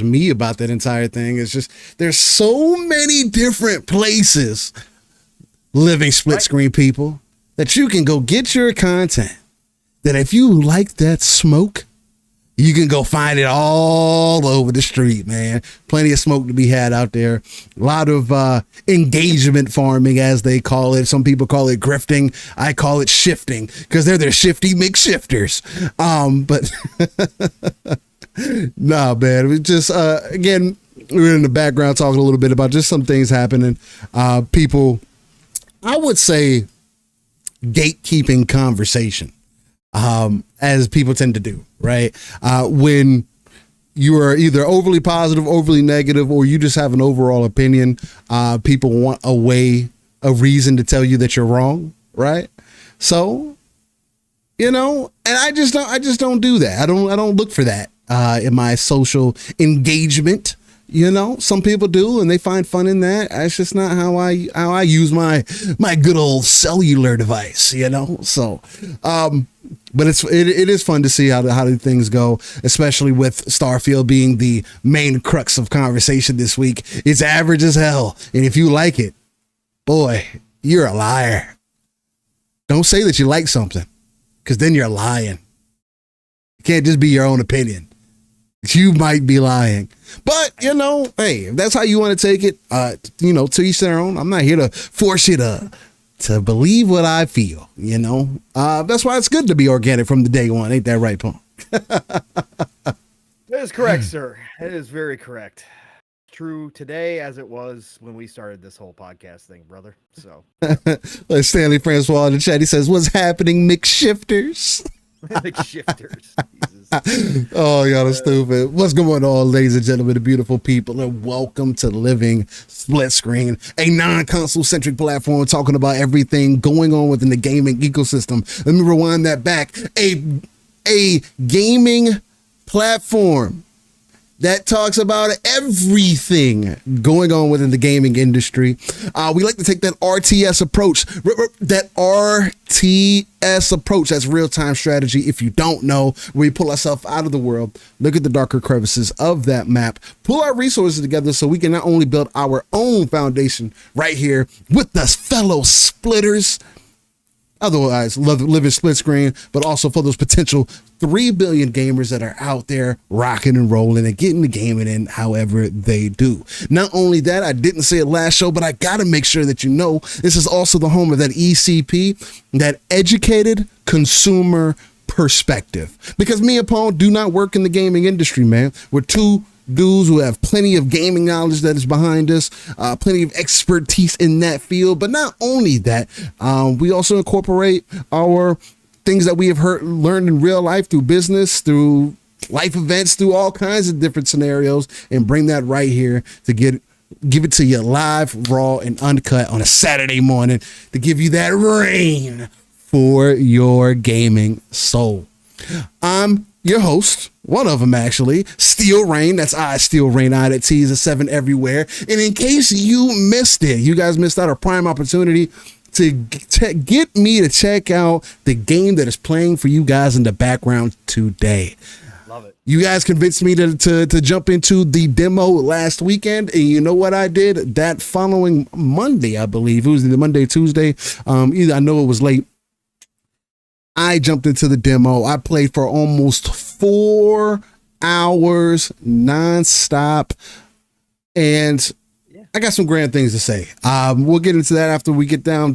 Me about that entire thing is just there's so many different places living split screen people that you can go get your content, that if you like that smoke, you can go find it all over the street, man. Plenty of smoke to be had out there. A lot of engagement farming, as they call it. Some people call it grifting. I call it shifting because they're shifty McShifters. But nah, man. We just again, we're in the background talking a little bit about just some things happening. People, I would say, gatekeeping conversation, as people tend to do, right? When you are either overly positive, overly negative, or you just have an overall opinion, people want a reason to tell you that you're wrong, right? So, and I just don't do that. I don't look for that in my social engagement. Some people do, and they find fun in that. That's just not how I use my good old cellular device, So, but it is fun to see how things go, especially with Starfield being the main crux of conversation this week. It's average as hell, and if you like it, boy, you're a liar. Don't say that you like something, because then you're lying. It can't just be your own opinion. You might be lying, but hey, if that's how you want to take it, to each their own. I'm not here to force you to believe what I feel, that's why it's good to be organic from the day one. Ain't that right, Paul? That is correct, sir. It is very correct. True today as it was when we started this whole podcast thing, brother. So Stanley Francois in the chat, he says, "What's happening, McShifters?" McShifters. Oh, y'all are stupid. What's going on, ladies and gentlemen, the beautiful people, and welcome to Living Split Screen, a non-console centric platform talking about everything going on within the gaming ecosystem. Let me rewind that back. A gaming platform that talks about everything going on within the gaming industry. We like to take that RTS approach. That's real-time strategy. If you don't know, we pull ourselves out of the world, look at the darker crevices of that map, pull our resources together so we can not only build our own foundation right here with us fellow splitters, otherwise living split screen, but also for those potential 3 billion gamers that are out there rocking and rolling and getting the gaming in however they do. Not only that, I didn't say it last show, but I gotta make sure that this is also the home of that ECP, that educated consumer perspective. Because me and Paul do not work in the gaming industry, man. We're two dudes who have plenty of gaming knowledge that is behind us, plenty of expertise in that field. But not only that, we also incorporate our things that we have learned in real life through business, through life events, through all kinds of different scenarios, and bring that right here to give it to you live, raw, and uncut on a Saturday morning to give you that rain for your gaming soul. I'm your host, one of them actually, Steel Rain. That's Steel Rain, that T is a 7 everywhere. And in case you missed it, you guys missed out a prime opportunity to get me to check out the game that is playing for you guys in the background today. Love it. You guys convinced me to jump into the demo last weekend, and you know what I did? That following Monday, I believe, it was the Monday, Tuesday. I know it was late. I jumped into the demo. I played for almost 4 hours nonstop, and I got some grand things to say. We'll get into that after we get through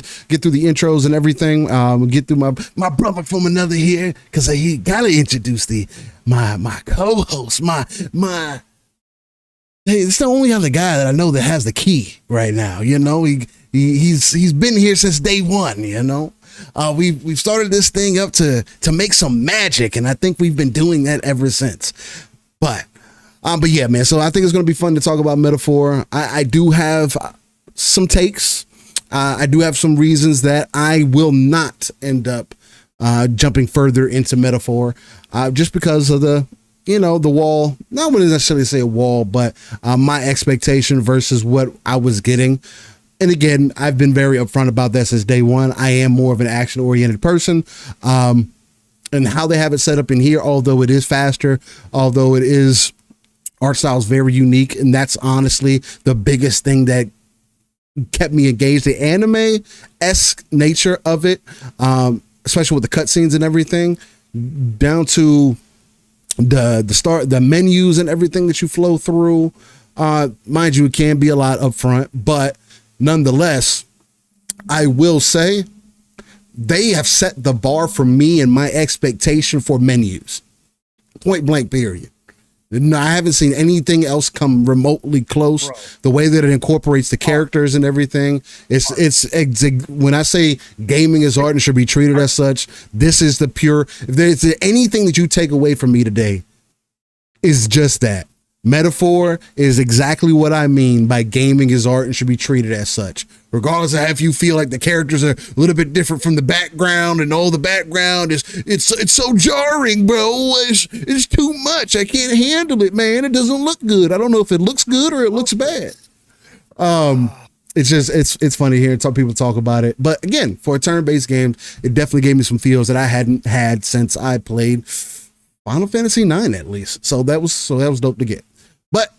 the intros and everything. We'll get through my brother from another here, because he gotta introduce my co-host, my hey, it's the only other guy that I know that has the key right now. He's been here since day one. We've started this thing up to make some magic, and I think we've been doing that ever since. But yeah, man. So I think it's going to be fun to talk about Metaphor. I do have some takes. I do have some reasons that I will not end up jumping further into Metaphor, just because of the wall. Not going to necessarily say a wall, but my expectation versus what I was getting. And again, I've been very upfront about that since day one. I am more of an action-oriented person. And how they have it set up in here, although it is faster, although it is art style is very unique, and that's honestly the biggest thing that kept me engaged. The anime-esque nature of it, especially with the cutscenes and everything, down to the menus and everything that you flow through. Mind you, it can be a lot upfront, but nonetheless, I will say they have set the bar for me and my expectation for menus. Point blank, period. No, I haven't seen anything else come remotely close. Bro. The way that it incorporates the characters and everything. It's when I say gaming is art and should be treated as such, this is the pure. If there's anything that you take away from me today, is just that. Metaphor is exactly what I mean by gaming is art and should be treated as such. Regardless of if you feel like the characters are a little bit different from the background and all the background it's so jarring, bro. It's too much. I can't handle it, man. It doesn't look good. I don't know if it looks good or it looks bad. It's just it's funny hearing some people talk about it. But again, for a turn-based game, it definitely gave me some feels that I hadn't had since I played Final Fantasy IX at least. So that was dope to get. But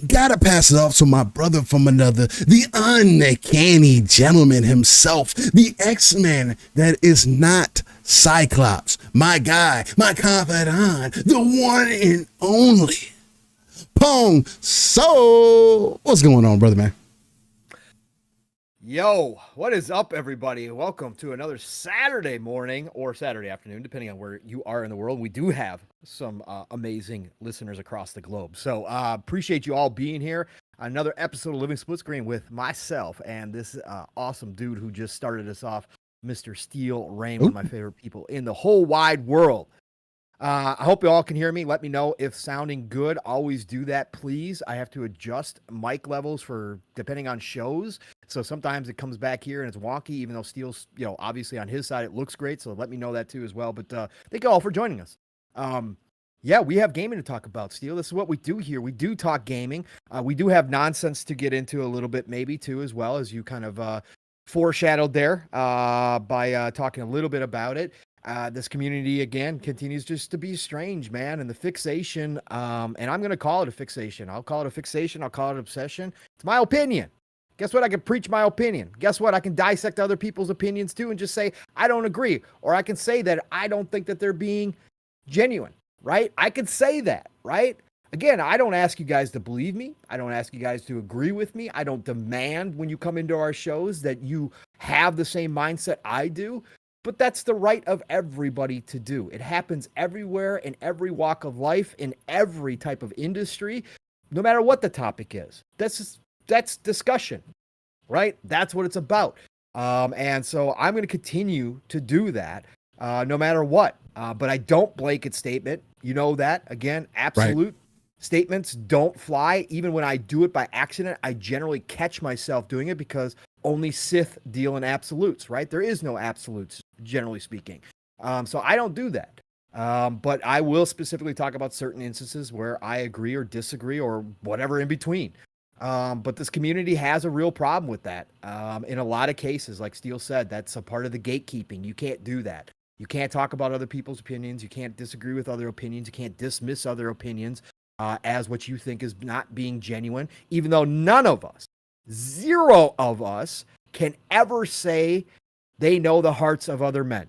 gotta pass it off to my brother from another, the uncanny gentleman himself, the X-Men that is not Cyclops, my guy, my confidant, the one and only Pong. So what's going on, brother man? Yo, what is up, everybody? Welcome to another Saturday morning or Saturday afternoon, depending on where you are in the world. We do have some amazing listeners across the globe. So appreciate you all being here. Another episode of Living Split Screen with myself and this awesome dude who just started us off, Mr. Steel Rain, one of my favorite people in the whole wide world. I hope you all can hear me. Let me know if sounding good. Always do that, please. I have to adjust mic levels for depending on shows. So sometimes it comes back here and it's wonky, even though Steel's, obviously on his side, it looks great. So let me know that too as well. But thank you all for joining us. Yeah, we have gaming to talk about, Steel. This is what we do here. We do talk gaming. We do have nonsense to get into a little bit, maybe too, as well, as you kind of foreshadowed there by talking a little bit about it. This community, again, continues just to be strange, man. And the fixation, and I'm going to call it a fixation. I'll call it a fixation. I'll call it an obsession. It's my opinion. Guess what? I can preach my opinion. Guess what? I can dissect other people's opinions too and just say, I don't agree. Or I can say that I don't think that they're being genuine, right? I could say that, right? Again, I don't ask you guys to believe me. I don't ask you guys to agree with me. I don't demand when you come into our shows that you have the same mindset I do. But that's the right of everybody to do. It happens everywhere, in every walk of life, in every type of industry, no matter what the topic is. That's discussion, right? That's what it's about. And so I'm going to continue to do that no matter what. But I don't blanket statement. You know that. Again, absolute statements don't fly. Even when I do it by accident, I generally catch myself doing it because only Sith deal in absolutes, right? There is no absolutes, generally speaking. So I don't do that. But I will specifically talk about certain instances where I agree or disagree or whatever in between. But this community has a real problem with that. In a lot of cases, like Steele said, that's a part of the gatekeeping. You can't do that. You can't talk about other people's opinions. You can't disagree with other opinions. You can't dismiss other opinions as what you think is not being genuine, even though none of us, zero of us, can ever say they know the hearts of other men.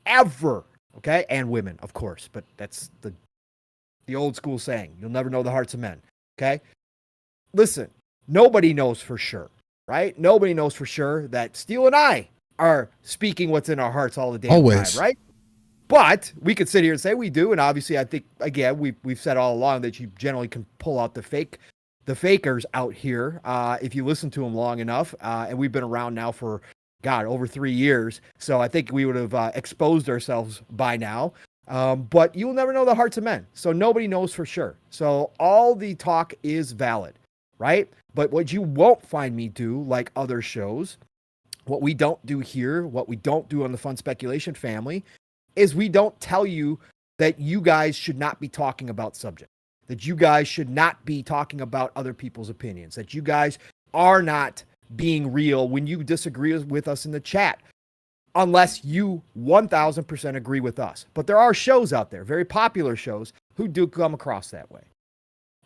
Ever. Okay? And women, of course. But that's the old school saying. You'll never know the hearts of men. Okay? Listen, nobody knows for sure, right? Nobody knows for sure that Steele and I are speaking what's in our hearts all the damn time, right? But we could sit here and say we do, and obviously I think, again, we've said all along that you generally can pull out the fakers out here if you listen to them long enough, and we've been around now for, over 3 years, so I think we would have exposed ourselves by now. But you'll never know the hearts of men, so nobody knows for sure. So all the talk is valid. Right? But what you won't find me do, like other shows, what we don't do here, what we don't do on the Fun Speculation family, is we don't tell you that you guys should not be talking about subject, that you guys should not be talking about other people's opinions, that you guys are not being real when you disagree with us in the chat, unless you 1000% agree with us. But there are shows out there, very popular shows, who do come across that way.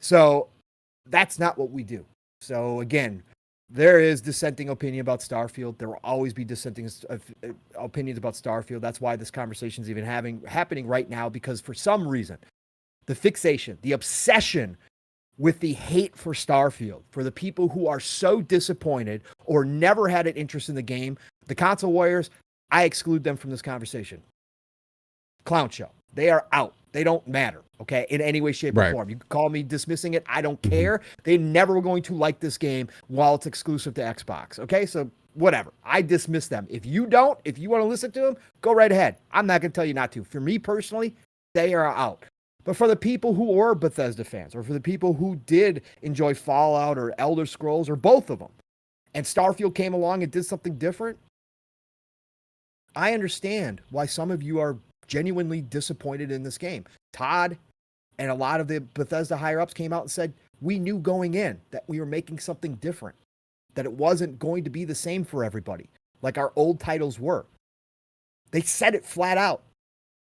So that's not what we do. So again, there is dissenting opinion about Starfield. There will always be dissenting opinions about Starfield. That's why this conversation is even happening right now, because for some reason, the fixation, the obsession with the hate for Starfield, for the people who are so disappointed or never had an interest in the game, the console warriors, I exclude them from this conversation. Clown show. They are out. They don't matter, okay, in any way, shape, or form. You can call me dismissing it. I don't care. They never were going to like this game while it's exclusive to Xbox, okay? So whatever. I dismiss them. If you don't, if you want to listen to them, go right ahead. I'm not going to tell you not to. For me personally, they are out. But for the people who were Bethesda fans, or for the people who did enjoy Fallout or Elder Scrolls or both of them, and Starfield came along and did something different, I understand why some of you are genuinely disappointed in this game. Todd and a lot of the Bethesda higher-ups came out and said, we knew going in that we were making something different, that it wasn't going to be the same for everybody, like our old titles were. They said it flat out.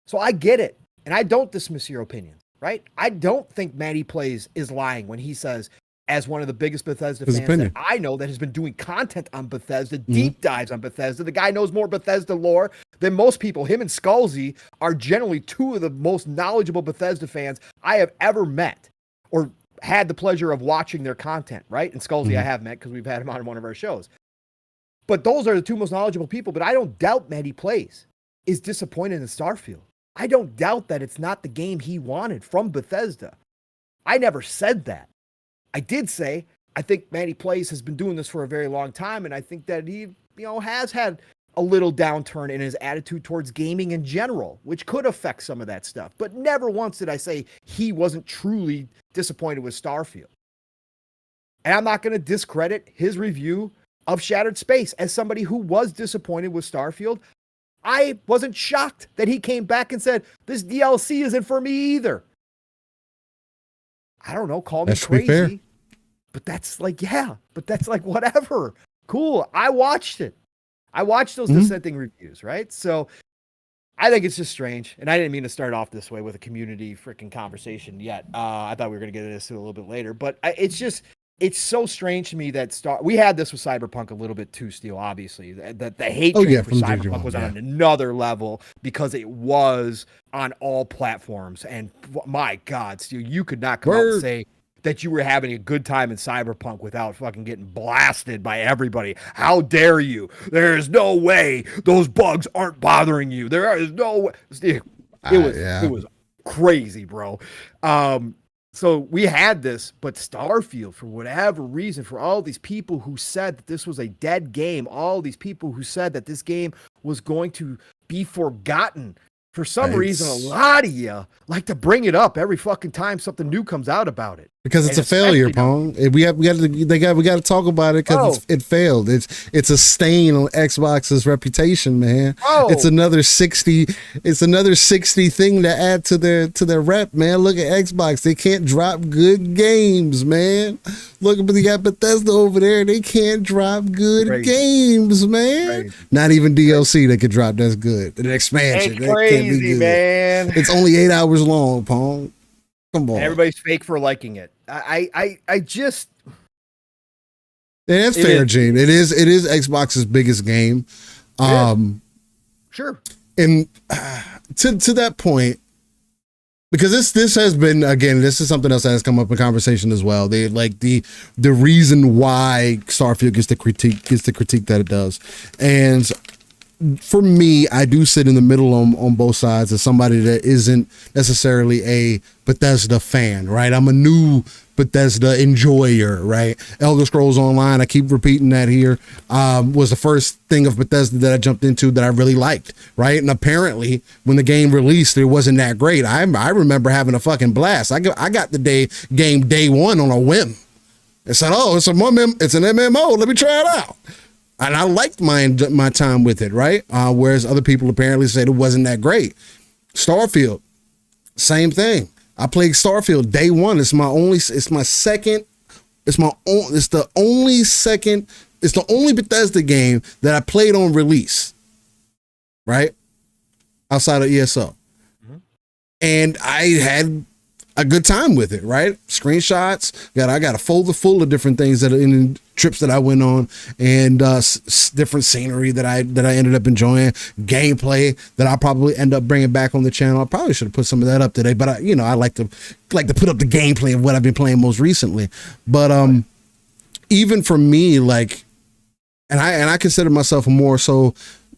So I get it, and I don't dismiss your opinions, right? I don't think Matty Plays is lying when he says, as one of the biggest Bethesda fans that I know that has been doing content on Bethesda, deep dives on Bethesda. The guy knows more Bethesda lore than most people. Him and Scalzi are generally two of the most knowledgeable Bethesda fans I have ever met or had the pleasure of watching their content, right? And Scalzi I have met because we've had him on one of our shows. But those are the two most knowledgeable people. But I don't doubt Matty Plays is disappointed in Starfield. I don't doubt that it's not the game he wanted from Bethesda. I never said that. I did say, I think Matty Plays has been doing this for a very long time, and I think that he, has had a little downturn in his attitude towards gaming in general, which could affect some of that stuff. But never once did I say he wasn't truly disappointed with Starfield. And I'm not going to discredit his review of Shattered Space as somebody who was disappointed with Starfield. I wasn't shocked that he came back and said, this DLC isn't for me either. I don't know, call me crazy, but that's like, whatever. Cool. I watched it. I watched those dissenting reviews, right? So I think it's just strange. And I didn't mean to start off this way with a community freaking conversation yet. I thought we were going to get into this a little bit later, but it's so strange to me that we had this with Cyberpunk a little bit too, Steel, obviously. That the hate for Cyberpunk was on another level because it was on all platforms. And my God, Steel, you could not come out and say that you were having a good time in Cyberpunk without fucking getting blasted by everybody. How dare you? There is no way those bugs aren't bothering you. There is no way. Steel, it was crazy, bro. So we had this, but Starfield, for whatever reason, for all these people who said that this was a dead game, all these people who said that this game was going to be forgotten, for some reason, a lot of you like to bring it up every fucking time something new comes out about it. Because it's a failure, Pong. We got to talk about it because it failed. It's a stain on Xbox's reputation, man. It's another 60 thing to add to their rep, man. Look at Xbox. They can't drop good games, man. Look, they got Bethesda over there. They can't drop good games, man. Not even DLC they could drop that's good. An expansion. That can't be good. Man. It's only 8 hours long, Pong. Come on. Everybody's fake for liking it. I just. Yeah, that's fair, Gene. It is Xbox's biggest game. Sure. And to that point, because this has been, again, this is something else that has come up in conversation as well. They like the reason why Starfield gets the critique that it does. And for me, I do sit in the middle on both sides as somebody that isn't necessarily a Bethesda fan, right? I'm a new Bethesda enjoyer, right? Elder Scrolls Online, I keep repeating that here, was the first thing of Bethesda that I jumped into that I really liked, right? And apparently, when the game released, it wasn't that great. I remember having a fucking blast. I got the game day one on a whim. I said, it's an MMO, let me try it out. And I liked my time with it, right? Whereas other people apparently said it wasn't that great. Starfield, same thing. I played Starfield day one. It's my second It's the only Bethesda game that I played on release, right? Outside of ESO. Mm-hmm. And I had a good time with it, right? Screenshots. I got a folder full of different things that are in trips that I went on, and different scenery that I ended up enjoying, gameplay that I'll probably end up bringing back on the channel. I probably should have put some of that up today, but I like to put up the gameplay of what I've been playing most recently. But even for me, like, and I consider myself more so,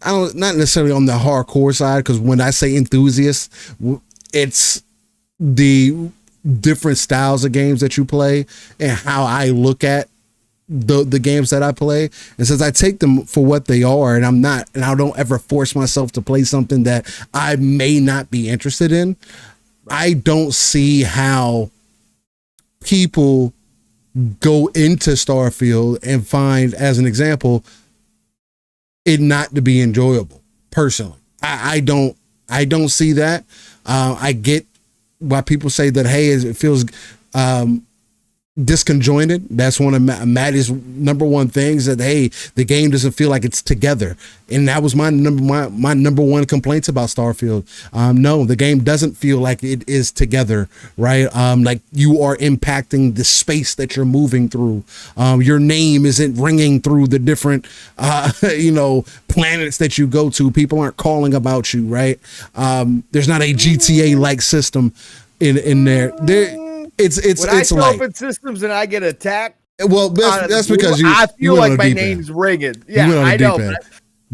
not necessarily on the hardcore side, because when I say enthusiast, it's the different styles of games that you play and how I look at the games that I play. And since I take them for what they are, and I don't ever force myself to play something that I may not be interested in, I don't see how people go into Starfield and find, as an example, it not to be enjoyable. Personally, I don't see that. I get why people say that, hey, it feels disconjointed. That's one of Maddie's number one things, that, hey, the game doesn't feel like it's together. And that was my number one complaints about Starfield. No, the game doesn't feel like it is together, right? Like you are impacting the space that you're moving through. Your name isn't ringing through the different, planets that you go to. People aren't calling about you, right? There's not a GTA like system in there. It's when I like open systems and I get attacked. Well, that's because I feel like my name's ringing. Yeah, I know.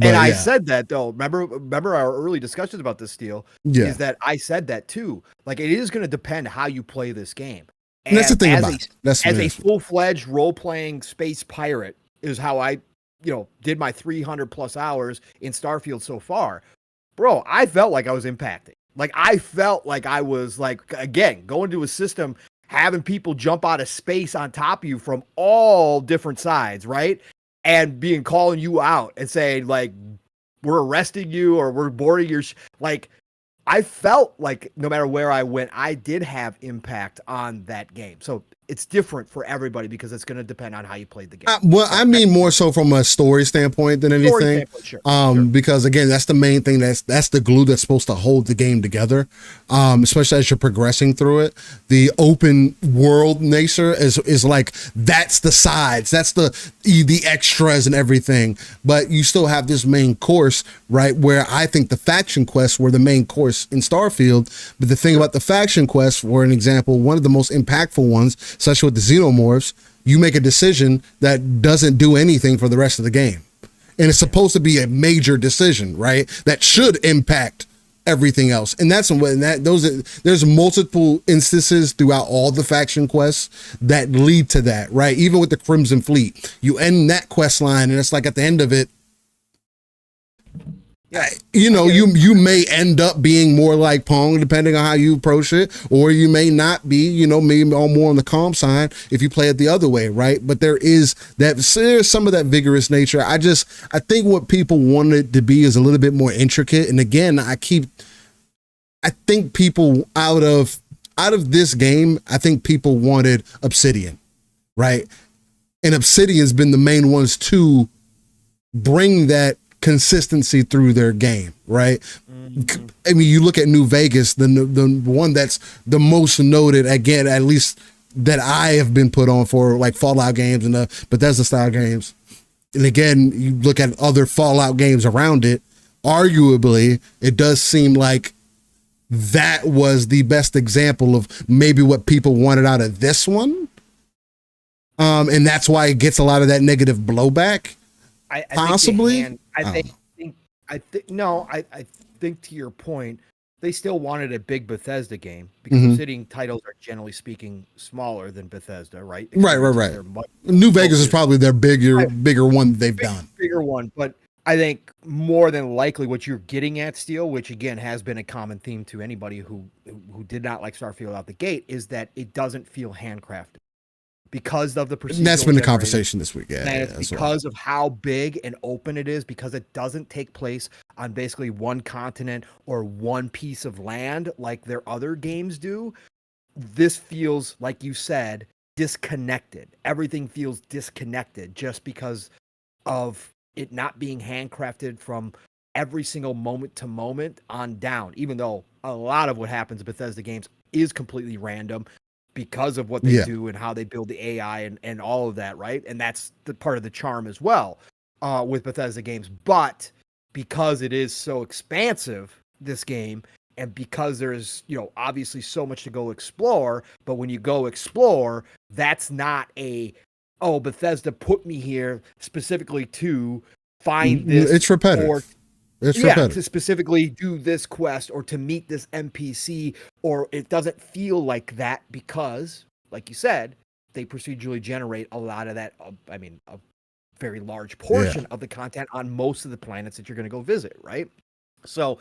And I said that though. Remember our early discussions about this, Steel? Yeah. Is that I said that too. Like, it is going to depend how you play this game. And that's the thing about it. As a full-fledged role-playing space pirate is how I, did my 300 plus hours in Starfield so far. Bro, I felt like I was impacting. Like, I felt like I was, like, again, going to a system, having people jump out of space on top of you from all different sides, right? And calling you out and saying, like, we're arresting you or we're boarding your like, I felt like no matter where I went, I did have impact on that game. So it's different for everybody because it's going to depend on how you played the game. I mean more so from a story standpoint than anything. Sure. Because again, that's the main thing. That's the glue that's supposed to hold the game together. Especially as you're progressing through it. The open world nature is like, that's the sides, that's the extras and everything. But you still have this main course, right? Where I think the faction quests were the main course in Starfield. But the thing about the faction quests, for an example, one of the most impactful ones, such with the xenomorphs, you make a decision that doesn't do anything for the rest of the game. And it's supposed to be a major decision, right? That should impact everything else. And there's multiple instances throughout all the faction quests that lead to that, right? Even with the Crimson Fleet, you end that quest line and it's like at the end of it, you may end up being more like Pong depending on how you approach it, or you may not be, maybe more on the calm side if you play it the other way, right? But there's some of that vigorous nature. I think what people want it to be is a little bit more intricate. And again, I think people out of this game, I think people wanted Obsidian, right? And Obsidian's been the main ones to bring that consistency through their game, right? Mm-hmm. I mean, you look at New Vegas, the one that's the most noted, again, at least that I have been put on for, like Fallout games and the Bethesda style games. And again, you look at other Fallout games around it, arguably, it does seem like that was the best example of maybe what people wanted out of this one. And that's why it gets a lot of that negative blowback. I possibly. I think to your point, they still wanted a big Bethesda game because Obsidian titles are generally speaking smaller than Bethesda, right? Right. New Vegas is probably their bigger one they've done. Bigger one, but I think more than likely what you're getting at, Steel, which again has been a common theme to anybody who did not like Starfield out the gate, is that it doesn't feel handcrafted. Because of the procedural, and that's been the conversation this week. Yeah, it's because of how big and open it is, because it doesn't take place on basically one continent or one piece of land like their other games do. This feels, like you said, disconnected. Everything feels disconnected just because of it not being handcrafted from every single moment to moment on down, even though a lot of what happens in Bethesda games is completely random because of what they do and how they build the AI and all of that, right? And that's the part of the charm as well with Bethesda games. But because it is so expansive, this game, and because there's, obviously so much to go explore, but when you go explore, that's not Bethesda put me here specifically to find this. It's repetitive. To specifically do this quest or to meet this NPC, or it doesn't feel like that because, like you said, they procedurally generate a lot of that. A very large portion of the content on most of the planets that you're going to go visit, right? So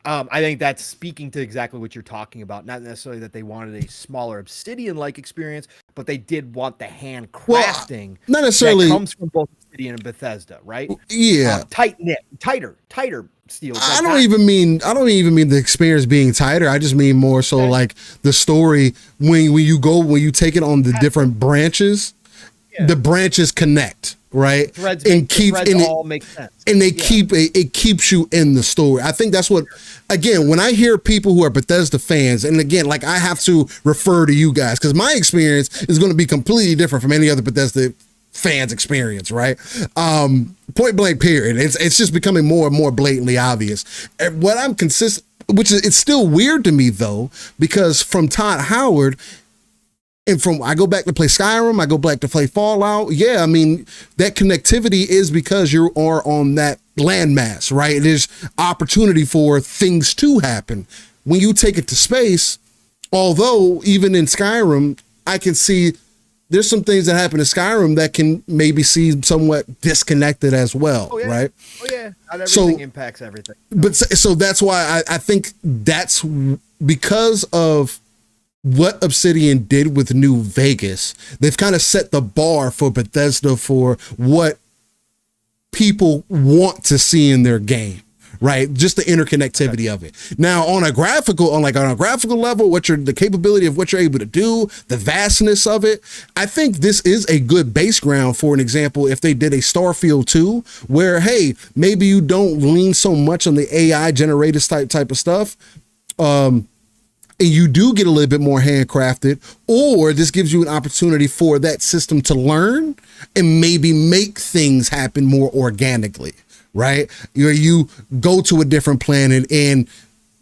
I think that's speaking to exactly what you're talking about. Not necessarily that they wanted a smaller Obsidian-like experience, but they did want the handcrafting not necessarily that comes from both Obsidian and Bethesda, right? Yeah. Tighter steels. I don't even mean the experience being tighter. I just mean more so like the story when you take it on the different branches, the branches connect. Right. All make sense. And it keeps you in the story. I think that's what, again, when I hear people who are Bethesda fans, and again, like I have to refer to you guys because my experience is going to be completely different from any other Bethesda fans experience, right? Point blank period. It's just becoming more and more blatantly obvious. And what I'm consistent, which is, it's still weird to me though, because from Todd Howard, and I go back to play Skyrim, I go back to play Fallout. Yeah, I mean, that connectivity is because you are on that landmass, right? There's opportunity for things to happen. When you take it to space, although even in Skyrim, I can see there's some things that happen in Skyrim that can maybe see somewhat disconnected as well, right? Oh yeah, not everything impacts everything. But so that's why I think that's because of what Obsidian did with New Vegas. They've kind of set the bar for Bethesda for what people want to see in their game, right? Just the interconnectivity of it. Now on a graphical level, the capability of what you're able to do, the vastness of it, I think this is a good base ground for an example if they did a Starfield 2 where, hey, maybe you don't lean so much on the AI generated type of stuff. And you do get a little bit more handcrafted, or this gives you an opportunity for that system to learn and maybe make things happen more organically, right? You go to a different planet and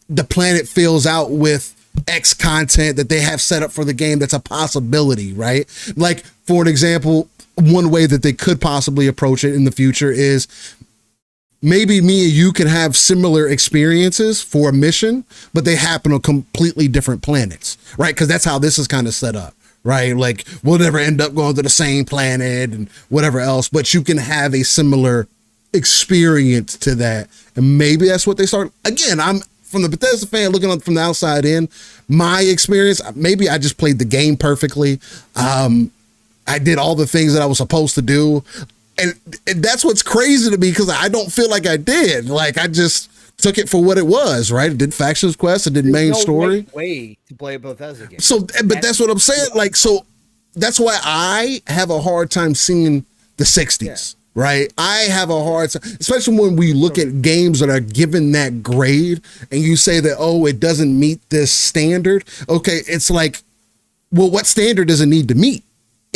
the planet fills out with X content that they have set up for the game that's a possibility, right? Like, for an example, one way that they could possibly approach it in the future is maybe me and you can have similar experiences for a mission, but they happen on completely different planets, right? Because that's how this is kind of set up, right? Like we'll never end up going to the same planet and whatever else, but you can have a similar experience to that. And maybe that's what they start. Again, I'm from the Bethesda fan looking up from the outside in. My experience, maybe I just played the game perfectly. I did all the things that I was supposed to do. And that's what's crazy to me because I don't feel like I did. Like I just took it for what it was, right? It did factions quests, it did main story. Right way to play a Bethesda game. So, but that's what I'm saying. Like, so that's why I have a hard time seeing the 60s, right? I have a hard time, especially when we look at games that are given that grade and you say that, oh, it doesn't meet this standard. Okay, it's like, well, what standard does it need to meet?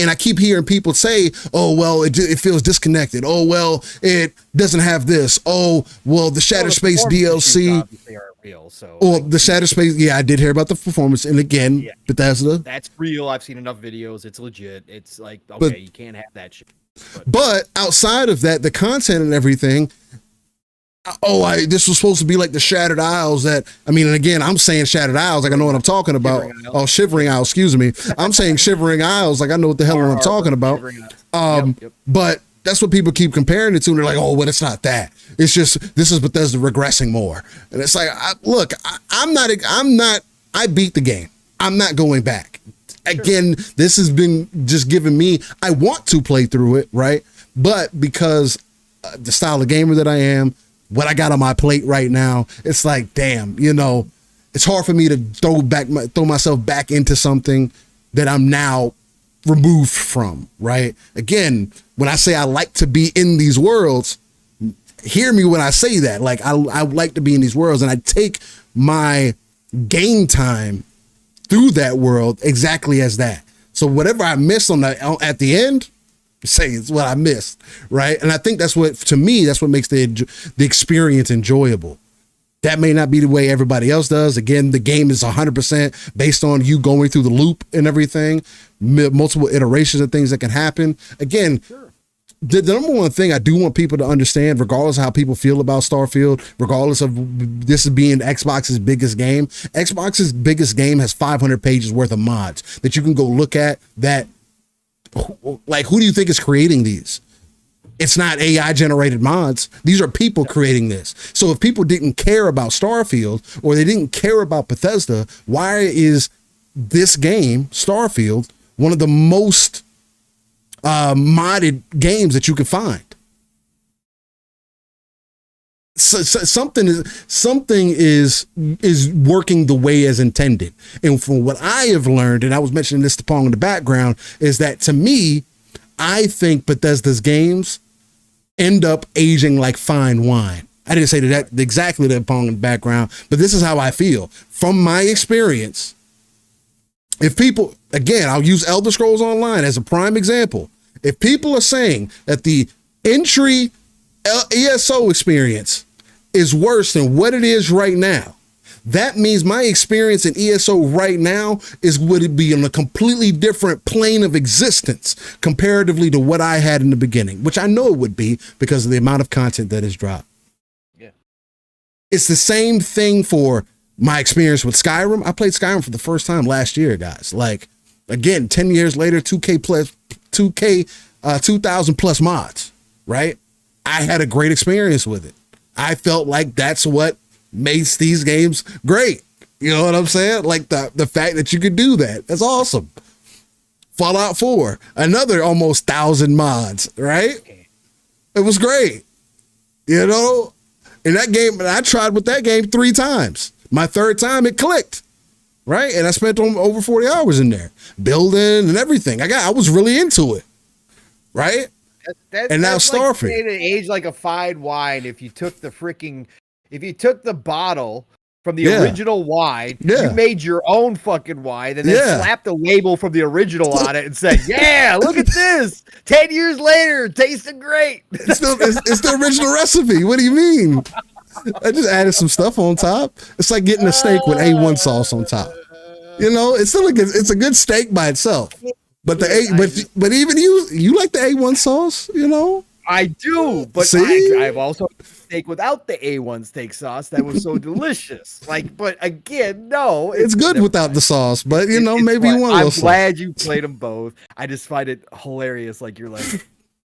And I keep hearing people say, oh, well, it feels disconnected. Oh, well, it doesn't have this. Oh, well, the Shattered Space DLC. The Shattered Space. Yeah, I did hear about the performance. And again, Bethesda. That's real. I've seen enough videos. It's legit. It's like, okay, you can't have that shit. But outside of that, the content and everything, this was supposed to be like the Shattered Isles and again, I'm saying Shattered Isles like I know what I'm talking about. Shivering Isles, excuse me. I'm saying Shivering Isles like I know what the hell I'm talking about. But that's what people keep comparing it to, and they're like, oh, well, it's not that. It's just, this is Bethesda regressing more. And it's like, I beat the game. I'm not going back. Again, this has been just giving me, I want to play through it, right? But because the style of gamer that I am, what I got on my plate right now, it's like, damn, it's hard for me to throw myself back into something that I'm now removed from, right? Again, when I say I like to be in these worlds, hear me when I say that. Like I like to be in these worlds, and I take my game time through that world exactly as that. So whatever I missed at the end, say it's what I missed, right? And I think that's what, to me, that's what makes the experience enjoyable. That may not be the way everybody else does. Again, the game is 100% based on you going through the loop and everything, multiple iterations of things that can happen. Again, sure. The number one thing I do want people to understand, regardless of how people feel about Starfield, regardless of this being Xbox's biggest game, Xbox's biggest game has 500 pages worth of mods that you can go look at. That, like, who do you think is creating these? It's not AI generated mods. These are people creating this. So if people didn't care about Starfield, or they didn't care about Bethesda, why is this game, Starfield, one of the most modded games that you can find? So something is working the way as intended. And from what I have learned, and I was mentioning this to Pong in the background, is that to me, I think Bethesda's games end up aging like fine wine. I didn't say that exactly that, Pong, in the background, but this is how I feel from my experience. If people, again, I'll use Elder Scrolls Online as a prime example. If people are saying that the entry ESO experience is worse than what it is right now, that means my experience in ESO right now would it be in a completely different plane of existence comparatively to what I had in the beginning, which I know it would be because of the amount of content that is dropped. Yeah. It's the same thing for my experience with Skyrim. I played Skyrim for the first time last year, guys. Like, again, 10 years later, 2,000 plus mods, right? I had a great experience with it. I felt like that's what makes these games great. You know what I'm saying? Like the fact that you could do that. That's awesome. Fallout 4, another almost 1,000 mods, right? It was great. You know, in that game, I tried with that game 3 times. My third time it clicked, right? And I spent over 40 hours in there building and everything. I was really into it, right? And now Starfield. Like it aged like a fine wine. If you took the bottle from the original wine, you made your own fucking wine, and then slapped the label from the original on it and said, "Yeah, look at this! 10 years later, it tasted great." It's the original recipe. What do you mean? I just added some stuff on top. It's like getting a steak with A1 sauce on top. You know, it's still it's a good steak by itself. But but even you like the A1 sauce, you know? I do, but I've also had steak without the A1 steak sauce that was so delicious. Like, but again, no, it's good without the sauce. But you know, maybe you want. I'm glad you played them both. I just find it hilarious. Like you're like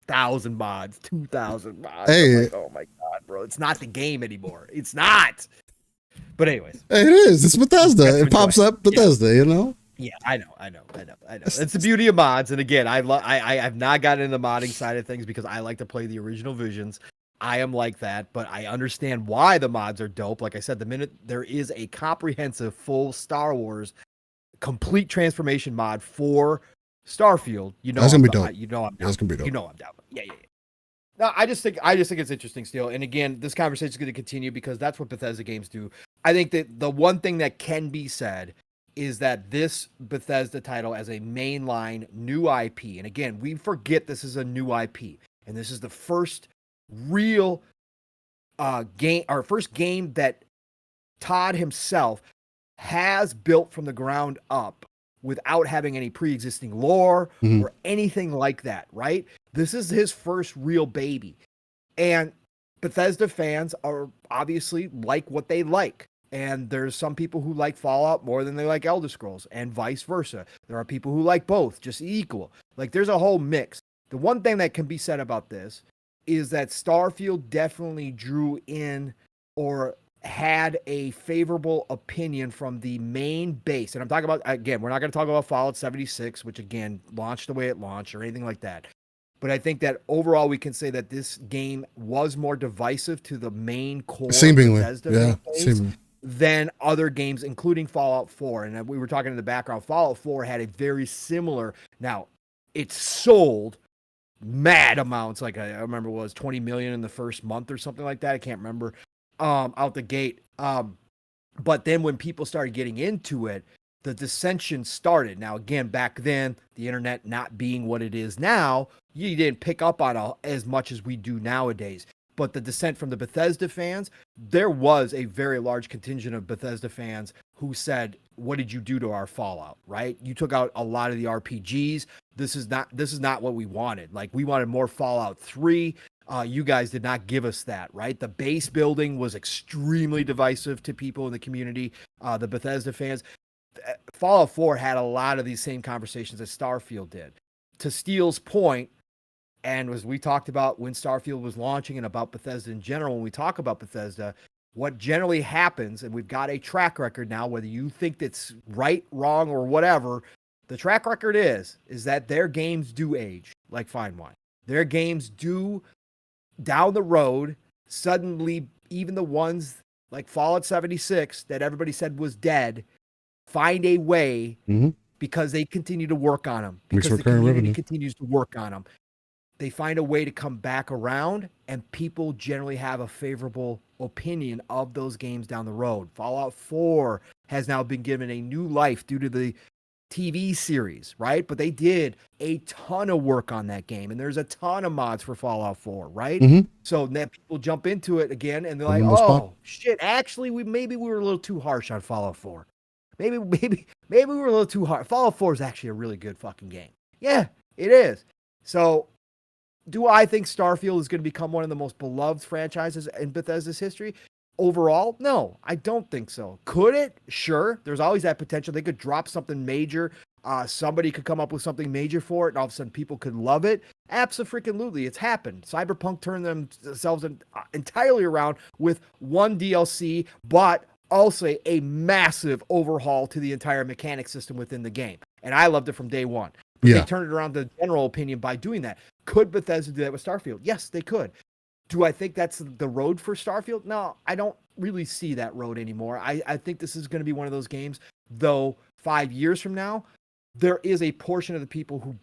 1,000 mods, 2,000 mods. Hey, like, oh my god, bro, it's not the game anymore. It's not. But anyways, it is. It's Bethesda. It pops up Bethesda. You know. Yeah, I know. It's the beauty of mods. And again, I've not gotten into the modding side of things because I like to play the original Visions. I am like that, but I understand why the mods are dope. Like I said, the minute there is a comprehensive full Star Wars complete transformation mod for Starfield, you know, that's gonna be dope. You know I'm down. That's gonna be dope. You know I'm down. Yeah. No, I just think it's interesting still. And again, this conversation is going to continue because that's what Bethesda games do. I think that the one thing that can be said is that this Bethesda title as a mainline new IP, and again, we forget this is a new IP, and this is the first real game, our first game that Todd himself has built from the ground up without having any pre-existing lore or anything like that, right? This is his first real baby. And Bethesda fans are obviously like what they like. And there's some people who like Fallout more than they like Elder Scrolls, and vice versa. There are people who like both, just equal. Like, there's a whole mix. The one thing that can be said about this is that Starfield definitely drew in or had a favorable opinion from the main base. And I'm talking about, again, we're not going to talk about Fallout 76, which, again, launched the way it launched or anything like that. But I think that overall we can say that this game was more divisive to the main core seemingly, Bethesda base than other games, including Fallout 4. And we were talking in the background, Fallout 4 had a very similar, now it sold mad amounts. Like I remember it was 20 million in the first month or something like that. I can't remember, out the gate. But then when people started getting into it, the dissension started. Now, again, back then, the internet not being what it is now, you didn't pick up on as much as we do nowadays. But the dissent from the Bethesda fans, there was a very large contingent of Bethesda fans who said, what did you do to our Fallout, right? You took out a lot of the RPGs. This is not what we wanted. Like, we wanted more Fallout 3. You guys did not give us that, right? The base building was extremely divisive to people in the community, the Bethesda fans. Fallout 4 had a lot of these same conversations that Starfield did. To Steele's point, and as we talked about when Starfield was launching and about Bethesda in general, when we talk about Bethesda, what generally happens, and we've got a track record now, whether you think that's right, wrong, or whatever, the track record is that their games do age like fine wine. Their games do, down the road, suddenly, even the ones like Fallout 76 that everybody said was dead, find a way because they continue to work on them, because the community continues to work on them. They find a way to come back around, and people generally have a favorable opinion of those games down the road. Fallout 4 has now been given a new life due to the TV series, right? But they did a ton of work on that game, and there's a ton of mods for Fallout 4, right? So then people jump into it again, and they're like, oh, shit, actually, maybe we were a little too harsh on Fallout 4. Maybe we were a little too hard. Fallout 4 is actually a really good fucking game. Yeah, it is. So do I think Starfield is going to become one of the most beloved franchises in Bethesda's history? Overall, no, I don't think so. Could it? Sure. There's always that potential. They could drop something major. Somebody could come up with something major for it, and all of a sudden people could love it. Abso-freaking-lutely. It's happened. Cyberpunk turned themselves entirely around with one DLC, but also a massive overhaul to the entire mechanic system within the game. And I loved it from day one. But they turned it around to general opinion by doing that. Could Bethesda do that with Starfield? Yes, they could. Do I think that's the road for Starfield? No, I don't really see that road anymore. I think this is going to be one of those games, though 5 years from now, there is a portion of the people who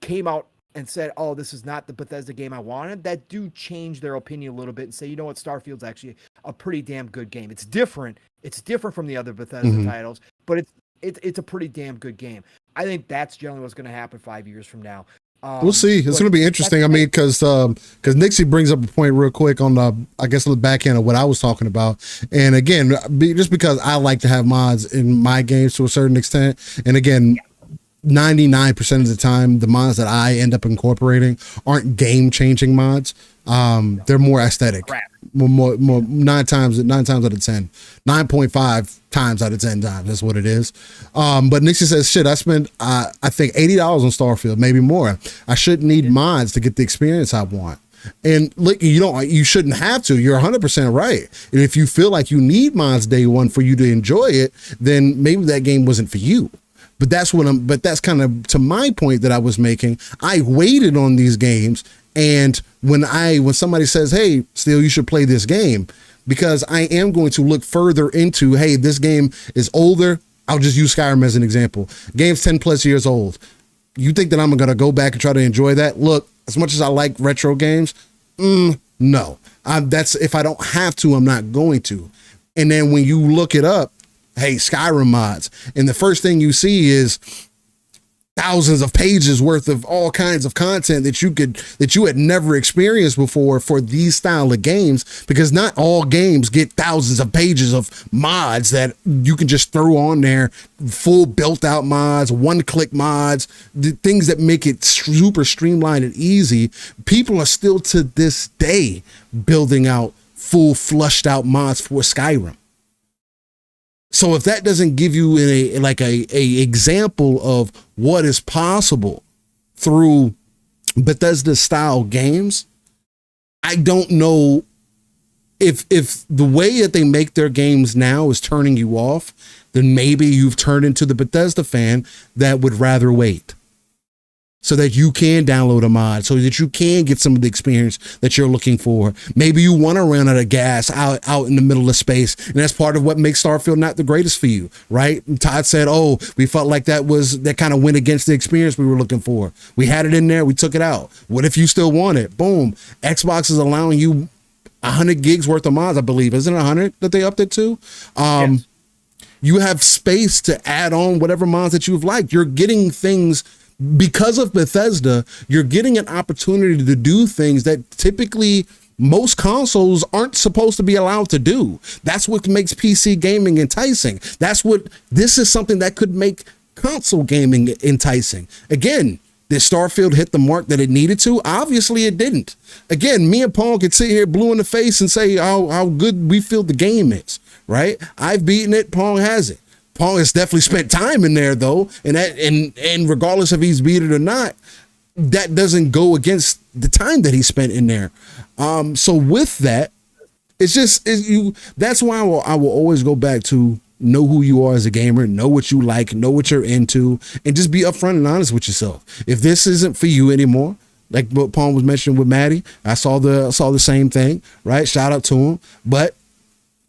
came out and said, oh, this is not the Bethesda game I wanted, that do change their opinion a little bit and say, you know what, Starfield's actually a pretty damn good game. It's different. It's different from the other Bethesda titles, but it's a pretty damn good game. I think that's generally what's going to happen 5 years from now. We'll see. It's going to be interesting. I mean, because Nixie brings up a point real quick on I guess on the back end of what I was talking about. And again, just because I like to have mods in my games to a certain extent, and again, 99% of the time, the mods that I end up incorporating aren't game-changing mods. They're more aesthetic. More 9 times out of 10, 9.5 times out of 10 times. That's what it is. But Nixie says, shit, I spent I think $80 on Starfield, maybe more. I shouldn't need mods to get the experience I want. And look, you shouldn't have to. You're 100% right. And if you feel like you need mods day one for you to enjoy it, then maybe that game wasn't for you. But that's kind of to my point that I was making. I waited on these games, and when somebody says, hey, Steele, you should play this game, because I am going to look further into, hey, this game is older. I'll just use Skyrim as an example. Game's 10 plus years old. You think that I'm going to go back and try to enjoy that? Look, as much as I like retro games, no. That's if I don't have to, I'm not going to. And then when you look it up, hey, Skyrim mods, and the first thing you see is thousands of pages worth of all kinds of content that you had never experienced before for these style of games, because not all games get thousands of pages of mods that you can just throw on there, full built out mods, one-click mods, the things that make it super streamlined and easy. People are still to this day building out full flushed out mods for Skyrim. So if that doesn't give you a example of what is possible through Bethesda style games, I don't know if the way that they make their games now is turning you off, then maybe you've turned into the Bethesda fan that would rather wait. so that you can download a mod, so that you can get some of the experience that you're looking for. Maybe you want to run out of gas out in the middle of space, and that's part of what makes Starfield not the greatest for you, right? And Todd said, oh, we felt like that kind of went against the experience we were looking for. We had it in there, we took it out. What if you still want it? Boom. Xbox is allowing you 100 gigs worth of mods, I believe. Isn't it 100 that they upped it to? Yes. You have space to add on whatever mods that you've liked. You're getting things because of Bethesda. You're getting an opportunity to do things that typically most consoles aren't supposed to be allowed to do. That's what makes PC gaming enticing. This is something that could make console gaming enticing. Again, did Starfield hit the mark that it needed to? Obviously it didn't. Again, me and Paul could sit here blue in the face and say how good we feel the game is, right? I've beaten it, Paul hasn't. Paul has definitely spent time in there though, and regardless if he's beat it or not, that doesn't go against the time that he spent in there. So with that, that's why I will always go back to know who you are as a gamer, know what you like, know what you're into, and just be upfront and honest with yourself. If this isn't for you anymore, like what Paul was mentioning with Maddie, I saw the same thing, right? Shout out to him. But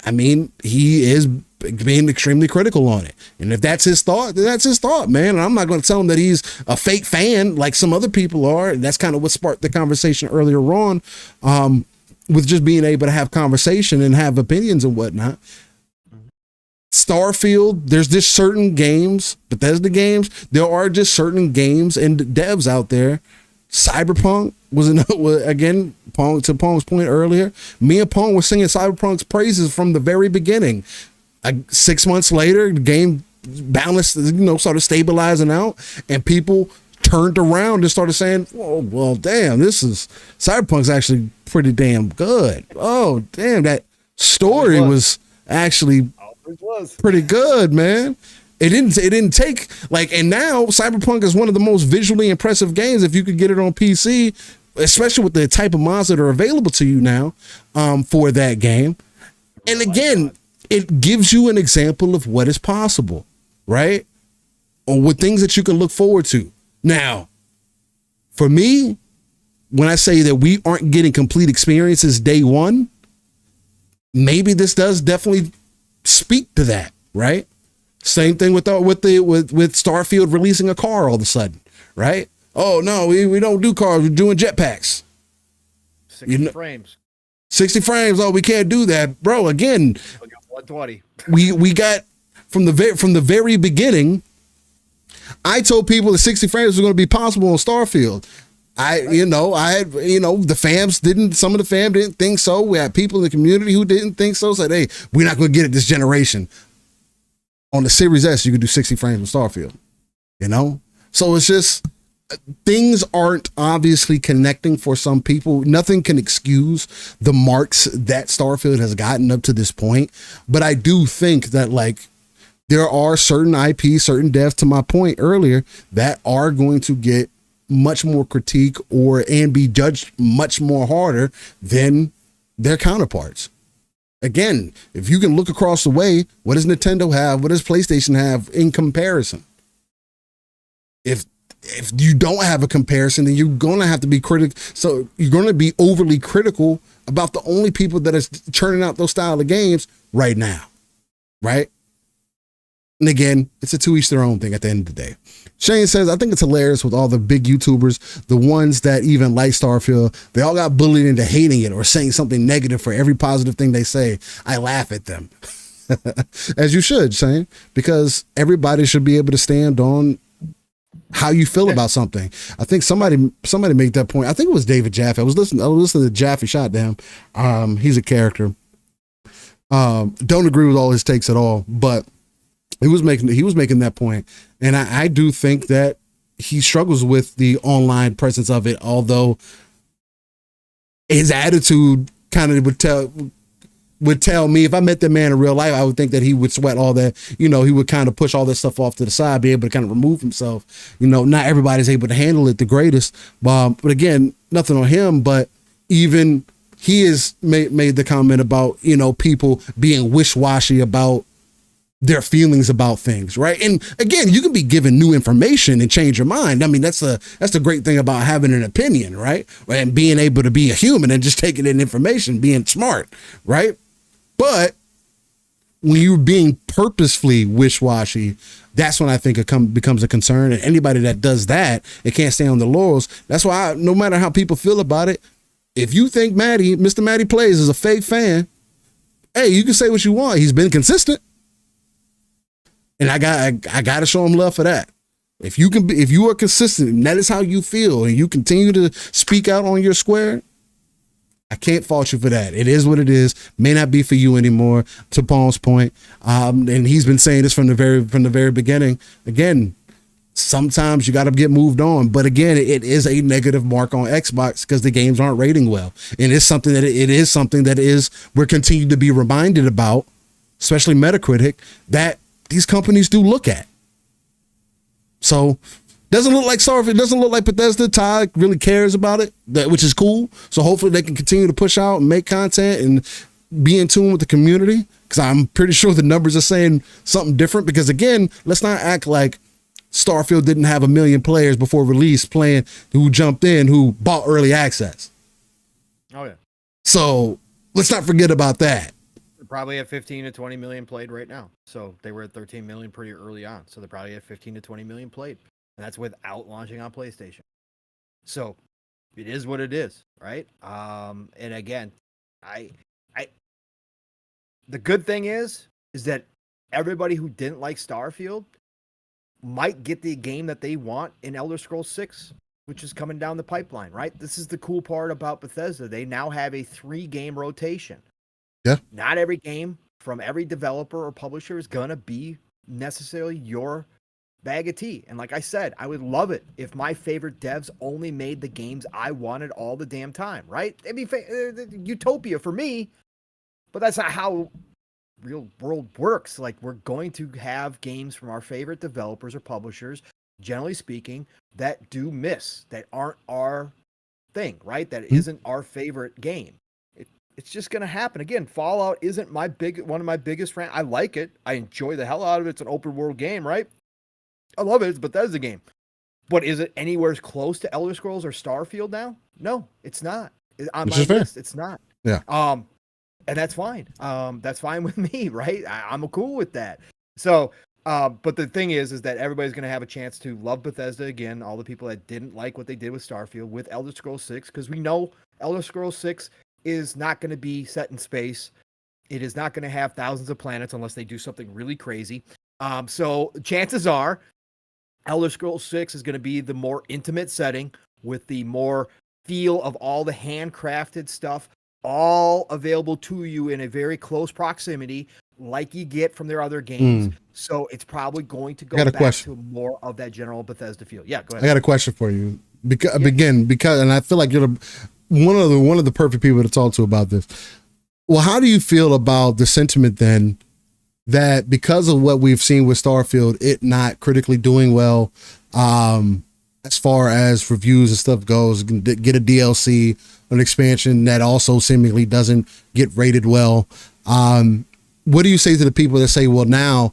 I mean, he is being extremely critical on it. And if that's his thought, then that's his thought, man. And I'm not going to tell him that he's a fake fan like some other people are. And that's kind of what sparked the conversation earlier on, with just being able to have conversation and have opinions and whatnot. Starfield, there's just certain games, Bethesda games, there are just certain games and devs out there. Cyberpunk was again, to Pong's point earlier, me and Pong were singing Cyberpunk's praises from the very beginning. 6 months later, the game balanced, started stabilizing out, and people turned around and started saying, "Oh, well, damn, Cyberpunk's actually pretty damn good. Oh, damn, that story was actually pretty good, man." It didn't take and now Cyberpunk is one of the most visually impressive games if you could get it on PC, especially with the type of mods that are available to you now for that game. And again, it gives you an example of what is possible, right? Or with things that you can look forward to. Now, for me, when I say that we aren't getting complete experiences day one, maybe this does definitely speak to that, right? Same thing with Starfield releasing a car all of a sudden, right? Oh no, we don't do cars, we're doing jetpacks. 60 frames. 60 frames. Oh, we can't do that, bro. Again, 120. we got from the very beginning. I told people that 60 frames was going to be possible on Starfield. The fans didn't. Some of the fans didn't think so. We had people in the community who didn't think so. Said, "Hey, we're not going to get it this generation." On the Series S, you could do 60 frames in Starfield. So it's just things aren't obviously connecting for some people. Nothing can excuse the marks that Starfield has gotten up to this point. But I do think that there are certain IP, certain devs, to my point earlier, that are going to get much more critique and be judged much more harder than their counterparts. Again, if you can look across the way, what does Nintendo have? What does PlayStation have in comparison? If you don't have a comparison, then you're going to have to be critical. So you're going to be overly critical about the only people that are churning out those style of games right now, right? And again, it's a to each their own thing at the end of the day. Shane says, I think it's hilarious with all the big YouTubers, the ones that even like Starfield, they all got bullied into hating it or saying something negative for every positive thing they say. I laugh at them. As you should, Shane, because everybody should be able to stand on how you feel about something. I think somebody made that point. I think it was David Jaffe. I was listening to Jaffe Shot Down. He's a character. Don't agree with all his takes at all, but he was making that point. And I do think that he struggles with the online presence of it, although his attitude kind of would tell me, if I met that man in real life, I would think that he would sweat all that, he would kind of push all that stuff off to the side, be able to kind of remove himself. Not everybody's able to handle it the greatest. But again, nothing on him, but even he has made the comment about, people being wish-washy about their feelings about things, right? And again, you can be given new information and change your mind. I mean, that's the great thing about having an opinion, right? And being able to be a human and just taking in information, being smart, right? But when you're being purposefully wish-washy, that's when I think it becomes a concern. And anybody that does that, it can't stay on the laurels. That's why no matter how people feel about it, if you think Mr. Matty Plays is a fake fan, hey, you can say what you want. He's been consistent. And I got to show him love for that. If you are consistent and that is how you feel and you continue to speak out on your square, I can't fault you for that. It is what it is. May not be for you anymore, to Paul's point. And he's been saying this from the very beginning. Again, sometimes you got to get moved on. But again, it is a negative mark on Xbox because the games aren't rating well. And it's something that we're continuing to be reminded about, especially Metacritic, that these companies do look at. So doesn't look like Starfield, doesn't look like Bethesda. Todd really cares about it, which is cool. So hopefully they can continue to push out and make content and be in tune with the community, because I'm pretty sure the numbers are saying something different. Because again, let's not act like Starfield didn't have 1 million players before release playing, who jumped in, who bought early access. Oh yeah. So let's not forget about that. Probably at 15 to 20 million played right now. So they were at 13 million pretty early on. So they're probably at 15 to 20 million played. And that's without launching on PlayStation. So it is what it is, right? And again, the good thing is that everybody who didn't like Starfield might get the game that they want in Elder Scrolls 6, which is coming down the pipeline, right? This is the cool part about Bethesda. They now have a 3-game rotation. Yeah. Not every game from every developer or publisher is going to be necessarily your bag of tea. And like I said, I would love it if my favorite devs only made the games I wanted all the damn time, right? It'd be utopia for me, but that's not how real world works. Like, we're going to have games from our favorite developers or publishers, generally speaking, that do miss, that aren't our thing, right? That isn't our favorite game. It's just going to happen. Again, Fallout isn't one of my biggest friends. I like it. I enjoy the hell out of it. It's an open world game, right? I love it. It's a Bethesda game. But is it anywhere close to Elder Scrolls or Starfield now? No, it's not. On my list, it's not. Yeah. And that's fine. That's fine with me, right? I'm cool with that. So, but the thing is that everybody's going to have a chance to love Bethesda again. All the people that didn't like what they did with Starfield, with Elder Scrolls 6, because we know Elder Scrolls 6 is not going to be set in space. It is not going to have thousands of planets unless they do something really crazy. So chances are Elder Scrolls 6 is going to be the more intimate setting with the more feel of all the handcrafted stuff, all available to you in a very close proximity, like you get from their other games. So it's probably going to go back to more of that general Bethesda feel. Yeah, go ahead. I got a question for you. Because and I feel like you're one of the perfect people to talk to about this. Well, how do you feel about the sentiment then that because of what we've seen with Starfield, it not critically doing well, as far as reviews and stuff goes, get a DLC, an expansion that also seemingly doesn't get rated well. What do you say to the people that say, well, now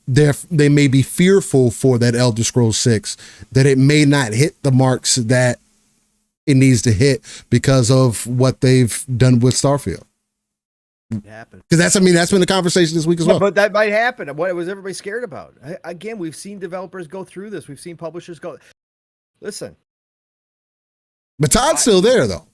they may be fearful for that Elder Scrolls 6, that it may not hit the marks that it needs to hit because of what they've done with Starfield? Happen. Because that's been the conversation this week as well. But that might happen. What was everybody scared about? Again, we've seen developers go through this. We've seen publishers go. Listen. But Todd's still there, though.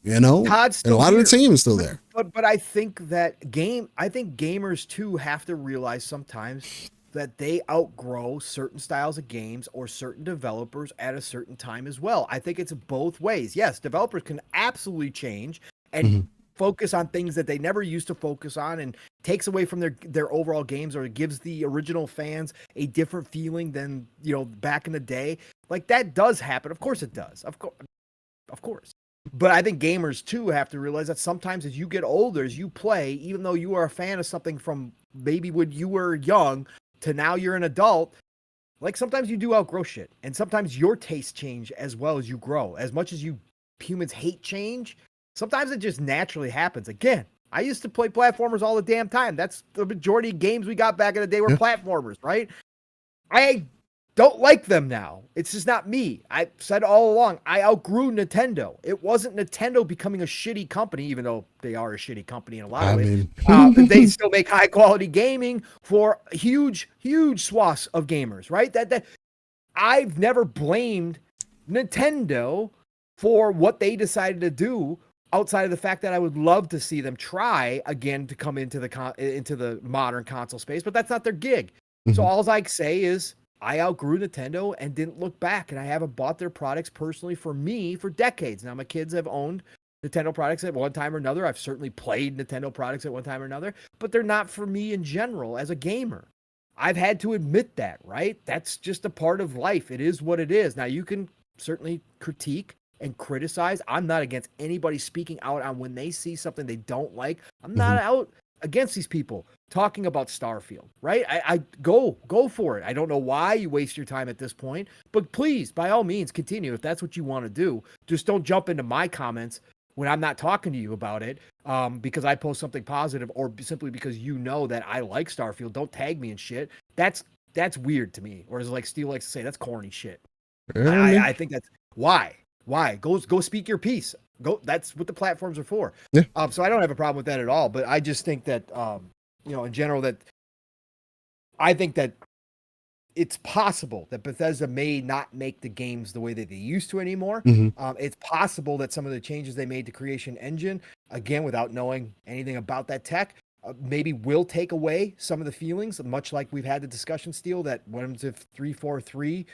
Todd's still and a lot here. of the team is still there. But I think gamers too have to realize sometimes that they outgrow certain styles of games or certain developers at a certain time as well. I think it's both ways. Yes, developers can absolutely change and focus on things that they never used to focus on, and takes away from their overall games, or gives the original fans a different feeling than, back in the day. Like, that does happen. Of course it does. Of course. But I think gamers too have to realize that sometimes as you get older, as you play, even though you are a fan of something from maybe when you were young to now you're an adult, like, sometimes you do outgrow shit. And sometimes your tastes change as well as you grow. As much as humans hate change, sometimes it just naturally happens. Again, I used to play platformers all the damn time. That's the majority of games we got back in the day were platformers, right? I don't like them now. It's just not me. I said all along, I outgrew Nintendo. It wasn't Nintendo becoming a shitty company, even though they are a shitty company in a lot of ways. They still make high quality gaming for huge swaths of gamers, right? That I've never blamed Nintendo for what they decided to do, outside of the fact that I would love to see them try again to come into the modern console space, but that's not their gig. So all I say is I outgrew Nintendo and didn't look back, and I haven't bought their products personally for me for decades. Now, my kids have owned Nintendo products at one time or another. I've certainly played Nintendo products at one time or another, but they're not for me in general as a gamer. I've had to admit that, right? That's just a part of life. It is what it is. Now, you can certainly critique and criticize. I'm not against anybody speaking out on when they see something they don't like. I'm not out against these people talking about Starfield, right? I go for it. I don't know why you waste your time at this point, but please, by all means, continue if that's what you want to do. Just don't jump into my comments when I'm not talking to you about it, because I post something positive, or simply because you know that I like Starfield. Don't tag me and shit. That's weird to me. Or as like Steve likes to say, that's corny shit. I think that's why. Go speak your piece. Go. That's what the platforms are for. Yeah. So I don't have a problem with that at all. But I just think that, in general, that I think that it's possible that Bethesda may not make the games the way that they used to anymore. It's possible that some of the changes they made to Creation Engine, again, without knowing anything about that tech, maybe will take away some of the feelings, much like we've had the discussion, Steel, that what if 343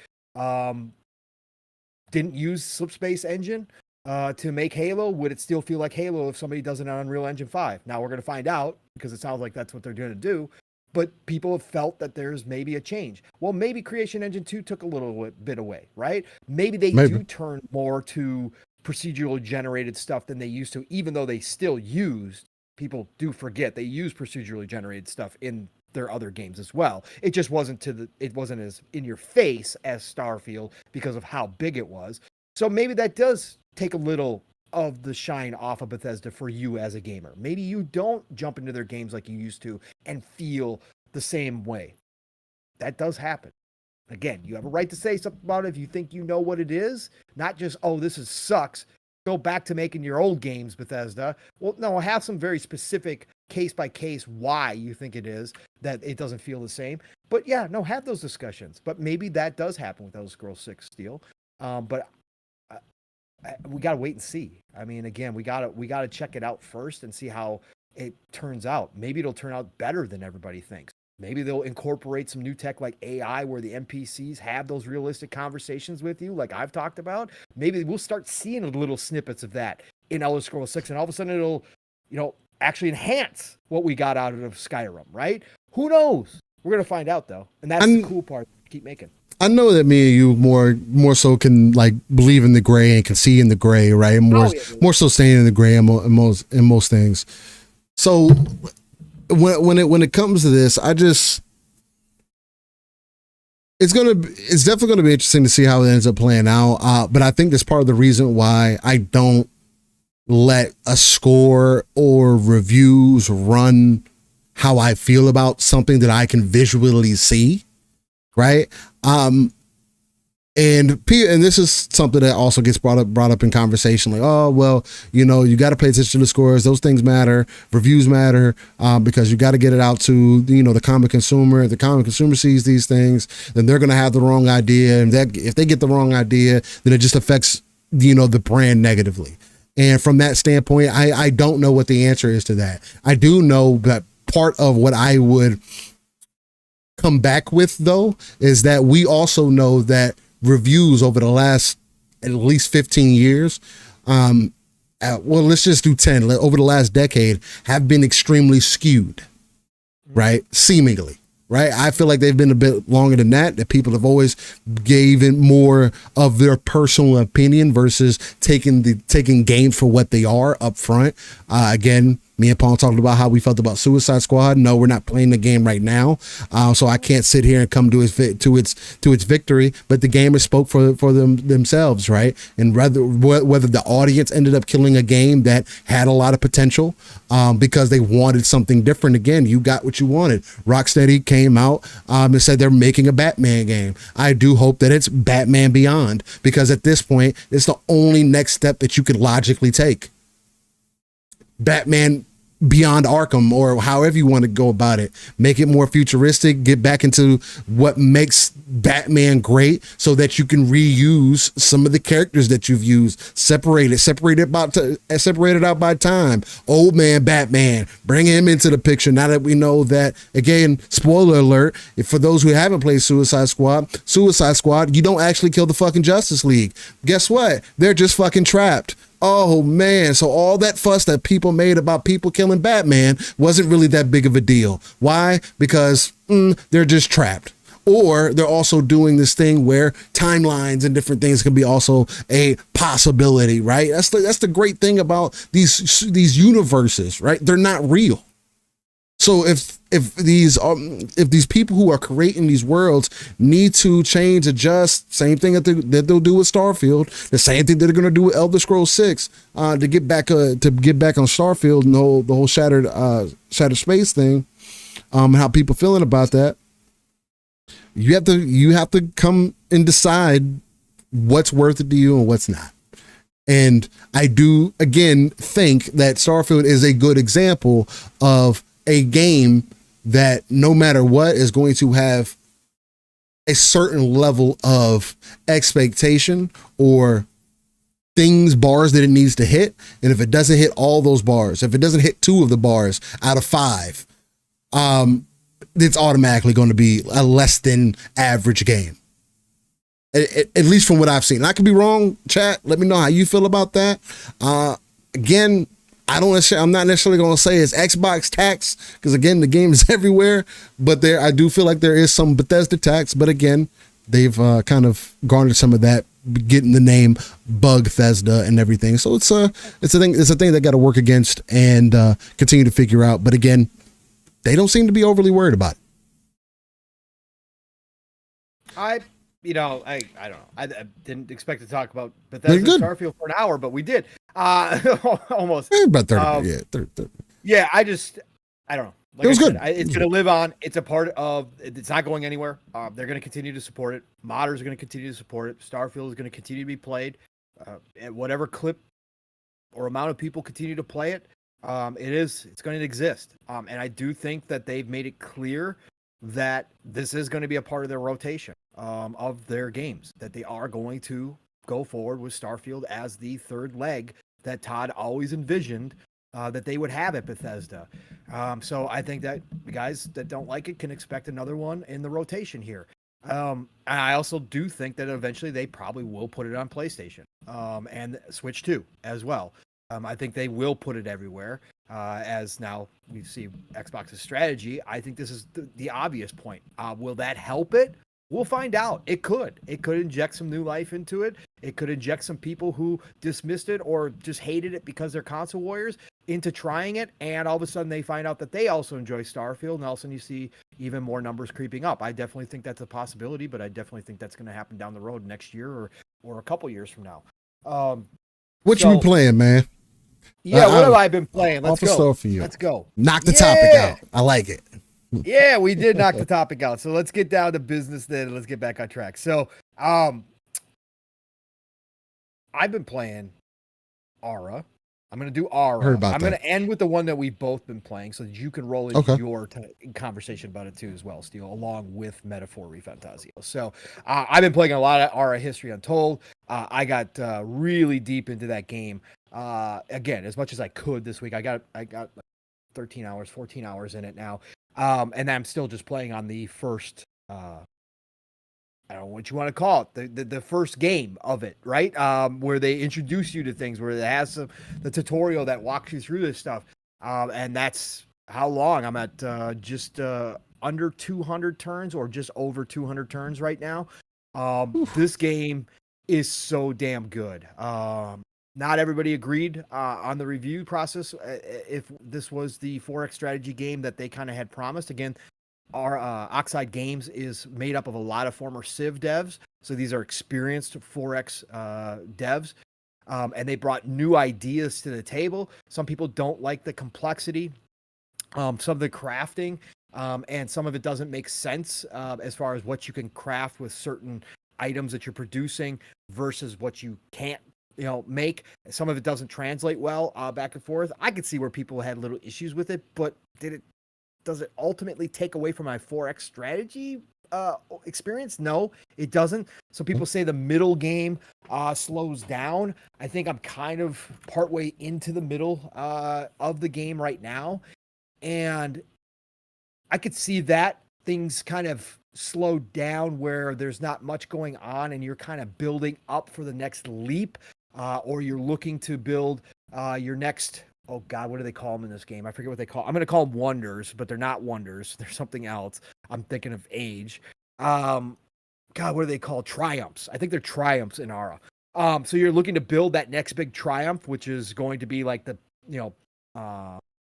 didn't use Slipspace Engine to make Halo? Would it still feel like Halo if somebody does it on Unreal Engine 5? Now we're going to find out, because it sounds like that's what they're going to do. But people have felt that there's maybe a change. Well, maybe Creation Engine 2 took a little bit away, right? Maybe they do turn more to procedurally generated stuff than they used to, even though they still used, people do forget, they use procedurally generated stuff in their other games as well. It just wasn't it wasn't as in your face as Starfield because of how big it was. So maybe that does take a little of the shine off of Bethesda for you as a gamer. Maybe you don't jump into their games like you used to and feel the same way. That does happen. Again, you have a right to say something about it if you think you know what it is, not just, oh, this sucks. Go back to making your old games, Bethesda. Well, no, have some very specific case by case why you think it is that it doesn't feel the same. But yeah, no, have those discussions. But maybe that does happen with Elder Scrolls 6 Steel. But we got to wait and see. I mean, again, we got to check it out first and see how it turns out. Maybe it'll turn out better than everybody thinks. Maybe they'll incorporate some new tech like AI where the NPCs have those realistic conversations with you like I've talked about. Maybe we'll start seeing little snippets of that in Elder Scrolls 6, and all of a sudden it'll, actually enhance what we got out of Skyrim, right? Who knows? We're going to find out, though. And that's the cool part. Keep making. I know that me and you more so can like believe in the gray and can see in the gray, right? More so staying in the gray in most things. So when it comes to this, it's definitely gonna be interesting to see how it ends up playing out. But I think that's part of the reason why I don't let a score or reviews run how I feel about something that I can visually see. Right. And this is something that also gets brought up in conversation, like, oh, well, you got to pay attention to scores. Those things matter. Reviews matter, because you got to get it out to, the common consumer. If the common consumer sees these things, then they're going to have the wrong idea. And that if they get the wrong idea, then it just affects, the brand negatively. And from that standpoint, I don't know what the answer is to that. I do know that part of what I would come back with, though, is that we also know that reviews over the last at least 15 years, let's just do 10, over the last decade, have been extremely skewed, right? Seemingly, right? I feel like they've been a bit longer than that people have always given more of their personal opinion versus taking games for what they are up front. Again, Me and Paul talked about how we felt about Suicide Squad. No, we're not playing the game right now, so I can't sit here and come to its victory. But the gamers spoke for themselves, right? And whether the audience ended up killing a game that had a lot of potential because they wanted something different. Again, you got what you wanted. Rocksteady came out and said they're making a Batman game. I do hope that it's Batman Beyond, because at this point, it's the only next step that you could logically take. Batman Beyond Arkham, or however you want to go about it, make it more futuristic, get back into what makes Batman great so that you can reuse some of the characters that you've used, separate it out by time. Old man Batman, bring him into the picture now that we know that, again, spoiler alert, for those who haven't played Suicide Squad, you don't actually kill the fucking Justice League. Guess what? They're just fucking trapped. Oh man, so all that fuss that people made about people killing Batman wasn't really that big of a deal. Why? Because they're just trapped. Or they're also doing this thing where timelines and different things can be also a possibility, right? That's the great thing about these universes, right? They're not real. So if these people who are creating these worlds need to change, adjust, same thing that they'll do with Starfield, the same thing that they're going to do with Elder Scrolls 6 to get back on Starfield and the whole shattered space thing, and how people feeling about that. You have to come and decide what's worth it to you and what's not. And I do again think that Starfield is a good example of a game that no matter what is going to have a certain level of expectation or bars that it needs to hit. And if it doesn't hit all those bars, if it doesn't hit 2 of the bars out of 5, it's automatically going to be a less than average game. At least from what I've seen. I could be wrong, chat. Let me know how you feel about that. Again, I'm not necessarily going to say it's Xbox tax, because again, the game is everywhere, but I do feel like there is some Bethesda tax, but again, they've kind of garnered some of that, getting the name Bethesda and everything. So it's a thing they got to work against and continue to figure out. But again, they don't seem to be overly worried about it. I don't know. I didn't expect to talk about Bethesda Starfield for an hour, but we did. Almost. About 30. 30. Yeah, I don't know. Like it was good. It's going to live on. It's a part of. It's not going anywhere. They're going to continue to support it. Modders are going to continue to support it. Starfield is going to continue to be played. At whatever clip or amount of people continue to play it, it's going to exist. And I do think that they've made it clear that this is going to be a part of their rotation of their games, that they are going to go forward with Starfield as the third leg that Todd always envisioned that they would have at Bethesda. So I think that the guys that don't like it can expect another one in the rotation here. And I also do think that eventually they probably will put it on PlayStation and Switch 2 as well. I think they will put it everywhere. As now we see Xbox's strategy, I think this is the obvious point. Will that help it? We'll find out. It could inject some new life into it. It could inject some people who dismissed it or just hated it because they're console warriors into trying it. And all of a sudden they find out that they also enjoy Starfield. And all of a sudden you see even more numbers creeping up. I definitely think that's a possibility, but I definitely think that's going to happen down the road next year or a couple years from now. What you been playing, man? Yeah, what have I been playing? Let's go. For you. Let's go. Knock the topic out. I like it. Yeah, we did knock the topic out. So let's get down to business then. Let's get back on track. So, I've been playing Aura. I'm going to do Aura. I'm going to end with the one that we've both been playing so that you can roll into your conversation about it too as well, Steele, along with Metaphor ReFantazio. So I've been playing a lot of Aura History Untold. I got really deep into that game. Again, as much as I could this week. I got like 13 hours, 14 hours in it now. And I'm still just playing on the first, I don't know what you want to call it, the first game of it, right? Where they introduce you to things, where it has the tutorial that walks you through this stuff. And that's how long I'm at, just under 200 turns or just over 200 turns right now. This game is so damn good. Not everybody agreed on the review process if this was the 4X strategy game that they kind of had promised. Again, our Oxide Games is made up of a lot of former Civ devs. So these are experienced 4X devs. And they brought new ideas to the table. Some people don't like the complexity, some of the crafting, and some of it doesn't make sense as far as what you can craft with certain items that you're producing versus what you can't make. Some of it doesn't translate well back and forth. I could see where people had little issues with it, but does it ultimately take away from my 4X strategy experience? No, it doesn't. So people say the middle game slows down. I think I'm kind of partway into the middle of the game right now, and I could see that things kind of slow down where there's not much going on and you're kind of building up for the next leap, or you're looking to build your next, oh God, what do they call them in this game? I forget what they call. I'm going to call them wonders, but they're not wonders. They're something else. I'm thinking of age. God, what are they called? Triumphs. I think they're triumphs in Ara. So you're looking to build that next big triumph, which is going to be like the,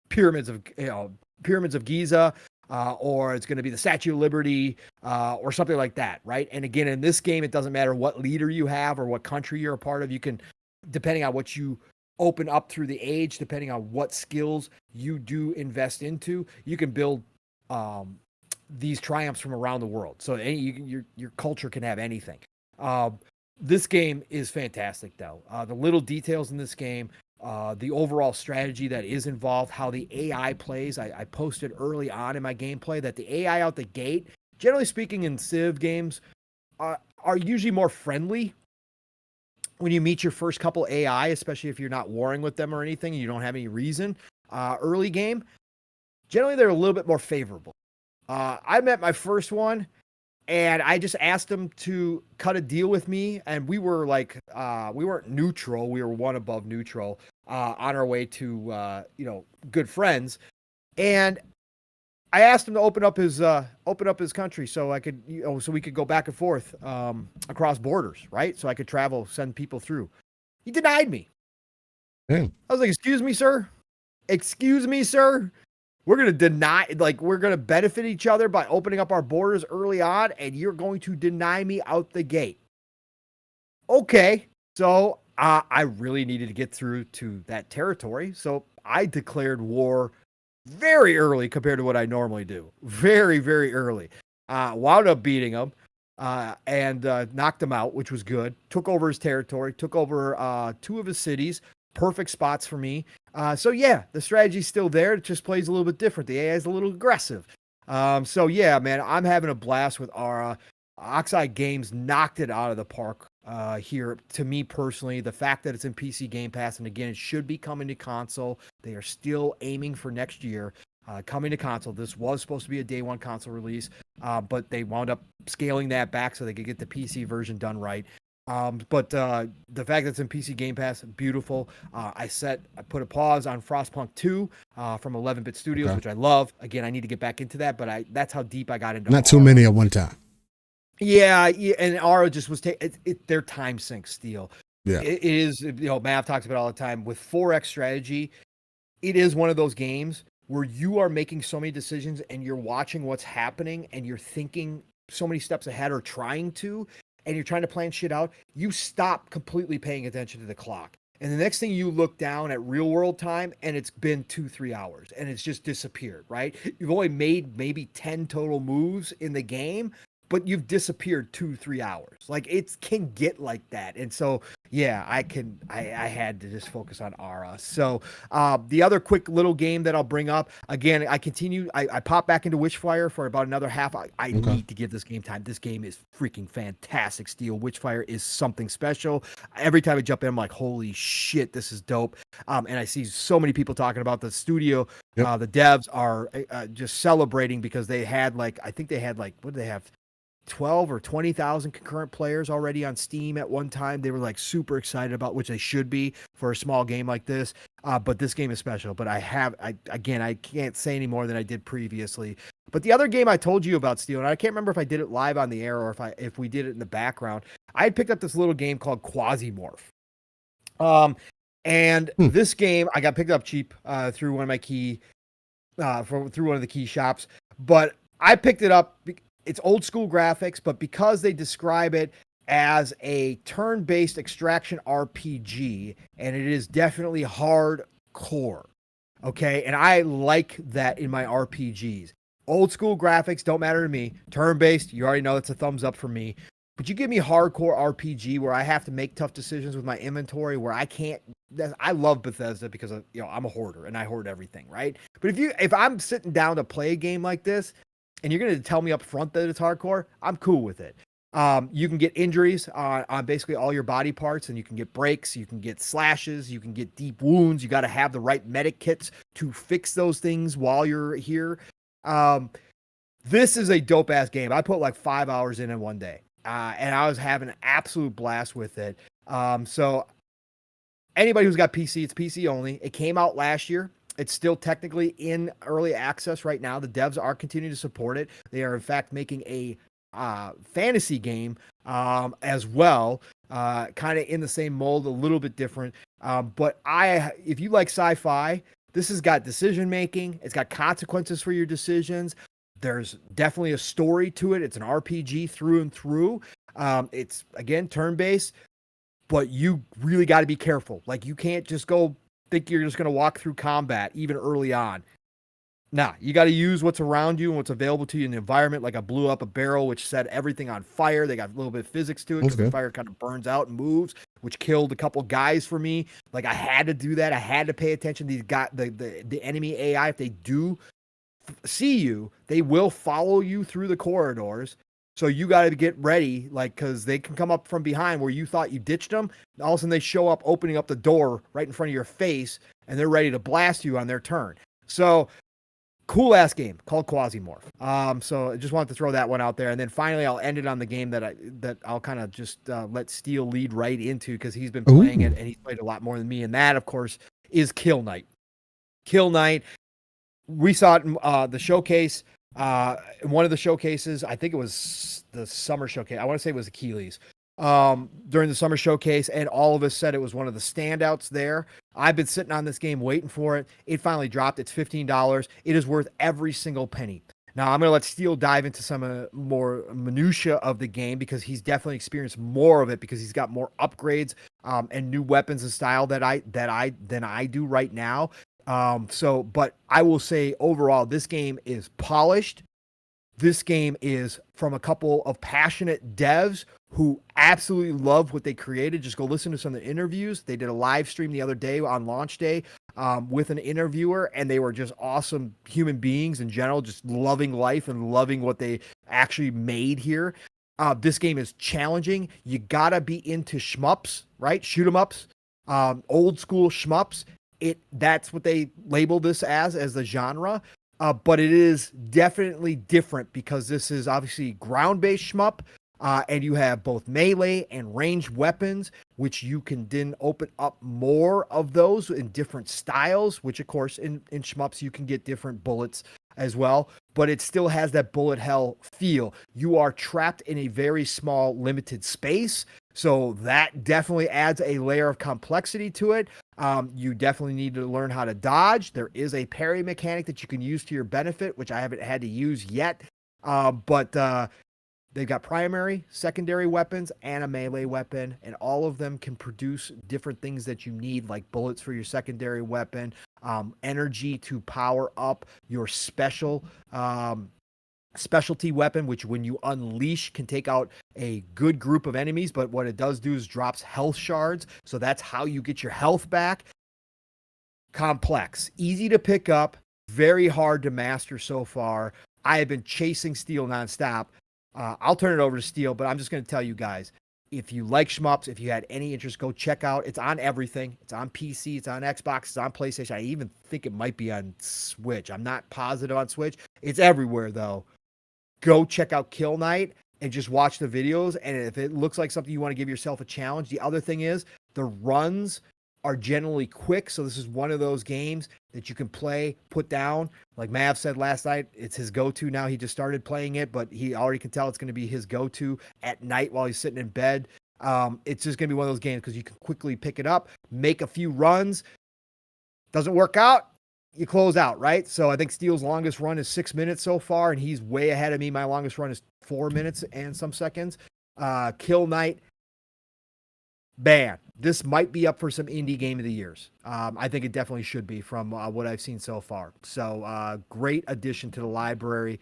pyramids of Giza, or it's going to be the Statue of Liberty, or something like that, right? And again, in this game, it doesn't matter what leader you have or what country you're a part of. You can, depending on what you open up through the age, depending on what skills you do invest into, you can build these triumphs from around the world. So your culture can have anything. This game is fantastic, though. The little details in this game, the overall strategy that is involved, how the AI plays. I posted early on in my gameplay that the AI out the gate, generally speaking in Civ games, are usually more friendly when you meet your first couple AI, especially if you're not warring with them or anything, and you don't have any reason. Early game, generally they're a little bit more favorable. I met my first one, and I just asked him to cut a deal with me, and we were like, we weren't neutral, we were one above neutral, on our way to, good friends. And I asked him to open up his country so I could, so we could go back and forth across borders, right? So I could travel, send people through. He denied me. Damn. I was like, "Excuse me, sir. Excuse me, sir. We're gonna we're gonna benefit each other by opening up our borders early on, and you're going to deny me out the gate." Okay, so I really needed to get through to that territory, so I declared war very early compared to what I normally do. Very, very early. Wound up beating him and knocked him out, which was good. Took over his territory, took over 2 of his cities. Perfect spots for me. So yeah, the strategy's still there. It just plays a little bit different. The AI is a little aggressive. So yeah, man, I'm having a blast with Ara. Oxide Games knocked it out of the park here. To me personally, the fact that it's in PC Game Pass, and again, it should be coming to console. They are still aiming for next year. Coming to console. This was supposed to be a day one console release, but they wound up scaling that back so they could get the PC version done right. But the fact that it's in PC Game Pass, beautiful. I put a pause on Frostpunk 2 from 11-Bit Studios, which I love. Again, I need to get back into that, but that's how deep I got into Not too many at one time. Yeah, and Ara just was their time sink steal. Yeah. It is, Mav talks about it all the time. With 4X strategy, it is one of those games where you are making so many decisions and you're watching what's happening and you're thinking so many steps ahead or trying to, and you're trying to plan shit out. You stop completely paying attention to the clock. And the next thing you look down at real world time and it's been 2-3 hours and it's just disappeared, right? You've only made maybe 10 total moves in the game, but you've disappeared 2-3 hours. Like, it can get like that. And so, yeah, I had to just focus on Ara. So the other quick little game that I'll bring up, again, I pop back into Witchfire for about another half. I need to give this game time. This game is freaking fantastic. Witchfire is something special. Every time I jump in, I'm like, holy shit, this is dope. And I see so many people talking about the studio. Yep. The devs are just celebrating because they had what did they have? 12 or 20,000 concurrent players already on Steam at one time. They were like super excited about, which they should be for a small game like this. But this game is special. But I can't say any more than I did previously. But the other game I told you about, Steel, and I can't remember if I did it live on the air or if we did it in the background. I had picked up this little game called Quasimorph. And this game, I got picked up cheap through one of my through one of the key shops. But I picked it up. It's old school graphics, but because they describe it as a turn-based extraction RPG, and it is definitely hardcore. Okay, and I like that in my RPGs. Old school graphics don't matter to me. Turn-based, you already know it's a thumbs up for me. But you give me hardcore RPG where I have to make tough decisions with my inventory, where I can't. I love Bethesda because I'm a hoarder and I hoard everything, right? But if I'm sitting down to play a game like this, and you're going to tell me up front that it's hardcore, I'm cool with it. You can get injuries on basically all your body parts, and you can get breaks, you can get slashes, you can get deep wounds. You got to have the right medic kits to fix those things while you're here. This is a dope ass game. I put like 5 hours in one day, and I was having an absolute blast with it. So anybody who's got PC, it's PC only. It came out last year. It's still technically in early access right now. The devs are continuing to support it. They are in fact making a fantasy game as well, kind of in the same mold, a little bit different. But if you like sci-fi, this has got decision making. It's got consequences for your decisions. There's definitely a story to it. It's an RPG through and through. It's again turn-based, but you really got to be careful. Like, you can't just go think you're just going to walk through combat even early on. Nah, you got to use what's around you and what's available to you in the environment. Like, I blew up a barrel, which set everything on fire. They got a little bit of physics to it because the fire kind of burns out and moves, which killed a couple guys for me. Like, I had to do that. I had to pay attention. These guys, the enemy AI, if they do see you, they will follow you through the corridors. So you got to get ready, like, because they can come up from behind where you thought you ditched them. All of a sudden, they show up opening up the door right in front of your face, and they're ready to blast you on their turn. So, cool ass game called Quasimorph. So I just wanted to throw that one out there, and then finally I'll end it on the game that I'll kind of just let Steele lead right into, because he's been playing it and he's played a lot more than me. And that, of course, is Kill Knight. Kill Knight. We saw it in the showcase. One of the showcases, I think it was the summer showcase. I want to say it was Achilles. During the summer showcase, and all of us said it was one of the standouts there. I've been sitting on this game waiting for it. It finally dropped. It's $15. It is worth every single penny. Now, I'm going to let Steele dive into some more minutia of the game, because he's definitely experienced more of it, because he's got more upgrades and new weapons and style than I do right now. But I will say overall, this game is polished. This game is from a couple of passionate devs who absolutely love what they created. Just go listen to some of the interviews. They did a live stream the other day on launch day with an interviewer, and they were just awesome human beings in general, just loving life and loving what they actually made here. This game is challenging. You gotta be into shmups, right? Shoot 'em ups, old school shmups. That's what they label this as the genre. But it is definitely different, because this is obviously ground-based shmup, and you have both melee and ranged weapons, which you can then open up more of those in different styles, which of course in shmups you can get different bullets as well, but it still has that bullet hell feel. You are trapped in a very small, limited space, so that definitely adds a layer of complexity to it. You definitely need to learn how to dodge. There is a parry mechanic that you can use to your benefit, which I haven't had to use yet. But they've got primary, secondary weapons, and a melee weapon, and all of them can produce different things that you need, like bullets for your secondary weapon, energy to power up your specialty weapon, which when you unleash can take out a good group of enemies, but what it does do is drops health shards, so that's how you get your health back. Complex, easy to pick up, very hard to master so far. I have been chasing Steel nonstop. I'll turn it over to Steel, but I'm just going to tell you guys, if you like shmups, if you had any interest, go check out. It's on everything. It's on PC, it's on Xbox, it's on PlayStation. I even think it might be on Switch. I'm not positive on Switch. It's everywhere though. Go check out Kill Knight and just watch the videos. And if it looks like something you want to give yourself a challenge, the other thing is the runs are generally quick. So this is one of those games that you can play, put down. Like Mav said last night, it's his go-to now. He just started playing it, but he already can tell it's going to be his go-to at night while he's sitting in bed. It's just going to be one of those games because you can quickly pick it up, make a few runs. Doesn't work out, you close out, right? So I think Steele's longest run is 6 minutes so far, and he's way ahead of me. My longest run is 4 minutes and some seconds. Kill Knight, man, this might be up for some indie game of the years. I think it definitely should be from what I've seen so far. So great addition to the library.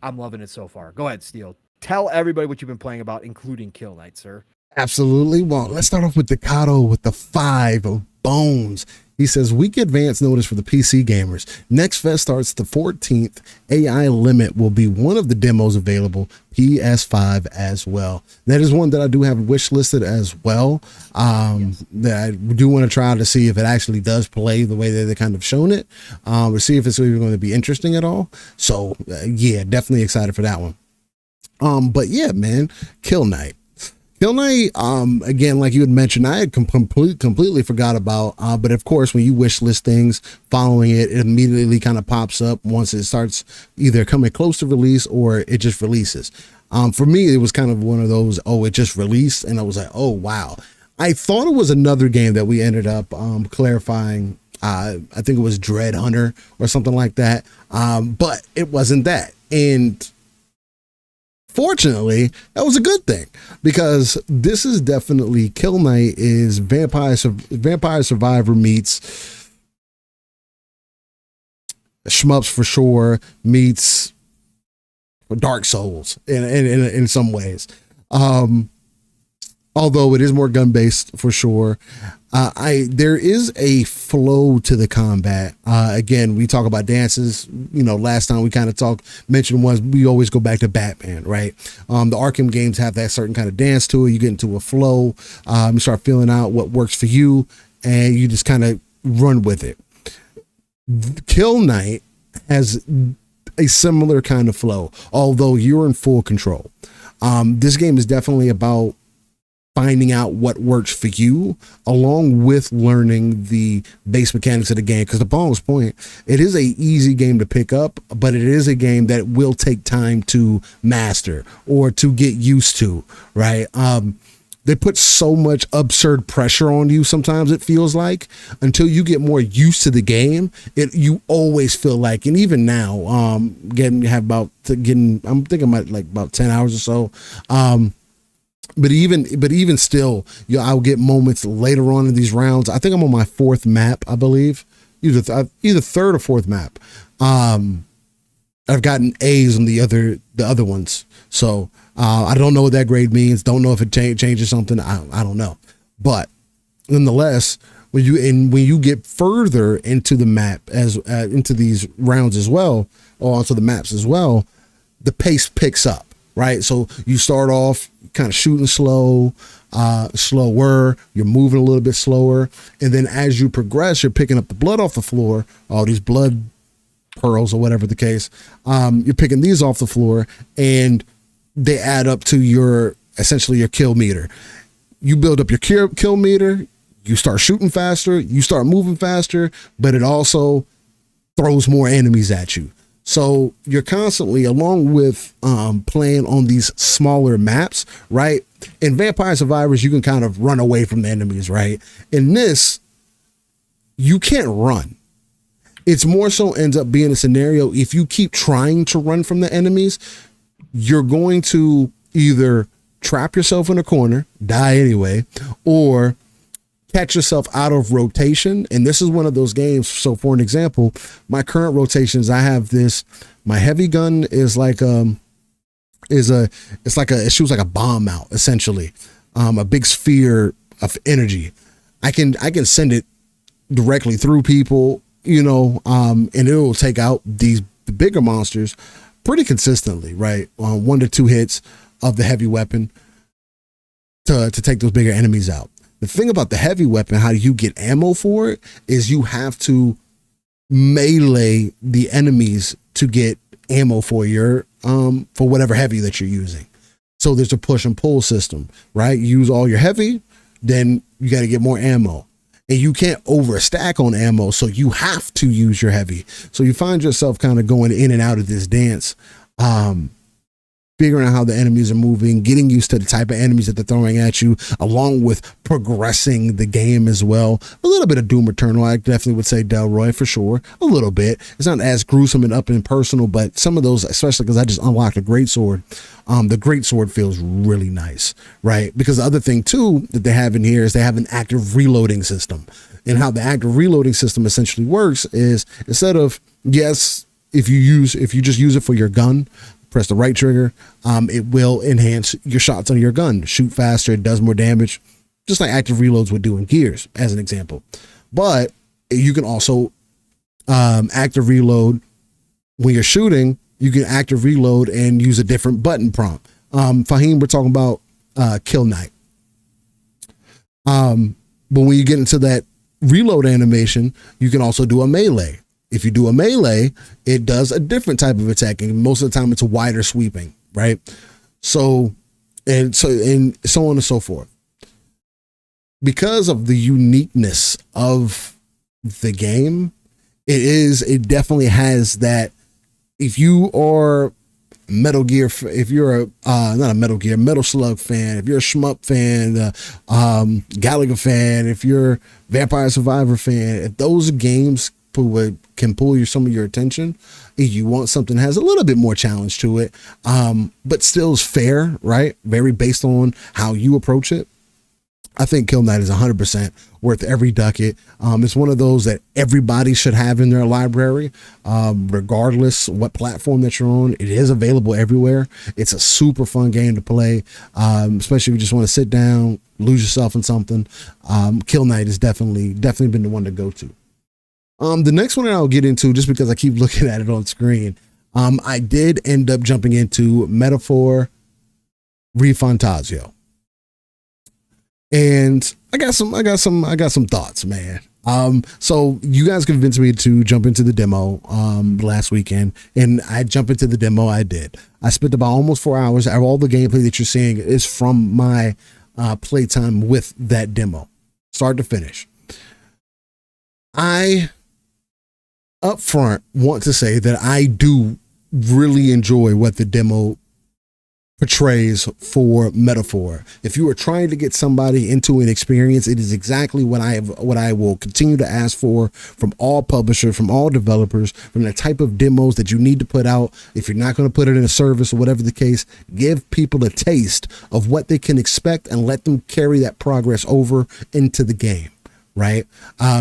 I'm loving it so far. Go ahead, Steele. Tell everybody what you've been playing about, including Kill Knight, sir. Absolutely. Well, let's start off with Decado with the 5 of Bones. He says, week advance notice for the PC gamers. Next Fest starts the 14th. AI Limit will be one of the demos available. PS5 as well. That is one that I do have wish listed as well. That I do want to try to see if it actually does play the way that they kind of shown it. Or see if it's even going to be interesting at all. So yeah, definitely excited for that one. But yeah, man, Kill Knight. Kill Knight, again, like you had mentioned, I had completely forgot about, but of course, when you wish list things, following it, it immediately kind of pops up once it starts either coming close to release or it just releases. For me, it was kind of one of those, oh, it just released, and I was like, oh, wow. I thought it was another game that we ended up clarifying. I think it was Dread Hunter or something like that, but it wasn't that. And fortunately, that was a good thing, because this is definitely Kill Knight is Vampire Survivor meets Shmups for sure meets Dark Souls in some ways. Although it is more gun based for sure. There is a flow to the combat. Again, we talk about dances. You know, last time we kind of mentioned was we always go back to Batman, right? The Arkham games have that certain kind of dance to it. You get into a flow, you start feeling out what works for you, and you just kind of run with it. Kill Knight has a similar kind of flow, although you're in full control. This game is definitely about finding out what works for you, along with learning the base mechanics of the game. Because to Paul's point, it is a easy game to pick up, but it is a game that will take time to master or to get used to, right? They put so much absurd pressure on you sometimes, it feels like, until you get more used to the game, you always feel like, and even now, I'm thinking about about 10 hours or so. But even still, I'll get moments later on in these rounds. I think I'm on my 4th map, I believe, either 3rd or 4th map. I've gotten A's on the other ones, so I don't know what that grade means. Don't know if it changes something. I don't know, but nonetheless, when you get further into the map into these rounds as well, or onto the maps as well, the pace picks up. Right. So you start off kind of shooting slower, you're moving a little bit slower. And then as you progress, you're picking up the blood off the floor, all these blood pearls or whatever the case. You're picking these off the floor, and they add up to essentially your kill meter. You build up your kill meter, you start shooting faster, you start moving faster, but it also throws more enemies at you. So you're constantly, along with playing on these smaller maps, right? In Vampire Survivors, you can kind of run away from the enemies, right? In this, you can't run. It's more so ends up being a scenario, if you keep trying to run from the enemies, you're going to either trap yourself in a corner, die anyway, or catch yourself out of rotation. And this is one of those games. So for an example, my current rotations, I have my heavy gun is like it shoots like a bomb out, essentially, a big sphere of energy. I can send it directly through people, and it will take out the bigger monsters pretty consistently, right? 1 to 2 hits of the heavy weapon to take those bigger enemies out. The thing about the heavy weapon, how you get ammo for it, is you have to melee the enemies to get ammo for for whatever heavy that you're using. So there's a push and pull system, right? You use all your heavy, then you got to get more ammo. And you can't overstack on ammo, so you have to use your heavy. So you find yourself kind of going in and out of this dance. figuring out how the enemies are moving, getting used to the type of enemies that they're throwing at you, along with progressing the game as well. A little bit of Doom Eternal, I definitely would say Delroy for sure. A little bit. It's not as gruesome and up and personal, but some of those, especially because I just unlocked a greatsword. The greatsword feels really nice, right? Because the other thing too that they have in here is they have an active reloading system. And how the active reloading system essentially works is, instead of, yes, if you just use it for your gun, press the right trigger, it will enhance your shots on your gun, shoot faster, it does more damage, just like active reloads would do in Gears, as an example. But you can also active reload when you're shooting. You can active reload and use a different button prompt. Fahim, we're talking about Kill Knight. But when you get into that reload animation, you can also do a melee. If you do a melee, it does a different type of attacking. Most of the time it's a wider sweeping, right? So on and so forth. Because of the uniqueness of the game, it definitely has that. If you are Metal Gear, if you're not a Metal Slug fan, if you're a Shmup fan, Galaga fan, if you're Vampire Survivor fan, if those games can pull some of your attention, if you want something that has a little bit more challenge to it, but still is fair, right? Very based on how you approach it. I think Kill Knight is 100% worth every ducat. It's one of those that everybody should have in their library, regardless what platform that you're on. It is available everywhere. It's a super fun game to play, especially if you just want to sit down, lose yourself in something. Kill Knight has definitely been the one to go to. The next one that I'll get into, just because I keep looking at it on screen, I did end up jumping into Metaphor ReFantazio. And I got some thoughts, man. So you guys convinced me to jump into the demo last weekend, and I jumped into the demo. I did. I spent about almost 4 hours. All the gameplay that you're seeing is from my playtime with that demo, start to finish. I up front want to say that I do really enjoy what the demo portrays for Metaphor. If you are trying to get somebody into an experience, it is exactly what I will continue to ask for from all publishers, from all developers, from the type of demos that you need to put out. If you're not going to put it in a service or whatever the case, give people a taste of what they can expect and let them carry that progress over into the game, right?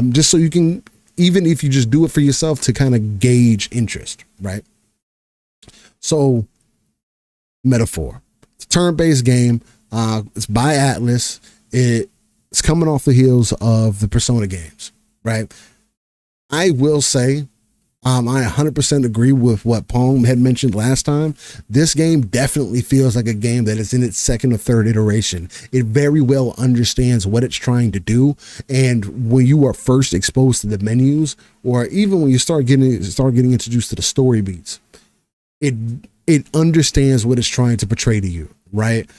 Just so you can, even if you just do it for yourself, to kind of gauge interest, right? So Metaphor, it's a turn-based game. It's by Atlas. It's coming off the heels of the Persona games, right? I will say, I 100% agree with what Pong had mentioned last time. This game definitely feels like a game that is in its second or third iteration. It very well understands what it's trying to do. And when you are first exposed to the menus, or even when you start getting introduced to the story beats, it understands what it's trying to portray to you, right?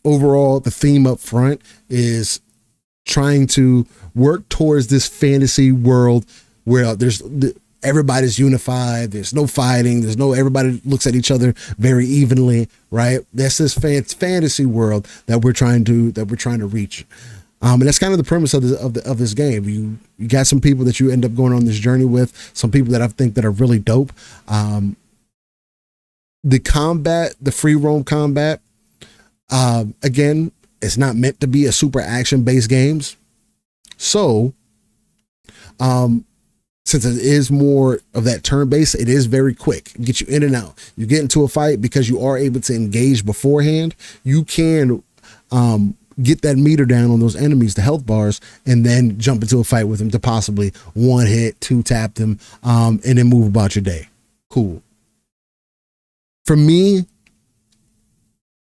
Overall, the theme up front is trying to work towards this fantasy world where everybody's unified. There's no fighting. Everybody looks at each other very evenly, right? That's this fantasy world that we're trying to reach. And that's kind of the premise of this game. You got some people that you end up going on this journey with, some people that I think that are really dope. The combat, the free roam combat, again, it's not meant to be a super action-based games. So, since it is more of that turn-based, it is very quick. Get you in and out. You get into a fight because you are able to engage beforehand. You can get that meter down on those enemies, the health bars, and then jump into a fight with them to possibly one hit, two tap them, and then move about your day. Cool. For me,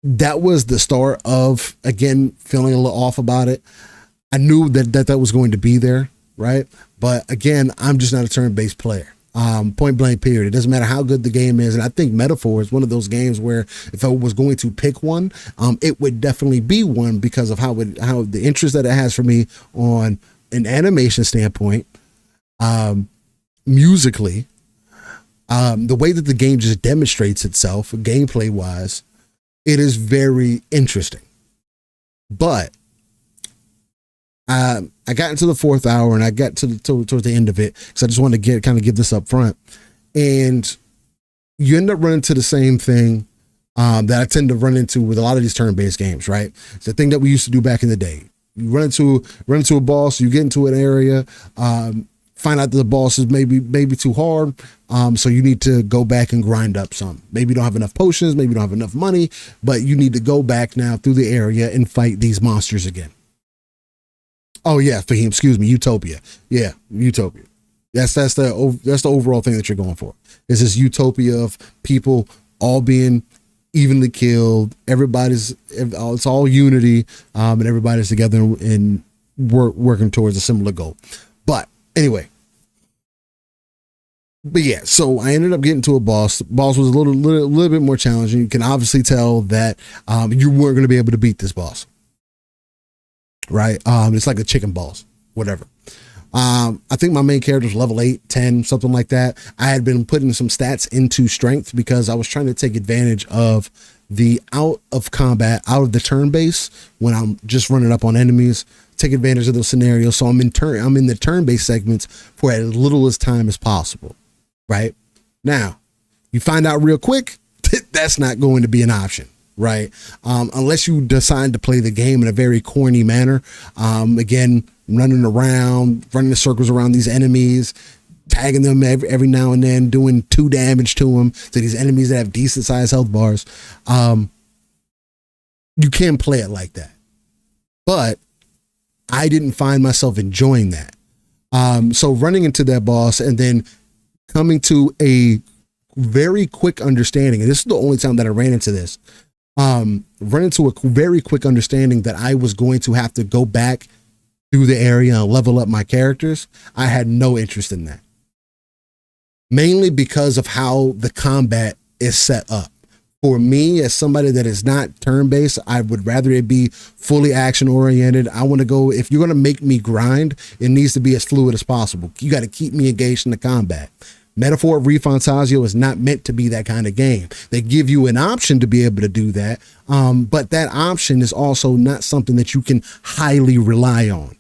that was the start of, again, feeling a little off about it. I knew that was going to be there, right? But again, I'm just not a turn-based player. Point blank period. It doesn't matter how good the game is. And I think Metaphor is one of those games where if I was going to pick one, it would definitely be one because of how the interest that it has for me on an animation standpoint, musically, The way that the game just demonstrates itself, gameplay wise, it is very interesting. But I got into the 4th hour and I got towards the end of it because I just wanted to give this up front, and you end up running to the same thing that I tend to run into with a lot of these turn-based games, right? It's the thing that we used to do back in the day. You run into a boss, you get into an area, find out that the boss is maybe too hard, so you need to go back and grind up some. Maybe you don't have enough potions, maybe you don't have enough money, but you need to go back now through the area and fight these monsters again. Oh yeah, Fahim, excuse me, Utopia. Yeah, Utopia. That's the overall thing that you're going for. It's this utopia of people all being evenly killed. It's all unity, and everybody's together and working towards a similar goal. But anyway, yeah, so I ended up getting to a boss. The boss was a little bit more challenging. You can obviously tell that you weren't going to be able to beat this boss, right? It's like a chicken boss, whatever. I think my main character was level 8, 10, something like that. I had been putting some stats into strength because I was trying to take advantage of the out of the turn base when I'm just running up on enemies, take advantage of those scenarios. So I'm in the turn-based segments for as little as time as possible, right? Now, you find out real quick, that's not going to be an option, right? Unless you decide to play the game in a very corny manner. Again, running the circles around these enemies, tagging them every now and then, doing 2 damage to them, to these enemies that have decent sized health bars. You can play it like that, but I didn't find myself enjoying that. So running into that boss and then coming to a very quick understanding, and this is the only time that I ran into this, run into a very quick understanding that I was going to have to go back through the area and level up my characters. I had no interest in that. Mainly because of how the combat is set up. For me, as somebody that is not turn-based, I would rather it be fully action-oriented. I want to go, if you're going to make me grind, it needs to be as fluid as possible. You got to keep me engaged in the combat. Metaphor of ReFantazio is not meant to be that kind of game. They give you an option to be able to do that, but that option is also not something that you can highly rely on.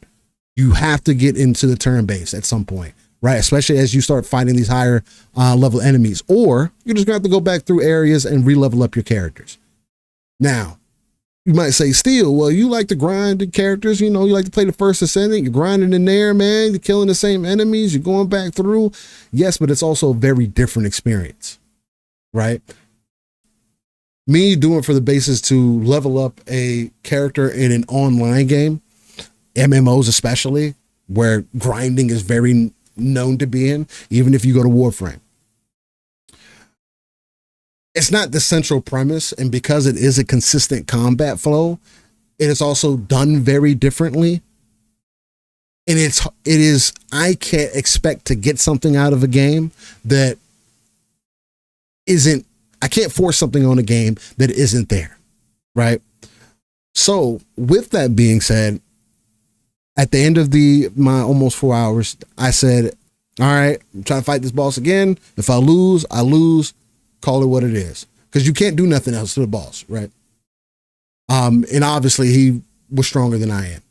You have to get into the turn base at some point, right? Especially as you start fighting these higher level enemies, or you're just gonna have to go back through areas and re-level up your characters. Now, you might say, Steel, well, you like to grind the characters, you like to play the first ascendant, you're grinding in there, man, you're killing the same enemies, you're going back through. Yes, but it's also a very different experience, right? Me doing for the basis to level up a character in an online game, MMOs especially, where grinding is very known to be in, even if you go to Warframe. It's not the central premise, and because it is a consistent combat flow, it is also done very differently. And I can't expect to get something out of a game that isn't, I can't force something on a game that isn't there, right? So with that being said, at the end of my almost 4 hours, I said, all right, I'm trying to fight this boss again. If I lose, I lose. Call it what it is. Because you can't do nothing else to the boss, right? And obviously he was stronger than I am.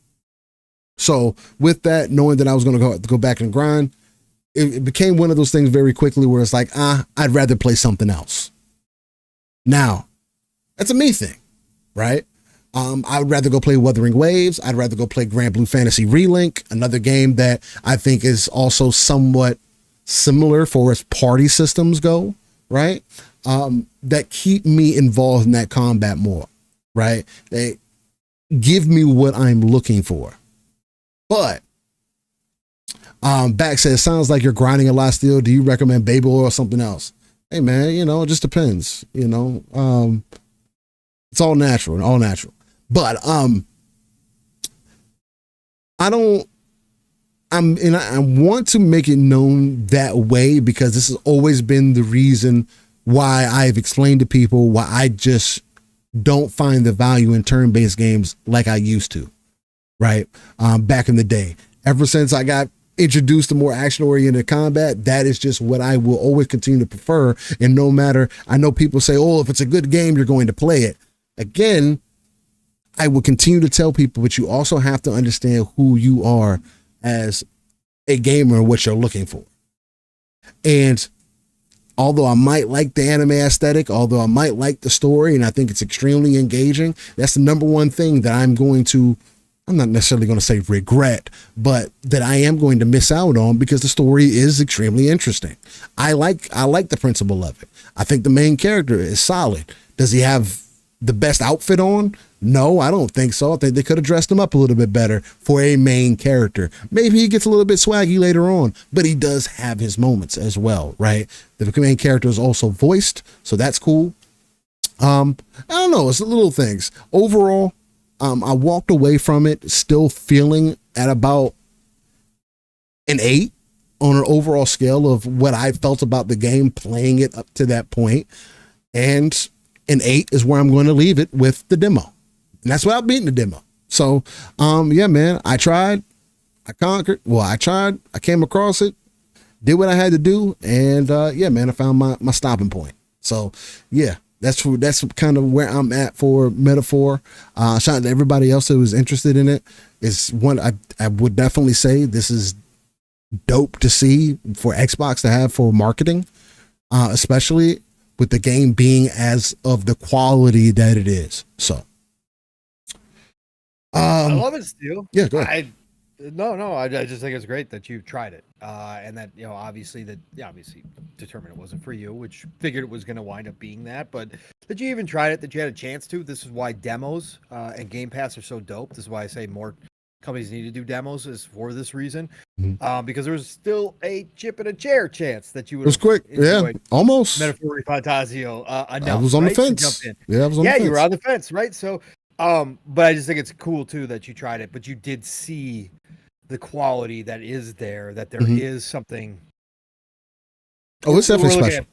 So with that, knowing that I was going to go back and grind, it became one of those things very quickly where it's like, I'd rather play something else. Now, that's a me thing, right? I would rather go play Wuthering Waves. I'd rather go play Grand Blue Fantasy Relink, another game that I think is also somewhat similar for as party systems go, right? That keep me involved in that combat more, right? They give me what I'm looking for. But Back says, sounds like you're grinding a lot still. Do you recommend Baby Oil or something else? Hey man, it just depends, it's all natural, but I want to make it known that way because this has always been the reason why I've explained to people why I just don't find the value in turn-based games like I used to, right? Back in the day, ever since I got introduce the more action-oriented combat, that is just what I will always continue to prefer. And no matter, I know people say, oh, if it's a good game, you're going to play it. Again, I will continue to tell people, but you also have to understand who you are as a gamer and what you're looking for. And although I might like the anime aesthetic, although I might like the story, and I think it's extremely engaging, that's the number one thing that I'm not necessarily going to say regret, but that I am going to miss out on, because the story is extremely interesting. I like the principle of it. I think the main character is solid. Does he have the best outfit on? No, I don't think so. I think they could have dressed him up a little bit better for a main character. Maybe he gets a little bit swaggy later on, but he does have his moments as well, right? The main character is also voiced, so that's cool. I don't know. It's the little things. Overall, I walked away from it still feeling at about an 8 on an overall scale of what I felt about the game, playing it up to that point. And an 8 is where I'm going to leave it with the demo. And that's without beating the demo. So, yeah, man, I tried, I conquered. Well, I tried, I came across it, did what I had to do. And, yeah, man, I found my stopping point. So yeah, that's kind of where I'm at for Metaphor. Shout out to everybody else who was interested in it. It's one, I would definitely say this is dope to see for Xbox to have for marketing, especially with the game being as of the quality that it is. So, I love it, Steel. Yeah, go ahead. I just think it's great that you tried it, and that obviously determined it wasn't for you, which figured it was going to wind up being that, but that you even tried it, that you had a chance to. This is why demos and Game Pass are so dope. This is why I say more companies need to do demos, is for this reason, because there was still a chip in a chair chance that you would. It was quick, yeah, almost. Metaphor ReFantazio enough. I was on the fence. Yeah, I was on the fence. You were on the fence, right? So, but I just think it's cool too that you tried it, but you did see the quality that is there, that there is something. Oh, it's definitely special.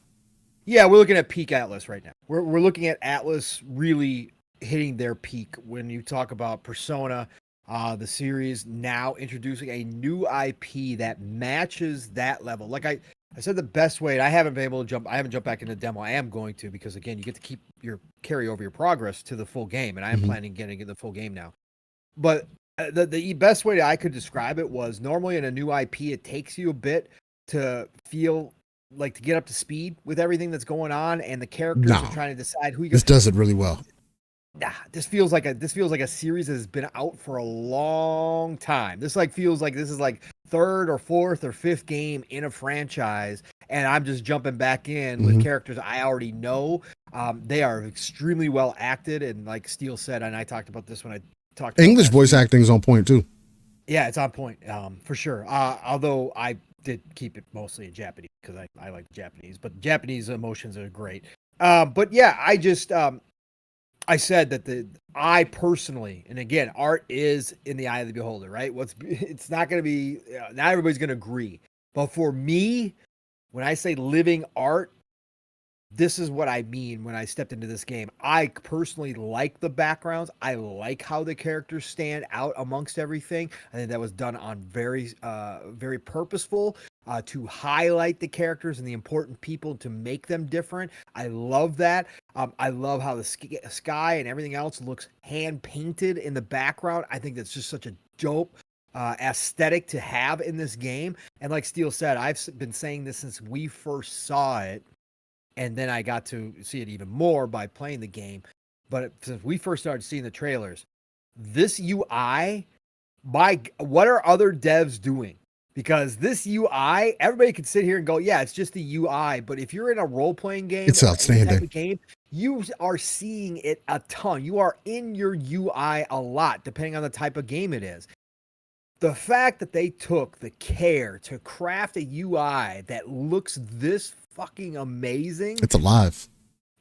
We're looking at peak Atlas right now. We're looking at Atlas really hitting their peak when you talk about Persona, the series now introducing a new IP that matches that level. Like I said, the best way, and I haven't been able to I haven't jumped back into the demo. I am going to, because again, you get to carry over your progress to the full game, and I am planning on getting the full game now. But the best way I could describe it was, normally in a new IP, it takes you a bit to feel like to get up to speed with everything that's going on, and the characters are trying to decide who you. This does it really well. This feels like a series that has been out for a long time. This feels like this is like third or fourth or fifth game in a franchise, and I'm just jumping back in with characters I already know. They are extremely well acted, and like Steele said, and I talked about this when I talked. English voice acting is on point too. Yeah, it's on point, for sure. Although I did keep it mostly in Japanese because I like Japanese, but Japanese emotions are great. But yeah, I just I said that I personally, and again, art is in the eye of the beholder, right? It's not going to be, not everybody's going to agree. But for me, when I say living art, this is what I mean when I stepped into this game. I personally like the backgrounds. I like how the characters stand out amongst everything. I think that was done on very purposeful to highlight the characters and the important people, to make them different. I love that. I love how the sky and everything else looks hand painted in the background. I think that's just such a dope aesthetic to have in this game. And like Steele said, I've been saying this since we first saw it. And then I got to see it even more by playing the game. But since we first started seeing the trailers, this UI, what are other devs doing? Because this UI, everybody can sit here and go, yeah, it's just the UI. But if you're in a role-playing game, it's outstanding. You are seeing it a ton. You are in your UI a lot, depending on the type of game it is. The fact that they took the care to craft a UI that looks this fucking amazing. It's alive.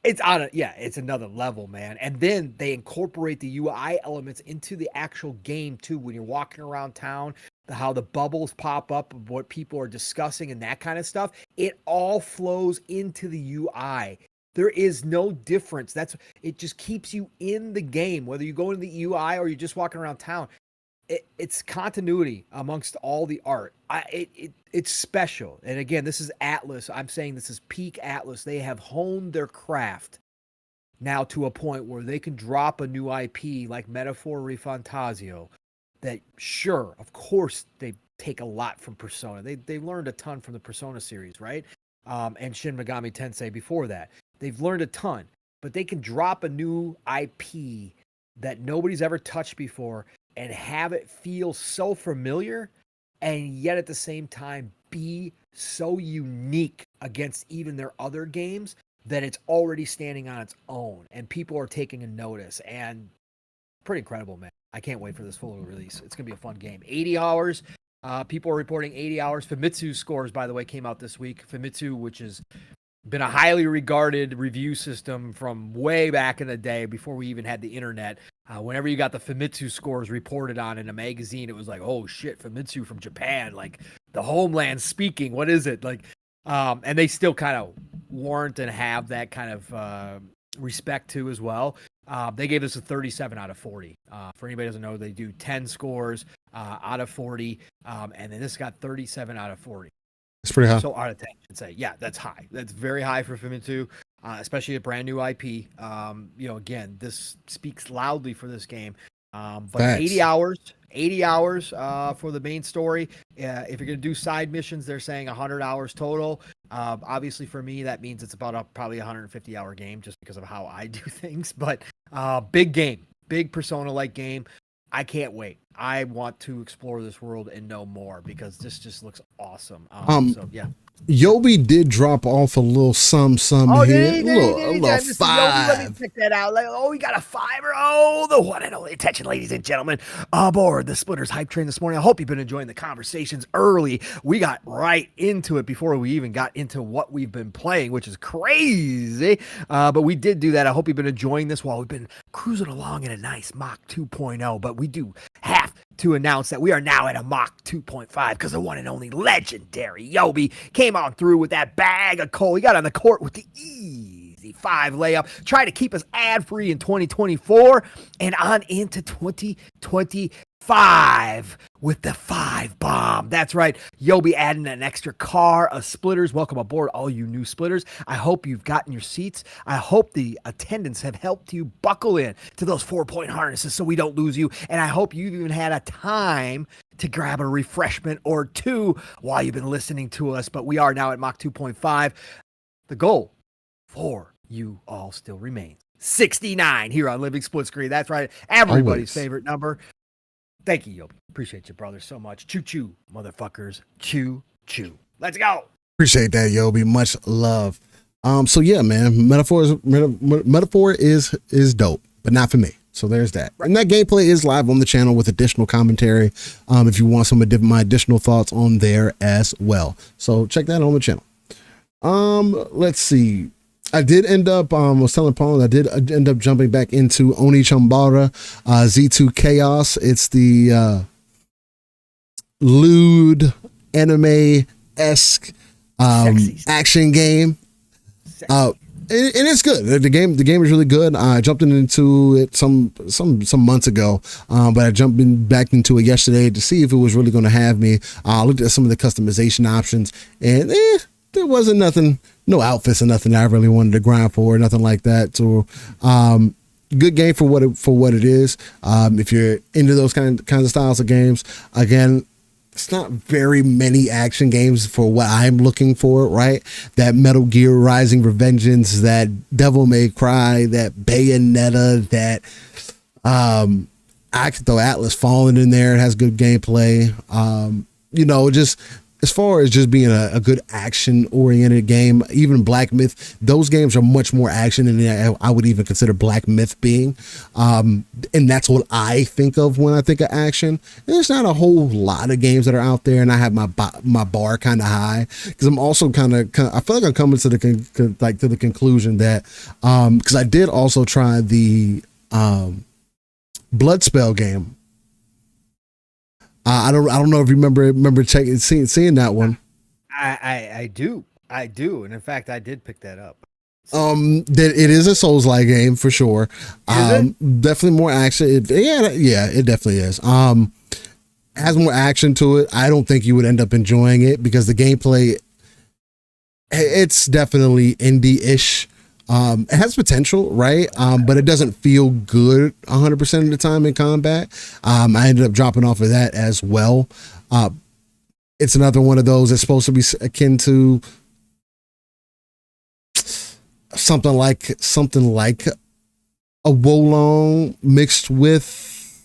It's it's another level, man. And then they incorporate the UI elements into the actual game too. When you're walking around town, how the bubbles pop up of what people are discussing and that kind of stuff, it all flows into the UI. There is no difference. It just keeps you in the game, whether you go into the UI or you're just walking around town. it's continuity amongst all the art. It's special. And again, this is Atlas. I'm saying this is peak Atlas. They have honed their craft now to a point where they can drop a new IP like Metaphor ReFantazio that, sure, of course, they take a lot from Persona. They learned a ton from the Persona series, right? And Shin Megami Tensei before that. They've learned a ton, but they can drop a new IP that nobody's ever touched before and have it feel so familiar and yet at the same time be so unique against even their other games that it's already standing on its own and people are taking a notice. And pretty incredible, man. I can't wait for this full release. It's going to be a fun game. 80 hours. People are reporting 80 hours. Famitsu scores, by the way, came out this week. Famitsu, which has been a highly regarded review system from way back in the day before we even had the internet. Whenever you got the Famitsu scores reported on in a magazine, it was like, oh shit, Famitsu from Japan, like the homeland speaking. What is it? Like, and they still kind of warrant and have that kind of respect too as well. They gave us a 37 out of 40. For anybody who doesn't know, they do 10 scores out of 40, and then this got 37 out of 40. It's pretty high. So out of 10, I should say. Yeah, that's high. That's very high for Famitsu, especially a brand new IP. Again, this speaks loudly for this game. But Facts. 80 hours for the main story. If you're going to do side missions, they're saying 100 hours total. Obviously, for me, that means it's about probably a 150-hour game just because of how I do things. But big game, big Persona-like game. I can't wait. I want to explore this world and know more because this just looks awesome. So yeah. Yobi did drop off a little some here. A little 5. Let me check that out. Like, we got a 5-er. Oh, the one and only. Attention, ladies and gentlemen, aboard the Splitters hype train this morning. I hope you've been enjoying the conversations early. We got right into it before we even got into what we've been playing, which is crazy. But we did do that. I hope you've been enjoying this while we've been cruising along in a nice Mach 2.0. But we do have to announce that we are now at a Mach 2.5 because the one and only legendary Yobi came on through with that bag of coal. He got on the court with the easy 5 layup, try to keep us ad-free in 2024 and on into 2025 with the 5 bomb. That's right. Yobi adding an extra car of splitters. Welcome aboard, all you new splitters. I hope you've gotten your seats. I hope the attendants have helped you buckle in to those 4-point harnesses so we don't lose you. And I hope you've even had a time to grab a refreshment or two while you've been listening to us. But we are now at Mach 2.5. The goal for you all still remains 69 here on Living Split Screen. That's right. Everybody's favorite number. Thank you, Yobi. Appreciate you, brother, so much. Choo-choo, motherfuckers. Choo-choo. Let's go. Appreciate that, Yobi. Much love. So yeah, man, Metaphor is dope, but not for me. So there's that. Right. And that gameplay is live on the channel with additional commentary. If you want some of my additional thoughts on there as well. So check that on the channel. Let's see. I did end up, was telling Paul, I did end up jumping back into Oni Chambara, Z2 Chaos. It's the lewd anime-esque action game. And it's good. The game is really good. I jumped into it some months ago, but I jumped back into it yesterday to see if it was really going to have me. I looked at some of the customization options, and there wasn't nothing, no outfits or nothing I really wanted to grind for, or nothing like that. So, good game for what it is. If you're into those kinds of styles of games, again, it's not very many action games for what I'm looking for, right? That Metal Gear Rising Revengeance, that Devil May Cry, that Bayonetta, that I could throw Atlas Fallen in there. It has good gameplay. Just as far as just being a good action-oriented game, even Black Myth, those games are much more action than I would even consider Black Myth being. And that's what I think of when I think of action. There's not a whole lot of games that are out there, and I have my bar kind of high because I'm also kind of I feel like I'm coming to the conclusion that because I did also try the Bloodspell game. I don't know if you remember seeing that one. I do, and in fact, I did pick that up. That it is a Souls-like game for sure. Definitely more action. It definitely is. has more action to it. I don't think you would end up enjoying it because the gameplay, it's definitely indie-ish. It has potential, right? But it doesn't feel good 100% of the time in combat. I ended up dropping off of that as well. It's another one of those that's supposed to be akin to something like a Wolong mixed with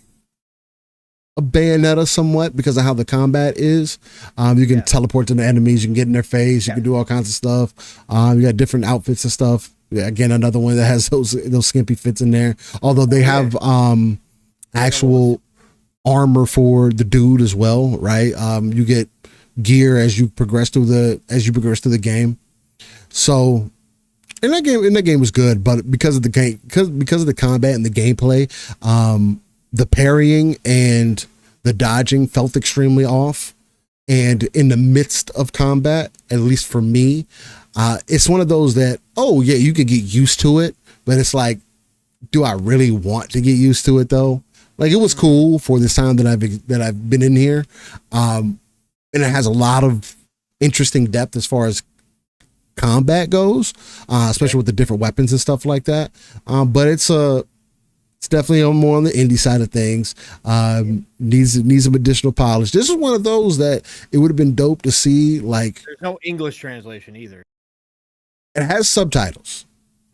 a Bayonetta somewhat because of how the combat is. You can teleport to the enemies, you can get in their face, you can do all kinds of stuff. You got different outfits and stuff. Yeah, again, another one that has those skimpy fits in there. Although they have actual armor for the dude as well, right? You get gear as you progress through the game. So and that game was good, but because of the game, because of the combat and the gameplay, the parrying and the dodging felt extremely off. And in the midst of combat, at least for me, it's one of those that, oh yeah, you could get used to it, but it's like, do I really want to get used to it though? Like, it was cool for this time that I've been in here. And it has a lot of interesting depth as far as combat goes, especially with the different weapons and stuff like that. But it's definitely more on the indie side of things. Needs some additional polish. This is one of those that it would have been dope to see. Like, there's no English translation either. It has subtitles.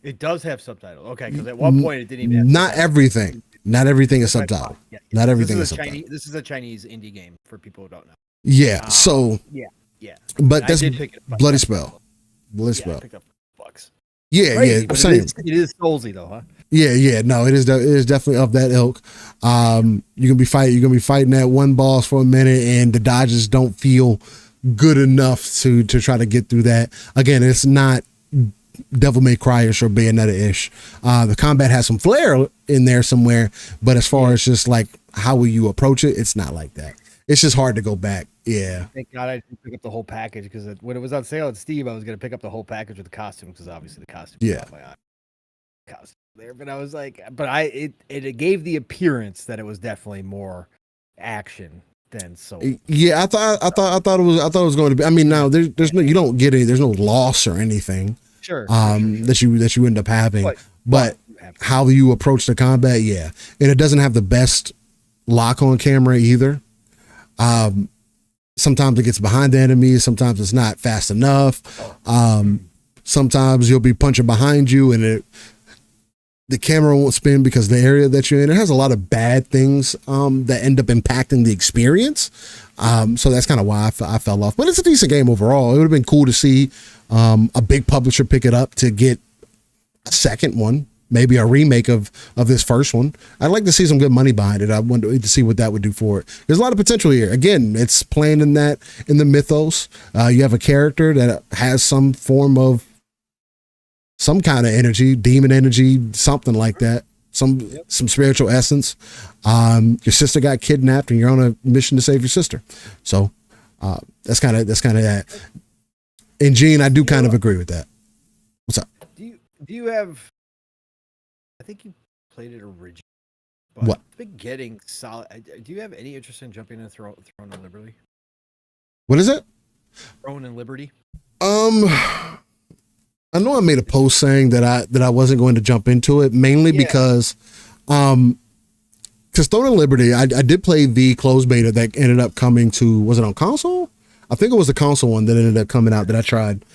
It does have subtitles. Okay, because at one point it didn't even have not everything. Not everything is subtitled. Yeah. Not everything is subtitled. This is a Chinese indie game for people who don't know. Yeah. So. Yeah. But that's Bloody Spell. Bloody Spell. I picked up $1. Yeah. Crazy, yeah. Same. It is Soulsy though, huh? Yeah. No, it is definitely of that ilk. You're gonna be fighting that one boss for a minute, and the dodges don't feel good enough to try to get through that. Again, it's not Devil May Cry-ish or Bayonetta-ish. The combat has some flair in there somewhere, but as far as just like how will you approach it, it's not like that. It's just hard to go back. Yeah. Thank God I didn't pick up the whole package, because when it was on sale at Steam, I was going to pick up the whole package with the costume, because obviously the costume. Yeah. My costume there, but I was like, it gave the appearance that it was definitely more action than Soul. Yeah, I thought it was going to be. I mean, now there's no, you don't get any. There's no loss or anything. Sure. That you end up having, but how you approach the combat, yeah, and it doesn't have the best lock on camera either. Sometimes it gets behind the enemies, sometimes it's not fast enough. Sometimes you'll be punching behind you and the camera won't spin because the area that you're in, it has a lot of bad things that end up impacting the experience. So that's kind of why I fell off. But it's a decent game overall. It would have been cool to see a big publisher pick it up to get a second one, maybe a remake of this first one. I'd like to see some good money behind it. I want to see what that would do for it. There's a lot of potential here. Again, it's playing in the mythos. You have a character that has some form of some kind of energy, demon energy, something like that. Some spiritual essence. Your sister got kidnapped and you're on a mission to save your sister. So that's kind of that. And Gene, I do kind of agree with that. What's up? Do you have? I think you played it originally. What? It's been getting solid. Do you have any interest in jumping in Throne and Liberty? What is it? Throne and Liberty. I know I made a post saying that I wasn't going to jump into it, mainly because Throne and Liberty, I did play the closed beta that ended up coming to, was it on console? I think it was the console one that ended up coming out that I tried.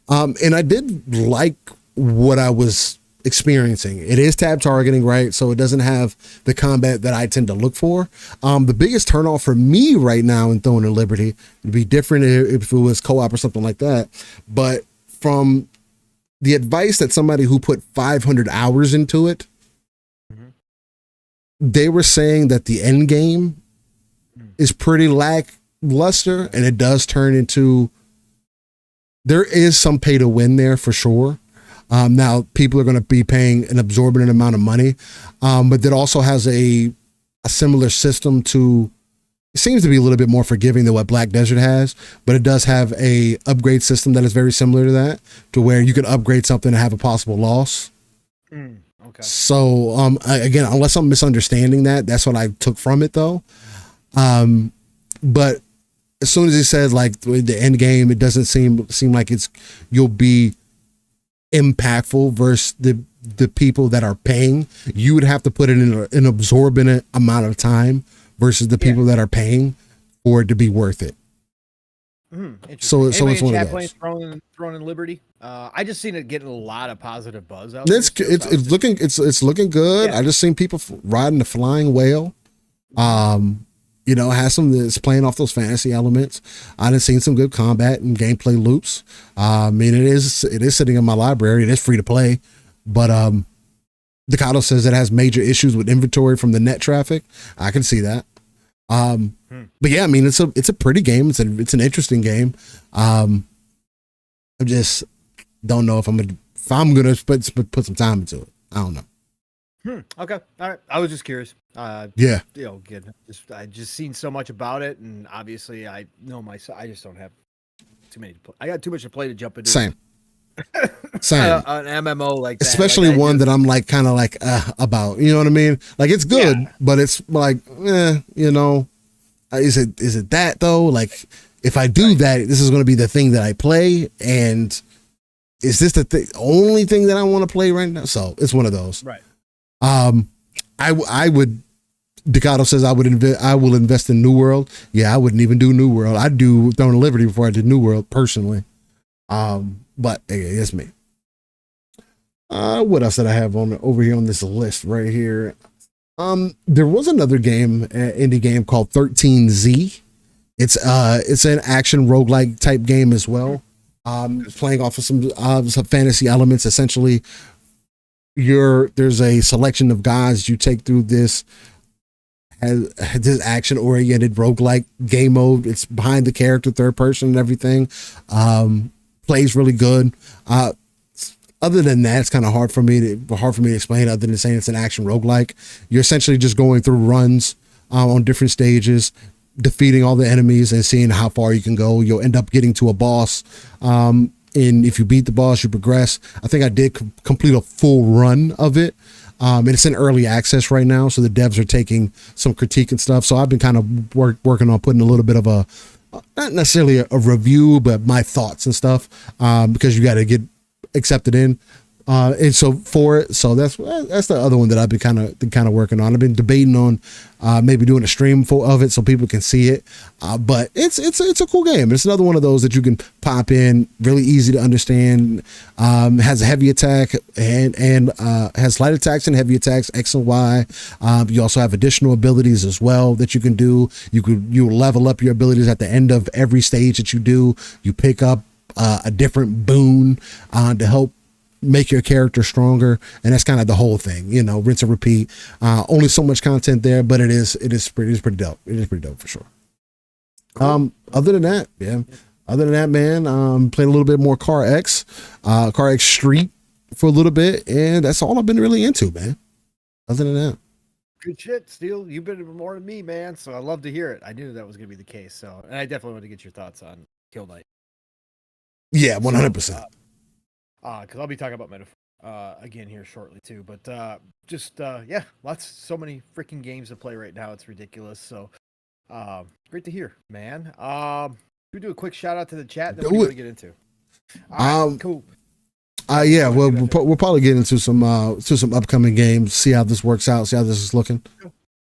And I did like what I was experiencing. It is tab targeting, right? So it doesn't have the combat that I tend to look for. The biggest turnoff for me right now in Throne and Liberty, it'd be different if it was co-op or something like that. But from the advice that somebody who put 500 hours into it, they were saying that the end game is pretty lackluster, and it does turn into, there is some pay to win there for sure. Now people are going to be paying an absorbent amount of money, but that also has a similar system to, it seems to be a little bit more forgiving than what Black Desert has, but it does have a upgrade system that is very similar to that, to where you can upgrade something and have a possible loss. Okay. So, again, unless I'm misunderstanding that, that's what I took from it though. but as soon as he said like the end game, it doesn't seem like you'll be impactful versus the people that are paying. You would have to put it in an absorbent amount of time versus the people that are paying for it to be worth it. So it's one of those. Throne in Liberty. I just seen it getting a lot of positive buzz out. It's looking good. I just seen people riding the flying whale. You know, it has some that's playing off those fantasy elements. I done seen some good combat and gameplay loops. I mean, it is sitting in my library. It is free to play, but Decado says it has major issues with inventory from the net traffic. I can see that. But yeah, I mean, it's a pretty game. It's an interesting game. I just don't know if I'm gonna put some time into it. I don't know. Okay. All right. I was just curious. Yeah. You know, again, I just seen so much about it, and obviously, I know myself. I just don't have too many to play. I got too much to play to jump into. Same. An MMO like that. Especially like one that I'm like kind of like about. You know what I mean? Like it's good, but it's like, you know, is it that though? Like if I do that, this is going to be the thing that I play, and is this the only thing that I want to play right now? So it's one of those. Right. I would. Decado says I will invest in New World. Yeah, I wouldn't even do New World. I'd do Throne of Liberty before I did New World personally. But hey, it's me. What else did I have over here on this list right here? There was another game, indie game called 13Z. It's an action roguelike type game as well. Playing off of some fantasy elements. Essentially, there's a selection of guys you take through this action oriented roguelike game mode. It's behind the character, third person and everything. Plays really good. Other than that, it's kind of hard for me to explain, other than saying it's an action roguelike. You're essentially just going through runs on different stages, defeating all the enemies and seeing how far you can go. You'll end up getting to a boss. And if you beat the boss, you progress. I think I did complete a full run of it. And it's in early access right now, so the devs are taking some critique and stuff. So I've been kind of working on putting a little bit of not necessarily a review, but my thoughts and stuff, because you got to get accepted in. And so for it, so that's the other one that I've been kind of working on. I've been debating on maybe doing a stream of it so people can see it. But it's a cool game. It's another one of those that you can pop in, really easy to understand. Has a heavy attack and has light attacks and heavy attacks, X and Y. You also have additional abilities as well that you can do. You level up your abilities at the end of every stage that you do. You pick up a different boon to help make your character stronger, and that's kind of the whole thing, you know, rinse and repeat. Only so much content there, but it is pretty dope. It is pretty dope for sure. Other than that, man, played a little bit more Car X Street for a little bit, and that's all I've been really into, man. Other than that, good shit, Steel. You've been more than me, man. So I love to hear it. I knew that was going to be the case. So, and I definitely want to get your thoughts on Kill Knight. Yeah, 100%. Because I'll be talking about Metaphor again here shortly too. But so many freaking games to play right now. It's ridiculous. So great to hear, man. We do a quick shout out to the chat. Then we're going to get into. All right, cool. Yeah, well, we'll probably get into some upcoming games. See how this works out. See how this is looking,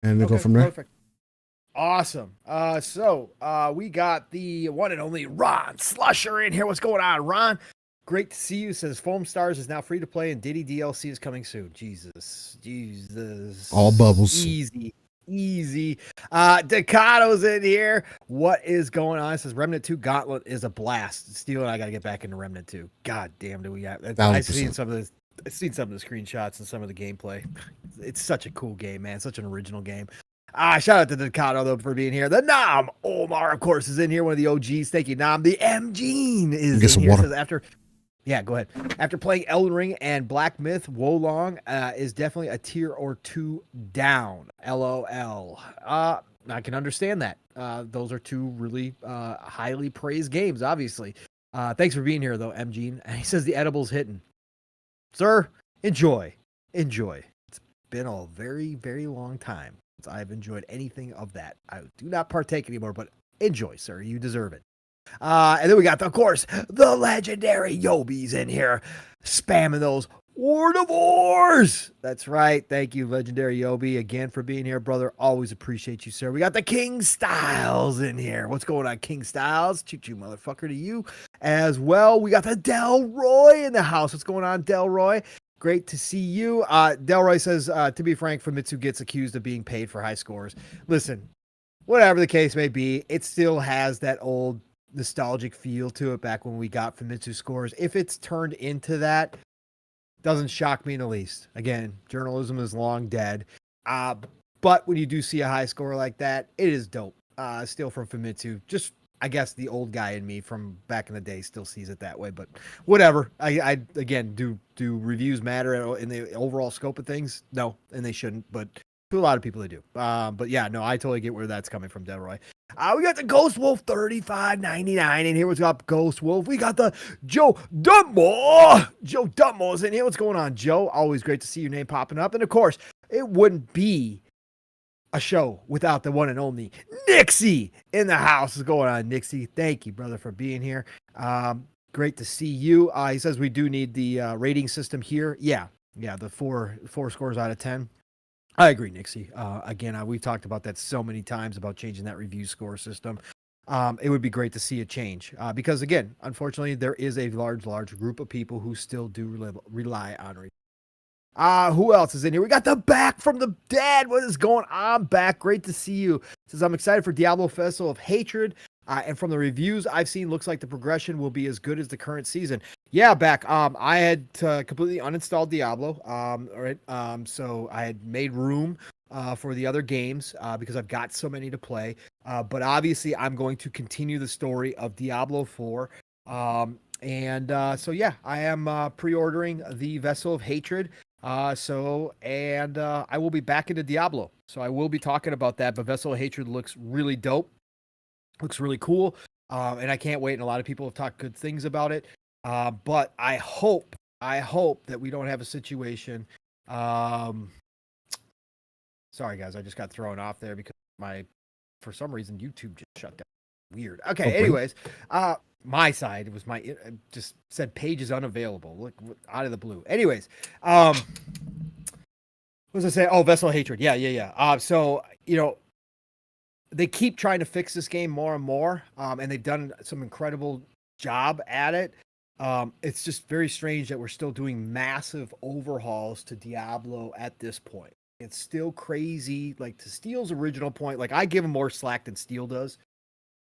and then go from there. Perfect. Awesome. So we got the one and only Ron Slusher in here. What's going on, Ron? Great to see you. Says Foam Stars is now free to play and Diddy DLC is coming soon. Jesus. All bubbles. Easy. Decado's in here. What is going on? It says Remnant 2 Gauntlet is a blast. Steel and I got to get back into Remnant 2. God damn, do we have? I've seen some of the screenshots and some of the gameplay. It's such a cool game, man. Such an original game. Shout out to Decado though for being here. The Nam Omar, of course, is in here. One of the OGs. Thank you, Nam. The M Gene is in here. Says go ahead. After playing Elden Ring and Black Myth, Wolong is definitely a tier or two down. LOL. I can understand that. Those are two really highly praised games, obviously. Thanks for being here, though, M. Gene. And he says the edible's hitting. Sir, enjoy. It's been a very, very long time since I've enjoyed anything of that. I do not partake anymore, but Enjoy, sir. You deserve it. And then we got, of course, the legendary Yobi's in here, spamming those Wars. That's right. Thank you, legendary Yobi, again for being here, brother. Always appreciate you, sir. We got the King Styles in here. What's going on, King Styles? Choo-choo, motherfucker, to you as well. We got the Delroy in the house. What's going on, Delroy? Great to see you. Delroy says, to be frank, Famitsu gets accused of being paid for high scores. Listen, whatever the case may be, it still has that old nostalgic feel to it back when we got Famitsu scores. If it's turned into that, doesn't shock me in the least. Again, journalism is long dead. But when you do see a high score like that, it is dope. Still from Famitsu. Just, I guess, the old guy in me from back in the day still sees it that way. But whatever. I again, do reviews matter in the overall scope of things? No, and they shouldn't. But to a lot of people, they do. But yeah, no, I totally get where that's coming from, Delroy. We got the Ghost Wolf 35.99 in here. What's up, Ghost Wolf? We got the Joe Dumbo. Joe Dumbo's in here. What's going on, Joe? Always great to see your name popping up. And of course, it wouldn't be a show without the one and only Nixie in the house. What's going on, Nixie? Thank you, brother, for being here. Great to see you. He says we do need the rating system here. Yeah, the four scores out of 10. I agree, Nixie. Again, we've talked about that so many times about changing that review score system. It would be great to see a change because, again, unfortunately, there is a large group of people who still do rely on reviews. Who else is in here? We got the Back from the Dead. What is going on, Back? Great to see you. Says, I'm excited for Diablo Festival of Hatred. And from the reviews I've seen, looks like the progression will be as good as the current season. Yeah, Back. I had completely uninstalled Diablo. All right. So I had made room for the other games because I've got so many to play. But obviously, I'm going to continue the story of Diablo 4. So yeah, I am pre-ordering the Vessel of Hatred. I will be back into Diablo. So I will be talking about that. But Vessel of Hatred looks really dope. Looks really cool. And I can't wait. And a lot of people have talked good things about it. But I hope that we don't have a situation. Sorry guys, I just got thrown off there because for some reason, YouTube just shut down. Weird. Okay. Anyways, my side, it was it just said page is unavailable. Look, out of the blue. Anyways, what was I saying? Oh, Vessel of Hatred. Yeah. So, they keep trying to fix this game more and more. And they've done some incredible job at it. It's just very strange that we're still doing massive overhauls to Diablo at this point. It's still crazy. Like, to Steel's original point, like, I give him more slack than Steel does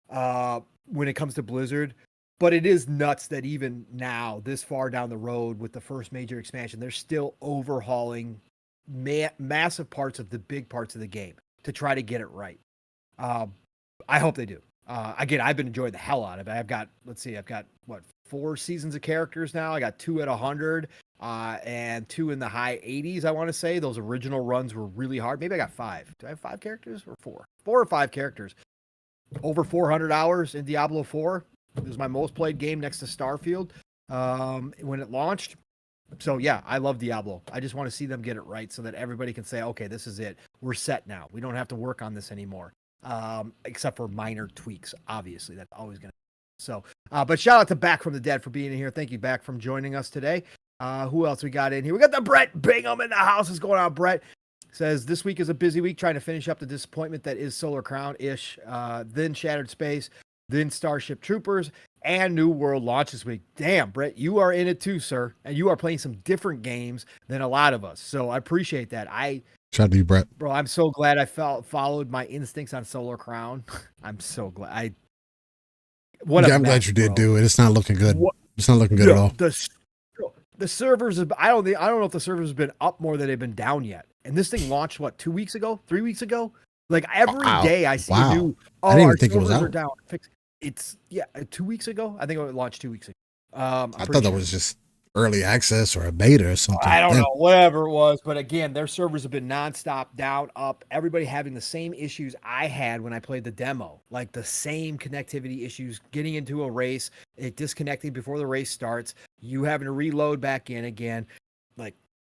when it comes to Blizzard. But it is nuts that even now, this far down the road with the first major expansion, they're still overhauling massive parts of the big parts of the game to try to get it right. I hope they do. Again, I've been enjoying the hell out of it. I've got 4 seasons of characters now. I got 2 at 100, and 2 in the high 80s, I want to say. Those original runs were really hard. Maybe I got 5. Do I have 5 characters or 4? 4 or 5 characters. Over 400 hours in Diablo 4. It was my most played game next to Starfield when it launched. So yeah, I love Diablo. I just want to see them get it right so that everybody can say, okay, this is it. We're set now. We don't have to work on this anymore. Except for minor tweaks, obviously. That's always going to happen. So, but shout out to Back from the Dead for being in here. Thank you, Back, from joining us today. Who else we got in here? We got the Brett Bingham in the house. What's going on, Brett? Says, this week is a busy week trying to finish up the disappointment that is Solar Crown-ish, then Shattered Space, then Starship Troopers, and New World launch this week. Damn, Brett, you are in it too, sir. And you are playing some different games than a lot of us. So I appreciate that. Shout out to you, Brett. Bro, I'm so glad I followed my instincts on Solar Crown. I'm so glad. I'm glad you did do it. It's not looking good. It's not looking good at all. The servers, I don't know if the servers have been up more than they've been down yet. And this thing launched, 2 weeks ago? 3 weeks ago? Like, every day I see a new, I didn't even think it was out. Down. It's 2 weeks ago. I think it launched 2 weeks ago. I thought that was just early access or a beta or something. I don't know, whatever it was. But again, their servers have been nonstop, down, up. Everybody having the same issues I had when I played the demo. Like the same connectivity issues, getting into a race, it disconnecting before the race starts, you having to reload back in again. Like,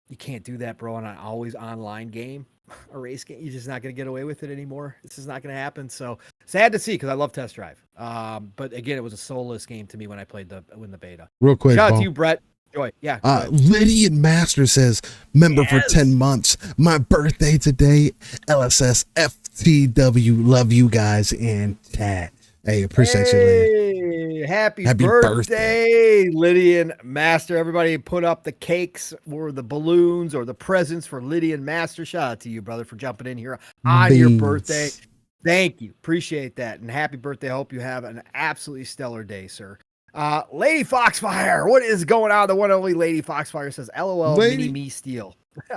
you can't do that, bro, on an always online game. A race game, you're just not going to get away with it anymore. This is not going to happen. So Sad to see because I love Test Drive. But again, it was a soulless game to me when I played the beta. Real quick, Shout out to you, Brett. Joy. Yeah. Lydian Master says, member for 10 months. My birthday today. LSS FTW. Love you guys in chat. Hey, appreciate you, Lydian. Happy birthday, Lydian Master. Everybody put up the cakes or the balloons or the presents for Lydian Master. Shout out to you, brother, for jumping in here on your birthday. Thank you. Appreciate that. And happy birthday. I hope you have an absolutely stellar day, sir. Lady Foxfire, what is going on? The one and only Lady Foxfire says, LOL, mini me steal. We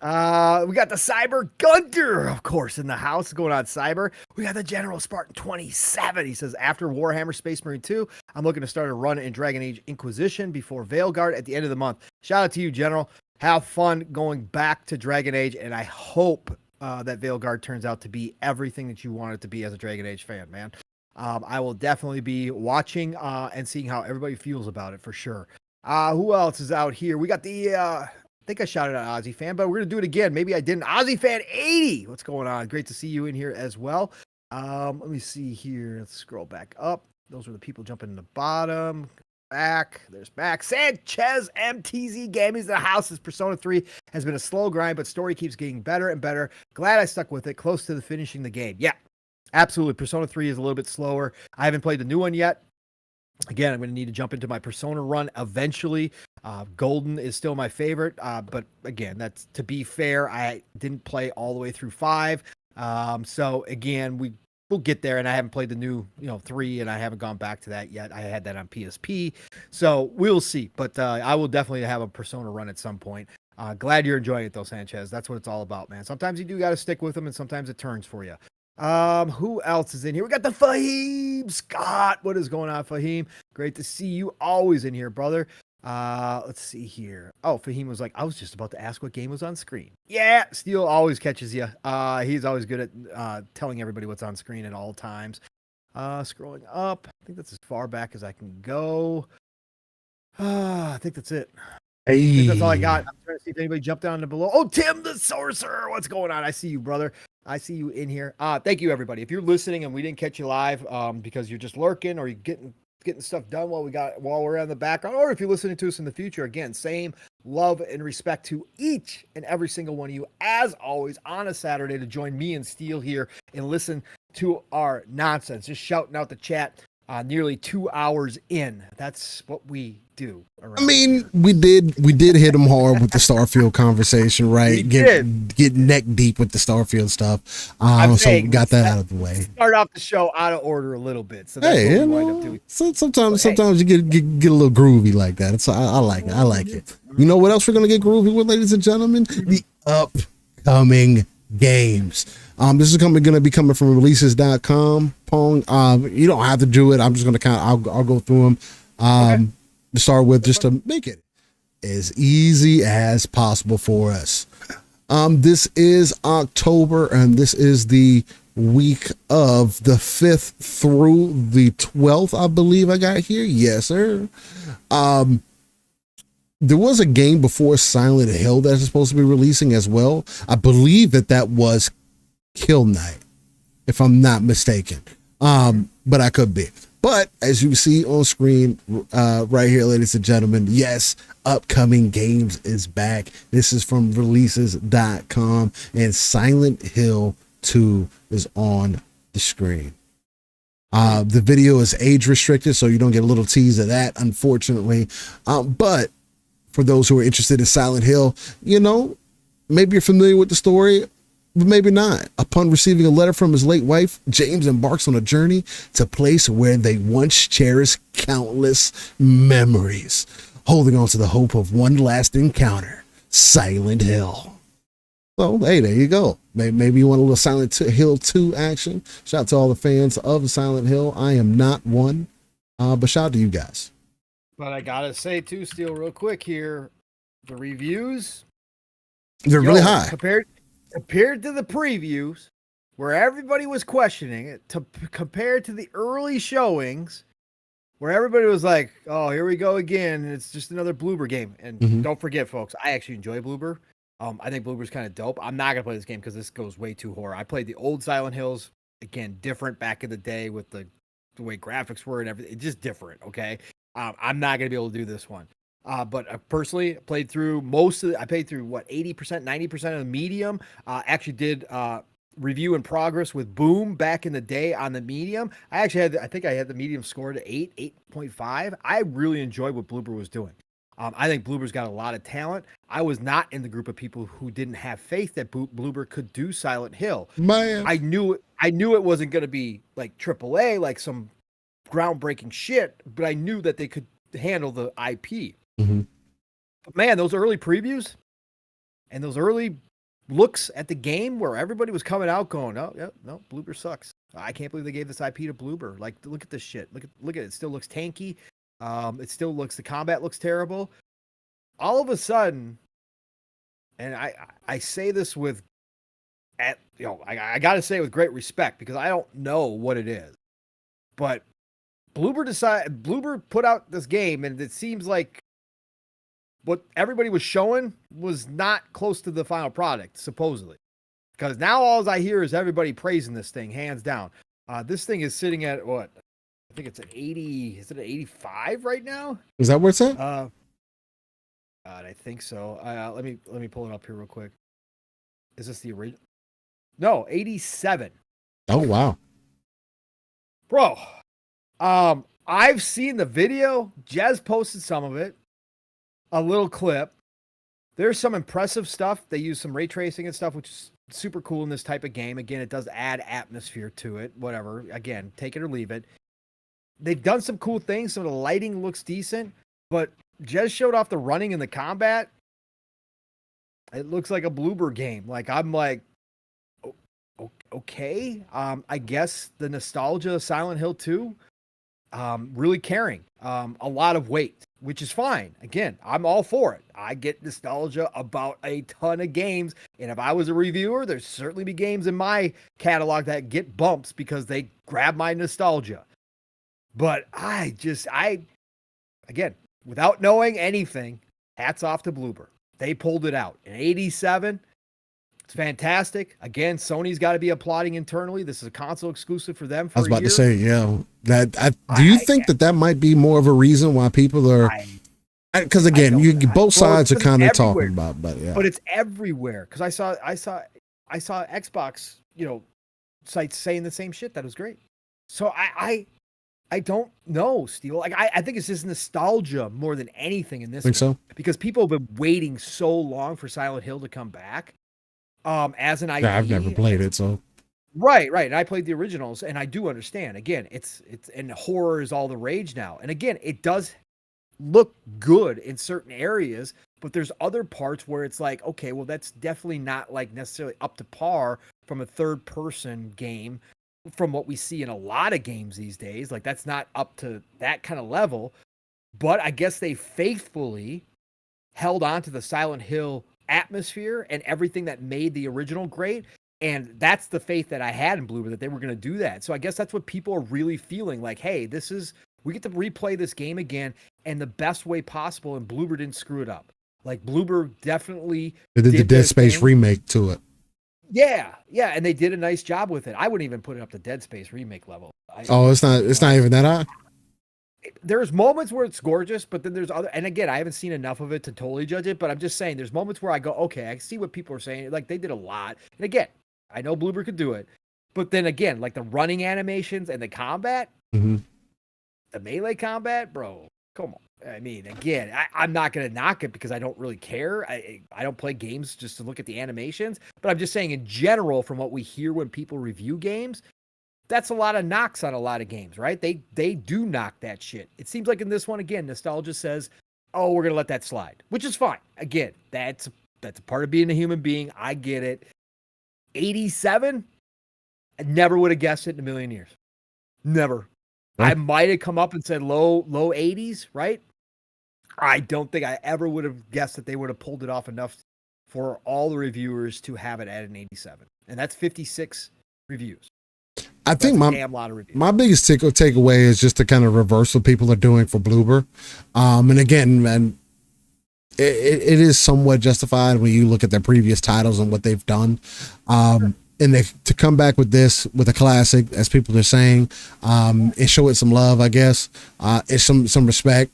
got the Cyber Gunter, of course, in the house. What's going on, Cyber? We got the General Spartan 27. He says, after Warhammer Space Marine 2, I'm looking to start a run in Dragon Age Inquisition before Veilguard at the end of the month. Shout out to you, General. Have fun going back to Dragon Age, and I hope that Veilguard turns out to be everything that you want it to be as a Dragon Age fan, man. I will definitely be watching and seeing how everybody feels about it for sure. Who else is out here? We got the, I think I shouted out Aussie Fan, but we're going to do it again. Maybe I didn't. Aussie Fan 80. What's going on? Great to see you in here as well. Let me see here. Let's scroll back up. Those were the people jumping in the bottom. Back. There's back. Sanchez MTZ Gaming in the house. This Persona 3 has been a slow grind, but story keeps getting better and better. Glad I stuck with it. Close to the finishing the game. Yeah. Absolutely. Persona 3 is a little bit slower. I haven't played the new one yet. Again, I'm going to need to jump into my Persona run eventually. Golden is still my favorite. But again, that's to be fair. I didn't play all the way through 5. So again, we'll get there. And I haven't played the new, 3, and I haven't gone back to that yet. I had that on PSP. So we'll see. But I will definitely have a Persona run at some point. Glad you're enjoying it though, Sanchez. That's what it's all about, man. Sometimes you do got to stick with them, and sometimes it turns for you. Who else is in here? We got the Fahim Scott. What is going on, Fahim? Great to see you always in here, brother. Let's see here. Oh, Fahim was like, I was just about to ask what game was on screen. Yeah, Steel always catches you. He's always good at telling everybody what's on screen at all times. Scrolling up. I think that's as far back as I can go. I think that's it. Hey. I think that's all I got. I'm trying to see if anybody jumped down to below. Oh, Tim the Sorcerer. What's going on? I see you, brother. I see you in here. Thank you, everybody. If you're listening and we didn't catch you live because you're just lurking or you're getting stuff done while we're on the background, or if you're listening to us in the future, again, same love and respect to each and every single one of you, as always, on a Saturday to join me and Steel here and listen to our nonsense. Just shouting out the chat. Nearly 2 hours in. That's what we do. I mean, we did hit him hard with the Starfield conversation, right? Get neck deep with the Starfield stuff. So we got that out of the way. Start off the show out of order a little bit. So that's what we wind up doing. Sometimes you get a little groovy like that. So I like it. I like it. You know what else we're gonna get groovy with, ladies and gentlemen? The upcoming games. This is going to be coming from releases.com. Pong. You don't have to do it. I'm just going to I'll go through them to start with, just to make it as easy as possible for us. This is October, and this is the week of the 5th through the 12th, I believe I got here. Yes, sir. There was a game before Silent Hill that is supposed to be releasing as well. I believe that was Kill Night, if I'm not mistaken. But I could be. But as you see on screen right here, ladies and gentlemen, yes, upcoming games is back. This is from releases.com, and Silent Hill 2 is on the screen. The video is age restricted, so you don't get a little tease of that, unfortunately. But for those who are interested in Silent Hill, maybe you're familiar with the story, but maybe not. Upon receiving a letter from his late wife, James embarks on a journey to a place where they once cherished countless memories, holding on to the hope of one last encounter, Silent Hill. So, hey, there you go. Maybe you want a little Silent Hill 2 action. Shout out to all the fans of Silent Hill. I am not one, but shout out to you guys. But I gotta say, too, Steel, real quick here, the reviews, they're really high. Compared to the previews, where everybody was questioning it, compared to the early showings, where everybody was like, oh, here we go again. It's just another Bloober game. And don't forget, folks, I actually enjoy Bloober. I think Bloober's kind of dope. I'm not going to play this game because this goes way too horror. I played the old Silent Hills. again, different back in the day with the way graphics were and everything. It's just different. Okay. I'm not going to be able to do this one. But personally played through I played through 80%, 90% of the medium. Actually did, review in progress with Boom back in the day on the medium. I think I had the medium scored at 8.5. I really enjoyed what Bloober was doing. I think Bloober's got a lot of talent. I was not in the group of people who didn't have faith that Bloober could do Silent Hill. Man, I knew it wasn't going to be like AAA, like some groundbreaking shit, but I knew that they could handle the IP. Mm-hmm. But man, those early previews and those early looks at the game where everybody was coming out going, oh, yeah, no, Bloober sucks. I can't believe they gave this IP to Bloober. Like, look at this shit. Look at it. It still looks tanky. The combat looks terrible. All of a sudden, and I say this I got to say it with great respect because I don't know what it is, but Bloober put out this game and it seems like what everybody was showing was not close to the final product, supposedly. Because now all I hear is everybody praising this thing, hands down. This thing is sitting at what? I think it's an 80. Is it an 85 right now? is that where it's at? God, I think so. Let me pull it up here real quick. Is this the original? No, 87. Oh wow, Bro. I've seen the video. Jez posted some of it. A little clip. There's some impressive stuff. They use some ray tracing and stuff, which is super cool in this type of game. Again, it does add atmosphere to it. Whatever. Again, take it or leave it. They've done some cool things. Some of the lighting looks decent, but Jez showed off the running and the combat. It looks like a Bloober game. Like, I'm like, okay. I guess the nostalgia of Silent Hill 2, really caring. A lot of weight, which is fine. Again, I'm all for it. I get nostalgia about a ton of games. And if I was a reviewer, there'd certainly be games in my catalog that get bumps because they grab my nostalgia. But again, without knowing anything, hats off to Bloober. They pulled it out. In 87, it's fantastic. Again, Sony's got to be applauding internally. This is a console exclusive for them for I was a about year. to say, yeah. Do you think that might be more of a reason why people are? Because again, both sides are kind of talking about, but yeah. But it's everywhere. Because I saw Xbox, sites saying the same shit. That was great. So I don't know, Steve. Like I think it's just nostalgia more than anything in this. Think so? Because people have been waiting so long for Silent Hill to come back. As an IP. Yeah, I've never played it, so. Right. And I played the originals, and I do understand. Again, it's and horror is all the rage now. And again, it does look good in certain areas, but there's other parts where it's like, okay, well, that's definitely not like necessarily up to par from a third-person game. From what we see in a lot of games these days, like that's not up to that kind of level. But I guess they faithfully held on to the Silent Hill atmosphere and everything that made the original great. And that's the faith that I had in Bloober, that they were going to do that. So I guess that's what people are really feeling like, hey, we get to replay this game again in the best way possible. And Bloober didn't screw it up. Like Bloober definitely did the Dead Space remake to it. Yeah. And they did a nice job with it. I wouldn't even put it up to Dead Space remake level. It's not even that high. There's moments where it's gorgeous, but then there's other, and again, I haven't seen enough of it to totally judge it, but I'm just saying there's moments where I go, okay, I see what people are saying. Like they did a lot. And again, I know Bloober could do it, but then again, like the running animations and the combat, the melee combat, bro, come on. I mean, again, I'm not going to knock it because I don't really care. I don't play games just to look at the animations, but I'm just saying in general, from what we hear when people review games, that's a lot of knocks on a lot of games, right? They do knock that shit. It seems like in this one, again, nostalgia says, oh, we're going to let that slide, which is fine. Again, that's a part of being a human being. I get it. 87, I never would have guessed it in a million years. Never. I might have come up and said low 80s, right? I don't think I ever would have guessed that they would have pulled it off enough for all the reviewers to have it at an 87. And that's 56 reviews. I think my biggest takeaway is just the kind of reverse what people are doing for Bloober. And again, man, it is somewhat justified when you look at their previous titles and what they've done. to come back with this, with a classic, as people are saying, and show it some love, I guess, it's some respect.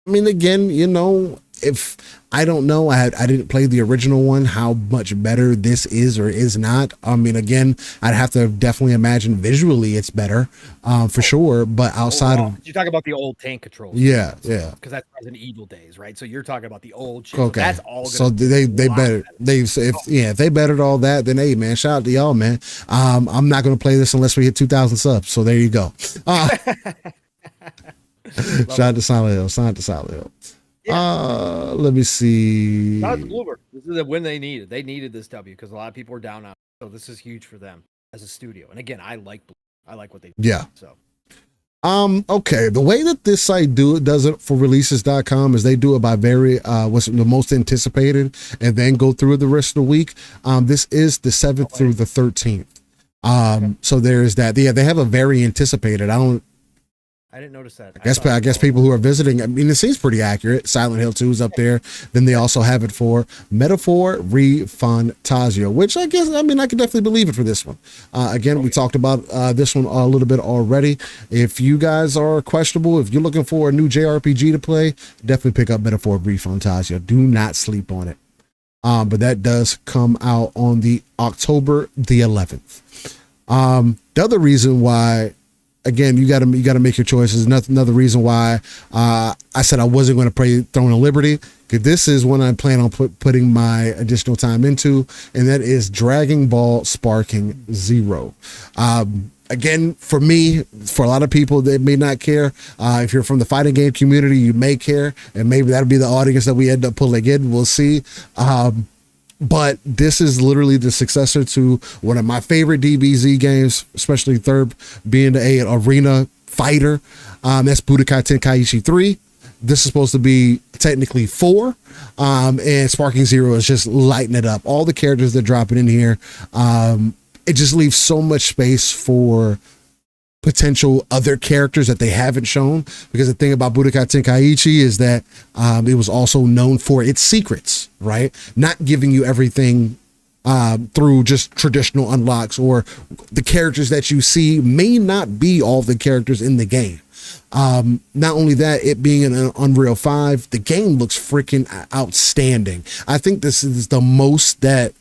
I mean, again, if I don't know, I didn't play the original one, how much better this is or is not. I mean, again, I'd have to definitely imagine visually it's better, for sure. But outside of, you're talking about the old tank controls, yeah, because that's Resident Evil days, right? So you're talking about the old shit. Okay, so that's all. So they better if they bettered all that, then hey man, shout out to y'all, man. I'm not gonna play this unless we hit 2,000 subs. So there you go. Shout out to Silent Hill. Shout out to Silent Hill. Yeah. Let me see. Shout out to Bloober. This is the win they needed. They needed this W because a lot of people were down on it. So this is huge for them as a studio. And again, I like what they do. Yeah. So okay. The way that this site does it for releases.com is they do it by what's the most anticipated and then go through the rest of the week. This is the 7th through the 13th. So there's that. Yeah, they have a very anticipated. I didn't notice that. I guess people who are visiting, I mean, it seems pretty accurate. Silent Hill 2 is up there. Then they also have it for Metaphor ReFantazio, which I can definitely believe it for this one. Again, we talked about this one a little bit already. If you guys are questionable, if you're looking for a new JRPG to play, definitely pick up Metaphor ReFantazio. Do not sleep on it. But that does come out on the October the 11th. The other reason why, again, you got to make your choices. Another reason why I said I wasn't going to play Throne of Liberty, because this is one I plan on putting my additional time into, and that is Dragon Ball Sparking Zero. Again, for me, for a lot of people, they may not care. If you're from the fighting game community, you may care, and maybe that'll be the audience that we end up pulling in. We'll see. But this is literally the successor to one of my favorite DBZ games, especially third being an arena fighter. That's Budokai Tenkaichi 3. This is supposed to be technically 4. And Sparking Zero is just lighting it up. All the characters that drop it in here, it just leaves so much space for potential other characters that they haven't shown, because the thing about Budokai Tenkaichi is that it was also known for its secrets, right? Not giving you everything through just traditional unlocks, or the characters that you see may not be all the characters in the game. Not only that, it being an Unreal 5, the game looks freaking outstanding. I think this is the most that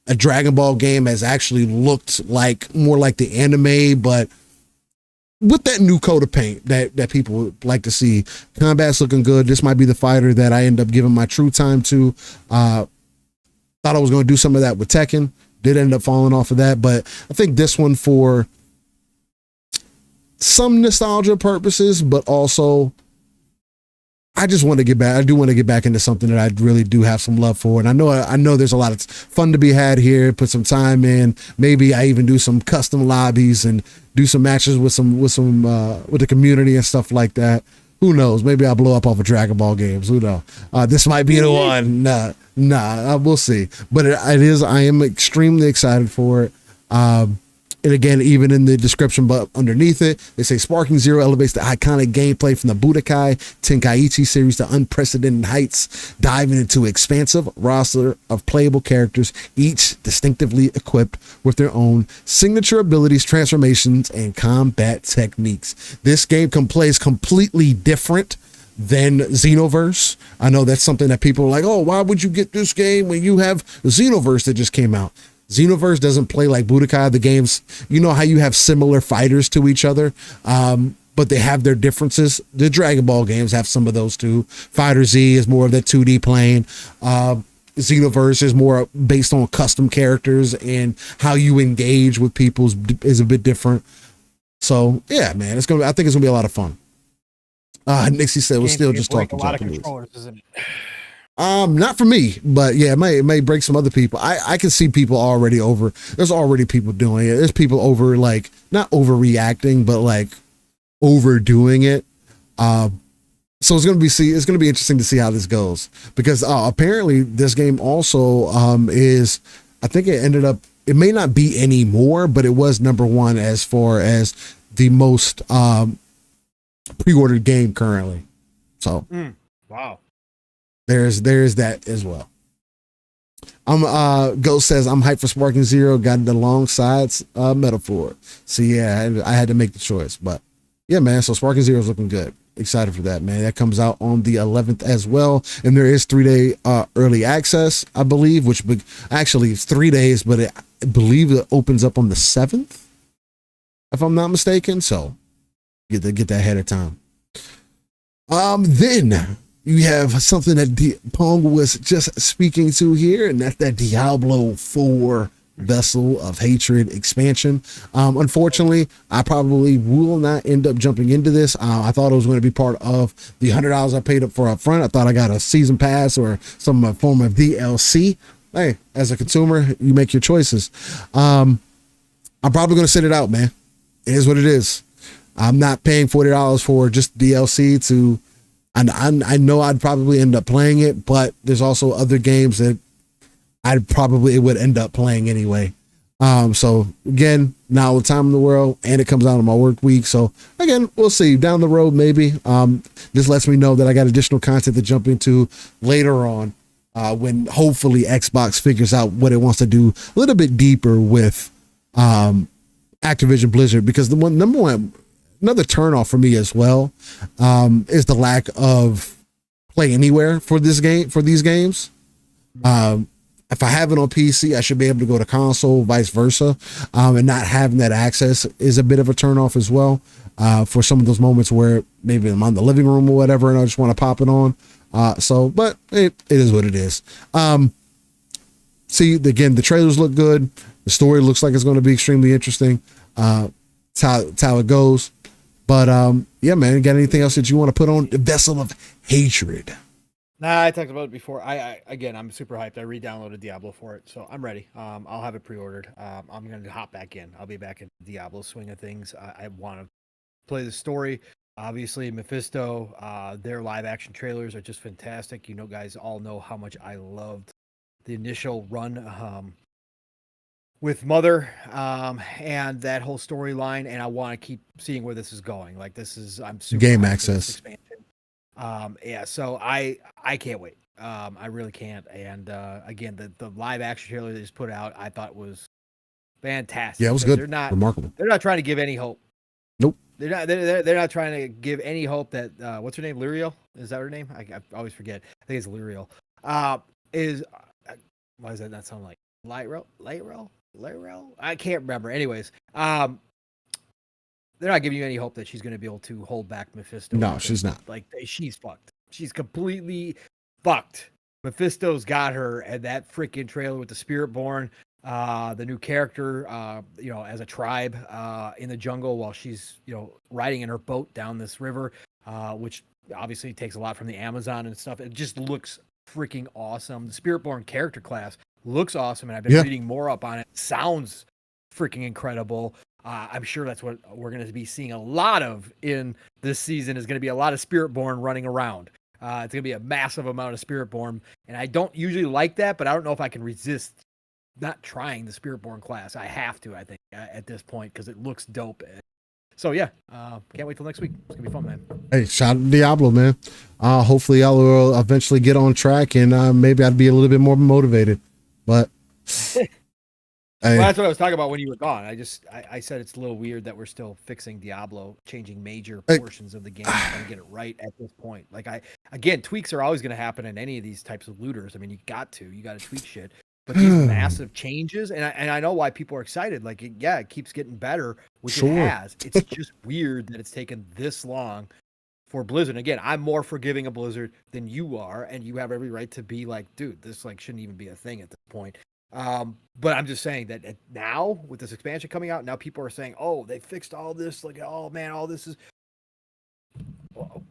a Dragon Ball game has actually looked like, more like the anime, but with that new coat of paint that people would like to see. Combat's looking good. This might be the fighter that I end up giving my true time to. Thought I was going to do some of that with Tekken. Did end up falling off of that, but I think this one, for some nostalgia purposes, but also I just want to get back. I do want to get back into something that I really do have some love for. And I know there's a lot of fun to be had here. Put some time in. Maybe I even do some custom lobbies and do some matches with the community and stuff like that. Who knows? Maybe I'll blow up off of Dragon Ball games. Who knows? This might be the one. Nah, we'll see. But it is. I am extremely excited for it. And again, even in the description but underneath it, they say Sparking Zero elevates the iconic gameplay from the Budokai Tenkaichi series to unprecedented heights, diving into expansive roster of playable characters, each distinctively equipped with their own signature abilities, transformations, and combat techniques. This game plays completely different than Xenoverse. I know that's something that people are like, oh, why would you get this game when you have Xenoverse that just came out? Xenoverse doesn't play like Budokai. The games, you know how you have similar fighters to each other, but they have their differences. The Dragon Ball games have some of those too. Fighter Z is more of that 2D plane. Xenoverse is more based on custom characters, and how you engage with people is a bit different. So yeah, man, I think it's gonna be a lot of fun. Nixie said we're still just talking a lot of controllers, isn't it? Not for me, but yeah, it may break some other people. I can see people already there's already people doing it. There's people over, like, not overreacting, but like overdoing it. So it's going to be interesting to see how this goes, because apparently this game also is, I think it may not be anymore, but it was number one as far as the most pre-ordered game currently. So wow. there's that as well. Ghost says I'm hyped for Sparking Zero. Got the long sides metaphor. So yeah, I had to make the choice, but yeah, man. So Sparking Zero is looking good. Excited for that, man. That comes out on the 11th as well, and there is 3-day early access, I believe, which actually it's 3 days, but I believe it opens up on the 7th, if I'm not mistaken. So get that ahead of time. Then you have something that Pong was just speaking to here, and that's that Diablo 4 Vessel of Hatred expansion. Unfortunately, I probably will not end up jumping into this. I thought it was going to be part of the $100 I paid up for up front. I thought I got a season pass or some form of DLC. Hey, as a consumer, you make your choices. I'm probably going to sit it out, man. It is what it is. I'm not paying $40 for just DLC to, and I know I'd probably end up playing it, but there's also other games that it would end up playing anyway. So again, now the time in the world, and it comes out on my work week. So again, we'll see down the road, maybe. This lets me know that I got additional content to jump into later on, when hopefully Xbox figures out what it wants to do a little bit deeper with, Activision Blizzard, because another turnoff for me as well, is the lack of play anywhere for these games. If I have it on PC, I should be able to go to console, vice versa. And not having that access is a bit of a turnoff as well, for some of those moments where maybe I'm on the living room or whatever, and I just want to pop it on. But it is what it is. See, again, the trailers look good. The story looks like it's going to be extremely interesting. It's how it goes. But yeah, man, got anything else that you want to put on? The Vessel of Hatred. Nah, I talked about it before. I'm super hyped. I re-downloaded Diablo for it, so I'm ready. I'll have it pre-ordered. I'm gonna hop back in. I'll be back in the Diablo swing of things. I want to play the story. Obviously, Mephisto. Their live action trailers are just fantastic. You know, guys all know how much I loved the initial run with Mother, and that whole storyline, and I want to keep seeing where this is going. Like, I'm super Game hyped for access. this expansion. Yeah, so I can't wait. I really can't. And again, the live action trailer they just put out, I thought was fantastic. Yeah, it was good. Remarkable. They're not trying to give any hope. Nope. They're not trying to give any hope that what's her name? Lyriel? Is that her name? I always forget. I think it's Lyriel. Why does that not sound like Lyriel? I can't remember. Anyways, they're not giving you any hope that she's going to be able to hold back Mephisto. No, she's not. Like, she's fucked. She's completely fucked. Mephisto's got her, and that freaking trailer with the Spiritborn, the new character, as a tribe in the jungle while she's, riding in her boat down this river, which obviously takes a lot from the Amazon and stuff. It just looks freaking awesome. The Spiritborn character class looks awesome, and I've been reading more up on it. Sounds freaking incredible. I'm sure that's what we're going to be seeing a lot of in this season, is going to be a lot of Spiritborn running around. It's going to be a massive amount of Spiritborn, and I don't usually like that, but I don't know if I can resist not trying the Spiritborn class. I have to, I think, at this point, because it looks dope. So yeah, can't wait till next week. It's going to be fun, man. Hey, shout out to Diablo, man. Hopefully y'all will eventually get on track, and maybe I'd be a little bit more motivated, but... Well, that's what I was talking about when you were gone. I said it's a little weird that we're still fixing Diablo, changing major portions of the game and get it right at this point. Like, again, tweaks are always going to happen in any of these types of looters. I mean, you got to tweak shit. But these massive changes, and I know why people are excited. Like, it keeps getting better, which it has. It's just weird that it's taken this long for Blizzard. Again, I'm more forgiving of Blizzard than you are, and you have every right to be like, dude, this shouldn't even be a thing at this point. But I'm just saying that now with this expansion coming out, now people are saying, oh, they fixed all this. Like, oh man, all this is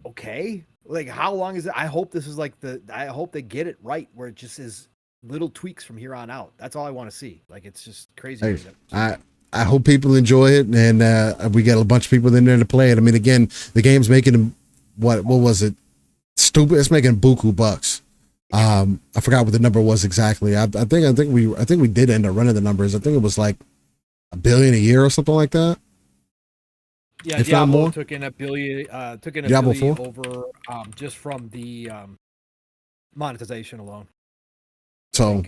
okay. Like, how long is it? I hope this is I hope they get it right where it just is little tweaks from here on out. That's all I want to see. Like, it's just crazy. Hey, I hope people enjoy it, and we got a bunch of people in there to play it. I mean, again, the game's making what was it? Stupid. It's making buku bucks. I forgot what the number was exactly. I think we did end up running the numbers. I think it was like $1 billion a year or something like that. Yeah, if Diablo took in $1 billion. Diablo billion 4? Over just from the monetization alone. So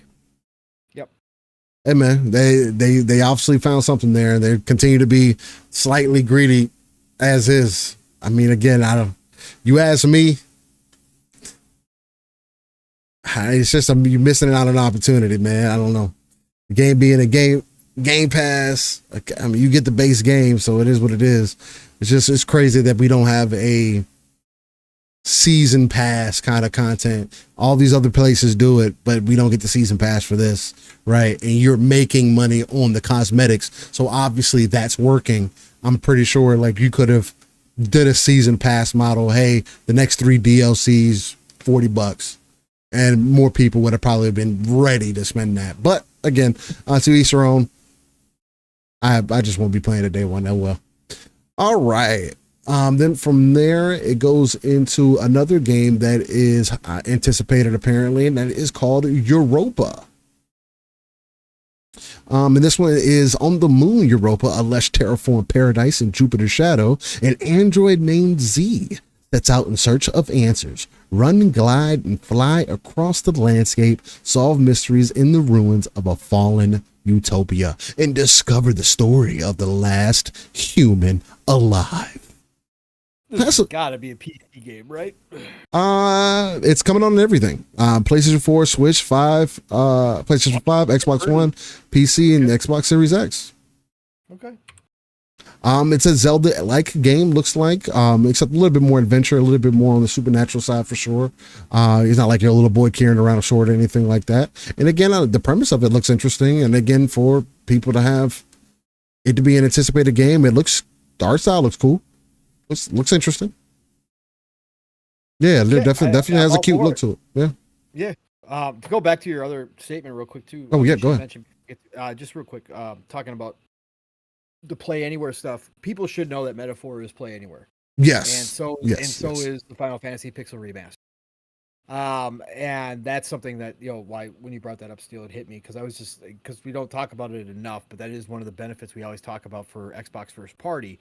Hey man, they obviously found something there. They continue to be slightly greedy as is. I mean, again, you ask me, it's just you're missing out on an opportunity, man. I don't know. The game being a game pass. I mean, you get the base game, so it is what it is. It's crazy that we don't have a season pass kind of content. All these other places do it, but we don't get the season pass for this, right? And you're making money on the cosmetics, so obviously that's working. I'm pretty sure like you could have did a season pass model. Hey, the next 3 DLCs, $40, and more people would have probably been ready to spend that. But again, to each their own. I just won't be playing it day one. Oh well. All right. Then from there, it goes into another game that is anticipated apparently, and that is called Europa. And this one is on the moon Europa, a lush terraformed paradise in Jupiter's shadow. An android named Z sets out in search of answers. Run, glide, and fly across the landscape, solve mysteries in the ruins of a fallen utopia, and discover the story of the last human alive. This has got to be a PC game, right? It's coming on everything. PlayStation 4, Switch 5, PlayStation 5, Xbox One, PC, and Xbox Series X. Okay. It's a Zelda-like game, looks like, except a little bit more adventure, a little bit more on the supernatural side for sure. He's not like your little boy carrying around a sword or anything like that. And again, the premise of it looks interesting. And again, for people to have it to be an anticipated game, the art style looks cool. Looks interesting. Yeah, definitely has a cute look to it. Yeah. Yeah. To go back to your other statement real quick too. Oh yeah, go ahead. Just real quick, talking about the play anywhere stuff. People should know that metaphor is play anywhere. Yes. And so is the Final Fantasy Pixel Remaster. And that's something that, why when you brought that up, Steel, it hit me because we don't talk about it enough, but that is one of the benefits we always talk about for Xbox first party,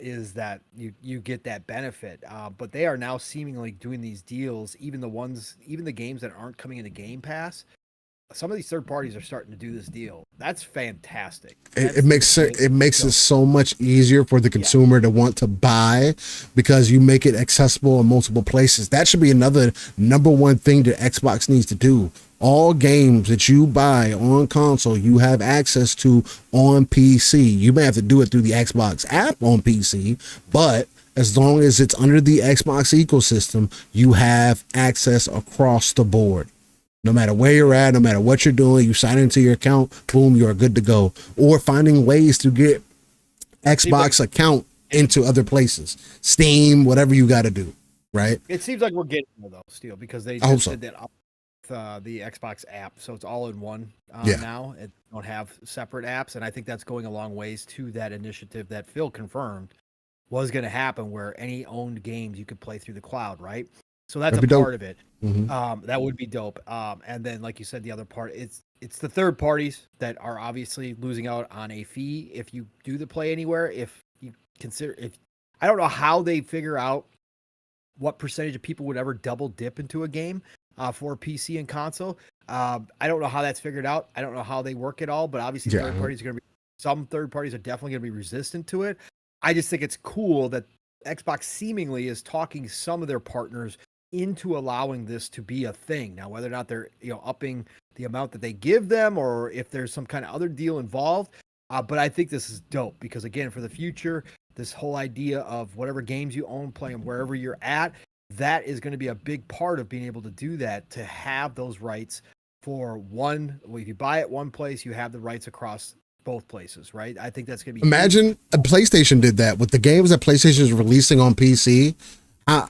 is that you get that benefit. But they are now seemingly doing these deals, even the games that aren't coming into Game Pass. Some of these third parties are starting to do this deal. That's fantastic. It makes it so much easier for the consumer to want to buy because you make it accessible in multiple places. That should be another number one thing that Xbox needs to do. All games that you buy on console, you have access to on PC. You may have to do it through the Xbox app on PC, but as long as it's under the Xbox ecosystem, you have access across the board. No matter where you're at, no matter what you're doing, you sign into your account, boom, you're good to go. Or finding ways to get Xbox account into other places, Steam, whatever you got to do, right? It seems like we're getting there though, Steel, because they just did that up with the Xbox app, so it's all in one now. It don't have separate apps, and I think that's going a long ways to that initiative that Phil confirmed was going to happen, where any owned games you could play through the cloud, right? So that's a part of it. Mm-hmm. That would be dope. And then, like you said, the other part, it's the third parties that are obviously losing out on a fee if you do the play anywhere. If you consider, I don't know how they figure out what percentage of people would ever double dip into a game for PC and console. I don't know how that's figured out. I don't know how they work it all, but obviously some third parties are definitely going to be resistant to it. I just think it's cool that Xbox seemingly is talking some of their partners into allowing this to be a thing. Now, whether or not they're upping the amount that they give them, or if there's some kind of other deal involved, but I think this is dope because, again, for the future, this whole idea of whatever games you own, play them wherever you're at, that is going to be a big part of being able to do that, to have those rights for one. If you buy it one place, you have the rights across both places, right? I think that's going to be imagine a PlayStation did that with the games that PlayStation is releasing on PC.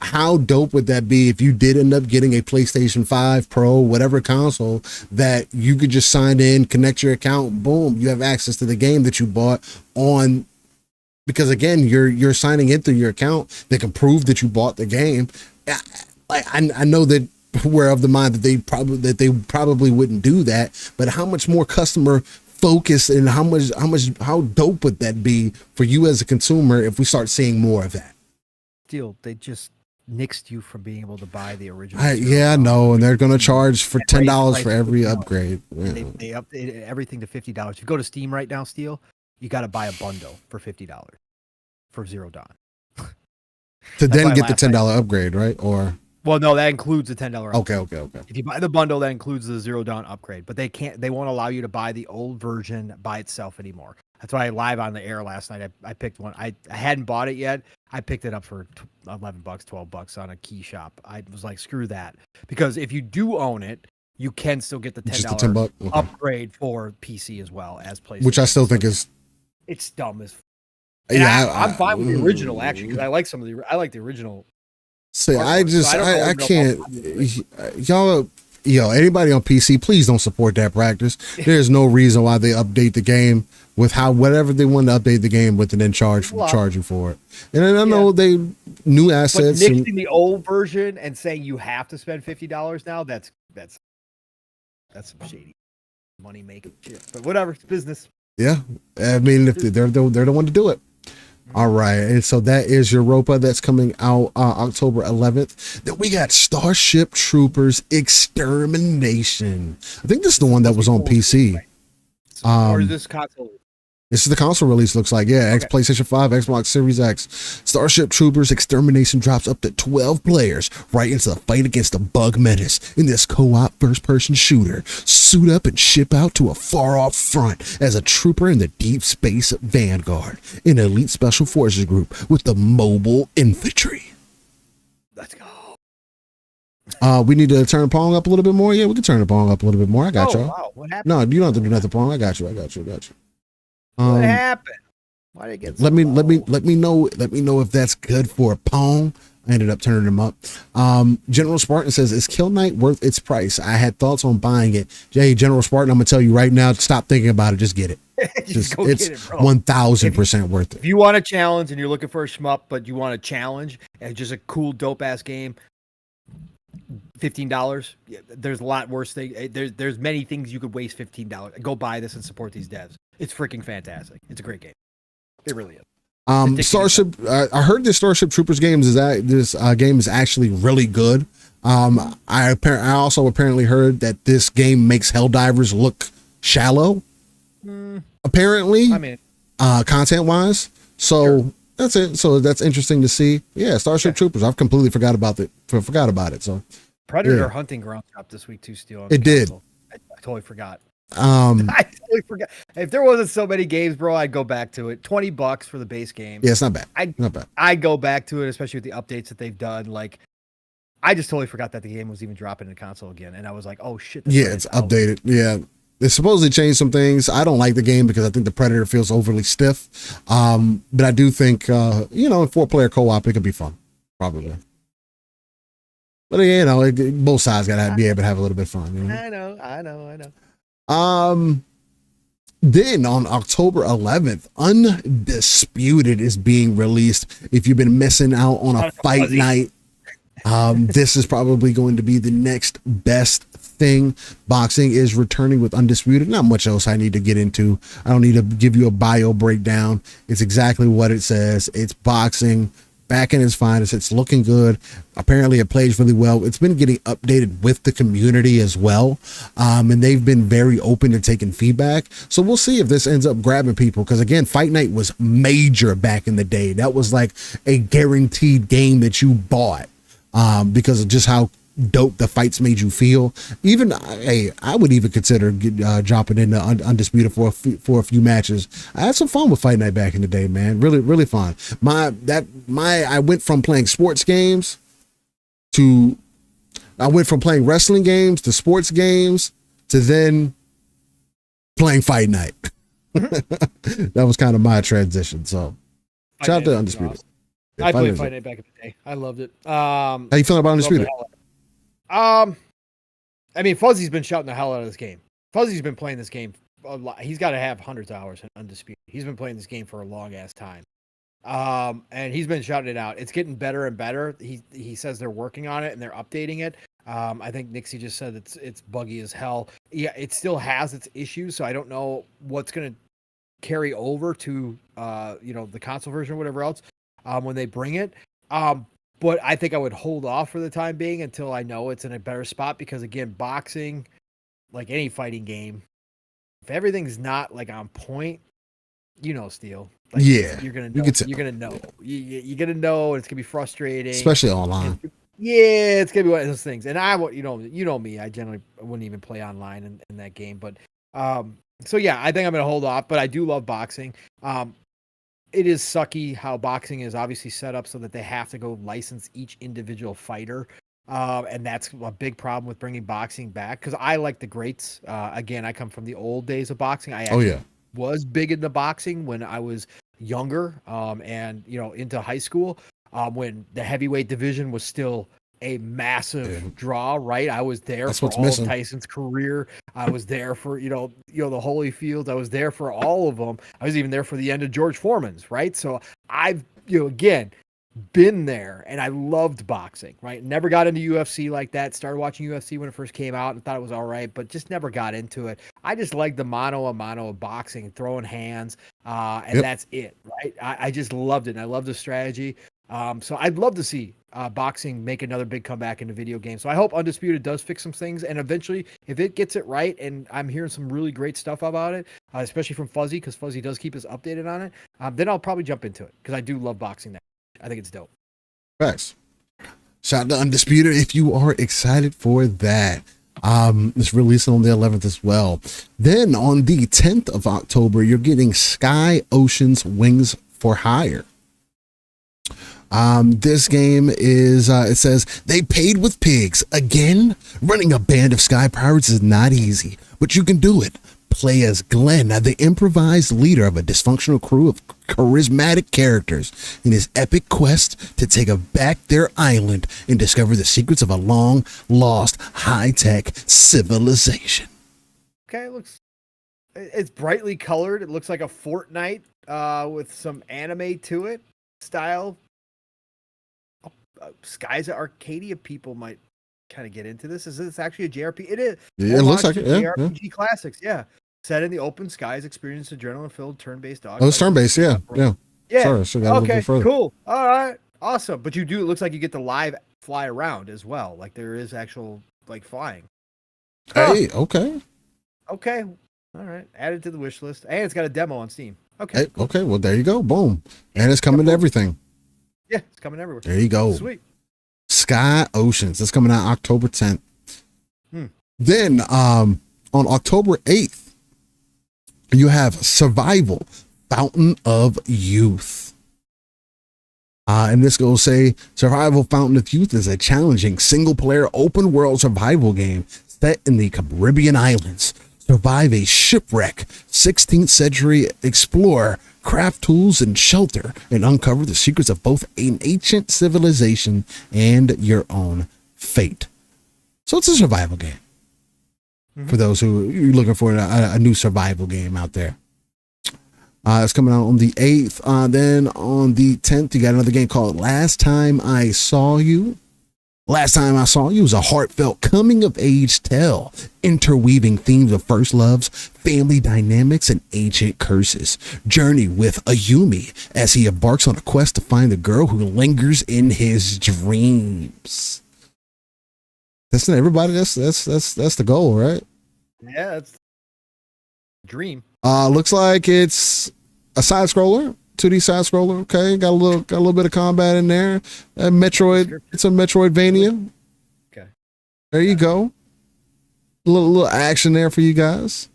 How dope would that be if you did end up getting a PlayStation 5 Pro, whatever console, that you could just sign in, connect your account, boom, you have access to the game that you bought on, because again, you're signing in through your account that can prove that you bought the game. I know that we're of the mind that they probably wouldn't do that, but how much more customer focus and how dope would that be for you as a consumer if we start seeing more of that? Deal. They just nixed you from being able to buy the original. I know, and they're going to charge for $10 for every upgrade. Yeah. They updated everything to $50. If you go to Steam right now, Steel, you got to buy a bundle for $50 for Zero Dawn. To then get the $10 upgrade, right? Or well, no, that includes the $10 upgrade. Okay. If you buy the bundle, that includes the Zero Dawn upgrade, but they won't allow you to buy the old version by itself anymore. That's why live on the air last night, I picked one. I hadn't bought it yet. I picked it up for $11, $12 on a key shop. I was like, screw that. Because if you do own it, you can still get the $10 upgrade for PC as well as PlayStation. Which I still think is... It's dumb as... And I'm fine with the original, actually, because I like I like the original. See, I can't... Anybody on PC, please don't support that practice. There's no reason why they update the game with whatever they want to update the game with and then charge you for it. And I know they new assets. But nixing the old version and saying you have to spend $50 now, that's some shady money making shit. But whatever, it's business. Yeah. I mean, if they're the one to do it. All right, and so that is Europa. That's coming out October 11th. Then we got Starship Troopers Extermination. I think this is the one that was on PC. Or is this console? This is the console release, looks like. Yeah, okay. PlayStation 5, Xbox Series X. Starship Troopers Extermination drops up to 12 players right into the fight against the bug menace in this co-op first-person shooter. Suit up and ship out to a far-off front as a trooper in the Deep Space Vanguard, an elite special forces group with the mobile infantry. Let's go. We need to turn Pong up a little bit more. Yeah, we can turn the Pong up a little bit more. I got y'all. Wow, what happened? No, you don't have to do nothing, Pong. I got you. What happened? Why did it get so let me know if that's good for Pong. I ended up turning them up. General Spartan says, is Kill Knight worth its price? I had thoughts on buying it. Hey, General Spartan, I'm gonna tell you right now, stop thinking about it, just get it. It's get it, 1000% worth it. If you want a challenge and you're looking for a shmup, but you want a challenge and just a cool dope ass game, $15. There's a lot worse things. There's many things you could waste $15. Go buy this and support these devs. It's freaking fantastic. It's a great game. It really is. Starship. I heard this Starship Troopers game is actually really good. I also apparently heard that this game makes Helldivers look shallow. Apparently, I mean, content wise. So sure. That's it. So that's interesting to see. Yeah, Starship Troopers. I've completely forgot about it. So Predator Hunting Ground dropped this week too. Still, it did. I totally forgot. I totally forgot. If there wasn't so many games, bro, I'd go back to it. $20 for the base game. Yeah, it's not bad. Not bad. I'd go back to it, especially with the updates that they've done. Like, I just totally forgot that the game was even dropping in the console again, and I was like, oh shit. Yeah, it's updated. Yeah. They supposedly changed some things. I don't like the game because I think the Predator feels overly stiff. But in 4-player co-op, it could be fun. Probably. But both sides gotta be able to have a little bit of fun. You know? I know. Then on October 11th, Undisputed is being released. If you've been missing out on a fight night, this is probably going to be the next best thing. Boxing is returning with Undisputed. Not much else I need to get into. I don't need to give you a bio breakdown. It's exactly what it says. It's boxing back in its finest. It's looking good. Apparently it plays really well. It's been getting updated with the community as well. And they've been very open to taking feedback. So we'll see if this ends up grabbing people. Because again, Fight Night was major back in the day. That was like a guaranteed game that you bought because of just how dope the fights made you feel. Even I would even consider dropping into Undisputed for a few matches. I had some fun with Fight Night back in the day, man. Really, really fun. I went from playing sports games I went from playing wrestling games to sports games to then playing Fight Night. That was kind of my transition. So shout out to Undisputed. Awesome. I played Fight Night back in the day. I loved it. How you feeling about Undisputed? I mean, Fuzzy's been shouting the hell out of this game. Fuzzy's been playing this game a lot. He's got to have hundreds of hours in Undisputed. He's been playing this game for a long ass time. And he's been shouting it out. It's getting better and better. He says they're working on it and they're updating it. I think Nixie just said it's buggy as hell. Yeah, it still has its issues, so I don't know what's going to carry over to the console version or whatever else when they bring it. but I think I would hold off for the time being until I know it's in a better spot, because again, boxing, like any fighting game, if everything's not like on point, Steel. Like, Yeah, you're gonna you know. could tell. You're gonna know. You're gonna know, and it's gonna be frustrating, Especially online. Yeah, it's gonna be one of those things. And you know me. I generally wouldn't even play online in that game. But so yeah, I think I'm gonna hold off. But I do love boxing. It is sucky how boxing is obviously set up so that they have to go license each individual fighter. And that's a big problem with bringing boxing back, because I like the greats. Again, I come from the old days of boxing. I actually was big into boxing when I was younger, and into high school, when the heavyweight division was still a massive draw, right? I was there for all of Tyson's career. I was there for the Holyfields. I was there for all of them. I was even there for the end of George Foreman's, right? So I've again been there, and I loved boxing, right? Never got into UFC like that. Started watching UFC when it first came out and thought it was all right, but just never got into it. I just like the mano a mano of boxing, throwing hands, and that's it, right? I just loved it, and I love the strategy. So I'd love to see boxing make another big comeback in the video game. So I hope Undisputed does fix some things, and eventually, if it gets it right, and I'm hearing some really great stuff about it, especially from Fuzzy, because Fuzzy does keep us updated on it, then I'll probably jump into it, because I do love boxing now. I think it's dope. Facts. Shout out to Undisputed if you are excited for that. It's releasing on the 11th as well. Then on the 10th of October, you're getting Sky Ocean's Wings for Hire. This game is, it says, they paid with pigs. Again, running a band of sky pirates is not easy, but you can do it. Play as Glenn, the improvised leader of a dysfunctional crew of charismatic characters in his epic quest to take back their island and discover the secrets of a long lost high-tech civilization. Okay, it's brightly colored. It looks like a Fortnite with some anime to it style. Skies Arcadia people might kind of get into this. Is this actually a JRPG? It is. It looks like it. JRPG classics. Yeah. Set in the open skies, experience adrenaline-filled turn-based dog. Oh, it's turn-based. Yeah. Sorry, okay. Cool. All right. Awesome. But it looks like you get to live fly around as well. Like there is actual flying. Hey. Okay. Okay. All right. Added to the wish list, and it's got a demo on Steam. Okay. Hey, cool. Okay. Well, there you go. Boom. And it's coming to everything. Yeah, it's coming everywhere. There you go. Sweet. Sky Oceans. That's coming out October 10th. Then on October 8th, you have Survival Fountain of Youth. And this goes say Survival Fountain of Youth is a challenging single-player open-world survival game set in the Caribbean islands. Survive a shipwreck, 16th century explorer, craft tools and shelter, and uncover the secrets of both an ancient civilization and your own fate. So it's a survival game. For those who are looking for a new survival game out there. It's coming out on the 8th. Then on the 10th, you got another game called Last Time I Saw You. Last Time I Saw You is a heartfelt coming-of-age tale, interweaving themes of first loves, family dynamics, and ancient curses. Journey with Ayumi as he embarks on a quest to find the girl who lingers in his dreams. Listen, everybody, that's the goal, right? Yeah, that's dream. Looks like it's a side scroller, 2D side scroller. Okay, got a little bit of combat in there. Metroid, it's a Metroidvania. Okay, there you go. A little action there for you guys.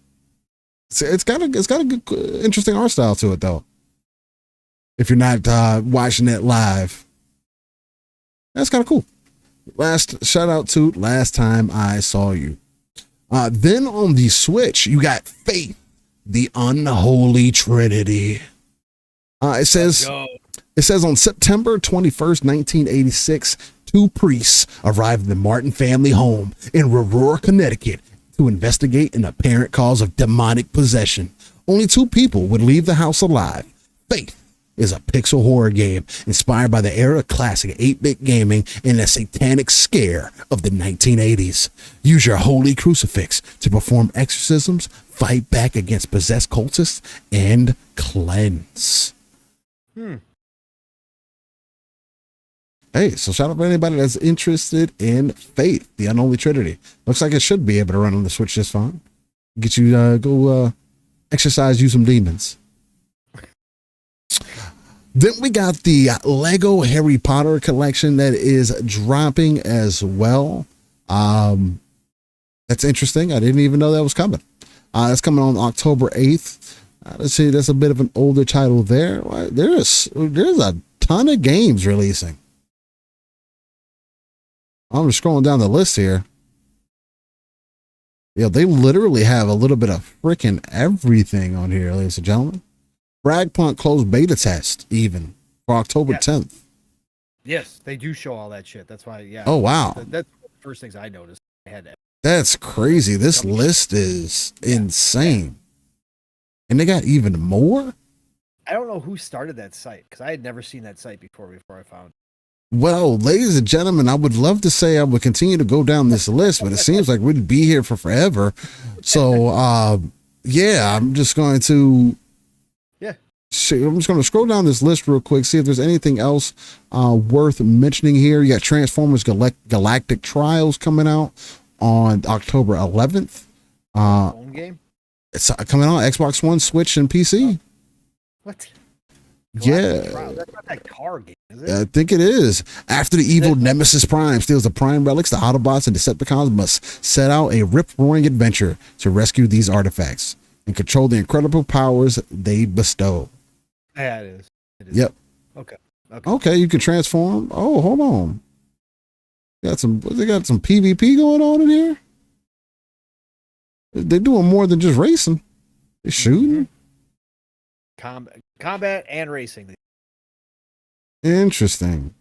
It's got a good, interesting art style to it though. If you're not watching it live, that's kind of cool. Shout out to Last Time I Saw You. Then on the Switch, you got Faith, the Unholy Trinity. It says on September 21st, 1986, two priests arrived at the Martin family home in Aurora, Connecticut to investigate an apparent cause of demonic possession. Only two people would leave the house alive. Faith is a pixel horror game inspired by the era classic 8-bit gaming and the satanic scare of the 1980s. Use your holy crucifix to perform exorcisms, fight back against possessed cultists, and cleanse. Hey, so shout out to anybody that's interested in Faith, the Unholy Trinity. Looks like it should be able to run on the Switch just fine. Get you go exercise you some demons. Then we got the Lego Harry Potter collection that is dropping as well. That's interesting. I didn't even know that was coming. That's coming on October 8th. Let's see, that's a bit of an older title there. There's a ton of games releasing. I'm just scrolling down the list here. Yeah, they literally have a little bit of freaking everything on here, ladies and gentlemen. Bragpunk closed beta test even for October 10th. Yes, they do show all that shit. That's why, yeah. Oh, wow. That's one of the first things I noticed. I had that. That's crazy. This list is insane. And they got even more? I don't know who started that site because I had never seen that site before I found it. Well, ladies and gentlemen, I would love to say I would continue to go down this list, but it seems like we'd be here for forever. So, yeah, I'm just going to scroll down this list real quick, see if there's anything else worth mentioning here. You got Transformers Galactic Trials coming out on October 11th. Phone game? It's coming out Xbox One, Switch, and PC. What? Yeah. That's not that car game, is it? I think it is. After the evil Nemesis Prime steals the Prime relics, the Autobots and Decepticons must set out a rip-roaring adventure to rescue these artifacts and control the incredible powers they bestow. Yeah, it is. Yep. Okay, you can transform. Oh, hold on. They got some PvP going on in here. They're doing more than just racing. They're shooting. Combat and racing. Interesting.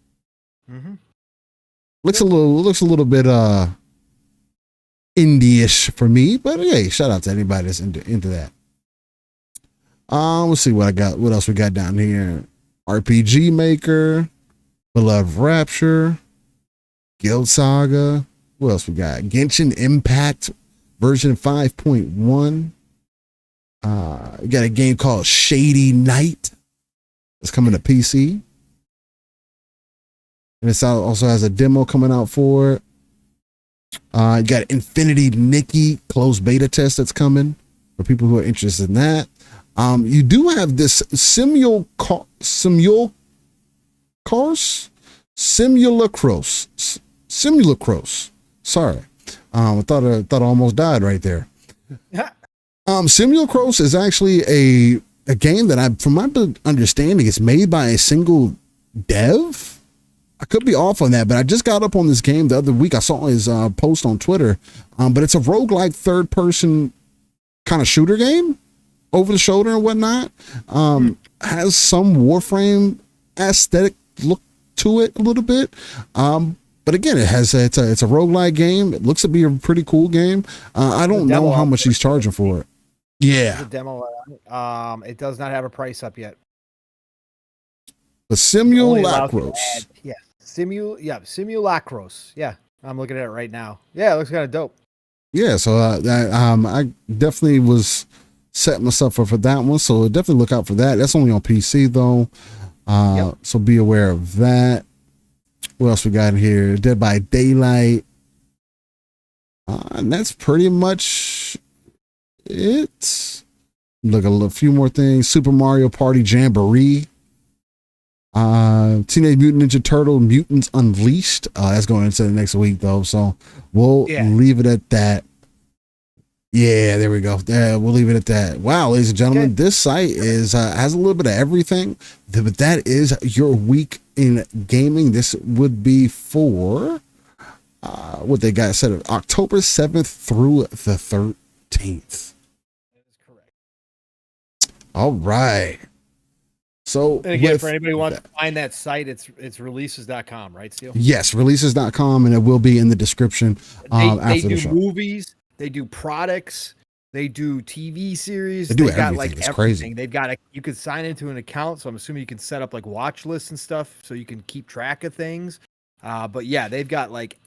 Mm-hmm. Looks a little bit indie-ish for me, but hey, shout out to anybody that's into that. Let's see what I got. What else we got down here? RPG Maker, Beloved Rapture, Guild Saga. What else we got? Genshin Impact version 5.1. You got a game called Shady Knight. It's coming to PC. And it also has a demo coming out for it. You got Infinity Nikki closed beta test that's coming for people who are interested in that. You do have this Simulacros. Sorry. I thought I almost died right there. Simulacros is actually a game that from my understanding, is made by a single dev. I could be off on that, but I just got up on this game the other week. I saw his post on Twitter, but it's a roguelike third-person kind of shooter game, over the shoulder and whatnot. Has some Warframe aesthetic look to it a little bit. But again, it's a roguelike game. It looks to be a pretty cool game. I don't know how much he's charging for it. Yeah. The demo, it does not have a price up yet. The Simulacros. Yeah. Simulacros. Yeah. I'm looking at it right now. Yeah, it looks kind of dope. Yeah, so I definitely was setting myself up for that one. So definitely look out for that. That's only on PC though. So be aware of that. What else we got in here? Dead by Daylight. And that's pretty much it. Look, a few more things. Super Mario Party Jamboree. Teenage Mutant Ninja Turtle Mutants Unleashed. That's going into the next week though. So we'll leave it at that. Yeah, there we go. We'll leave it at that. Wow, ladies and gentlemen, this site has a little bit of everything, but that is your week in gaming. This would be for what they got set of October 7th through the 13th. That is correct. All right. So and again, for anybody who wants to find that site, it's releases.com, right, Steel? Yes, releases.com, and it will be in the description after the show. They do movies. They do products. They do TV series. They do got everything. like it's everything. Crazy. They've got you could sign into an account, so I'm assuming you can set up like watch lists and stuff, so you can keep track of things. But yeah, they've got like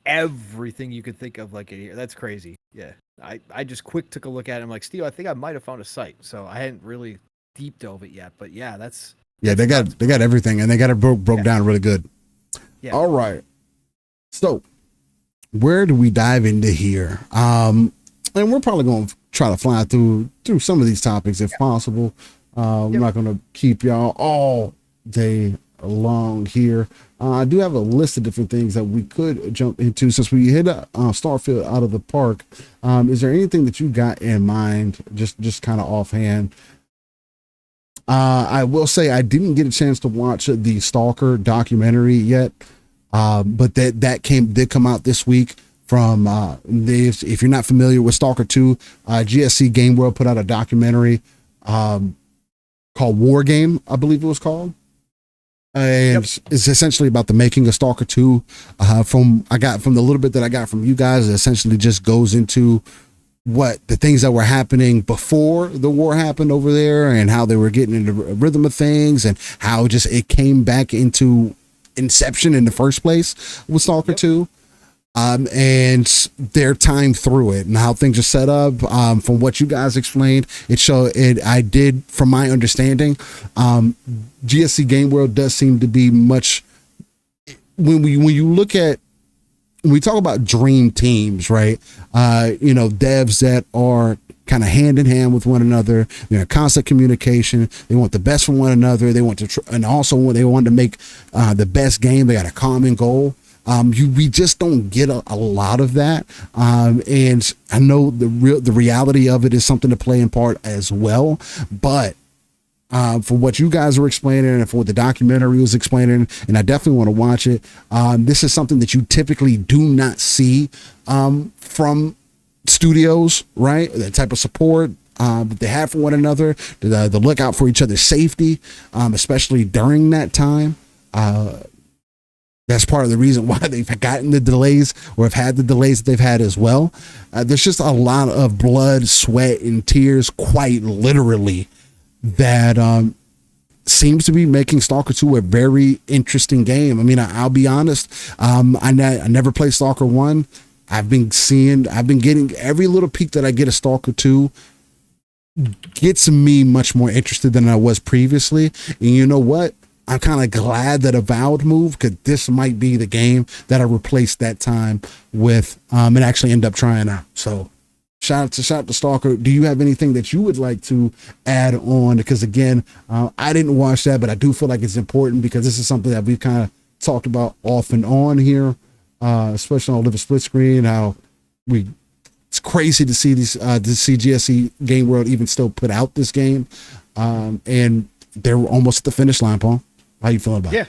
everything you could think of. Like that's crazy. Yeah, I just took a look at it. I'm like, Steve, I think I might have found a site. So I hadn't really deep dove it yet, but yeah, that's they got everything, and they got it broke down really good. Yeah. All right. So where do we dive into here? And we're probably going to try to fly through some of these topics if possible. I'm not going to keep y'all all day long here. I do have a list of different things that we could jump into since we hit Starfield out of the park. Is there anything that you got in mind, just kind of offhand? I will say I didn't get a chance to watch the Stalker documentary yet, but that did come out this week. From if you're not familiar with Stalker 2, GSC Game World put out a documentary called War Game, I believe it was called. And it's essentially about the making of Stalker 2. From the little bit that I got from you guys, it essentially just goes into what the things that were happening before the war happened over there and how they were getting into the rhythm of things and how just it came back into inception in the first place with Stalker 2. And their time through it and how things are set up. From what you guys explained, I did, from my understanding, GSC Game World does seem to be much, when we talk about dream teams, right? Devs that are kind of hand in hand with one another. They're in constant communication. They want the best for one another. They want to, and also when they want to make the best game, they got a common goal. We just don't get a lot of that. And I know the reality of it is something to play in part as well. But for what you guys are explaining and for what the documentary was explaining, and I definitely want to watch it, this is something that you typically do not see from studios, right? That type of support that they have for one another, the look out for each other's safety, especially during that time. That's part of the reason why they've gotten the delays or have had the delays that they've had as well. There's just a lot of blood, sweat, and tears, quite literally, that seems to be making Stalker 2 a very interesting game. I mean, I'll be honest. I never played Stalker 1. I've been getting every little peek that I get of Stalker 2 gets me much more interested than I was previously. And you know what? I'm kind of glad that Avowed moved, because this might be the game that I replaced that time with and actually end up trying out. So shout out to Stalker. Do you have anything that you would like to add on? Because again, I didn't watch that, but I do feel like it's important because this is something that we've kind of talked about off and on here, especially on Live a Split Screen. It's crazy to see these to see GSC Game World even still put out this game, and they're almost at the finish line, Paul. How you feeling about it?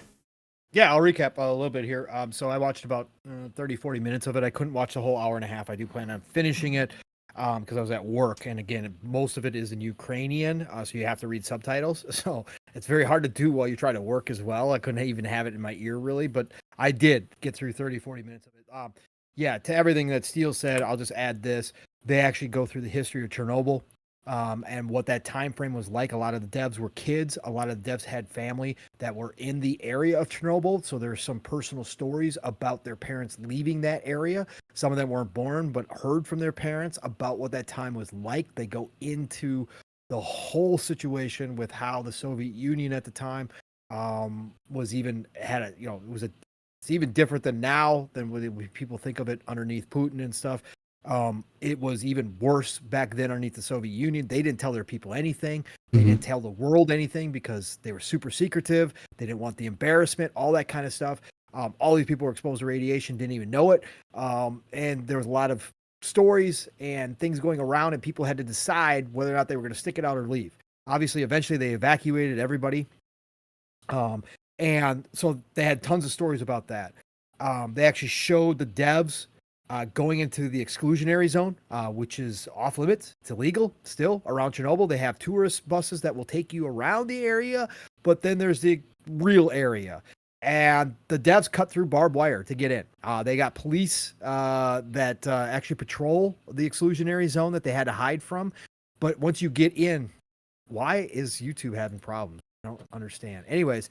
Yeah, I'll recap a little bit here. So I watched about 30, 40 minutes of it. I couldn't watch the whole hour and a half. I do plan on finishing it because I was at work. And again, most of it is in Ukrainian, so you have to read subtitles. So it's very hard to do while you try to work as well. I couldn't even have it in my ear, really. But I did get through 30, 40 minutes of it. To everything that Steele said, I'll just add this. They actually go through the history of Chernobyl. And what that time frame was like. A lot of the devs were kids. A lot of the devs had family that were in the area of Chernobyl. So there's some personal stories about their parents leaving that area. Some of them weren't born, but heard from their parents about what that time was like. They go into the whole situation with how the Soviet Union at the time it's even different than now than when people think of it underneath Putin and stuff. It was even worse back then underneath the Soviet Union. They didn't tell their people anything. They didn't tell the world anything because they were super secretive. They didn't want the embarrassment, all that kind of stuff. All these people were exposed to radiation, didn't even know it. And there was a lot of stories and things going around, and people had to decide whether or not they were going to stick it out or leave. Obviously, eventually they evacuated everybody. And so they had tons of stories about that. They actually showed the devs going into the exclusionary zone, which is off limits. It's illegal still around Chernobyl. They have tourist buses that will take you around the area, but then there's the real area. And the devs cut through barbed wire to get in. They got police that actually patrol the exclusionary zone that they had to hide from. But once you get in, why is YouTube having problems? I don't understand. Anyways,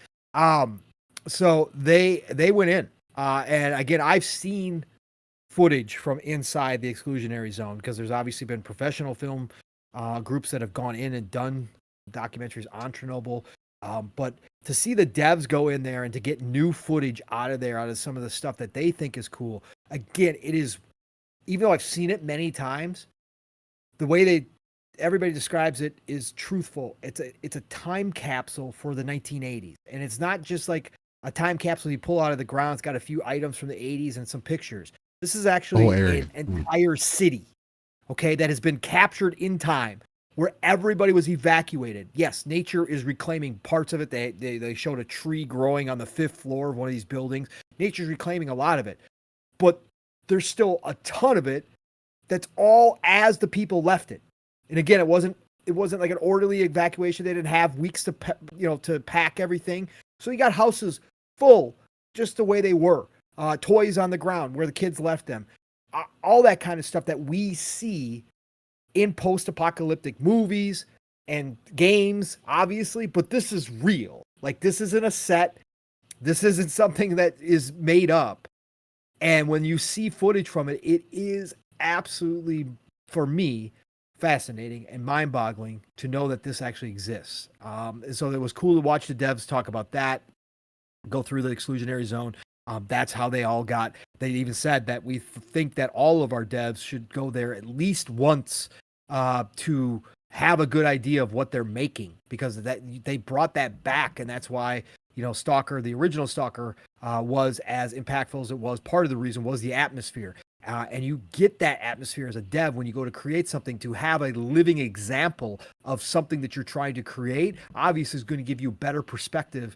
so they went in. And again, I've seen footage from inside the exclusionary zone because there's obviously been professional film groups that have gone in and done documentaries on Chernobyl. But to see the devs go in there and to get new footage out of some of the stuff that they think is cool, again, it is, even though I've seen it many times, the way everybody describes it is truthful. It's a time capsule for the 1980s. And it's not just like a time capsule you pull out of the ground. It's got a few items from the 80s and some pictures. This is actually an entire city, okay, that has been captured in time, where everybody was evacuated. Yes, nature is reclaiming parts of it. They showed a tree growing on the 5th floor of one of these buildings. Nature's reclaiming a lot of it. But there's still a ton of it that's all as the people left it. And again, it wasn't like an orderly evacuation. They didn't have weeks to pack everything. So you got houses full just the way they were. Toys on the ground where the kids left them. All that kind of stuff that we see in post-apocalyptic movies and games, obviously, but this is real. Like, this isn't a set. This isn't something that is made up. And when you see footage from it, it is absolutely, for me, fascinating and mind-boggling to know that this actually exists. And so it was cool to watch the devs talk about that, go through the exclusionary zone. That's how they all got. They even said that we think that all of our devs should go there at least once to have a good idea of what they're making, because that they brought that back, and that's why Stalker, the original Stalker, was as impactful as it was. Part of the reason was the atmosphere, and you get that atmosphere as a dev when you go to create something. To have a living example of something that you're trying to create, obviously, is going to give you a better perspective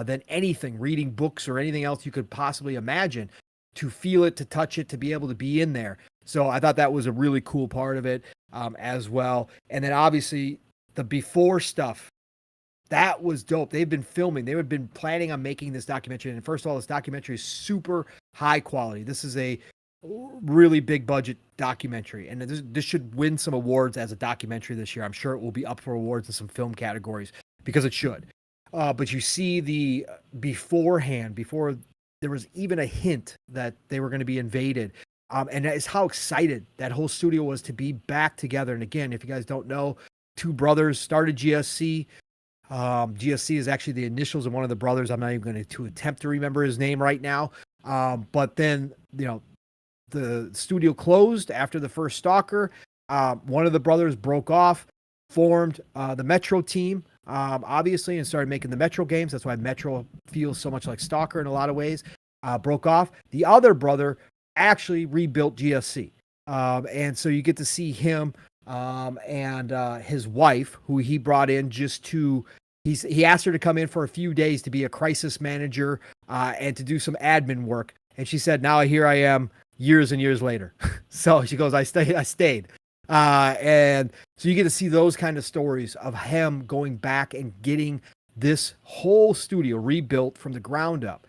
than anything, reading books or anything else you could possibly imagine, to feel it, to touch it, to be able to be in there. So I thought that was a really cool part of it as well. And then obviously the before stuff, that was dope. They've been filming. They have been planning on making this documentary. And first of all, this documentary is super high quality. This is a really big budget documentary. And this should win some awards as a documentary this year. I'm sure it will be up for awards in some film categories, because it should. But you see the beforehand, before there was even a hint that they were going to be invaded. And that is how excited that whole studio was to be back together. And again, if you guys don't know, two brothers started GSC. GSC is actually the initials of one of the brothers. I'm not even going to attempt to remember his name right now. But then, the studio closed after the first Stalker. One of the brothers broke off, formed the Metro team, obviously, and started making the Metro games. That's why Metro feels so much like Stalker in a lot of ways. Broke off. The other brother actually rebuilt GSC. And so you get to see him and his wife, who he brought in just to, he asked her to come in for a few days to be a crisis manager and to do some admin work. And she said, now here I am years and years later. So she goes, I stayed. And so you get to see those kind of stories of him going back and getting this whole studio rebuilt from the ground up.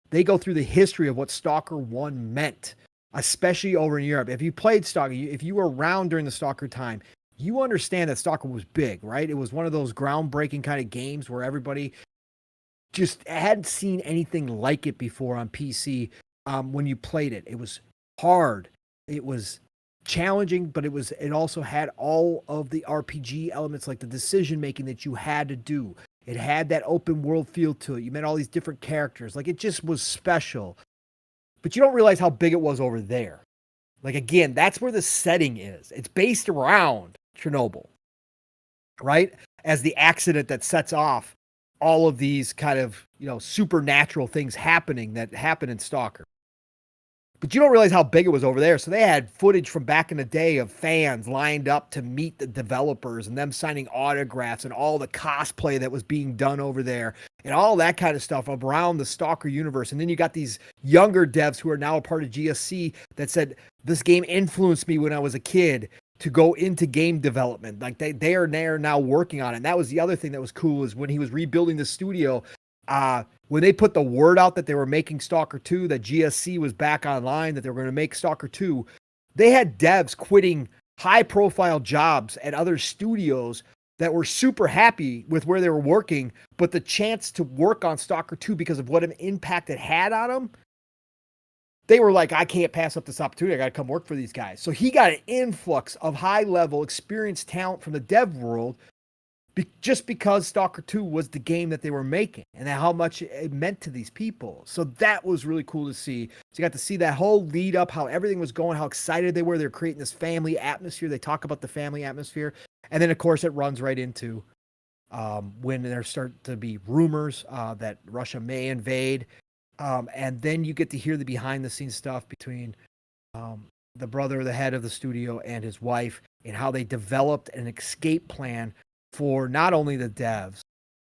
They go through the history of what Stalker 1 meant, especially over in Europe. If you played Stalker, if you were around during the Stalker time, you understand that Stalker was big, right? It was one of those groundbreaking kind of games where everybody just hadn't seen anything like it before on PC when you played it. It was hard. It was challenging, but it also had all of the RPG elements, like the decision making that you had to do. It had that open world feel to it. You met all these different characters. Like, it just was special. But you don't realize how big it was over there. Like, again, that's where the setting is. It's based around Chernobyl, right? As the accident that sets off all of these kind of, supernatural things happening that happen in Stalker. But you don't realize how big it was over there. So they had footage from back in the day of fans lined up to meet the developers and them signing autographs and all the cosplay that was being done over there and all that kind of stuff around the Stalker universe. And then you got these younger devs who are now a part of GSC that said, this game influenced me when I was a kid to go into game development. Like they are now working on it. And that was the other thing that was cool, is when he was rebuilding the studio, when they put the word out that they were making Stalker 2, that GSC was back online, that they were going to make Stalker 2, they had devs quitting high-profile jobs at other studios that were super happy with where they were working, but the chance to work on Stalker 2 because of what an impact it had on them, they were like, I can't pass up this opportunity. I got to come work for these guys. So he got an influx of high-level, experienced talent from the dev world just because Stalker 2 was the game that they were making and how much it meant to these people. So that was really cool to see. So you got to see that whole lead up, how everything was going, how excited they were. They're creating this family atmosphere. They talk about the family atmosphere. And then, of course, it runs right into when there start to be rumors that Russia may invade. And then you get to hear the behind the scenes stuff between the brother, the head of the studio, and his wife, and how they developed an escape plan for not only the devs,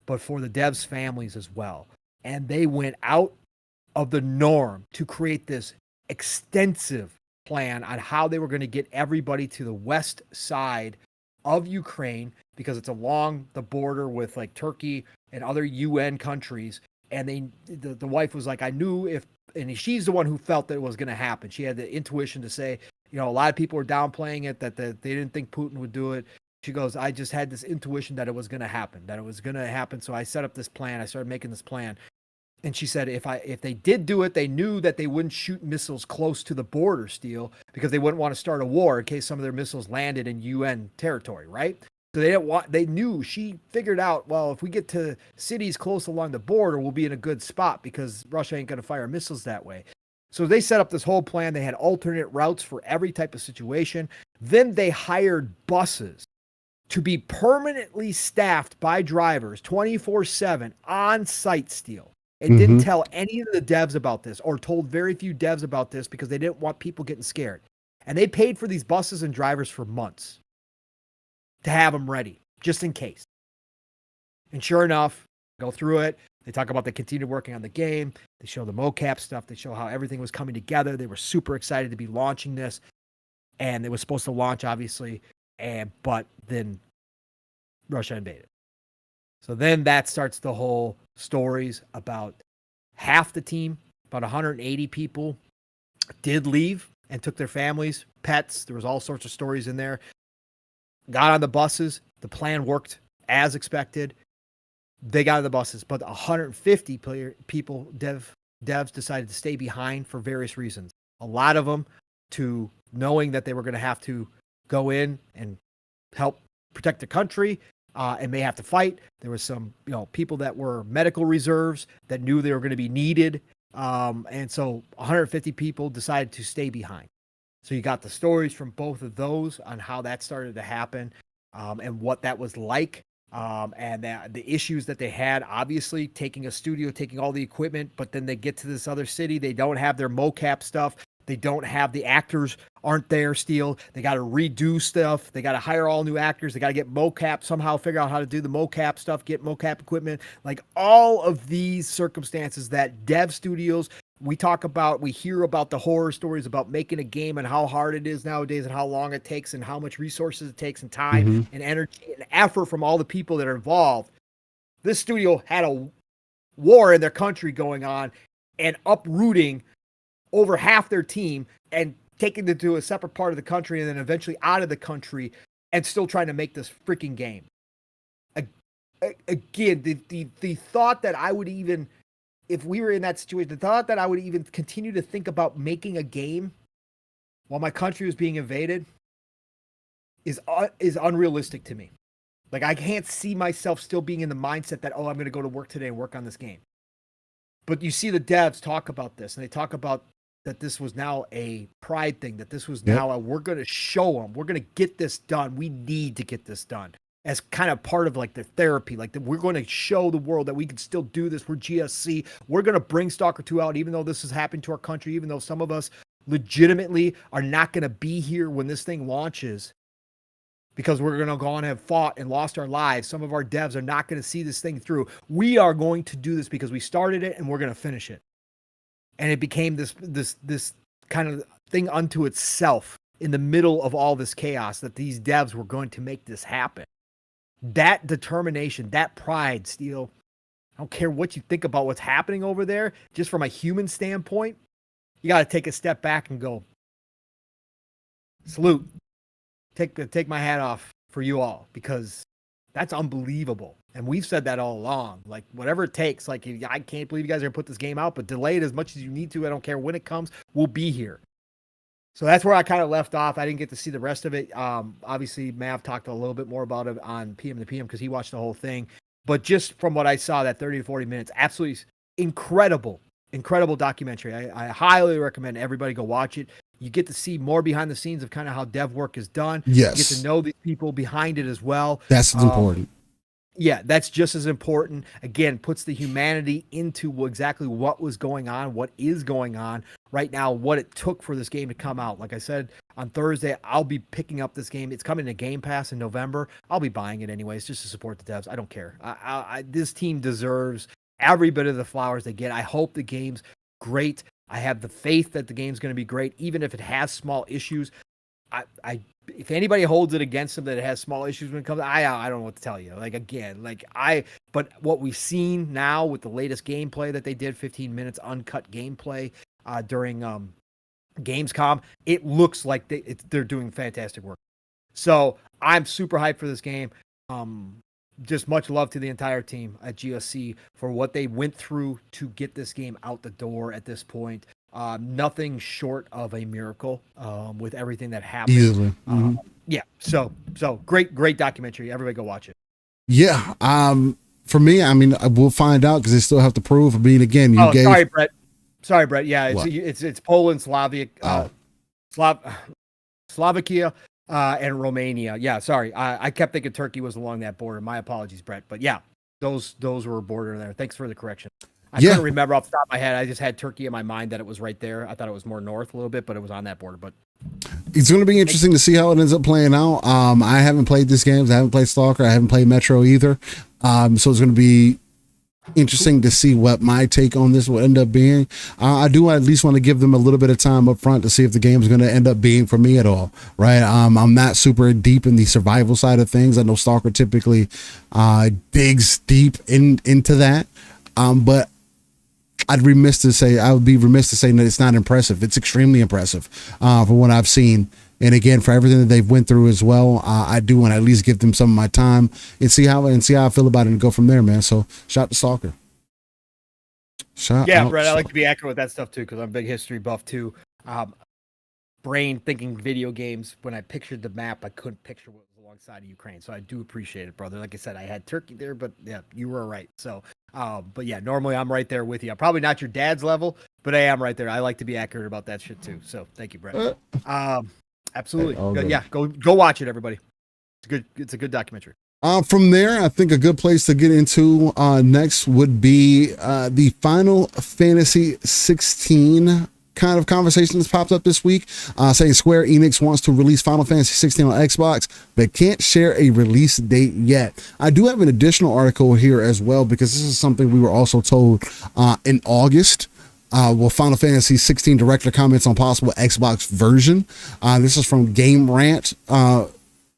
but for the devs' families as well. And they went out of the norm to create this extensive plan on how they were going to get everybody to the west side of Ukraine, because it's along the border with like Turkey and other UN countries. And the wife was like, I knew and she's the one who felt that it was going to happen. She had the intuition to say, a lot of people were downplaying it, that they didn't think Putin would do it. She goes, I just had this intuition that it was going to happen, So I set up this plan. I started making this plan. And she said, if they did do it, they knew that they wouldn't shoot missiles close to the border, Steel, because they wouldn't want to start a war in case some of their missiles landed in UN territory, right? So she figured out, well, if we get to cities close along the border, we'll be in a good spot because Russia ain't going to fire missiles that way. So they set up this whole plan. They had alternate routes for every type of situation. Then they hired buses to be permanently staffed by drivers 24/7 on site, Steel. And didn't tell any of the devs about this, or told very few devs about this, because they didn't want people getting scared. And they paid for these buses and drivers for months to have them ready, just in case. And sure enough, go through it. They talk about they continued working on the game. They show the mocap stuff. They show how everything was coming together. They were super excited to be launching this. And it was supposed to launch, obviously. But then Russia invaded. So then that starts the whole stories about half the team, about 180 people, did leave and took their families, pets. There was all sorts of stories in there. Got on the buses. The plan worked as expected. They got on the buses, but 150 people, devs decided to stay behind for various reasons. A lot of them to knowing that they were going to have to go in and help protect the country and may have to fight. There was some, people that were medical reserves that knew they were going to be needed. And so 150 people decided to stay behind. So you got the stories from both of those on how that started to happen and what that was like. And the issues that they had, obviously taking a studio, taking all the equipment, but then they get to this other city. They don't have their mocap stuff. They don't have the actors aren't there still. They got to redo stuff. They got to hire all new actors. They got to get mocap, somehow figure out how to do the mocap stuff, get mocap equipment, like all of these circumstances that dev studios, we hear about the horror stories about making a game and how hard it is nowadays and how long it takes and how much resources it takes and time and energy and effort from all the people that are involved. This studio had a war in their country going on and uprooting over half their team and taking them to a separate part of the country and then eventually out of the country and still trying to make this freaking game. Again, the thought that I would even, if we were in that situation, the thought that I would even continue to think about making a game while my country was being invaded is unrealistic to me. Like, I can't see myself still being in the mindset that, I'm going to go to work today and work on this game. But you see the devs talk about this, and they talk about that this was now a pride thing, that this was now we're going to show them, we're going to get this done. We need to get this done as kind of part of like the therapy, like we're going to show the world that we can still do this. We're GSC. We're going to bring Stalker 2 out, even though this is happening to our country, even though some of us legitimately are not going to be here when this thing launches because we're going to go on and have fought and lost our lives. Some of our devs are not going to see this thing through. We are going to do this because we started it and we're going to finish it. And it became this kind of thing unto itself in the middle of all this chaos, that these devs were going to make this happen. That determination, that pride, Steel, I don't care what you think about what's happening over there, just from a human standpoint, you got to take a step back and go, salute, take my hat off for you all, because that's unbelievable. And we've said that all along, like whatever it takes, like I can't believe you guys are going to put this game out, but delay it as much as you need to. I don't care when it comes, we'll be here. So that's where I kind of left off. I didn't get to see the rest of it. Obviously, Mav talked a little bit more about it on PM to PM because he watched the whole thing. But just from what I saw, that 30 to 40 minutes, absolutely incredible documentary. I highly recommend everybody go watch it. You get to see more behind the scenes of kind of how dev work is done. Yes. You get to know these people behind it as well. That's important. Yeah, that's just as important. Again, puts the humanity into exactly what was going on, what is going on right now, what it took for this game to come out. Like I said, on Thursday, I'll be picking up this game. It's coming to Game Pass in November. I'll be buying it anyways, just to support the devs. I don't care. This team deserves every bit of the flowers they get. I hope the game's great. I have the faith that the game's going to be great, even if it has small issues. If anybody holds it against them that it has small issues when it comes, I don't know what to tell you. But what we've seen now with the latest gameplay that they did, 15 minutes uncut gameplay during Gamescom, it looks like they're doing fantastic work. So I'm super hyped for this game. Just much love to the entire team at GSC for what they went through to get this game out the door at this point. Nothing short of a miracle with everything that happened. Easily. Yeah. So great documentary. Everybody go watch it. Yeah. For me, I mean, we'll find out because they still have to prove. I mean, again, Sorry, Brett. Yeah, it's Poland, Slovakia, and Romania. Yeah, sorry. I kept thinking Turkey was along that border. My apologies, Brett. But yeah, those were a border there. Thanks for the correction. I couldn't remember off the top of my head. I just had Turkey in my mind that it was right there. I thought it was more north a little bit, but it was on that border. But it's going to be interesting to see how it ends up playing out. I haven't played this game. I haven't played Stalker. I haven't played Metro either. So it's going to be interesting to see what my take on this will end up being. I do at least want to give them a little bit of time up front to see if the game is going to end up being for me at all. Right. I'm not super deep in the survival side of things. I know Stalker typically digs deep into that. But I would be remiss to say that it's not impressive. It's extremely impressive for what I've seen. And again, for everything that they've went through as well, I do want to at least give them some of my time and see how I feel about it and go from there, man. So shout to Stalker. Brett, I like to be accurate with that stuff too, because I'm a big history buff too. Brain thinking video games. When I pictured the map, I couldn't picture what was alongside of Ukraine. So I do appreciate it, brother. Like I said, I had Turkey there, but yeah, you were right. So, but yeah, normally I'm right there with you. I'm probably not your dad's level, but I am right there. I like to be accurate about that shit too. So thank you, Brett. Absolutely. Yeah, go watch it, everybody. It's a good documentary. From there, I think a good place to get into next would be the Final Fantasy 16 kind of conversation that's popped up this week, saying Square Enix wants to release Final Fantasy 16 on Xbox, but can't share a release date yet. I do have an additional article here as well, because this is something we were also told in August. Final Fantasy 16 director comments on possible Xbox version. This is from Game Rant,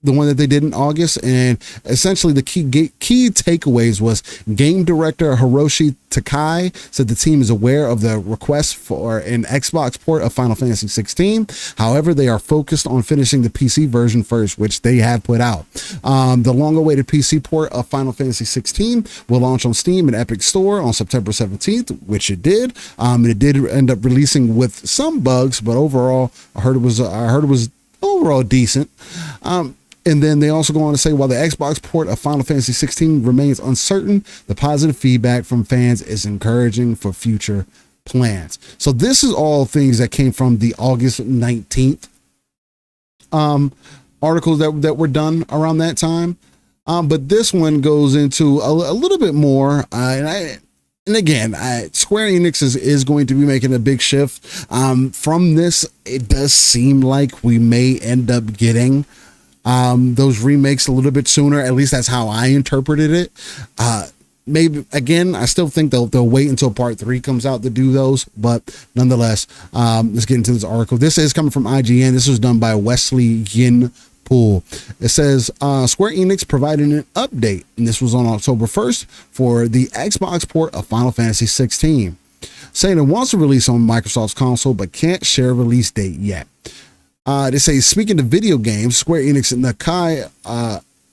the one that they did in August, and essentially the key takeaways was game director Hiroshi Takai said the team is aware of the request for an Xbox port of Final Fantasy 16. However, they are focused on finishing the PC version first, which they have put out. The long-awaited PC port of Final Fantasy 16 will launch on Steam and Epic Store on September 17th, which it did. It did end up releasing with some bugs, but overall, I heard it was overall decent. And then they also go on to say, while the Xbox port of Final Fantasy 16 remains uncertain, the positive feedback from fans is encouraging for future plans. So this is all things that came from the August 19th articles that were done around that time. But this one goes into a little bit more. And again, Square Enix is going to be making a big shift. From this, it does seem like we may end up getting those remakes a little bit sooner. At least that's how I interpreted it. Maybe again, I still think they'll wait until part 3 comes out to do those, but nonetheless, let's get into this article. This is coming from IGN. This was done by Wesley Yin Pool. It says Square Enix provided an update, and this was on October 1st for the Xbox port of Final Fantasy 16, saying it wants to release on Microsoft's console but can't share a release date yet. They say, speaking to video games, Square Enix and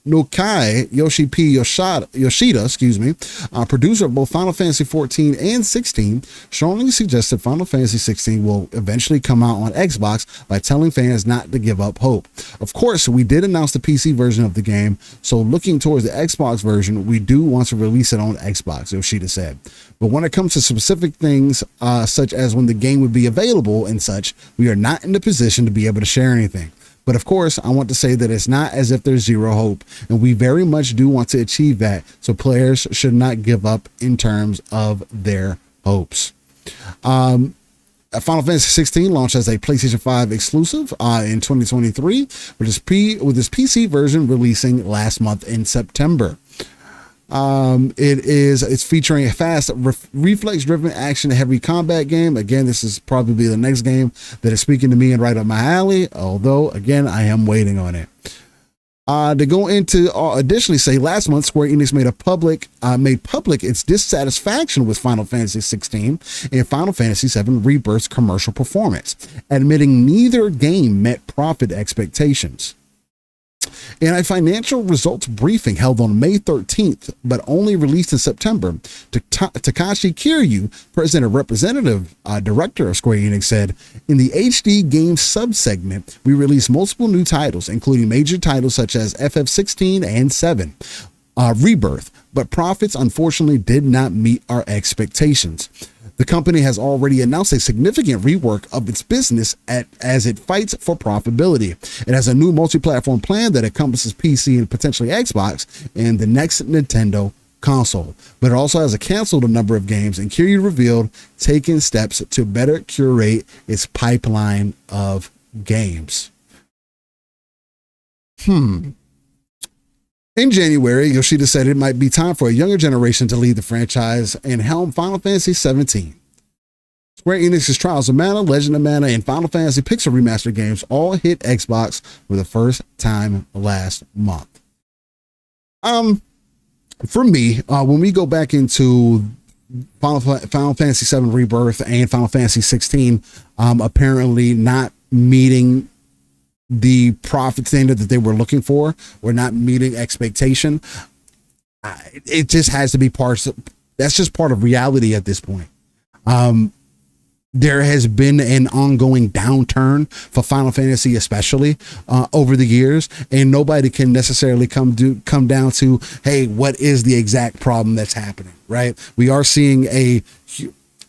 Nokai Yoshida, producer of both Final Fantasy 14 and 16, strongly suggested Final Fantasy 16 will eventually come out on Xbox by telling fans not to give up hope. Of course, we did announce the PC version of the game, so looking towards the Xbox version, we do want to release it on Xbox, Yoshida said. But when it comes to specific things, such as when the game would be available and such, we are not in the position to be able to share anything. But of course, I want to say that it's not as if there's zero hope, and we very much do want to achieve that. So players should not give up in terms of their hopes. Final Fantasy 16 launched as a PlayStation 5 exclusive in 2023, with its PC version releasing last month in September. It's featuring a fast reflex driven action heavy combat game. Again, this is probably the next game that is speaking to me and right up my alley, although again I am waiting on it. To go into additionally say last month Square Enix made public its dissatisfaction with Final Fantasy 16 and Final Fantasy 7 Rebirth's commercial performance, admitting neither game met profit expectations. In a financial results briefing held on May 13th, but only released in September, Takashi Kiryu, president and representative director of Square Enix, said, "In the HD games subsegment, we released multiple new titles, including major titles such as FF16 and 7, Rebirth, but profits unfortunately did not meet our expectations. The company has already announced a significant rework of its business as it fights for profitability. It has a new multi-platform plan that encompasses PC and potentially Xbox and the next Nintendo console, but it also has canceled a number of games, and Kiryu revealed taking steps to better curate its pipeline of games." In January, Yoshida said it might be time for a younger generation to lead the franchise and helm Final Fantasy 17. Square Enix's Trials of Mana, Legend of Mana, and Final Fantasy Pixel Remastered games all hit Xbox for the first time last month. For me, when we go back into Final Fantasy 7 Rebirth and Final Fantasy 16, apparently not meeting the profit standard that they were looking for, or not meeting expectation, it just has to be that's just part of reality at this point. There has been an ongoing downturn for Final Fantasy, especially over the years, and nobody can necessarily come down to, hey, what is the exact problem that's happening, right? We are seeing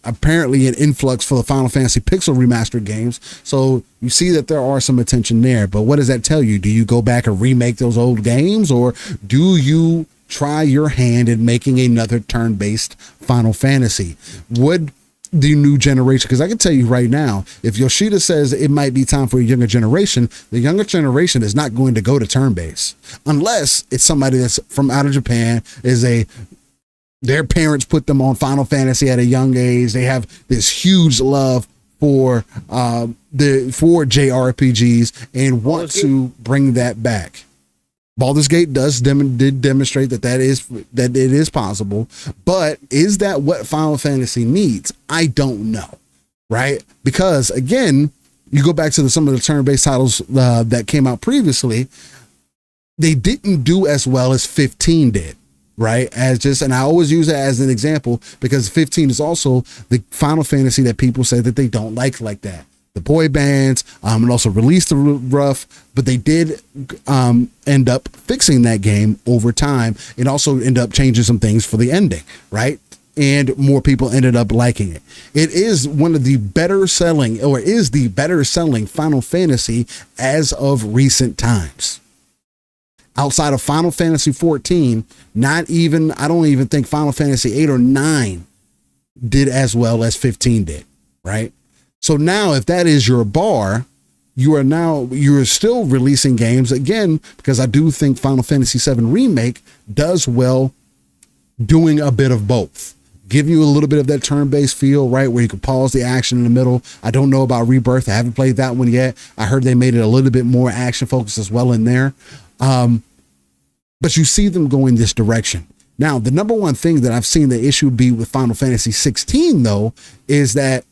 apparently an influx for the Final Fantasy Pixel Remastered games, so you see that there are some attention there. But what does that tell you? Do you go back and remake those old games, or do you try your hand in making another turn-based Final Fantasy? Would the new generation, because I can tell you right now, if Yoshida says it might be time for a younger generation, the younger generation is not going to go to turn-based unless it's somebody that's from out of Japan, their parents put them on Final Fantasy at a young age. They have this huge love for JRPGs and want to bring that back. Baldur's Gate did demonstrate that it is possible, but is that what Final Fantasy needs? I don't know, right? Because again, you go back to some of the turn-based titles that came out previously, they didn't do as well as 15 did. Right? And I always use it as an example because 15 is also the Final Fantasy that people say that they don't like that. The boy bands, and also released the rough, but they did end up fixing that game over time, and also end up changing some things for the ending, right? And more people ended up liking it. It is one of the better selling Final Fantasy as of recent times. Outside of Final Fantasy 14, I don't even think Final Fantasy 8 or 9 did as well as 15 did, right? So now if that is your bar, you're still releasing games again, because I do think Final Fantasy 7 Remake does well doing a bit of both. Give you a little bit of that turn-based feel, right, where you can pause the action in the middle. I don't know about Rebirth. I haven't played that one yet. I heard they made it a little bit more action focused as well in there. But you see them going this direction. Now, the number one thing that I've seen the issue be with Final Fantasy 16, though, is that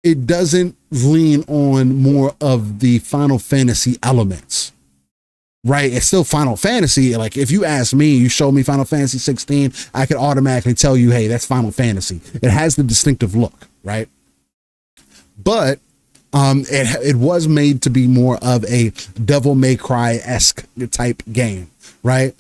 it doesn't lean on more of the Final Fantasy elements. right? It's still Final Fantasy. Like if you ask me, you show me Final Fantasy 16, I could automatically tell you, hey, that's Final Fantasy. It has the distinctive look, right? But it was made to be more of a Devil May Cry-esque type game, right?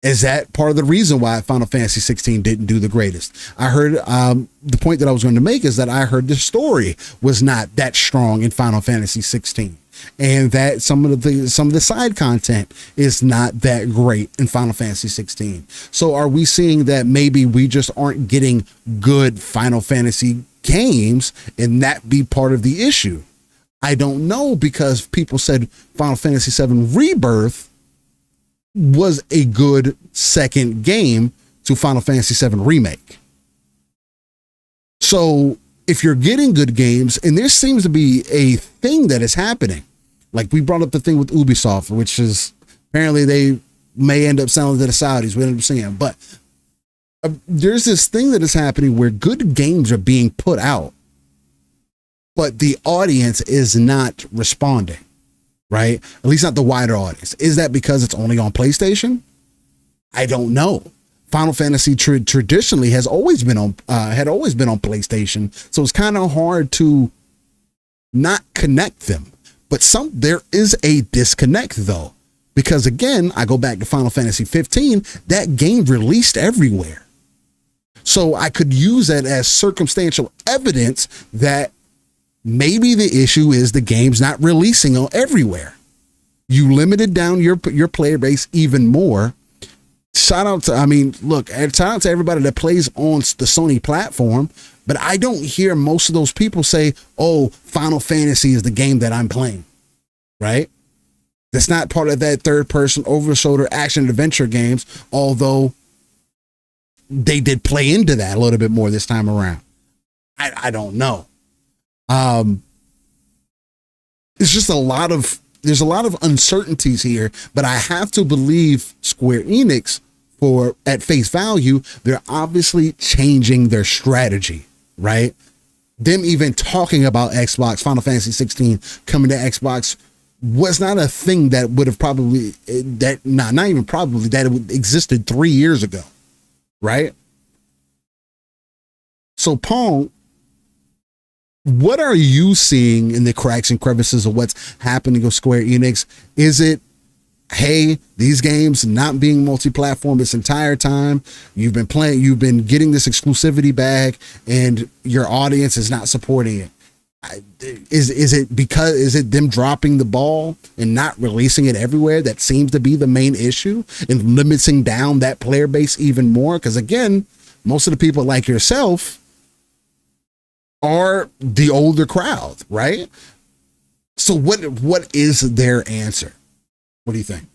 Is that part of the reason why Final Fantasy 16 didn't do the greatest? I heard the point that I was going to make is that I heard the story was not that strong in Final Fantasy 16, and that some of the side content is not that great in Final Fantasy 16. So are we seeing that maybe we just aren't getting good Final Fantasy games, and that be part of the issue? I don't know, because people said Final Fantasy 7 Rebirth was a good second game to Final Fantasy 7 Remake. So if you're getting good games, and there seems to be a thing that is happening, like we brought up the thing with Ubisoft, which is apparently they may end up selling to the Saudis. We ended up seeing, but there's this thing that is happening where good games are being put out, but the audience is not responding. Right? At least not the wider audience. Is that because it's only on PlayStation? I don't know. Final Fantasy traditionally has always been on PlayStation, so it's kind of hard to not connect them. But there is a disconnect though, because again, I go back to Final Fantasy 15. That game released everywhere, so I could use that as circumstantial evidence that maybe the issue is the game's not releasing everywhere. You limited down your player base even more. Shout out to everybody that plays on the Sony platform, but I don't hear most of those people say, oh, Final Fantasy is the game that I'm playing, right? That's not part of that third person over the shoulder action adventure games, although they did play into that a little bit more this time around. I don't know. It's just there's a lot of uncertainties here, but I have to believe Square Enix, at face value, they're obviously changing their strategy, right? Them even talking about Xbox, Final Fantasy 16 coming to Xbox was not a thing that would have that existed 3 years ago, right? So Pong, what are you seeing in the cracks and crevices of what's happening with Square Enix? Is it, hey, these games not being multi-platform this entire time, you've been getting this exclusivity bag, and your audience is not supporting it? Is it them dropping the ball and not releasing it everywhere that seems to be the main issue, and limiting down that player base even more? Because again, most of the people like yourself are the older crowd, right? So what is their answer? What do you think?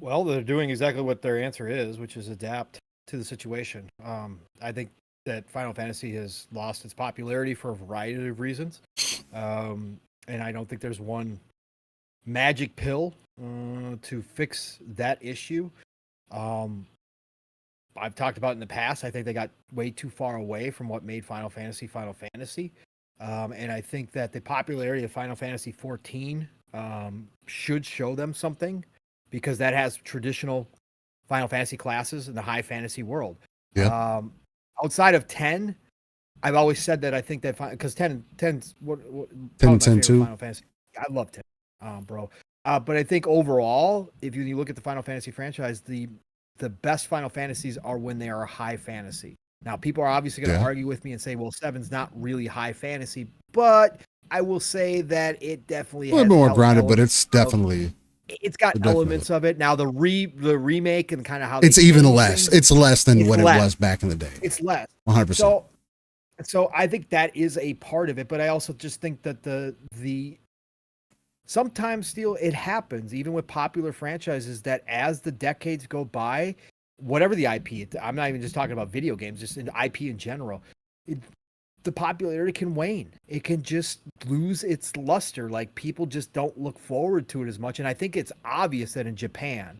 Well, they're doing exactly what their answer is, which is adapt to the situation. I think that Final Fantasy has lost its popularity for a variety of reasons. And I don't think there's one magic pill to fix that issue. I've talked about in the past, I think they got way too far away from what made Final Fantasy Final Fantasy. And I think that the popularity of Final Fantasy 14 should show them something, because that has traditional Final Fantasy classes in the high fantasy world. Yeah. Outside of 10, I've always said that I think that, because 10's what 10 too. Final Fantasy. I love 10, bro. But I think overall, if you look at the Final Fantasy franchise, the best Final Fantasies are when they are high fantasy. Now, people are obviously going to argue with me and say, well, 7's not really high fantasy, but I will say that it definitely a little more grounded, but it's definitely... It's got elements of it. Now, the remake and kind of how... It's even less. It's less than what it was back in the day. It's less. 100%. So I think that is a part of it, but I also just think that the sometimes still it happens, even with popular franchises, that as the decades go by, whatever the IP, I'm not even just talking about video games, just in IP in general, the popularity can wane. It can just lose its luster. Like, people just don't look forward to it as much. And I think it's obvious that in Japan,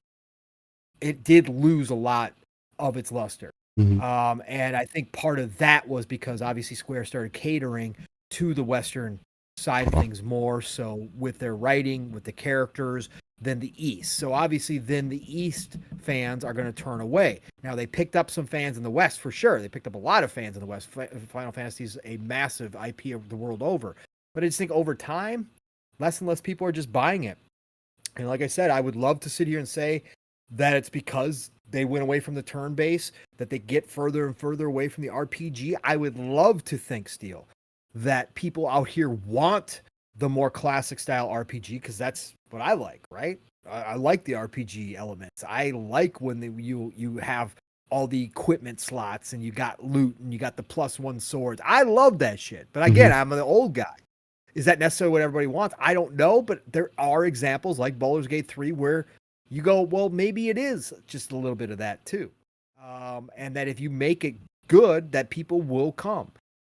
it did lose a lot of its luster. Mm-hmm. And I think part of that was because obviously Square started catering to the Western side of things more so with their writing, with the characters, than the East. So obviously then the East fans are going to turn away. Now they picked up some fans in the West for sure. They picked up a lot of fans in the West. Final Fantasy is a massive IP of the world over. But I just think over time, less and less people are just buying it. And like I said, I would love to sit here and say that it's because they went away from the turn base, that they get further and further away from the RPG. I would love to think, Steel, that people out here want the more classic style RPG because that's what I like, right? I like the RPG elements. I like when you have all the equipment slots and you got loot and you got the +1 swords. I love that shit. But again, I'm an old guy. Is that necessarily what everybody wants? I don't know, but there are examples like Baldur's Gate 3 where you go, well, maybe it is just a little bit of that too. And that if you make it good, that people will come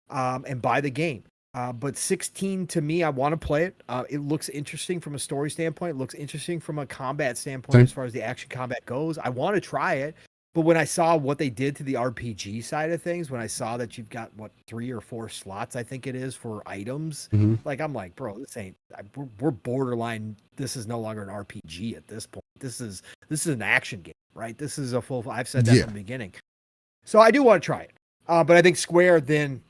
and buy the game. But 16 to me, I want to play it. It looks interesting from a story standpoint. It looks interesting from a combat standpoint as far as the action combat goes. I want to try it. But when I saw what they did to the RPG side of things, when I saw that you've got 3 or 4 slots, I think it is for items, like I'm like, bro, this ain't. We're borderline. This is no longer an RPG at this point. This is an action game, right? This is a full. I've said that from the beginning. So I do want to try it. But I think Square then,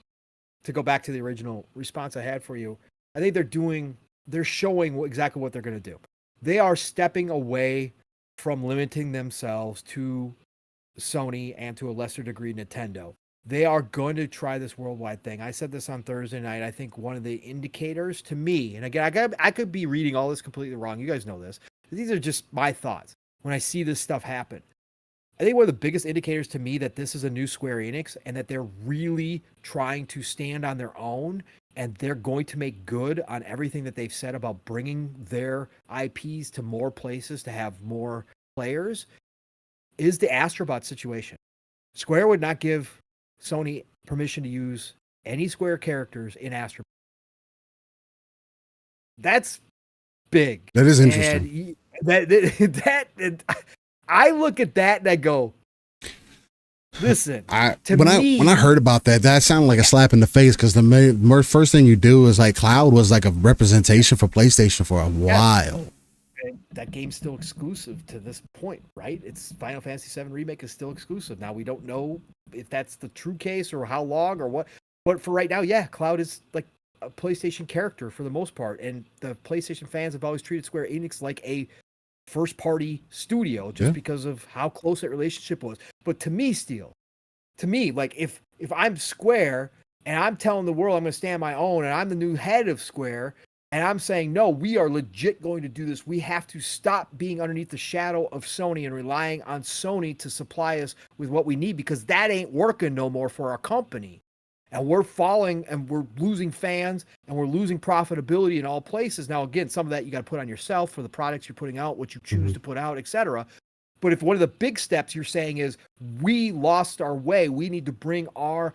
to go back to the original response I had for you, I think they're showing exactly what they're going to do. They are stepping away from limiting themselves to Sony and to a lesser degree Nintendo. They are going to try this worldwide thing. I said this on Thursday night. I think one of the indicators to me, and again, I could be reading all this completely wrong. You guys know this. These are just my thoughts when I see this stuff happen. I think one of the biggest indicators to me that this is a new Square Enix and that they're really trying to stand on their own and they're going to make good on everything that they've said about bringing their IPs to more places to have more players is the Astrobot situation. Square would not give Sony permission to use any Square characters in Astrobot. That's big. That is interesting. And I look at that and I go, listen. When I heard about that, that sounded like a slap in the face because the first thing you do is like Cloud was like a representation for PlayStation for a while. And that game's still exclusive to this point, right? It's Final Fantasy VII Remake is still exclusive. Now we don't know if that's the true case or how long or what, but for right now, yeah, Cloud is like a PlayStation character for the most part, and the PlayStation fans have always treated Square Enix like a first-party studio just because of how close that relationship was. But to me, like if I'm Square and I'm telling the world I'm going to stand my own and I'm the new head of Square and I'm saying, no, we are legit going to do this. We have to stop being underneath the shadow of Sony and relying on Sony to supply us with what we need because that ain't working no more for our company. And we're falling and we're losing fans and we're losing profitability in all places. Now, again, some of that you got to put on yourself for the products you're putting out, what you choose to put out, etc. But if one of the big steps you're saying is we lost our way, we need to bring our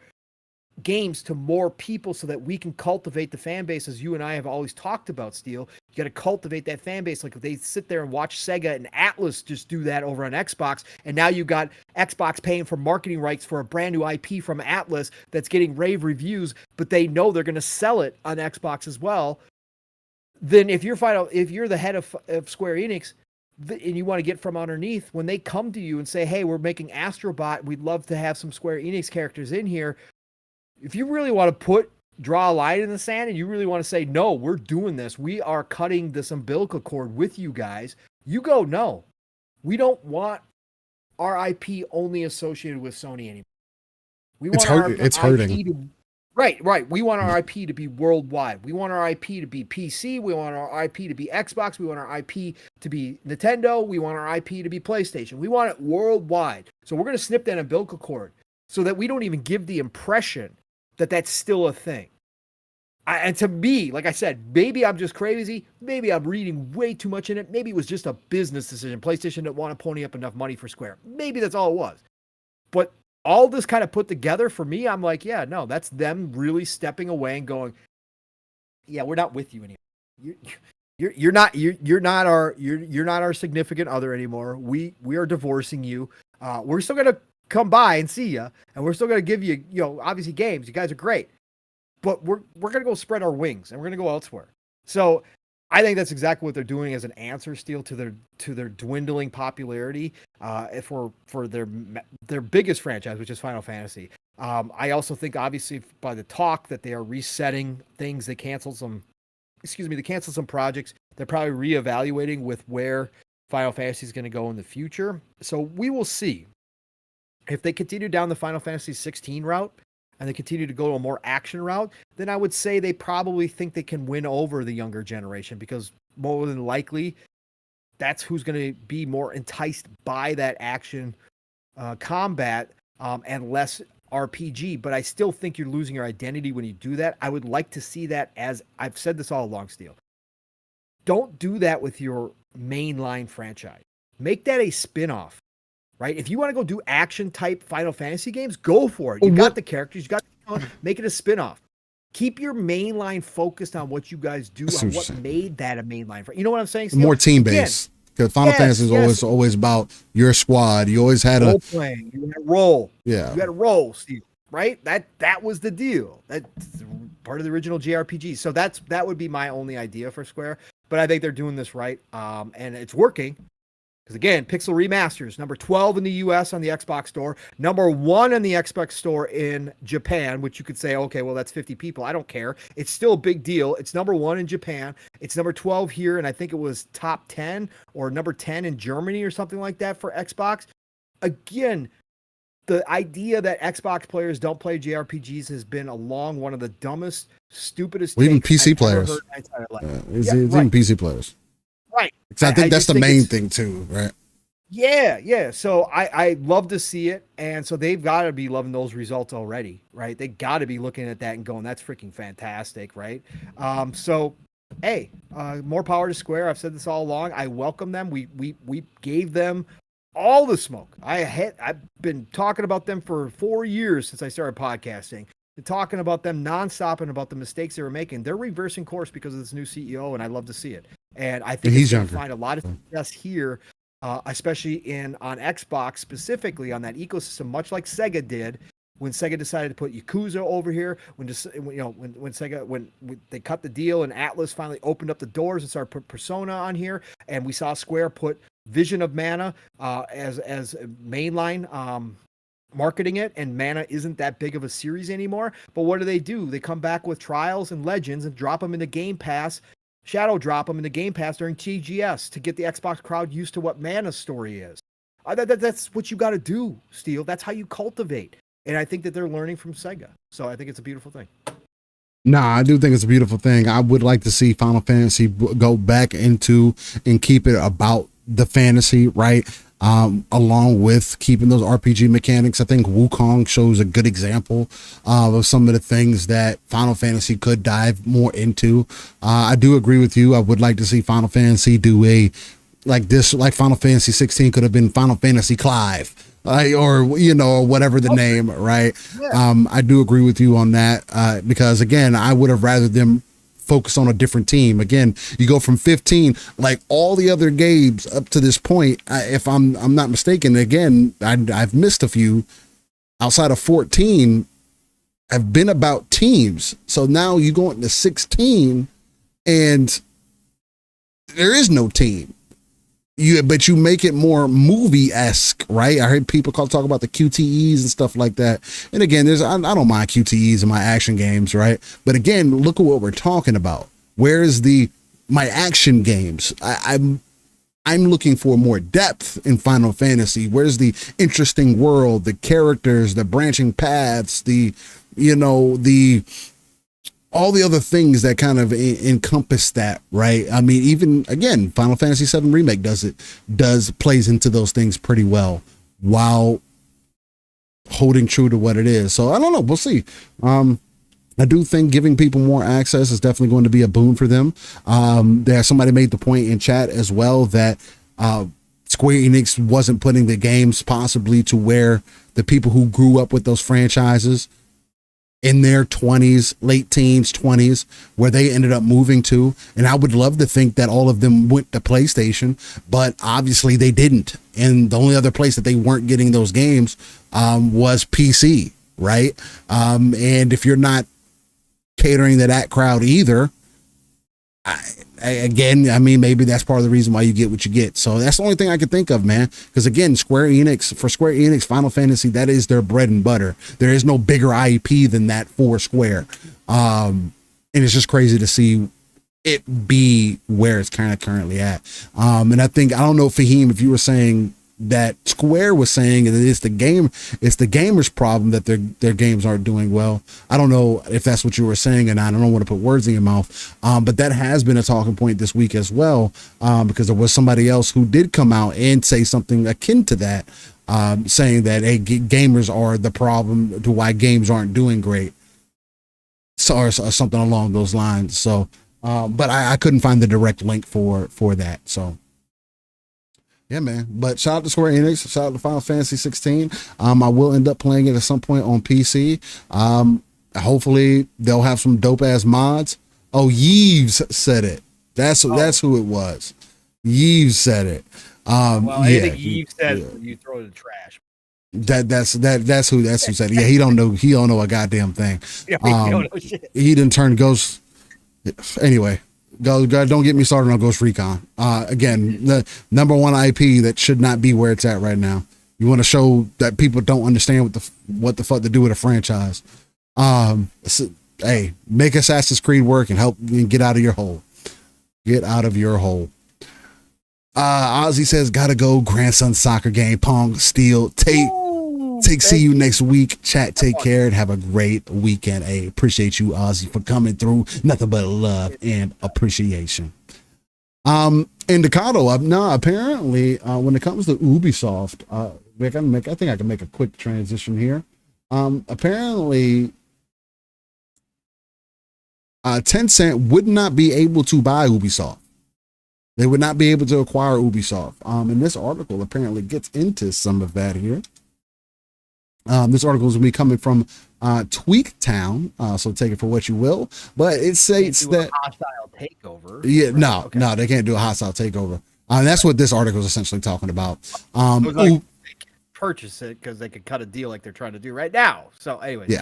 games to more people so that we can cultivate the fan base, as you and I have always talked about, Steel. You got to cultivate that fan base. Like if they sit there and watch Sega and Atlas just do that over on Xbox, and now you got Xbox paying for marketing rights for a brand new IP from Atlas that's getting rave reviews, but they know they're going to sell it on Xbox as well. Then if you're the head of Square Enix, and you want to get from underneath, when they come to you and say, hey, we're making Astrobot, we'd love to have some Square Enix characters in here. If you really want to draw a line in the sand and you really want to say, no, we're doing this, we are cutting this umbilical cord with you guys, you go, no, we don't want our IP only associated with Sony anymore. We want it's hurting. Right. We want our IP to be worldwide. We want our IP to be PC. We want our IP to be Xbox. We want our IP to be Nintendo. We want our IP to be PlayStation. We want it worldwide. So we're going to snip that umbilical cord so that we don't even give the impression that that's still a thing. And to me, like I said, maybe I'm just crazy. Maybe I'm reading way too much in it. Maybe it was just a business decision. PlayStation didn't want to pony up enough money for Square. Maybe that's all it was. But all this kind of put together for me, I'm like, yeah, no, that's them really stepping away and going, yeah, we're not with you anymore. You're not our significant other anymore. We are divorcing you. We're still gonna come by and see you, and we're still gonna give you, obviously games. You guys are great, but we're going to go spread our wings and we're going to go elsewhere. So I think that's exactly what they're doing as an answer, Steel, to their dwindling popularity. For their biggest franchise, which is Final Fantasy. I also think, obviously, by the talk that they are resetting things, they canceled some projects. They're probably reevaluating with where Final Fantasy is going to go in the future. So we will see. If they continue down the Final Fantasy 16 route and they continue to go a more action route, then I would say they probably think they can win over the younger generation, because more than likely that's who's going to be more enticed by that action combat and less RPG. But I still think you're losing your identity when you do that. I would like to see that, as I've said this all along, Steel. Don't do that with your mainline franchise. Make that a spin-off. Right? If you want to go do action type Final Fantasy games, go for it. You got the characters, you got the talent, make it a spin-off. Keep your main line focused on what you guys do, on what made that a main line. You know what I'm saying? More team based. Because Final Fantasy is always about your squad. You always had role playing. You had a role. Yeah. You had a role, Steve. Right? That was the deal. That's part of the original JRPG. So that would be my only idea for Square. But I think they're doing this right. And it's working. Because again, Pixel Remasters, number 12 in the US on the Xbox Store, number 1 in the Xbox Store in Japan, which you could say, okay, well, that's 50 people. I don't care. It's still a big deal. It's number 1 in Japan. It's number 12 here, and I think it was top 10 or number 10 in Germany or something like that for Xbox. Again, the idea that Xbox players don't play JRPGs has been along one of the dumbest, stupidest even PC players. Even PC players. Right. Because I think that's the main thing too, right? Yeah. So I love to see it. And so they've got to be loving those results already, right? They got to be looking at that and going, that's freaking fantastic, right? So, hey, more power to Square. I've said this all along. I welcome them. We gave them all the smoke. I've been talking about them for 4 years since I started podcasting. Talking about them nonstop and about the mistakes they were making. They're reversing course because of this new CEO, and I love to see it. And I think he's going to find a lot of success here, especially on Xbox, specifically on that ecosystem, much like Sega did when Sega decided to put Yakuza over here. When they cut the deal and Atlas finally opened up the doors and started put Persona on here, and we saw Square put Vision of Mana as mainline. Marketing it, and Mana isn't that big of a series anymore. But what do? They come back with Trials and Legends and drop them into Game Pass, shadow drop them into Game Pass during TGS to get the Xbox crowd used to what Mana's story is. That's what you got to do, Steel. That's how you cultivate. And I think that they're learning from Sega. So I think it's a beautiful thing. Nah, I do think it's a beautiful thing. I would like to see Final Fantasy go back into and keep it about the fantasy, right? Along with keeping those RPG mechanics. I think Wukong shows a good example of some of the things that Final Fantasy could dive more into. I do agree with you. I would like to see Final Fantasy do like Final Fantasy 16 could have been Final Fantasy Clive, or whatever the name, right? Yeah. I do agree with you on that because again, I would have rather them focus on a different team. Again, you go from 15, like all the other games up to this point, if I'm not mistaken, again, I've missed a few outside of 14 have been about teams. So now you go into 16 and there is no team. But you make it more movie-esque, right? I heard people talk about the QTEs and stuff like that. And again, I don't mind QTEs in my action games, right? But again, look at what we're talking about. Where's my action games? I'm looking for more depth in Final Fantasy. Where's the interesting world, the characters, the branching paths, all the other things that kind of encompass that, right? I mean, even again, Final Fantasy VII Remake plays into those things pretty well while holding true to what it is. So I don't know. We'll see. I do think giving people more access is definitely going to be a boon for them. Somebody made the point in chat as well that Square Enix wasn't putting the games possibly to where the people who grew up with those franchises in their 20s, late teens, 20s, where they ended up moving to. And I would love to think that all of them went to PlayStation, but obviously they didn't. And the only other place that they weren't getting those games was PC, right? And if you're not catering to that crowd either. Again, I mean, maybe that's part of the reason why you get what you get. So that's the only thing I can think of, man. Because again, Square Enix, Final Fantasy, that is their bread and butter. There is no bigger IP than that for Square. And it's just crazy to see it be where it's kind of currently at. And I don't know, Fahim, if you were saying that Square was saying that it's the gamer's problem that their games aren't doing well. I don't know if that's what you were saying, and I don't want to put words in your mouth. But that has been a talking point this week as well, because there was somebody else who did come out and say something akin to that, saying that, hey, gamers are the problem to why games aren't doing great. So, or something along those lines. So, but I couldn't find the direct link for that. So, yeah, man. But shout out to Square Enix. Shout out to Final Fantasy 16. I will end up playing it at some point on PC. Hopefully they'll have some dope ass mods. Oh, Yves said it. That's who it was. Yves said it. Anything Yves says, you throw it in the trash. That's who said it. Yeah, he don't know a goddamn thing. Yeah, he don't know shit. He didn't turn Ghost. Anyway. Don't get me started on Ghost Recon. Again, the number one IP that should not be where it's at right now. You want to show that people don't understand what the fuck to do with a franchise. Hey, make Assassin's Creed work and help get out of your hole. Get out of your hole. Ozzy says, gotta go. Grandson soccer game. Pong, Steel, Take. See you next week. Chat, take care, and have a great weekend. Hey, appreciate you, Ozzy, for coming through. Nothing but love and appreciation. And Decado, apparently, when it comes to Ubisoft, I think I can make a quick transition here. Apparently, Tencent would not be able to buy Ubisoft. They would not be able to acquire Ubisoft. And this article apparently gets into some of that here. This article is going to be coming from Tweaktown, so take it for what you will. But it states that a hostile takeover. Yeah, right? No, they can't do a hostile takeover. That's what this article is essentially talking about. They can purchase it because they could cut a deal like they're trying to do right now. So, anyway, yeah.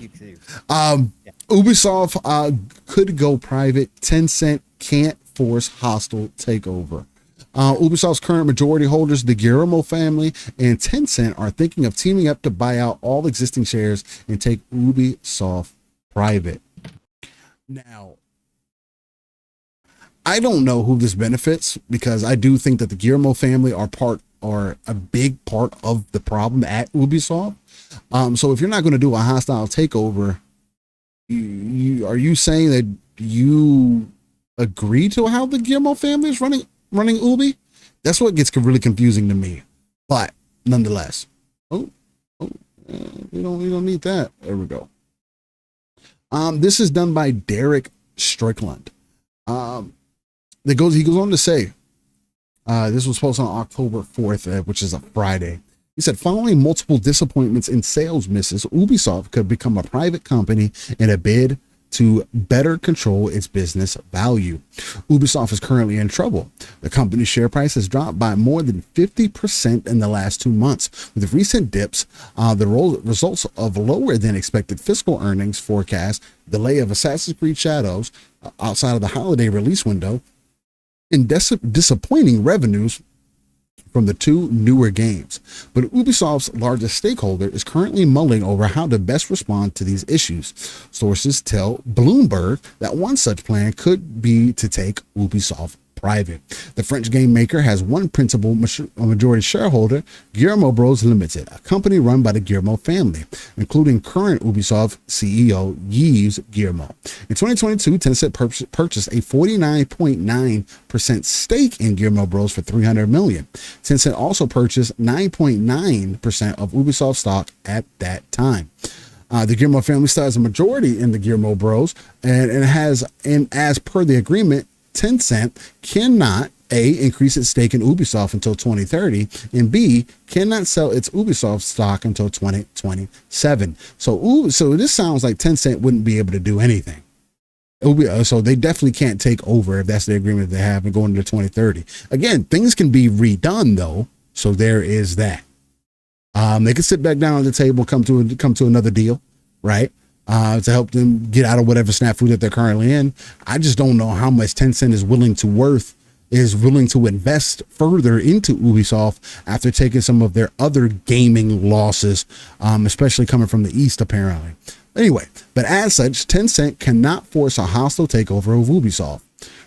Ubisoft could go private. Tencent can't force hostile takeover. Ubisoft's current majority holders, the Guillermo family and Tencent, are thinking of teaming up to buy out all existing shares and take Ubisoft private. Now, I don't know who this benefits, because I do think that the Guillermo family are a big part of the problem at Ubisoft. So if you're not going to do a hostile takeover, are you saying that you agree to how the Guillermo family is running Ubi? That's what gets really confusing to me. But nonetheless, we don't need that. There we go. This is done by Derek Strickland. He goes on to say, this was posted on October 4th, which is a Friday. He said, following multiple disappointments and sales misses, Ubisoft could become a private company in a bid to better control its business value. Ubisoft is currently in trouble. The company's share price has dropped by more than 50% in the last 2 months. With recent dips, the results of lower than expected fiscal earnings forecast, delay of Assassin's Creed Shadows outside of the holiday release window, and disappointing revenues from the two newer games. But Ubisoft's largest stakeholder is currently mulling over how to best respond to these issues. Sources tell Bloomberg that one such plan could be to take Ubisoft private. The French game maker has one principal majority shareholder, Guillermo Bros Limited, a company run by the Guillermo family, including current Ubisoft CEO Yves Guillermo. In 2022, Tencent purchased a 49.9% stake in Guillermo Bros for $300 million. Tencent also purchased 9.9% of Ubisoft stock at that time. The Guillermo family still has a majority in the Guillermo Bros, and as per the agreement, Tencent cannot A, increase its stake in Ubisoft until 2030, and B, cannot sell its Ubisoft stock until 2027. So this sounds like Tencent wouldn't be able to do anything. So they definitely can't take over if that's the agreement they have and go into 2030. Again, things can be redone though, so there is that. They can sit back down on the table, come to another deal, right? to help them get out of whatever snafu that they're currently in. I just don't know how much Tencent is willing to invest further into Ubisoft after taking some of their other gaming losses, especially coming from the East, apparently. Anyway, but as such, Tencent cannot force a hostile takeover of Ubisoft.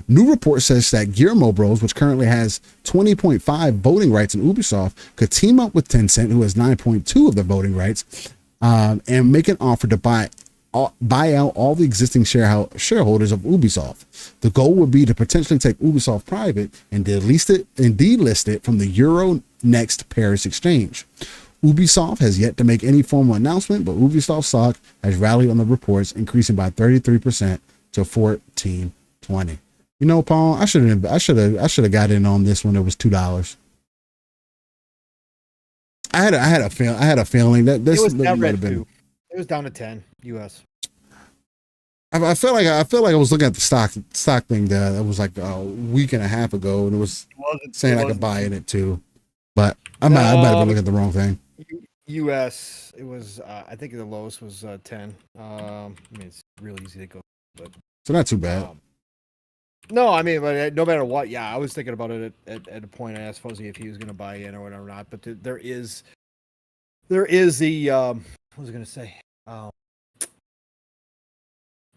New report says that Guillermo Bros, which currently has 20.5 voting rights in Ubisoft, could team up with Tencent, who has 9.2 of the voting rights, and make an offer to buy out all the existing shareholders of Ubisoft. The goal would be to potentially take Ubisoft private and delist it from the Euronext Paris exchange. Ubisoft has yet to make any formal announcement, but Ubisoft stock has rallied on the reports, increasing by 33% to 14.20. You know, Paul, I should have got in on this when it was $2. I had a feeling that this was might have been. It was down to 10 US. I feel like I was looking at the stock thing that was like a week and a half ago, and it was saying I could buy in it too, but I might have been looking at the wrong thing. US, it was I think the lowest was 10. I mean, it's really easy to go, but so not too bad. No, I mean, but no matter what, yeah, I was thinking about it at a point. I asked Fuzzy if he was going to buy in or whatever, or not. But there is the what was I going to say?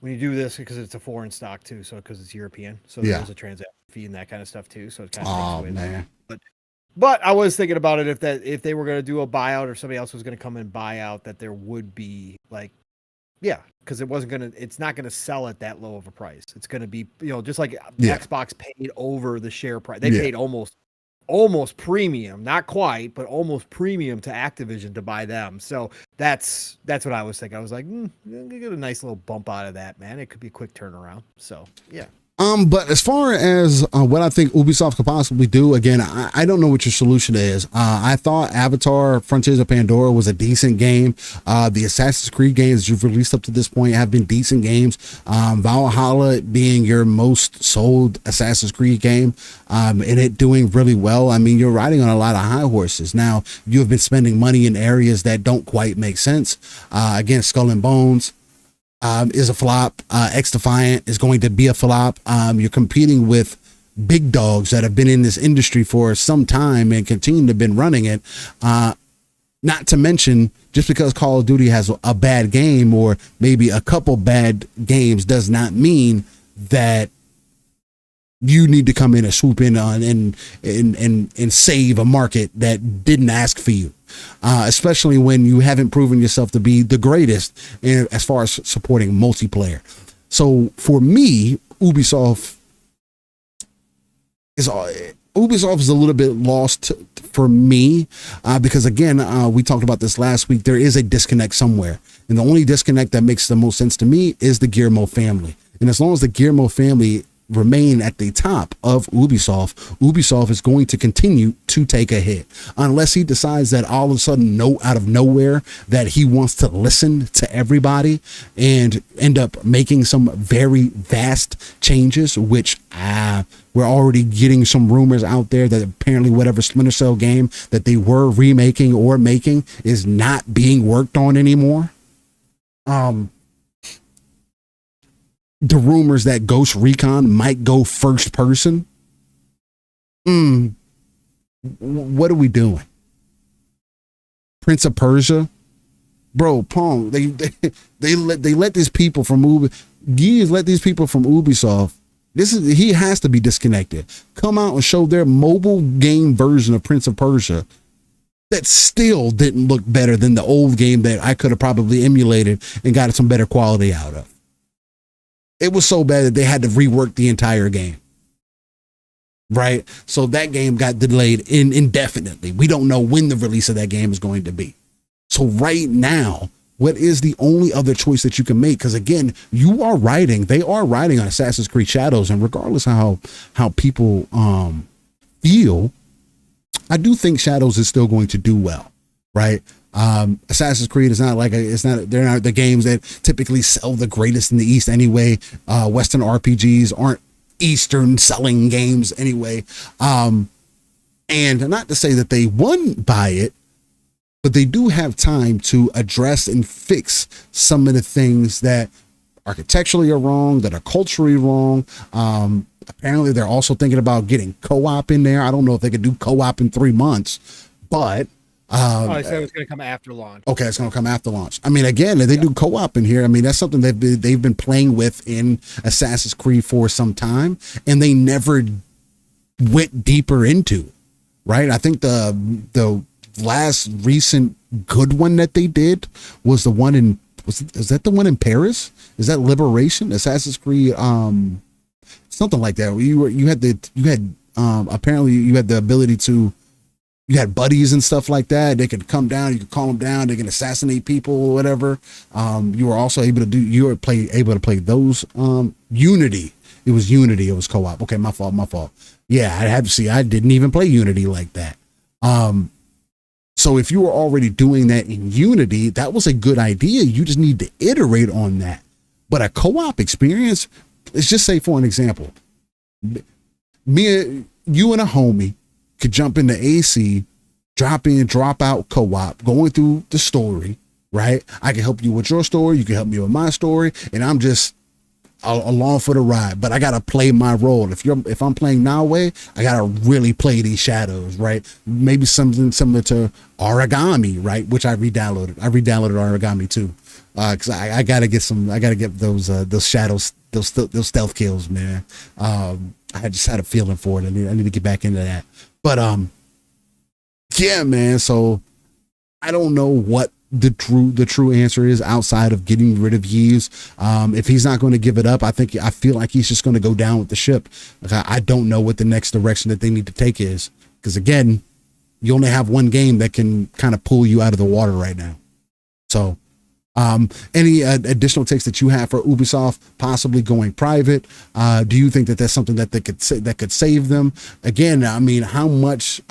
When you do this, because it's a foreign stock too, so because it's European, so there's a transaction fee and that kind of stuff too. So it kind of takes away that. But I was thinking about it if they were going to do a buyout or somebody else was going to come and buy out, that there would be like. Yeah, because it's not gonna sell at that low of a price. It's gonna be, just like Xbox paid over the share price. They paid almost premium, not quite, but almost premium to Activision to buy them. So that's what I was thinking. I was like, get a nice little bump out of that, man. It could be a quick turnaround. So yeah. But as far as what I think Ubisoft could possibly do, again, I don't know what your solution is. I thought Avatar: Frontiers of Pandora was a decent game. The Assassin's Creed games you've released up to this point have been decent games. Valhalla being your most sold Assassin's Creed game, and it doing really well. I mean, you're riding on a lot of high horses. Now, you have been spending money in areas that don't quite make sense. Again, Skull and Bones is a flop. X-Defiant is going to be a flop. You're competing with big dogs that have been in this industry for some time and continue to have been running it. Not to mention, just because Call of Duty has a bad game or maybe a couple bad games does not mean that you need to come in and swoop in on and save a market that didn't ask for you. Especially when you haven't proven yourself to be the greatest as far as supporting multiplayer. So for me, Ubisoft is a little bit lost for me because again, we talked about this last week. There is a disconnect somewhere, and the only disconnect that makes the most sense to me is the Guillermo family. And as long as the Guillermo family remain at the top of Ubisoft is going to continue to take a hit unless he decides that all of a sudden, out of nowhere, that he wants to listen to everybody and end up making some very vast changes, which we're already getting some rumors out there that apparently whatever Splinter Cell game that they were remaking or making is not being worked on anymore. The rumors that Ghost Recon might go first person. What are we doing? Prince of Persia, bro, Pong. They let these people from Ubisoft. He has to be disconnected. Come out and show their mobile game version of Prince of Persia that still didn't look better than the old game that I could have probably emulated and got some better quality out of. It was so bad that they had to rework the entire game. Right? So that game got delayed indefinitely. We don't know when the release of that game is going to be. So right now, what is the only other choice that you can make? Because again, they are riding on Assassin's Creed Shadows, and regardless of how people feel, I do think Shadows is still going to do well, right? Assassin's Creed is they're not the games that typically sell the greatest in the East anyway. Western RPGs aren't Eastern selling games anyway. And not to say that they won by it, but they do have time to address and fix some of the things that architecturally are wrong, that are culturally wrong. Apparently they're also thinking about getting co-op in there. I don't know if they could do co-op in 3 months, but I said it was going to come after launch. okay, it's going to come after launch. I mean, again, if they do co-op in here, I mean, that's something they've been playing with in Assassin's Creed for some time, and they never went deeper into, right? I think the last recent good one that they did was the one in, is that the one in Paris? Is that Liberation? Assassin's Creed, something like that. Apparently you had the ability to, you had buddies and stuff like that. They could come down, you could call them down, they can assassinate people or whatever. You were also able to play those, Unity. It was Unity. It was co-op. Okay. My fault. Yeah. I didn't even play Unity like that. So if you were already doing that in Unity, that was a good idea. You just need to iterate on that. But a co-op experience, let's just say for an example, you and a homie could jump into AC, drop in, drop out co-op, going through the story, right? I can help you with your story. You can help me with my story. And I'm just along for the ride, but I got to play my role. If I'm playing Nawe, I got to really play these shadows, right? Maybe something similar to Origami, right? Which I re-downloaded Origami too. Cause I gotta get those shadows, those stealth kills, man. I just had a feeling for it. I need to get back into that. But yeah, man. So I don't know what the true answer is outside of getting rid of Yves. If he's not going to give it up, I feel like he's just going to go down with the ship. I don't know what the next direction that they need to take is, because again, you only have one game that can kind of pull you out of the water right now. So any additional takes that you have for Ubisoft possibly going private? Do you think that that's something that could save them? Again, I mean, what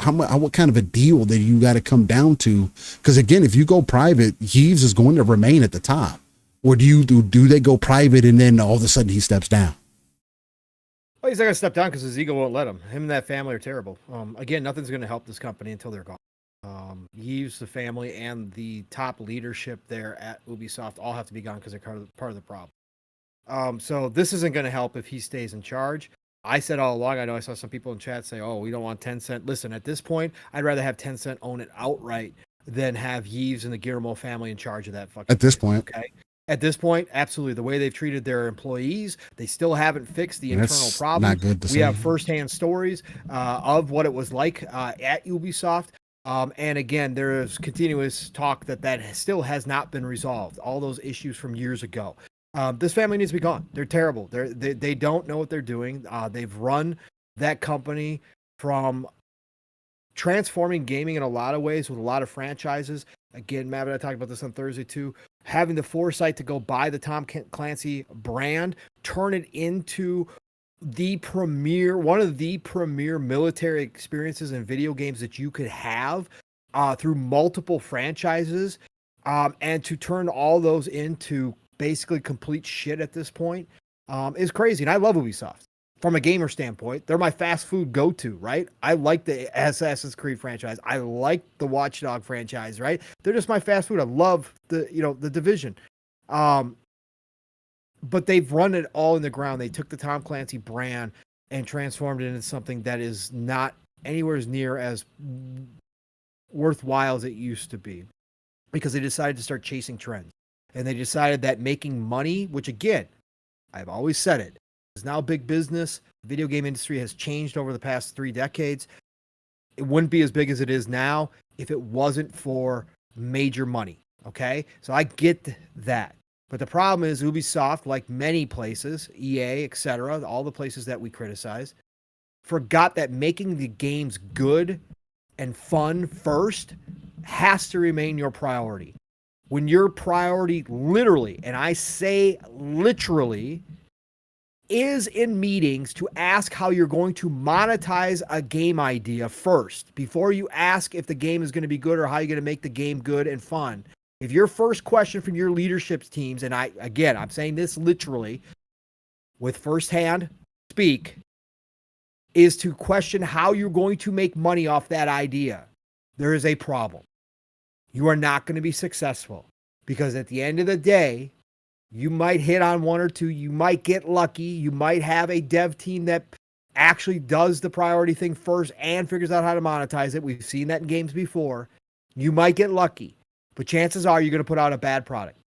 kind of a deal that you got to come down to? Because again, if you go private, Yves is going to remain at the top, or do they go private and then all of a sudden he steps down? Well, he's not going to step down because his ego won't let him. Him and that family are terrible. Again, nothing's going to help this company until they're gone. Yves, the family, and the top leadership there at Ubisoft all have to be gone because they're part of the problem. So this isn't going to help if he stays in charge. I said all along, I know I saw some people in chat say, oh, we don't want Tencent. Listen, at this point, I'd rather have Tencent own it outright than have Yves and the Guillermo family in charge of that fucking at this point. Okay. At this point, absolutely. The way they've treated their employees, they still haven't fixed the internal problem. Not good to we have firsthand stories of what it was like at Ubisoft. And again, there is continuous talk that still has not been resolved. All those issues from years ago. This family needs to be gone. They're terrible. They don't know what they're doing. They've run that company from transforming gaming in a lot of ways with a lot of franchises. Again, Matt and I talked about this on Thursday too. Having the foresight to go buy the Tom Clancy brand, turn it into one of the premier military experiences in video games that you could have through multiple franchises, and to turn all those into basically complete shit at this point is crazy. And I love Ubisoft from a gamer standpoint. They're my fast food go-to, right? I like the Assassin's Creed franchise. I like the Watch Dogs franchise, right? They're just my fast food. I love the Division. But they've run it all in the ground. They took the Tom Clancy brand and transformed it into something that is not anywhere near as worthwhile as it used to be, because they decided to start chasing trends. And they decided that making money, which again, I've always said it, is now big business. The video game industry has changed over the past 3 decades. It wouldn't be as big as it is now if it wasn't for major money. Okay? So I get that. But the problem is Ubisoft, like many places, EA, etc., all the places that we criticize, forgot that making the games good and fun first has to remain your priority. When your priority literally, and I say literally, is in meetings to ask how you're going to monetize a game idea first, before you ask if the game is going to be good or how you're going to make the game good and fun. If your first question from your leadership teams, and I'm saying this literally with firsthand speak, is to question how you're going to make money off that idea, there is a problem. you are not going to be successful, because at the end of the day, you might hit on one or two. You might get lucky. You might have a dev team that actually does the priority thing first and figures out how to monetize it. We've seen that in games before. You might get lucky, but chances are you're going to put out a bad product.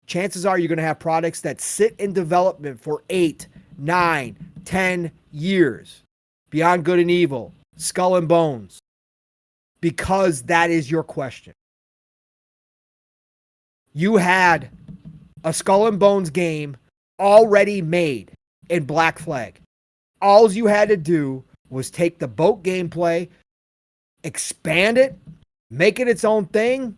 Chances are you're going to have products that sit in development for 8, 9, 10 years. Beyond Good and Evil, Skull and Bones, because that is your question. You had a Skull and Bones game already made in Black Flag. All you had to do was take the boat gameplay, expand it, make it its own thing,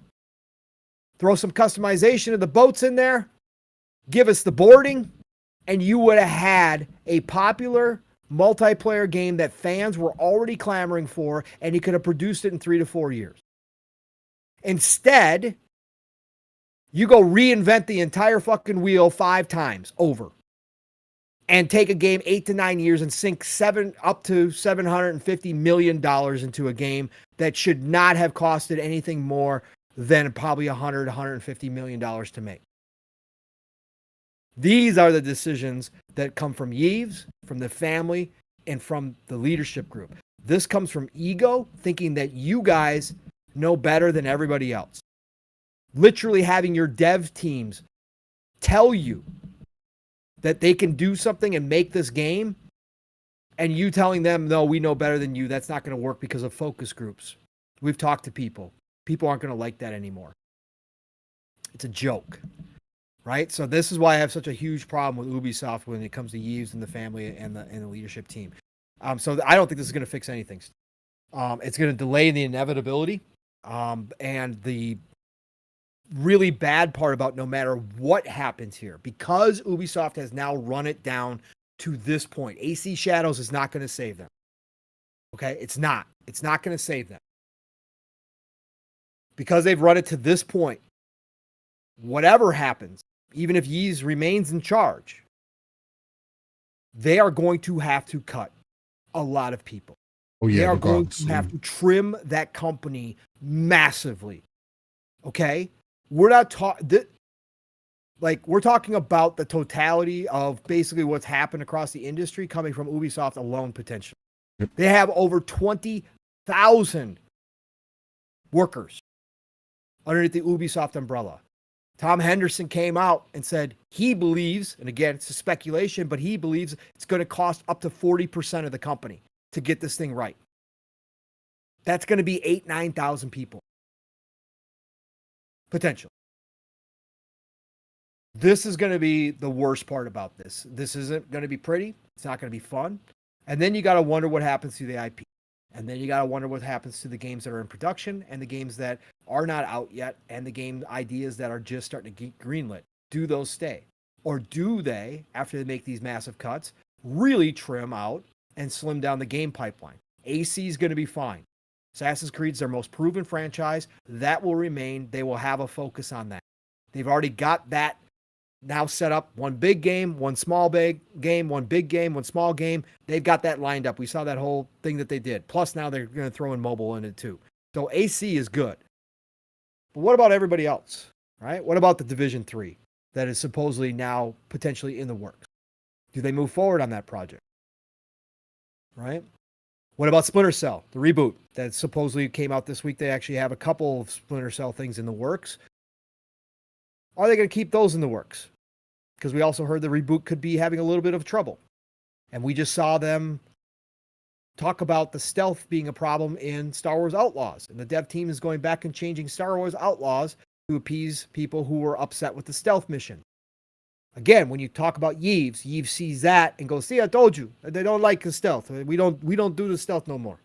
throw some customization of the boats in there, give us the boarding, and you would have had a popular multiplayer game that fans were already clamoring for, and you could have produced it in 3 to 4 years. Instead, you go reinvent the entire fucking wheel 5 times over and take a game 8 to 9 years and sink up to $750 million into a game that should not have costed anything more than probably $150 million to make. These are the decisions that come from Yves, from the family, and from the leadership group. This comes from ego, thinking that you guys know better than everybody else. Literally having your dev teams tell you that they can do something and make this game, and you telling them, no, we know better than you. That's not going to work because of focus groups. We've talked to people. People aren't going to like that anymore. It's a joke, right? So this is why I have such a huge problem with Ubisoft when it comes to Yves and the family and the leadership team. So I don't think this is going to fix anything. It's going to delay the inevitability. And the really bad part about no matter what happens here, because Ubisoft has now run it down to this point, AC Shadows is not going to save them. Okay? It's not going to save them. Because they've run it to this point, whatever happens, even if Yves remains in charge, they are going to have to cut a lot of people. Oh, yeah, they are going to have to trim that company massively. Okay? We're not talking, we're talking about the totality of basically what's happened across the industry coming from Ubisoft alone, potentially. Yep. They have over 20,000 workers underneath the Ubisoft umbrella. Tom Henderson came out and said he believes, and again, it's a speculation, but he believes it's going to cost up to 40% of the company to get this thing right. That's going to be 8,000, 9,000 people. Potential. This is going to be the worst part about this. This isn't going to be pretty. It's not going to be fun. And then you got to wonder what happens to the IP. And then you got to wonder what happens to the games that are in production and the games that are not out yet and the game ideas that are just starting to get greenlit. Do those stay? Or do they, after they make these massive cuts, really trim out and slim down the game pipeline? AC is going to be fine. Assassin's Creed's their most proven franchise. That will remain. They will have a focus on that. They've already got that now set up. One big game, one small big game, one big game, one small game. They've got that lined up. We saw that whole thing that they did. Plus now they're going to throw in mobile in it too. So AC is good. But what about everybody else, right? What about the Division 3 that is supposedly now potentially in the works? Do they move forward on that project? Right? What about Splinter Cell, the reboot that supposedly came out this week? They actually have a couple of Splinter Cell things in the works. Are they going to keep those in the works? Because we also heard the reboot could be having a little bit of trouble. And we just saw them talk about the stealth being a problem in Star Wars Outlaws. And the dev team is going back and changing Star Wars Outlaws to appease people who were upset with the stealth mission. Again, when you talk about Yves sees that and goes, see, I told you. They don't like the stealth. We don't do the stealth no more.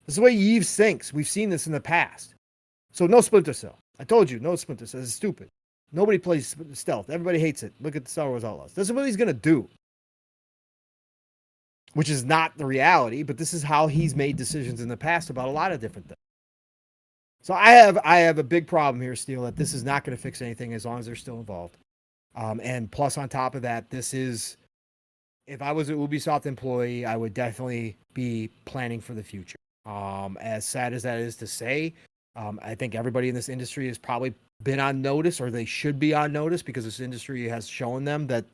This is the way Yves thinks. We've seen this in the past. So no Splinter Cell. I told you, no Splinter Cell. It's stupid. Nobody plays stealth. Everybody hates it. Look at the Star Wars Outlaws. This is what he's going to do. Which is not the reality, but this is how he's made decisions in the past about a lot of different things. So I have a big problem here, Steele, that this is not going to fix anything as long as they're still involved. And plus on top of that, this is, if I was an Ubisoft employee, I would definitely be planning for the future. As sad as that is to say, I think everybody in this industry has probably been on notice, or they should be on notice, because this industry has shown them that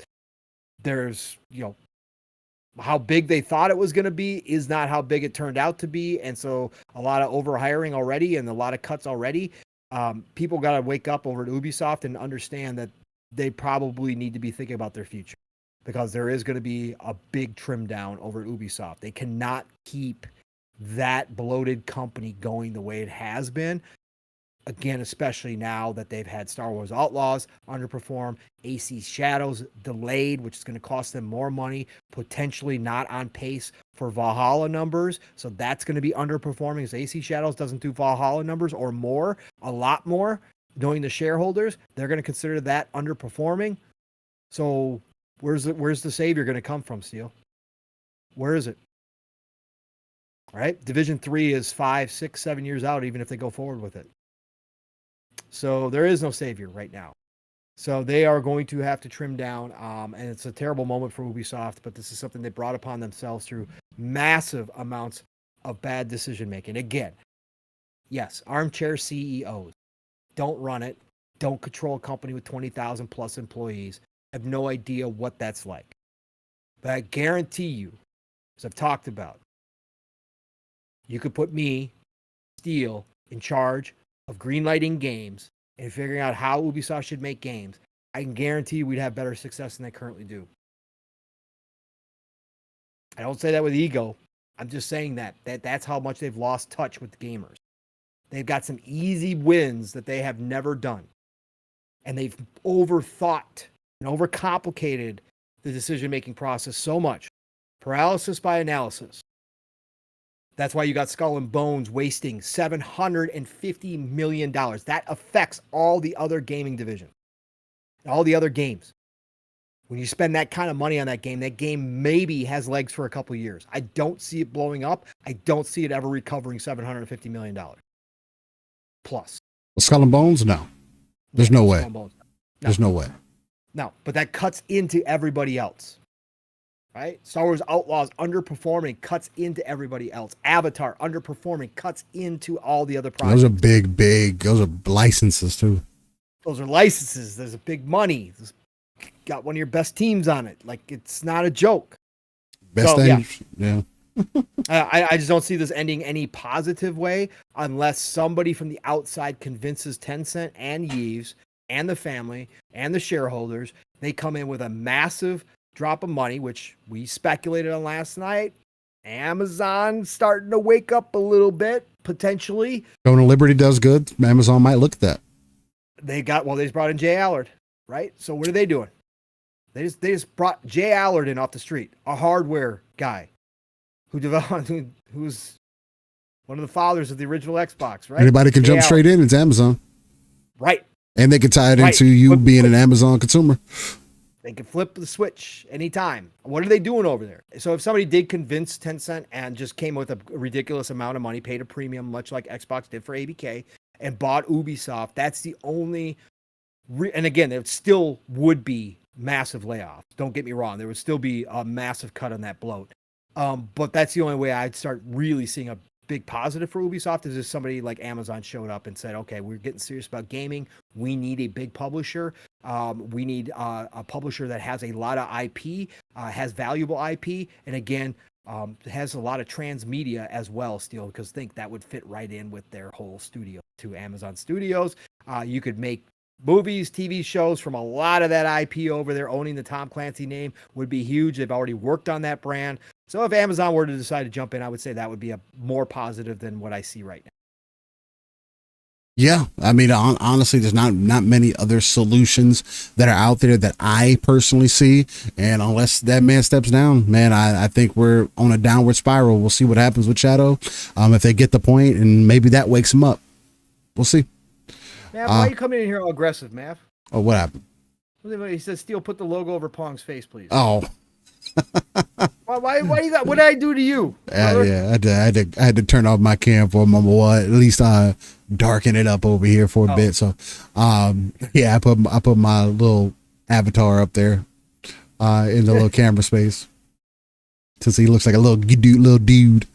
there's, how big they thought it was going to be is not how big it turned out to be. And so a lot of overhiring already and a lot of cuts already. People got to wake up over at Ubisoft and understand that they probably need to be thinking about their future, because there is going to be a big trim down over at Ubisoft. They cannot keep that bloated company going the way it has been. Again, especially now that they've had Star Wars Outlaws underperform, AC Shadows delayed, which is going to cost them more money, potentially not on pace for Valhalla numbers. So that's going to be underperforming, as AC Shadows doesn't do Valhalla numbers or more, a lot more. Knowing the shareholders, they're going to consider that underperforming. So where's the savior going to come from, Steel? Where is it? All right, Division 3 is 5, 6, 7 years out, even if they go forward with it. So there is no savior right now. So they are going to have to trim down, and it's a terrible moment for Ubisoft, but this is something they brought upon themselves through massive amounts of bad decision making. Again, yes, armchair CEOs don't run it, don't control a company with 20,000 plus employees, have no idea what that's like. But I guarantee you, as I've talked about, you could put me, Steel, in charge of greenlighting games and figuring out how Ubisoft should make games. I can guarantee we'd have better success than they currently do. I don't say that with ego. I'm just saying that's how much they've lost touch with the gamers. They've got some easy wins that they have never done. And they've overthought and overcomplicated the decision-making process so much. Paralysis by analysis. That's why you got Skull and Bones wasting $750 million. That affects all the other gaming divisions, all the other games. When you spend that kind of money on that game maybe has legs for a couple of years. I don't see it blowing up. I don't see it ever recovering $750 million plus. Skull and Bones? No. There's no way. No. There's no way. No, but that cuts into everybody else. Right? Star Wars Outlaws underperforming, cuts into everybody else. Avatar underperforming, cuts into all the other projects. Those are big. Those are licenses too. Those are licenses. There's a big money. There's got one of your best teams on it. Like, it's not a joke. Best thing. Yeah. I just don't see this ending any positive way unless somebody from the outside convinces Tencent and Yves and the family and the shareholders. They come in with a massive drop of money, which we speculated on last night. Amazon starting to wake up a little bit, potentially. Going to Liberty does good. Amazon might look at that. They just brought in Jay Allard, right? So what are they doing? They just brought Jay Allard in off the street, a hardware guy who's one of the fathers of the original Xbox, right? Anybody can jump straight in. It's Amazon. Right. And they can tie it into you being an Amazon consumer. They can flip the switch anytime. What are they doing over there? So if somebody did convince Tencent and just came with a ridiculous amount of money, paid a premium, much like Xbox did for ABK, and bought Ubisoft, that's the only... and again, there still would be massive layoffs. Don't get me wrong. There would still be a massive cut on that bloat. But that's the only way I'd start really seeing a big positive for Ubisoft is if somebody like Amazon showed up and said, okay, we're getting serious about gaming. We need a big publisher. We need a publisher that has a lot of IP, has valuable IP, and again, has a lot of transmedia as well still, because think that would fit right in with their whole studio to Amazon Studios. You could make movies, TV shows from a lot of that IP over there. Owning the Tom Clancy name would be huge. They've already worked on that brand. So if Amazon were to decide to jump in, I would say that would be a more positive than what I see right now. Yeah, I mean, honestly, there's not many other solutions that are out there that I personally see. And unless that man steps down, man, I think we're on a downward spiral. We'll see what happens with Shadow. If they get the point, and maybe that wakes him up. We'll see. Mav, why are you coming in here all aggressive, Mav? Oh, what happened? He says, Steel, put the logo over Pong's face, please. Oh. Why you got? What did I do to you? Yeah, I had to turn off my cam for a moment. Well, at least darken it up over here for a bit. So, yeah, I put my little avatar up there, in the little camera space, since he looks like a little dude.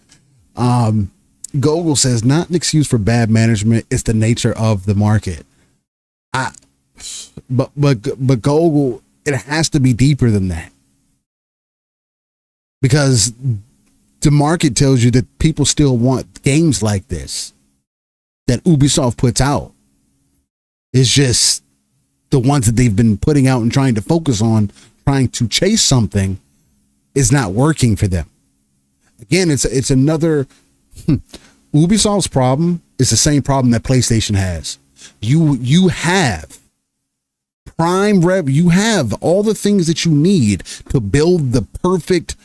Gogol says, not an excuse for bad management. It's the nature of the market. But Gogol, it has to be deeper than that. Because the market tells you that people still want games like this that Ubisoft puts out. It's just the ones that they've been putting out and trying to focus on, trying to chase something, is not working for them. Again, it's another Ubisoft's problem is the same problem that PlayStation has. You have prime rev, you have all the things that you need to build the perfect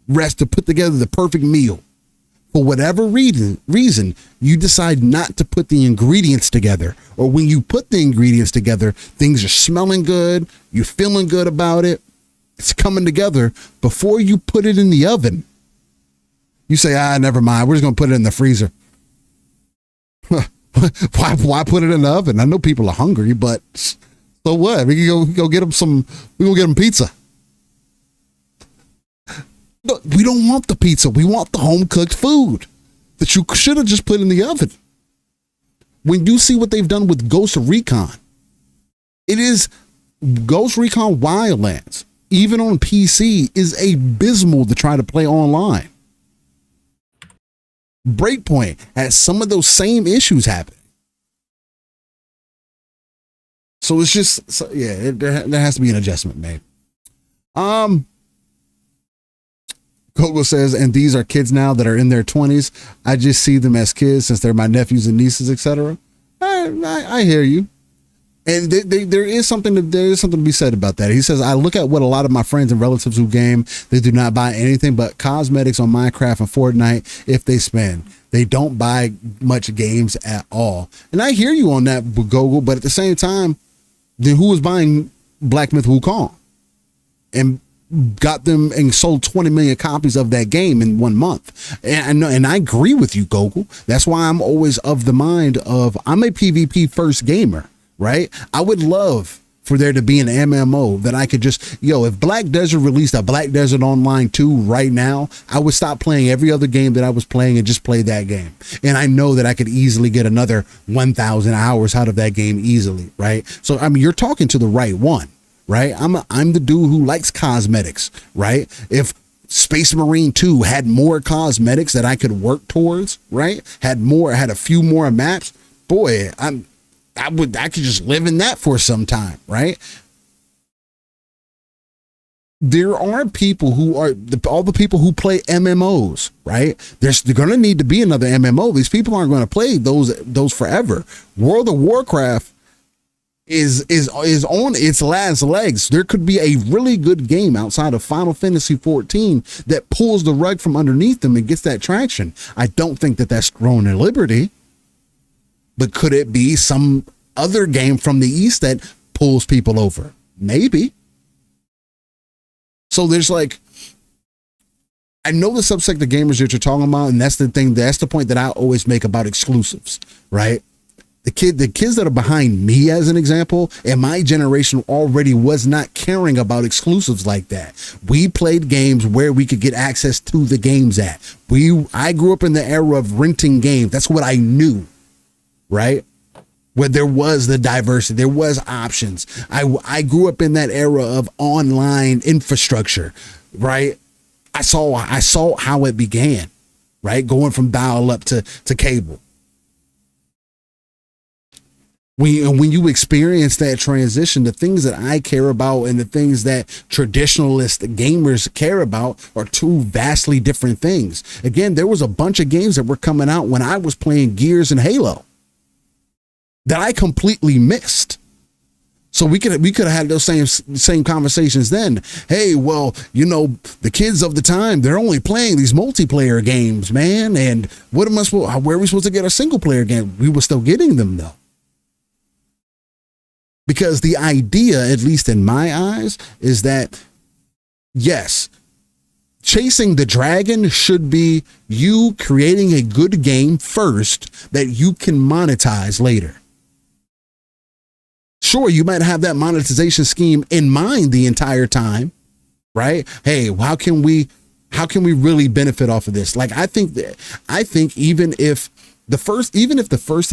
to put together the perfect meal. For whatever reason, you decide not to put the ingredients together. Or when you put the ingredients together, things are smelling good, you're feeling good about it, it's coming together. Before you put it in the oven, you say, never mind, we're just going to put it in the freezer. Why put it in the oven? I know people are hungry, but so what? We can go get them we go get them pizza. No, we don't want the pizza. We want the home cooked food that you should have just put in the oven. When you see what they've done with Ghost Recon, it is Ghost Recon Wildlands, even on PC, is abysmal to try to play online. Breakpoint has some of those same issues happening. So it's just, there has to be an adjustment made. Coco says, and these are kids now that are in their 20s. I just see them as kids since they're my nephews and nieces, etc. I hear you. And there is something to be said about that. He says, I look at what a lot of my friends and relatives who game, they do not buy anything but cosmetics on Minecraft and Fortnite if they spend. They don't buy much games at all. And I hear you on that, Gogol, but at the same time, then who was buying Black Myth Wukong? And got them and sold 20 million copies of that game in 1 month. And I agree with you, Gogol. That's why I'm always of the mind of, I'm a PvP first gamer, right? I would love for there to be an MMO that I could just, if Black Desert released a Black Desert Online 2 right now, I would stop playing every other game that I was playing and just play that game. And I know that I could easily get another 1,000 hours out of that game easily, right? So, I mean, you're talking to the right one. Right? I'm the dude who likes cosmetics, right? If Space Marine 2 had more cosmetics that I could work towards, right? Had a few more maps, boy, I could just live in that for some time, right? There are people who are all the people who play MMOs, right? There's going to need to be another MMO. These people aren't going to play those forever. World of Warcraft is on its last legs. There could be a really good game outside of Final Fantasy 14 that pulls the rug from underneath them and gets that traction. I don't think that that's Throne of Liberty, but could it be some other game from the East that pulls people over? Maybe. So there's I know the subsect of gamers that you're talking about, and that's the point that I always make about exclusives, right? The kids that are behind me, as an example, and my generation already was not caring about exclusives like that. We played games where we could get access to the games at. I grew up in the era of renting games. That's what I knew, right? Where there was the diversity, there was options. I grew up in that era of online infrastructure, right? I saw how it began, right? Going from dial up to cable. When you experience that transition, the things that I care about and the things that traditionalist gamers care about are two vastly different things. Again, there was a bunch of games that were coming out when I was playing Gears and Halo that I completely missed. So we could have had those same conversations then. Hey, well, the kids of the time, they're only playing these multiplayer games, man. And where are we supposed to get a single player game? We were still getting them though. Because the idea, at least in my eyes, is that, yes, chasing the dragon should be you creating a good game first that you can monetize later. Sure, you might have that monetization scheme in mind the entire time, right? Hey, how can we How can we really benefit off of this? Like, I think even if the First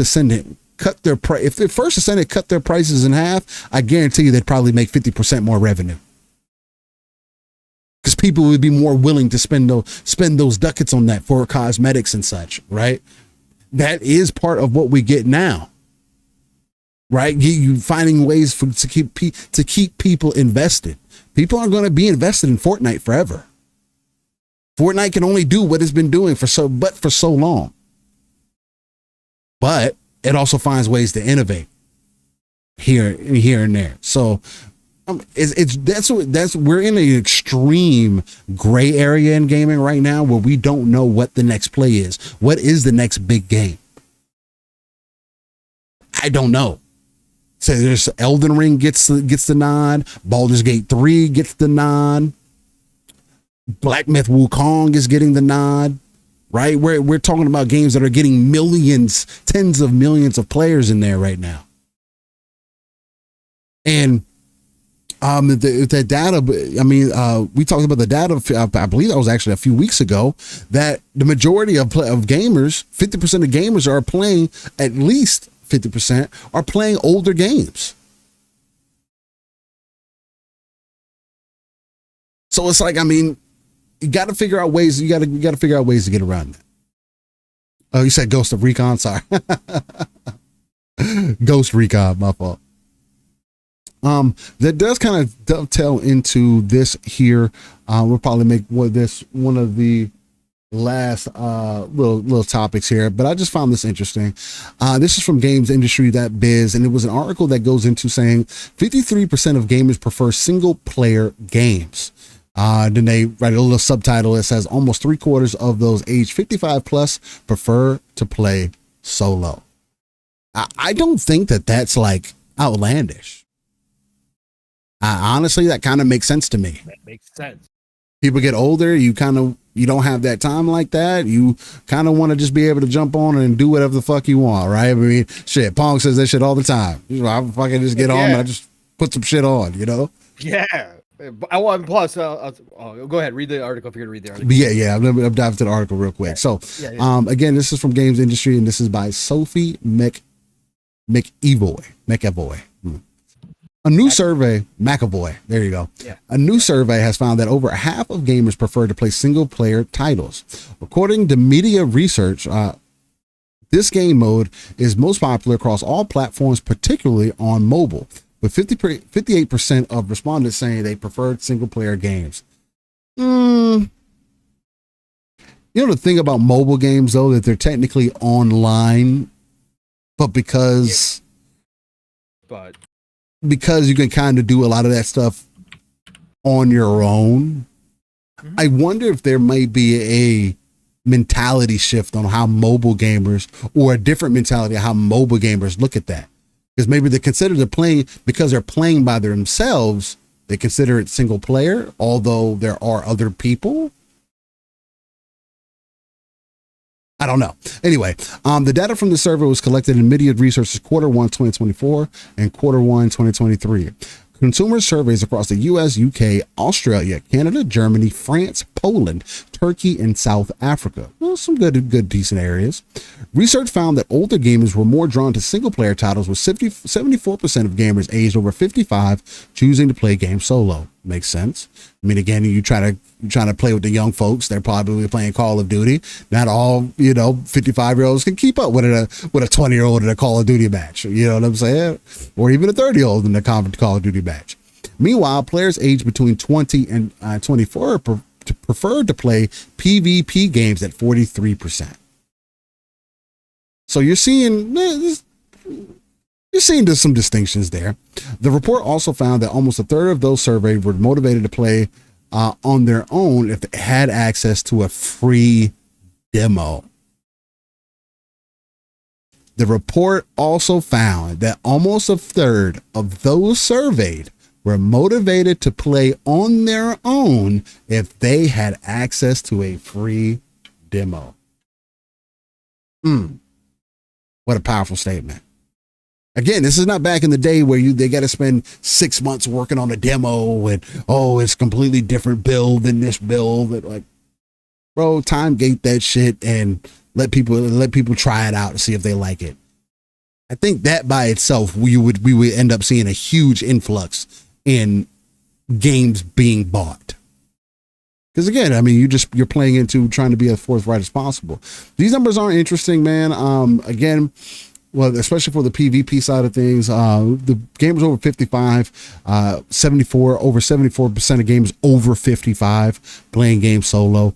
Ascendant cut their price, if the First Ascendant cut their prices in half, I guarantee you they'd probably make 50% more revenue. Because people would be more willing to spend those ducats on that for cosmetics and such, right? That is part of what we get now, right? You finding ways to keep people invested. People aren't going to be invested in Fortnite forever. Fortnite can only do what it's been doing for so long. But it also finds ways to innovate here and there. So we're in an extreme gray area in gaming right now where we don't know what the next play is. What is the next big game? I don't know. So there's Elden Ring gets the nod. Baldur's Gate 3 gets the nod. Black Myth Wukong is getting the nod, right? We're talking about games that are getting millions, tens of millions of players in there right now. And the data, I mean, we talked about the data, I believe that was actually a few weeks ago, that the majority of gamers, 50% of gamers are playing, at least 50% are playing older games. So it's like, I mean, you got to figure out ways. You got to figure out ways to get around that. Oh, you said Ghost of Recon. Sorry, Ghost Recon. My fault. That does kind of dovetail into this here. We'll probably make one of the last little topics here, but I just found this interesting. This is from GamesIndustry.biz, and it was an article that goes into saying 53% of gamers prefer single player games. Then they write a little subtitle that says almost 3/4 of those age 55 plus prefer to play solo. I don't think that's like outlandish. Honestly, that kind of makes sense to me. That makes sense. People get older, you don't have that time like that. You kind of want to just be able to jump on and do whatever the fuck you want, right? I mean, shit, Pong says that shit all the time. I fucking just get on and I just put some shit on, you know? Yeah. I want plus. Go ahead, read the article if you're gonna read the article. Yeah. I'm diving to the article real quick. So, again, this is from Games Industry, and this is by Sophie McEvoy. A new survey, McAvoy. There you go. Yeah. A new survey has found that over half of gamers prefer to play single player titles. According to media research, this game mode is most popular across all platforms, particularly on mobile, with 58% of respondents saying they preferred single player games. You know the thing about mobile games though, that they're technically online, but because you can kind of do a lot of that stuff on your own. Mm-hmm. I wonder if there might be a mentality shift on how mobile gamers, or a different mentality of how mobile gamers look at that. Because maybe they consider because they're playing by themselves, they consider it single player, although there are other people. I don't know. Anyway, the data from the survey was collected in Media Research's Q1 2024 and Q1 2023. Consumer surveys across the US, UK, Australia, Canada, Germany, France, Poland, Turkey, and South Africa. Well, some good, decent areas. Research found that older gamers were more drawn to single-player titles, with 74% of gamers aged over 55 choosing to play games solo. Makes sense. I mean, again, you try to play with the young folks. They're probably playing Call of Duty. Not all 55-year-olds can keep up with a 20-year-old in a Call of Duty match. You know what I'm saying? Or even a 30-year-old in a Call of Duty match. Meanwhile, players aged between 20 and 24 prefer to play PvP games at 43%. So you're seeing there's some distinctions there. The report also found that almost a third of those surveyed were motivated to play on their own if they had access to a free demo. The report also found that almost a third of those surveyed were motivated to play on their own if they had access to a free demo. What a powerful statement. Again, this is not back in the day where they got to spend 6 months working on a demo and, it's completely different build than this build. Like, bro, time gate that shit and let people try it out and see if they like it. I think that by itself, we would end up seeing a huge influx in games being bought. Because again, I mean, you're playing into trying to be as forthright as possible. These numbers aren't interesting, man. Again, well, especially for the PvP side of things, the gamers over 55, over 74% of gamers over 55 playing games solo.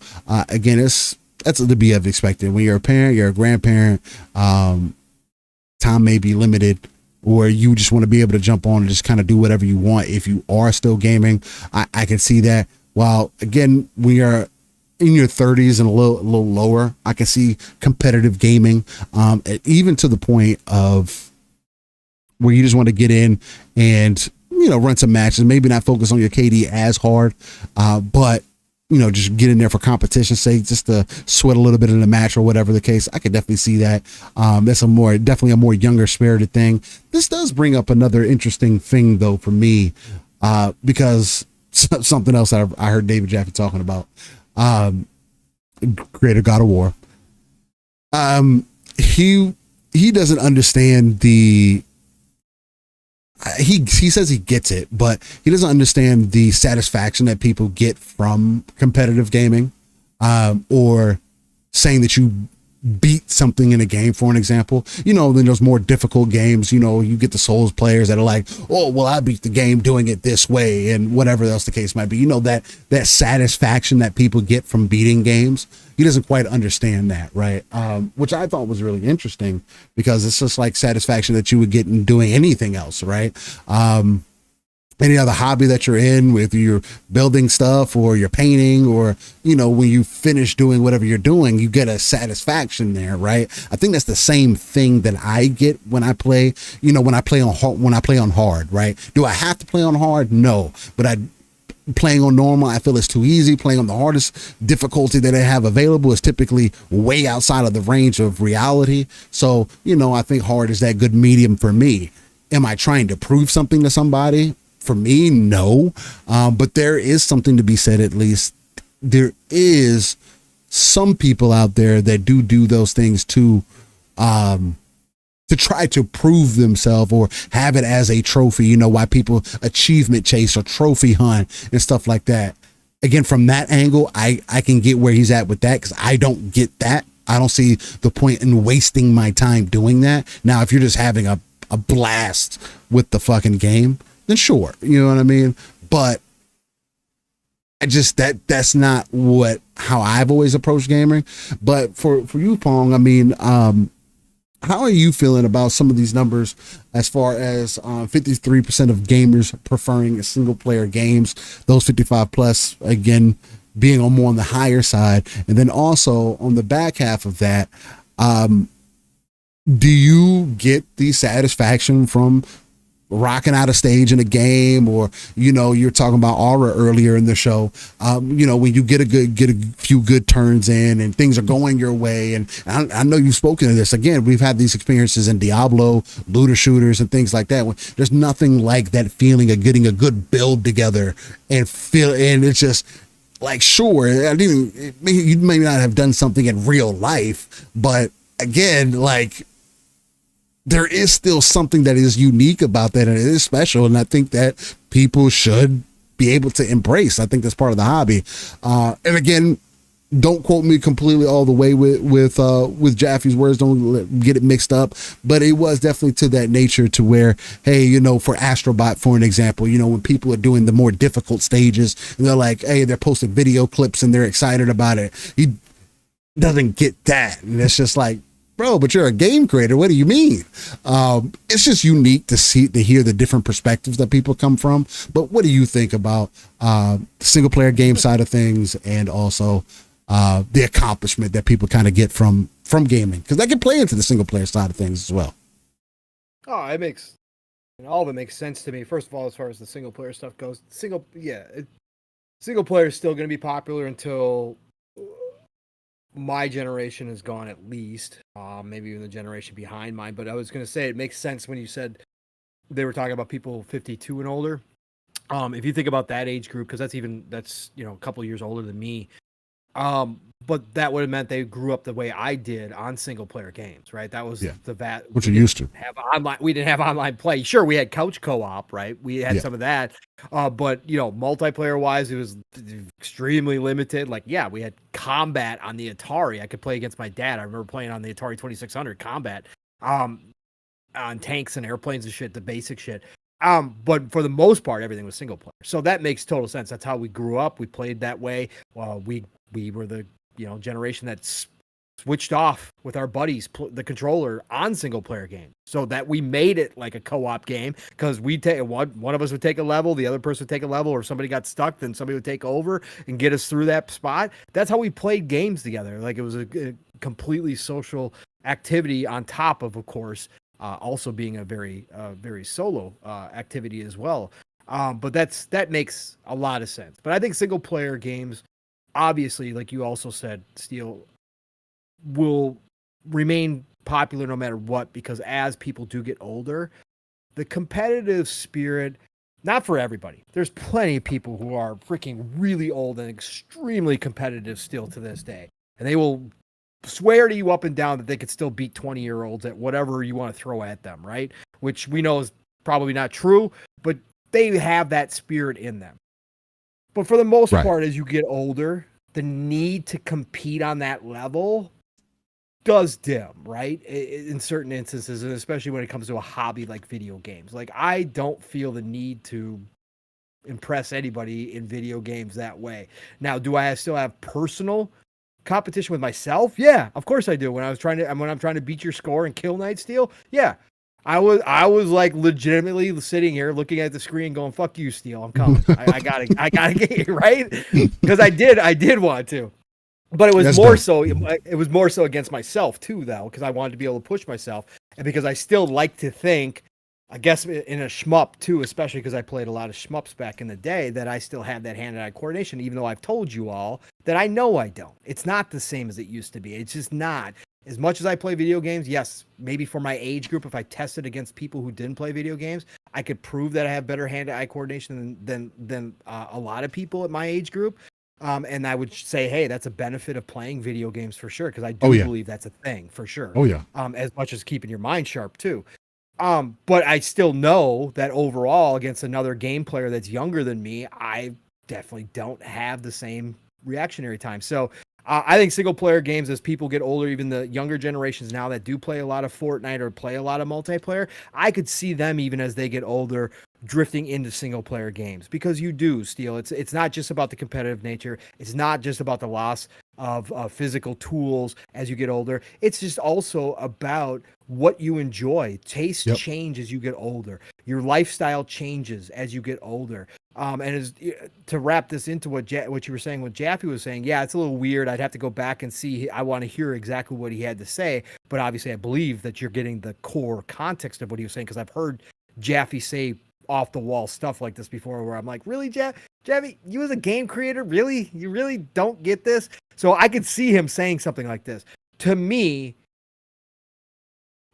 Again, that's to be expected. When you're a parent, you're a grandparent, time may be limited, or you just want to be able to jump on and just kind of do whatever you want. If you are still gaming, I can see that. While again, we are in your 30s and a little lower, I can see competitive gaming, even to the point of where you just want to get in and, run some matches, maybe not focus on your KD as hard, but just get in there for competition's sake, just to sweat a little bit in the match or whatever the case. I could definitely see that. That's definitely a more younger spirited thing. This does bring up another interesting thing though for me, because something else I heard David Jaffe talking about, creator God of War. He doesn't understand he says he gets it, but he doesn't understand the satisfaction that people get from competitive gaming, or saying that you beat something in a game, for an example. Then there's more difficult games, you get the Souls players that are like, oh, well, I beat the game doing it this way, and whatever else the case might be. That satisfaction that people get from beating games. He doesn't quite understand that, right? Which I thought was really interesting, because it's just like satisfaction that you would get in doing anything else, right? Any other hobby that you're in, with you're building stuff or you're painting, or, when you finish doing whatever you're doing, you get a satisfaction there, right? I think that's the same thing that I get when I play, when I play on hard, right? Do I have to play on hard? No, but playing on normal, I feel it's too easy. Playing on the hardest difficulty that I have available is typically way outside of the range of reality. So, I think hard is that good medium for me. Am I trying to prove something to somebody? For me, no. But there is something to be said, at least. There is some people out there that do those things to try to prove themselves, or have it as a trophy, why people achievement chase or trophy hunt and stuff like that. Again, from that angle, I can get where he's at with that, because I don't get that. I don't see the point in wasting my time doing that. Now, if you're just having a blast with the fucking game, then sure, you know what I mean? But I just, that's not how I've always approached gaming. But for you, Pong, I mean, how are you feeling about some of these numbers, as far as 53% of gamers preferring single player games, those 55 plus, again, being more on the higher side? And then also on the back half of that, do you get the satisfaction from rocking out a stage in a game, or you're talking about aura earlier in the show, when you get a few good turns in and things are going your way? And I know you've spoken to this. Again, we've had these experiences in Diablo, looter shooters, and things like that. There's nothing like that feeling of getting a good build together and it's just like, sure, you may not have done something in real life, but again, like, there is still something that is unique about that, and it is special. And I think that people should be able to embrace. I think that's part of the hobby. And again, don't quote me completely all the way with Jaffe's words. Don't get it mixed up. But it was definitely to that nature, to where, hey, for Astrobot, for an example, when people are doing the more difficult stages, and they're like, hey, they're posting video clips and they're excited about it. He doesn't get that. And it's just like, bro, but you're a game creator. What do you mean? It's just unique to hear the different perspectives that people come from. But what do you think about the single player game side of things, and also the accomplishment that people kind of get from gaming? Because that can play into the single player side of things as well. Oh, all of it makes sense to me. First of all, as far as the single player stuff goes, single player is still going to be popular until my generation is gone, at least. Maybe even the generation behind mine. But I was going to say, it makes sense when you said they were talking about people 52 and older. If you think about that age group, because that's a couple of years older than me. But that would have meant they grew up the way I did on single player games, right? That was what you're used to. We didn't have online play. Sure, we had couch co-op, right? We had some of that. But multiplayer wise, it was extremely limited. Like, yeah, we had combat on the Atari. I could play against my dad. I remember playing on the Atari 2600 combat, on tanks and airplanes and shit, the basic shit. But for the most part, everything was single player. So that makes total sense. That's how we grew up. We played that way. We were the generation that switched off with our buddies the controller on single player games, so that we made it like a co-op game, because we take one of us would take a level, the other person would take a level, or if somebody got stuck, then somebody would take over and get us through that spot. That's how we played games together. Like, it was a completely social activity, on top of course, also being a very solo activity as well. But that makes a lot of sense. But I think single player games, obviously, like you also said, Steel, will remain popular no matter what, because as people do get older, the competitive spirit, not for everybody. There's plenty of people who are freaking really old and extremely competitive still to this day. And they will swear to you up and down that they could still beat 20-year-olds at whatever you want to throw at them, right? Which we know is probably not true, but they have that spirit in them. But for the most part, as you get older, the need to compete on that level does dim, right? In certain instances, and especially when it comes to a hobby like video games. Like, I don't feel the need to impress anybody in video games that way. Now, do I still have personal competition with myself? Yeah, of course I do. When I'm trying to beat your score and kill Night Steel, yeah. I was like legitimately sitting here looking at the screen going, fuck you, Steel, I'm coming. I gotta get you, right? Because I did want to. But it was more so against myself too, though, because I wanted to be able to push myself, and because I still like to think, I guess in a shmup too, especially because I played a lot of shmups back in the day, that I still have that hand-eye coordination, even though I've told you all that I know I don't. It's not the same as it used to be. It's just not. As much as I play video games, yes, maybe for my age group, if I tested against people who didn't play video games, I could prove that I have better hand-eye coordination than a lot of people at my age group. And I would say, hey, that's a benefit of playing video games for sure, because I do believe that's a thing for sure. Oh yeah. As much as keeping your mind sharp too. But I still know that overall, against another game player that's younger than me, I definitely don't have the same reactionary time. So I think single player games, as people get older, even the younger generations now that do play a lot of Fortnite or play a lot of multiplayer, I could see them, even as they get older, drifting into single player games, because you do, Steel. It's not just about the competitive nature. It's not just about the loss of physical tools as you get older. It's just also about what you enjoy. Tastes change as you get older. Your lifestyle changes as you get older. And to wrap this into what you were saying, what Jaffe was saying, yeah, it's a little weird. I'd have to go back and see. I want to hear exactly what he had to say, but obviously I believe that you're getting the core context of what he was saying, because I've heard Jaffe say off the wall stuff like this before, where I'm like, really, Jaffe, you as a game creator, really? You really don't get this? So I could see him saying something like this. To me,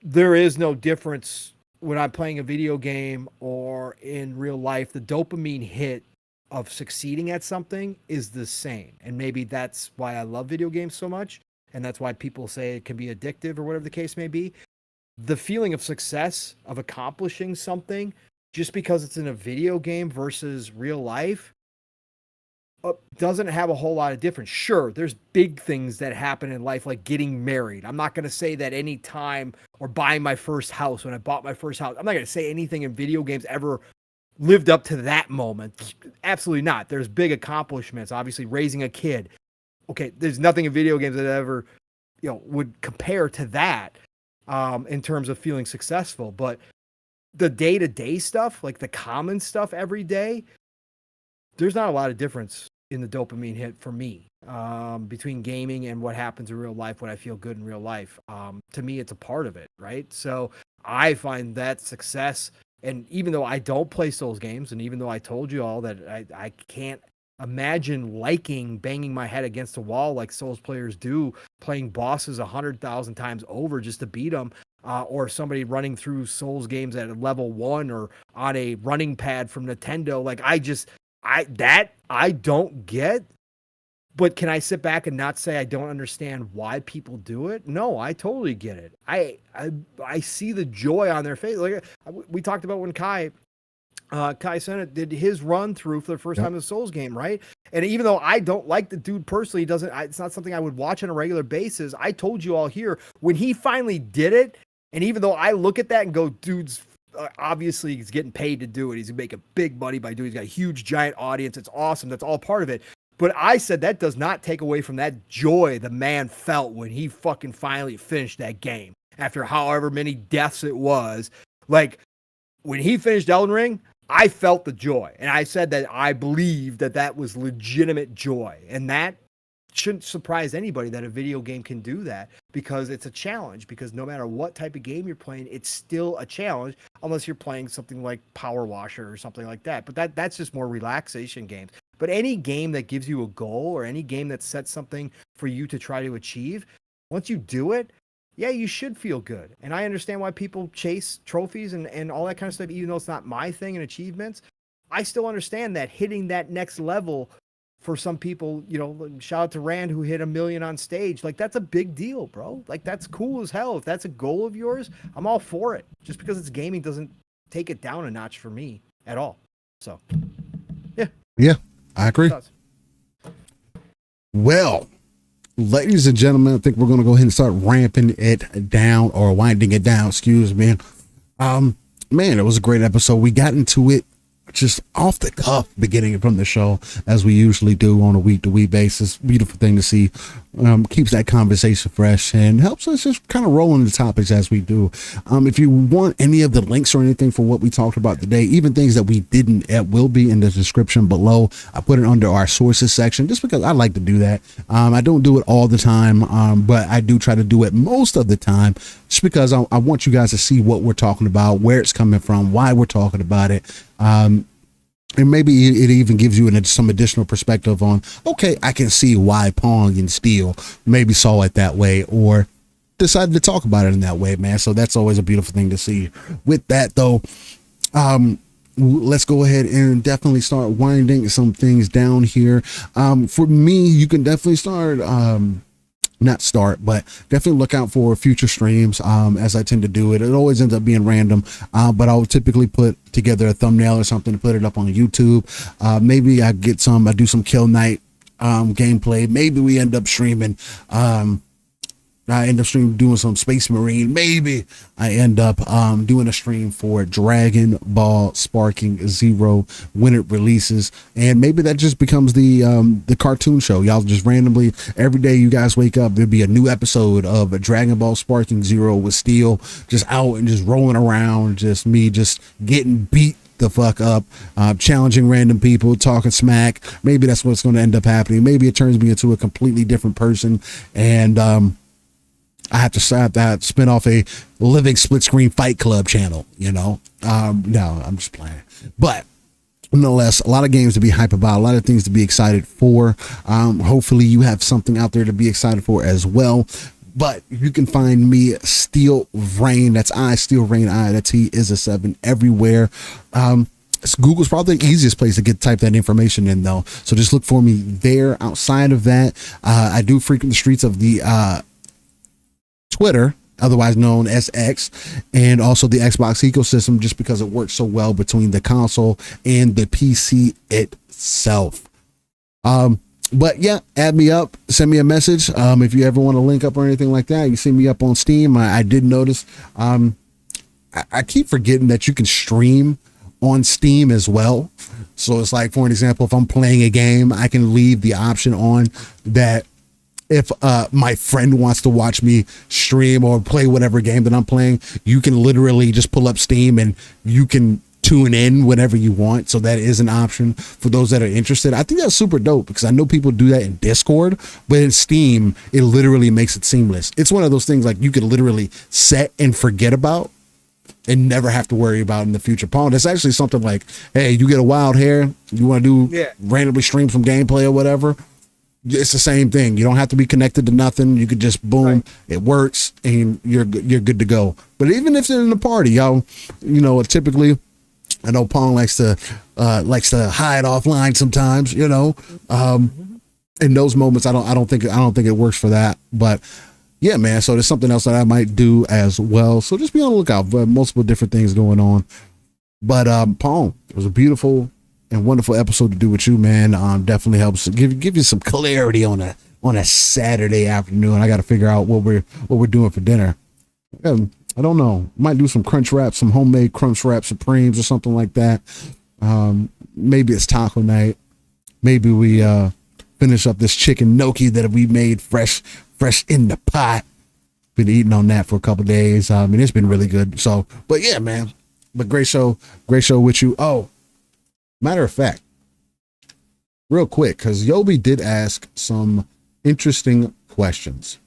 there is no difference when I'm playing a video game or in real life. The dopamine hit of succeeding at something is the same. And maybe that's why I love video games so much. And that's why people say it can be addictive or whatever the case may be. The feeling of success, of accomplishing something, just because it's in a video game versus real life, doesn't have a whole lot of difference. Sure, there's big things that happen in life, like getting married. I'm not going to say that any time, or buying my first house, when I bought my first house, I'm not going to say anything in video games ever lived up to that moment. Absolutely not. There's big accomplishments. Obviously, raising a kid. Okay, there's nothing in video games that ever, would compare to that in terms of feeling successful. But the day-to-day stuff, like the common stuff every day, there's not a lot of difference in the dopamine hit for me between gaming and what happens in real life when I feel good in real life. To me, it's a part of it, right? So I find that success, and even though I don't play Souls games, and even though I told you all that I can't imagine liking banging my head against a wall like Souls players do, playing bosses 100,000 times over just to beat them, or somebody running through Souls games at level 1 or on a running pad from Nintendo. Like, I don't get. But can I sit back and not say I don't understand why people do it? No, I totally get it. I see the joy on their face. Like we talked about when Kai Cenat did his run through for the first time in the Souls game, right? And even though I don't like the dude personally, it's not something I would watch on a regular basis. I told you all here when he finally did it, and even though I look at that and go, dude's obviously he's getting paid to do it. He's making big money by doing it. He's got a huge giant audience. It's awesome. That's all part of it. But I said that does not take away from that joy the man felt when he fucking finally finished that game after however many deaths it was. Like when he finished Elden Ring, I felt the joy. And I said that I believe that was legitimate joy. And that shouldn't surprise anybody that a video game can do that, because it's a challenge. Because no matter what type of game you're playing, it's still a challenge, unless you're playing something like Power Washer or something like that. But that's just more relaxation games. But any game that gives you a goal, or any game that sets something for you to try to achieve, once you do it, yeah, you should feel good. And I understand why people chase trophies and all that kind of stuff, even though it's not my thing and achievements. I still understand that hitting that next level for some people, shout out to Rand who hit 1 million on stage. Like, that's a big deal, bro. Like, that's cool as hell. If that's a goal of yours, I'm all for it. Just because it's gaming doesn't take it down a notch for me at all. So, yeah. Yeah, I agree. Well, ladies and gentlemen, I think we're going to go ahead and start ramping it down, or winding it down, excuse me. Man, it was a great episode. We got into it just off the cuff, beginning from the show, as we usually do on a week-to-week basis. Beautiful thing to see. Keeps that conversation fresh and helps us just kind of roll into the topics as we do. If you want any of the links or anything for what we talked about today, even things that we didn't, it will be in the description below. I put it under our sources section just because I like to do that. I don't do it all the time, but I do try to do it most of the time, just because I want you guys to see what we're talking about, where it's coming from, why we're talking about it. And maybe it even gives you some additional perspective on, okay, I can see why Pong and Steel maybe saw it that way, or decided to talk about it in that way, man. So that's always a beautiful thing to see. With that, though, let's go ahead and definitely start winding some things down here. For me, you can definitely but definitely look out for future streams, as I tend to do it. It always ends up being random, but I'll typically put together a thumbnail or something to put it up on YouTube. Maybe I do some Kill Knight gameplay. Maybe we end up streaming doing some Space Marine. Maybe I end up doing a stream for Dragon Ball Sparking Zero when it releases, and maybe that just becomes the cartoon show. Y'all just randomly every day you guys wake up, there'll be a new episode of Dragon Ball Sparking Zero with Steel just out and just rolling around, just me just getting beat the fuck up, challenging random people, talking smack. Maybe that's what's going to end up happening. Maybe it turns me into a completely different person, and I have to spin off a living split screen Fight Club channel, no, I'm just playing. But nonetheless, a lot of games to be hype about, a lot of things to be excited for. Hopefully you have something out there to be excited for as well. But you can find me, Steel Rain. That's Steel Rain, that T is a 7 everywhere. Google's probably the easiest place to type that information in, though. So just look for me there. Outside of that, I do frequent the streets of the Twitter, otherwise known as X, and also the Xbox ecosystem, just because it works so well between the console and the PC itself. But yeah, add me up, send me a message. If you ever want to link up or anything like that, you see me up on Steam. I did notice, I keep forgetting that you can stream on Steam as well. So it's like, for an example, if I'm playing a game, I can leave the option on that if my friend wants to watch me stream or play whatever game that I'm playing, you can literally just pull up Steam and you can tune in whenever you want. So that is an option for those that are interested. I think that's super dope, because I know people do that in Discord, but in Steam, it literally makes it seamless. It's one of those things like you could literally set and forget about and never have to worry about in the future. Paul, it's actually something like, hey, you get a wild hair, you want to do randomly stream some gameplay or whatever. It's the same thing. You don't have to be connected to nothing. You could just boom, It works, and you're good to go. But even if they're in the party, y'all, typically, I know Pong likes to hide offline sometimes, in those moments, I don't think it works for that. But yeah, man. So there's something else that I might do as well. So just be on the lookout for multiple different things going on. But Paul, it was a beautiful and wonderful episode to do with you, man. Definitely helps give you some clarity on a Saturday afternoon. I got to figure out what we're doing for dinner. I don't know. Might do some crunch wrap, some homemade crunch wrap supremes or something like that. Maybe it's taco night. Maybe we finish up this chicken gnocchi that we made fresh in the pot. Been eating on that for a couple days. It's been really good. So, but yeah, man. But great show with you. Oh, matter of fact, real quick, because Yobi did ask some interesting questions.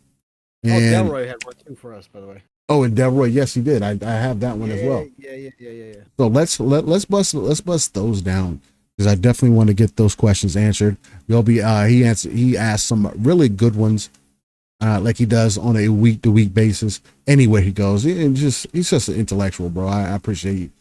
And Delroy had one too for us, by the way. Oh, and Delroy, yes, he did. I have that one as well. Yeah. So let's bust those down, because I definitely want to get those questions answered. Yobi, he asked some really good ones, like he does on a week-to-week basis. Anywhere he goes, he's just an intellectual, bro. I appreciate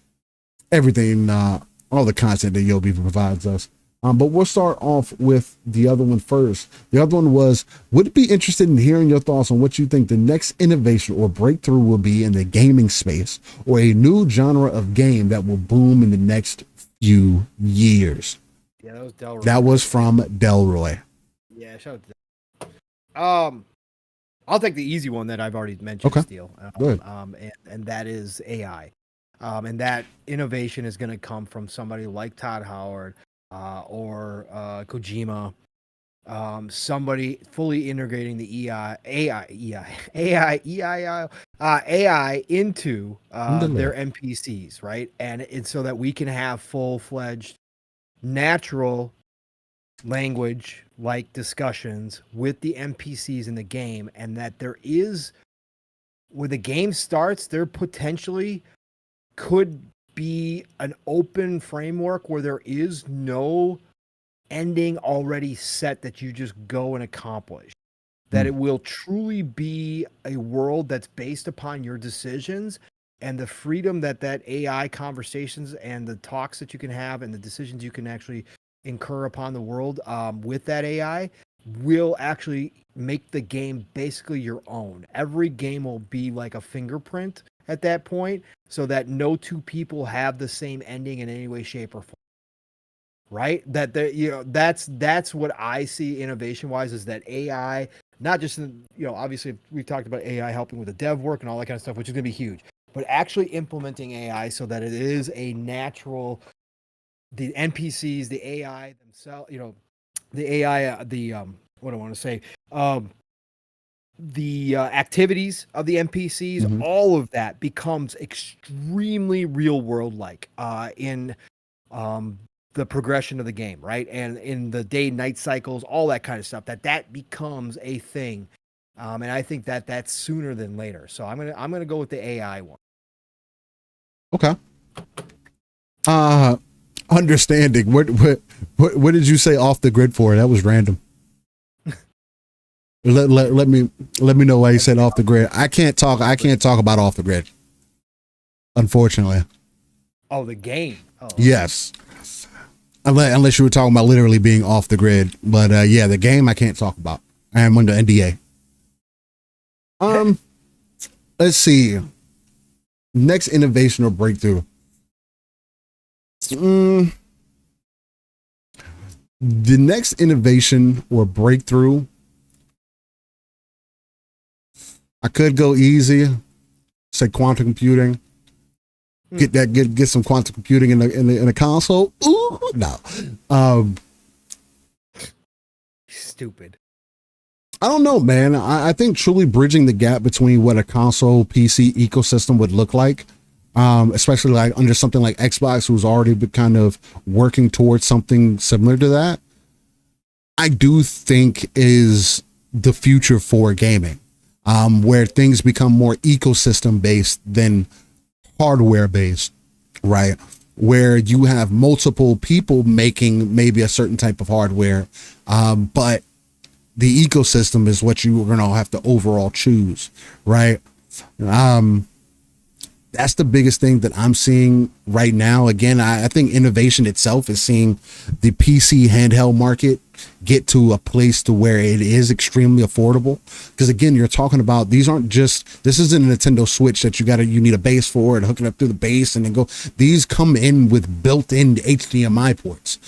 everything, all the content that Yobi provides us. But we'll start off with the other one first. The other one was, would be interested in hearing your thoughts on what you think the next innovation or breakthrough will be in the gaming space, or a new genre of game that will boom in the next few years. Yeah, that was Delroy. That was from Delroy. Yeah, shout out to I'll take the easy one that I've already mentioned, okay. Steele. Good. And that is AI. And that innovation is going to come from somebody like Todd Howard or Kojima, somebody fully integrating the AI into their NPCs, right? And it's so that we can have full-fledged natural language like discussions with the NPCs in the game, and that there is, when the game starts, there potentially could be an open framework where there is no ending already set that you just go and accomplish. That it will truly be a world that's based upon your decisions, and the freedom that AI conversations and the talks that you can have and the decisions you can actually incur upon the world with that AI will actually make the game basically your own. Every game will be like a fingerprint at that point, so that no two people have the same ending in any way, shape, or form. Right? That's what I see innovation wise, is that AI, not just obviously we've talked about AI helping with the dev work and all that kind of stuff, which is going to be huge, but actually implementing AI so that it is a natural, the NPCs, the AI themselves, the AI, what do I want to say? The activities of the NPCs, all of that becomes extremely real world like in the progression of the game, right? And in the day-night cycles, all that kind of stuff, that becomes a thing. And I think that's sooner than later. So I'm gonna go with the AI one. Okay. Understanding. What did you say off the grid for? That was random. Let me know why you said off the grid. I can't talk about off the grid, unfortunately. Oh, the game. Oh. Yes. Unless you were talking about literally being off the grid. But yeah, the game I can't talk about. I am under NDA. Let's see. Next innovation or breakthrough. The next innovation or breakthrough, I could go easy, say quantum computing. Get some quantum computing in the console. Ooh, no. Stupid. I don't know, man. I think truly bridging the gap between what a console PC ecosystem would look like, especially like under something like Xbox, who's already been kind of working towards something similar to that, I do think is the future for gaming, where things become more ecosystem based than hardware based, right? Where you have multiple people making maybe a certain type of hardware, but the ecosystem is what you are going to have to overall choose, right? that's the biggest thing that I'm seeing right now. Again, I think innovation itself is seeing the PC handheld market get to a place to where it is extremely affordable. Because again, you're talking about, this isn't a Nintendo Switch that you need a base for and hook it up through the base and then go. These come in with built-in HDMI ports.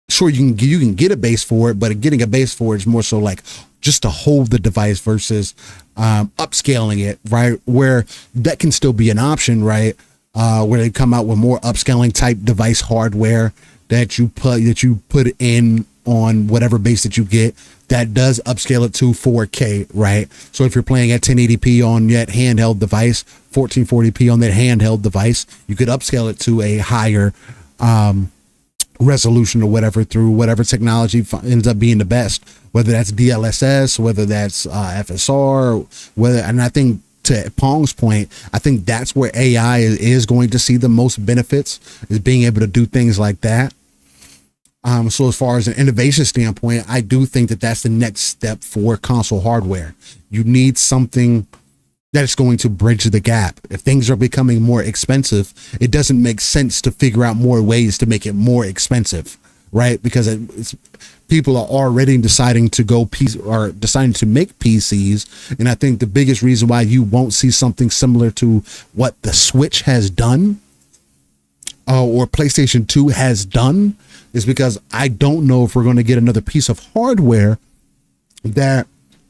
Sure, you can get a base for it, but getting a base for it is more so like just to hold the device versus upscaling it, right? Where that can still be an option, right? Where they come out with more upscaling type device hardware that you put in on whatever base that you get that does upscale it to 4K, right? So if you're playing at 1080p on that handheld device, 1440p on that handheld device, you could upscale it to a higher resolution or whatever through whatever technology ends up being the best, whether that's DLSS, whether that's FSR, and I think to Pong's point, I think that's where AI is going to see the most benefits, is being able to do things like that. So as far as an innovation standpoint, I do think that that's the next step for console hardware. You need something that's going to bridge the gap. If things are becoming more expensive, it doesn't make sense to figure out more ways to make it more expensive, right? Because people are already deciding to deciding to make PCs. And I think the biggest reason why you won't see something similar to what the Switch has done or PlayStation 2 has done is because I don't know if we're going to get another piece of hardware that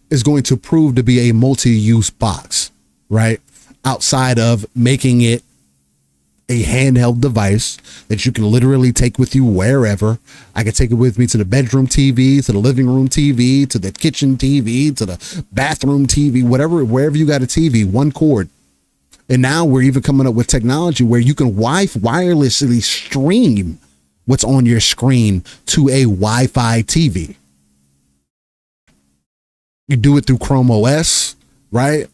is going to prove to be a multi-use box, right? Outside of making it a handheld device that you can literally take with you wherever. I can take it with me to the bedroom TV, to the living room TV, to the kitchen TV, to the bathroom TV, wherever you got a TV, one cord. And now we're even coming up with technology where you can wirelessly stream what's on your screen to a Wi-Fi TV. You do it through Chrome OS, right?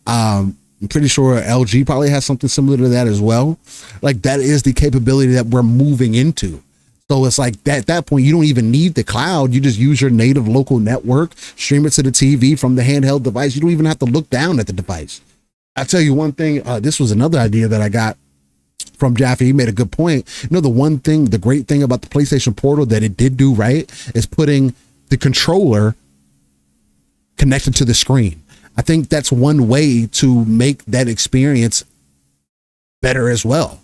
I'm pretty sure LG probably has something similar to that as well. Like, that is the capability that we're moving into. So it's like at that point, you don't even need the cloud. You just use your native local network, stream it to the TV from the handheld device. You don't even have to look down at the device. I tell you one thing, this was another idea that I got from Jaffe. He made a good point. The great thing about the PlayStation Portal that it did do right is putting the controller connected to the screen. I think that's one way to make that experience better as well.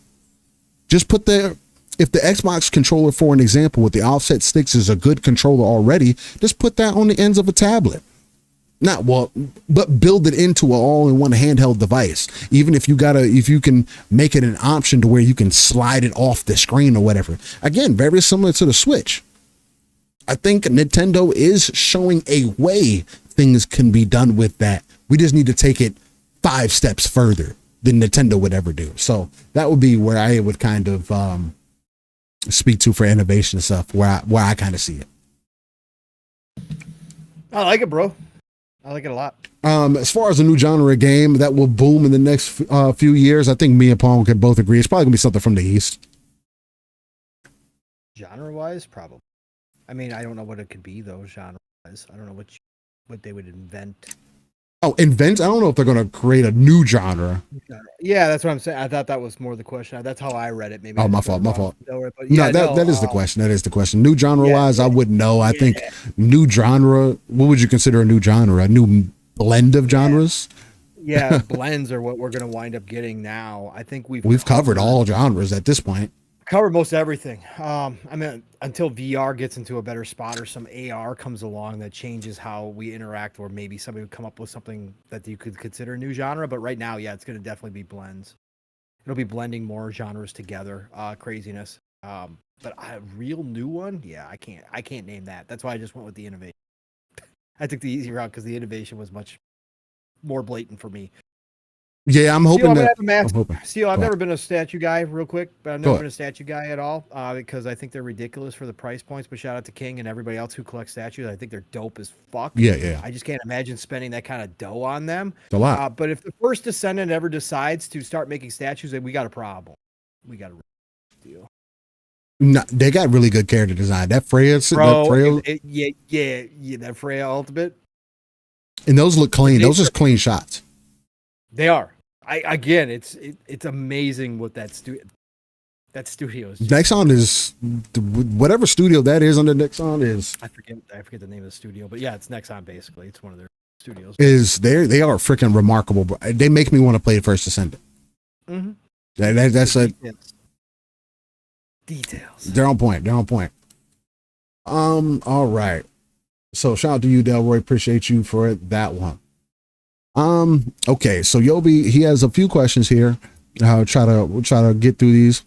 Just if the Xbox controller, for an example, with the offset sticks is a good controller already, just put that on the ends of a tablet. But build it into an all-in-one handheld device. Even if you can make it an option to where you can slide it off the screen or whatever. Again, very similar to the Switch. I think Nintendo is showing a way things can be done with that. We just need to take it 5 steps further than Nintendo would ever do. So that would be where I would kind of speak to for innovation and stuff, where I kind of see it. I like it, bro. I like it a lot. As far as a new genre game that will boom in the next few years, I think me and Paul can both agree it's probably gonna be something from the East. Genre-wise, probably. I mean, I don't know what it could be though. Genre-wise, I don't know what they would invent. Oh, invent? I don't know if they're gonna create a new genre. Yeah, that's what I'm saying. I thought that was more the question. That's how I read it. Maybe. Oh, my fault. But yeah, that is the question. That is the question. New genre-wise, I wouldn't know. I think new genre. What would you consider a new genre? A new blend of genres? Yeah, blends are what we're gonna wind up getting now. I think we've covered all genres at this point. Covered most everything. I mean, until VR gets into a better spot or some AR comes along that changes how we interact, or maybe somebody would come up with something that you could consider a new genre. But right now, yeah, it's going to definitely be blends. It'll be blending more genres together. Craziness. But a real new one, yeah, I can't name that. That's why I just went with the innovation. I took the easy route because the innovation was much more blatant for me. Yeah, I'm hoping I've never been a statue guy, real quick, but I've never been a statue guy at all because I think they're ridiculous for the price points. But shout out to King and everybody else who collects statues. I think they're dope as fuck. Yeah. I just can't imagine spending that kind of dough on them. It's a lot. But if the first descendant ever decides to start making statues, then we got a problem. We got a deal. No, they got really good character design. That Freya, that Freya ultimate. And those look clean. Those are clean shots. They are. It's amazing what that studio is. Nexon is whatever studio that is under Nexon is. I forget the name of the studio, but yeah, it's Nexon basically. It's one of their studios. They are freaking remarkable. They make me want to play First Descendant. Mm-hmm. That's a details. They're on point. All right. So shout out to you, Delroy. Appreciate you for that one. Okay. So Yobi, he has a few questions here. We'll try to get through these.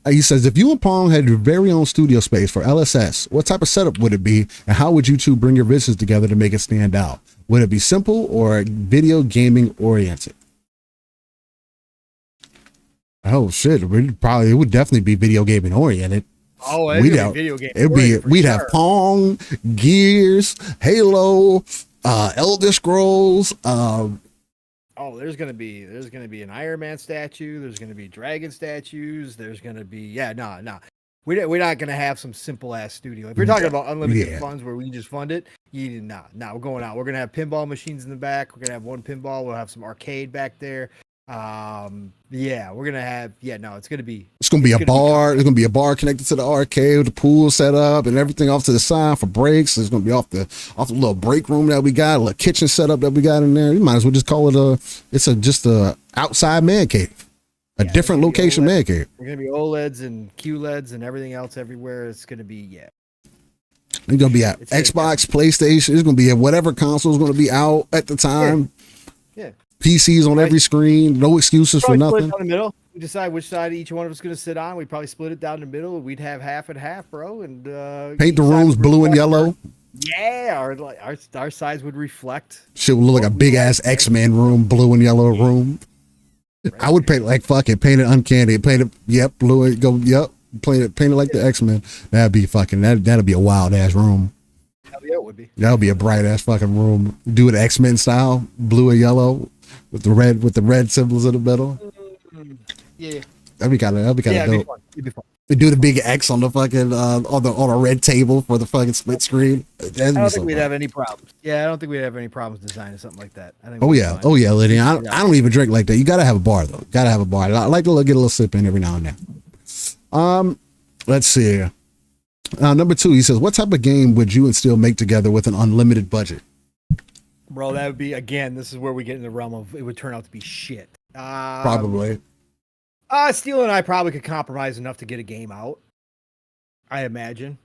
He says, if you and Pong had your very own studio space for LSS, what type of setup would it be, and how would you two bring your visions together to make it stand out? Would it be simple or video gaming oriented? Oh shit! It would definitely be video gaming oriented. Oh, we'd have video game. We'd have Pong, Gears, Halo, Elder Scrolls. There's gonna be an Iron Man statue. There's gonna be dragon statues. There's gonna be We're not gonna have some simple ass studio. If you're talking about unlimited funds where we can just fund it, we're going out. We're gonna have pinball machines in the back. We're gonna have one pinball. We'll have some arcade back there. We're gonna have it's gonna be a bar. There's gonna be a bar connected to the arcade with the pool set up and everything off to the side for breaks. There's gonna be off the little break room that we got, a little kitchen setup that we got in there. You might as well just call it just a outside man cave, a different location man cave. We're gonna be OLEDs and QLEDs and everything else everywhere. It's gonna be It's gonna be at Xbox, PlayStation. It's gonna be at whatever console is gonna be out at the time. Yeah. PCs on every screen, no excuses for nothing. Down the middle. We decide which side each one of us is going to sit on. We'd probably split it down the middle. We'd have half and half, bro. And paint the rooms blue and yellow. Yeah, our sides would reflect. Shit would look like a big ass X-Men room, blue and yellow room. Right. I would paint paint it uncanny, paint it blue and paint it like the X-Men. That'd be a wild ass room. Hell yeah, it would be. That would be a bright ass fucking room. Do it X-Men style, blue and yellow. With the red symbols in the middle. Yeah. That'd be kind of dope. It'd be fun. We do the big X on the fucking on a red table for the fucking split screen. I don't think we'd have any problems. Yeah, I don't think we'd have any problems designing something like that. Oh yeah, Lydia. I don't even drink like that. You gotta have a bar though. Gotta have a bar. I like to get a little sip in every now and then. Let's see. Number 2, he says, what type of game would you and Steel make together with an unlimited budget? Bro, that would be, again, this is where we get in the realm of it would turn out to be shit. Probably. Steele and I probably could compromise enough to get a game out, I imagine,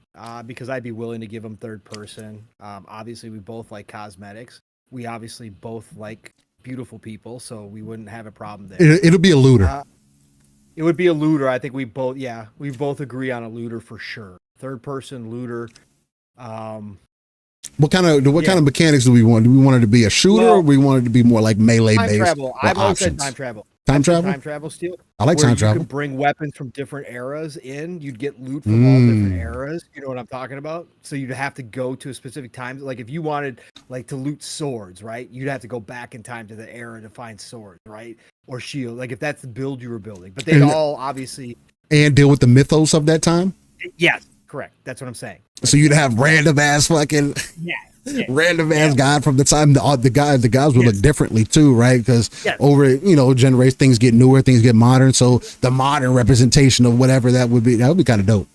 because I'd be willing to give them third person. Obviously, we both like cosmetics. We obviously both like beautiful people, so we wouldn't have a problem there. It'll be a looter. It would be a looter. I think we both agree on a looter for sure. Third person looter. What kind of mechanics do we want? Do we want it to be a shooter, or we want it to be more like melee based? Time travel. I've always said time travel. Time travel? Time travel, Steel. I like time travel. You could bring weapons from different eras in. You'd get loot from all different eras. You know what I'm talking about? So you'd have to go to a specific time. Like if you wanted to loot swords, right? You'd have to go back in time to the era to find swords, right? Or shield. Like if that's the build you were building. But they'd all obviously... And deal with the mythos of that time? Yes, correct. That's what I'm saying. So you'd have random ass fucking... random ass guy from the time the guys would look differently too, right? Because over generations, things get newer, things get modern. So the modern representation of whatever that would be kind of dope.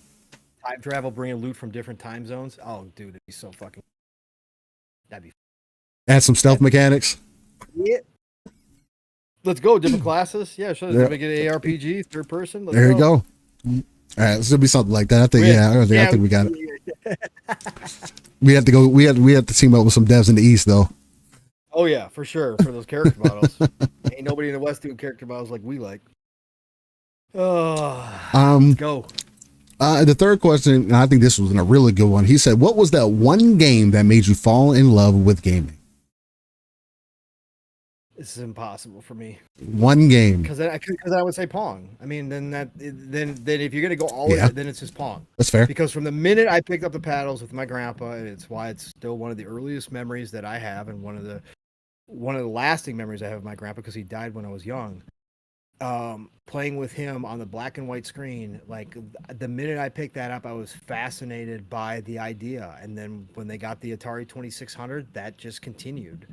Time travel, bringing loot from different time zones. Oh, dude, it'd be so fucking. That'd be. Add some stealth mechanics. Yeah. Let's go. Different classes. Yeah, sure. Let's make it ARPG, third person. There you go. All right, so it'll be something like that. I think. I think we got it. We have to go. We have to team up with some devs in the East, though. Oh yeah, for sure. For those character models, ain't nobody in the West doing character models like we like. Let's go. The third question, and I think this was a really good one. He said, "What was that one game that made you fall in love with gaming?" This is impossible for me. One game. Because I would say Pong. I mean, then if you're gonna go all in, then it's just Pong. That's fair. Because from the minute I picked up the paddles with my grandpa, and it's why it's still one of the earliest memories that I have, and one of the lasting memories I have of my grandpa, because he died when I was young. Playing with him on the black and white screen, like the minute I picked that up, I was fascinated by the idea. And then when they got the Atari 2600, that just continued,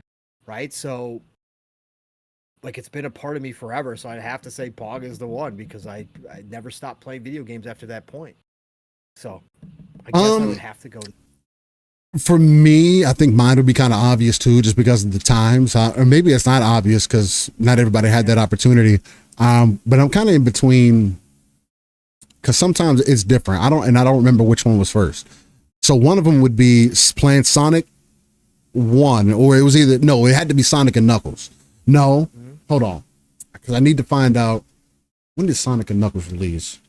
right? So like it's been a part of me forever. So I'd have to say Pog is the one because I never stopped playing video games after that point. So I guess I would have to go. For me, I think mine would be kind of obvious too, just because of the times, or maybe it's not obvious because not everybody had that opportunity. But I'm kind of in between because sometimes it's different. I don't remember which one was first. So one of them would be playing Sonic 1, or it was it had to be Sonic and Knuckles. No, hold on, because I need to find out when did Sonic and Knuckles release.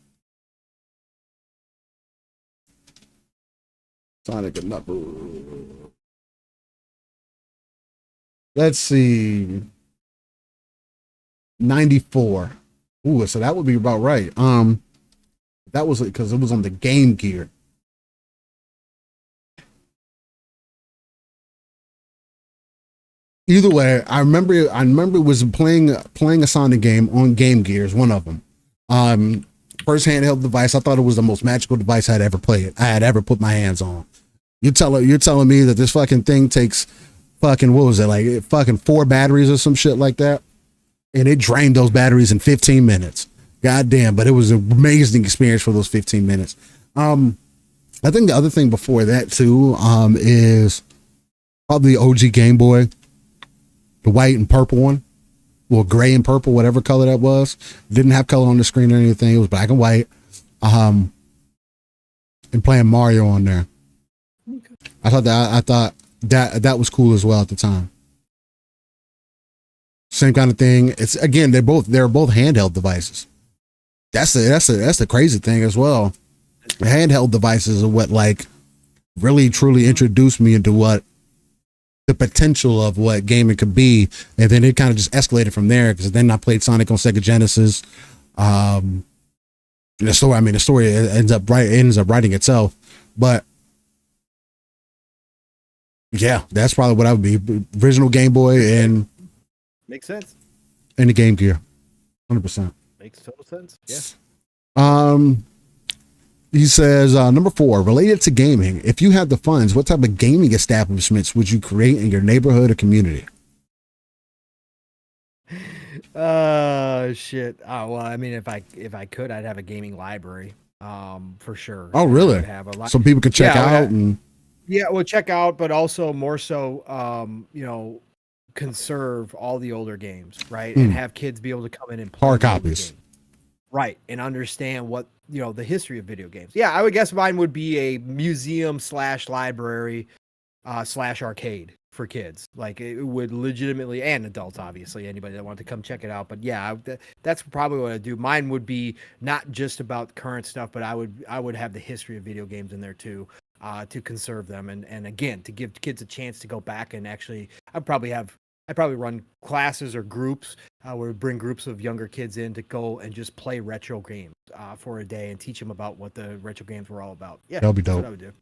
Sonic and Knuckles. Let's see. 94. Ooh, so that would be about right. That was because it was on the Game Gear. Either way, I remember it was playing a Sonic game on Game Gears, one of them. First handheld device. I thought it was the most magical device I had ever put my hands on. You're telling me that this fucking thing takes fucking, what was it, like fucking 4 batteries or some shit like that? And it drained those batteries in 15 minutes. God damn, but it was an amazing experience for those 15 minutes. I think the other thing before that too, is probably the OG Game Boy. The white and purple one. Well, gray and purple, whatever color that was. Didn't have color on the screen or anything. It was black and white. And playing Mario on there. I thought that was cool as well at the time. Same kind of thing. It's again, they're both handheld devices. That's the crazy thing as well. The handheld devices are what like really truly introduced me into what the potential of what gaming could be, and then it kind of just escalated from there because then I played Sonic on Sega Genesis. The story ends up writing itself, but yeah, that's probably what I would be. Original Game Boy and makes sense. And the Game Gear, 100%. Makes total sense. Yeah. He says, number 4, related to gaming, if you had the funds, what type of gaming establishments would you create in your neighborhood or community? Shit. Oh, well, I mean, if I could, I'd have a gaming library, for sure. Oh, really? So people could check out and. Yeah, well, check out, but also more so, conserve all the older games, right? And have kids be able to come in and play hard copies. Right, and understand what, the history of video games. Yeah, I would guess mine would be a museum / library / arcade for kids. Like it would legitimately, and adults, obviously, anybody that wanted to come check it out. But yeah, that's probably what I'd do. Mine would be not just about current stuff, but I would have the history of video games in there too, to conserve them. And again, to give kids a chance to go back and actually, I'd probably run classes or groups where we bring groups of younger kids in to go and just play retro games for a day and teach them about what the retro games were all about. Yeah, that'll be dope. That's what I would do.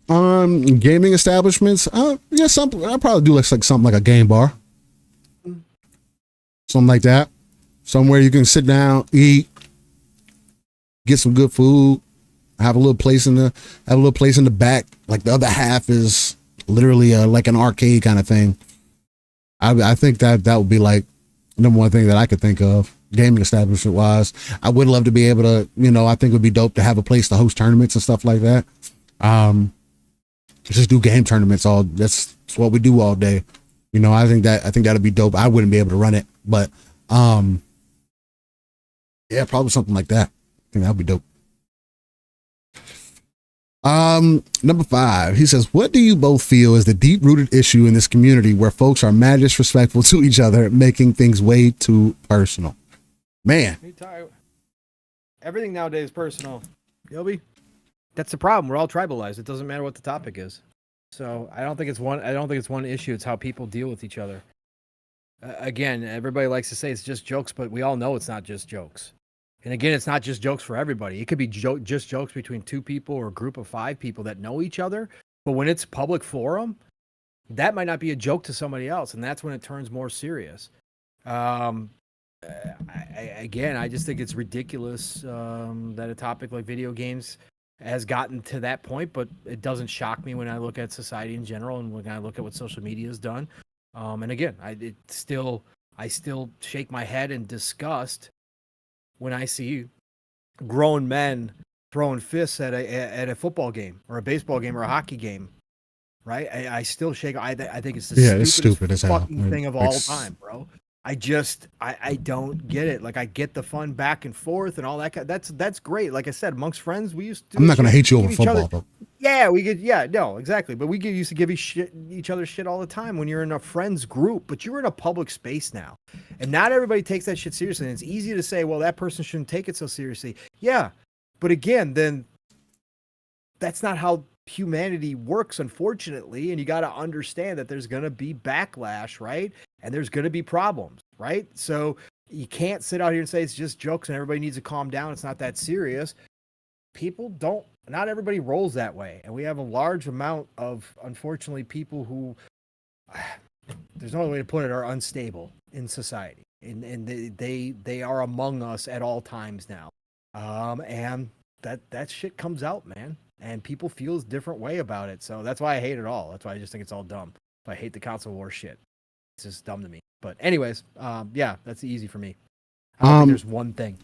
Yep. Gaming establishments. Yeah, something. I'll probably do like something like a game bar, something like that. Somewhere you can sit down, eat, get some good food, have a little place in the back. Like the other half is literally like an arcade kind of thing. I think that would be like the number one thing that I could think of gaming establishment wise. I would love to be able to, I think it would be dope to have a place to host tournaments and stuff like that. Just do game tournaments that's what we do all day. I think that'd be dope. I wouldn't be able to run it, but yeah, probably something like that. I think that'd be dope. Number 5, he says, what do you both feel is the deep-rooted issue in this community where folks are mad disrespectful to each other, making things way too personal? Man. Everything nowadays is personal. Yobi? That's the problem. We're all tribalized. It doesn't matter what the topic is. So I don't think it's one issue. It's how people deal with each other. Again, everybody likes to say it's just jokes, but we all know it's not just jokes. And again, it's not just jokes for everybody. It could be just jokes between 2 people or a group of 5 people that know each other. But when it's public forum, that might not be a joke to somebody else. And that's when it turns more serious. I just think it's ridiculous that a topic like video games has gotten to that point. But it doesn't shock me when I look at society in general and when I look at what social media has done. And again, I still shake my head in disgust when I see grown men throwing fists at a football game or a baseball game or a hockey game. Right? I still shake. I think it's the it's stupid as hell. fucking thing of all time, bro. I don't get it. Like, I get the fun back and forth and all that. That's great. Like I said, amongst friends, we used to. I'm not gonna hate you over football, though. Yeah, we could. Yeah, no, exactly. But we used to give each other shit all the time when you're in a friends group. But you're in a public space now, and not everybody takes that shit seriously. And it's easy to say, well, that person shouldn't take it so seriously. Yeah, but again, then that's not how humanity works, unfortunately, and you got to understand that there's going to be backlash, right? And there's going to be problems, right? So you can't sit out here and say it's just jokes and everybody needs to calm down, it's not that serious. Not everybody rolls that way, and we have a large amount of, unfortunately, people who there's no other way to put it, are unstable in society, and they are among us at all times now, and that shit comes out, man. And people feel a different way about it. So that's why I hate it all. That's why I just think it's all dumb. I hate the console war shit. It's just dumb to me. But anyways, yeah, that's easy for me. I don't think there's one thing.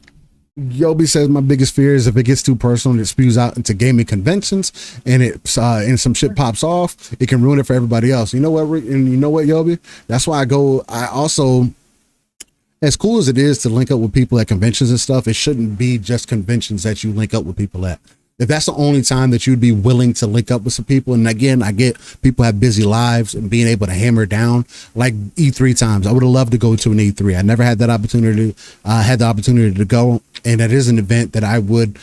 Yobi says my biggest fear is if it gets too personal, it spews out into gaming conventions, and and some shit pops off, it can ruin it for everybody else. You know what, Rick? And you know what, Yobi? That's why I also, as cool as it is to link up with people at conventions and stuff, it shouldn't be just conventions that you link up with people at. If that's the only time that you'd be willing to link up with some people, and again, I get people have busy lives and being able to hammer down, like E3 times. I would have loved to go to an E3. I never had that opportunity. I had the opportunity to go, and it is an event that I would,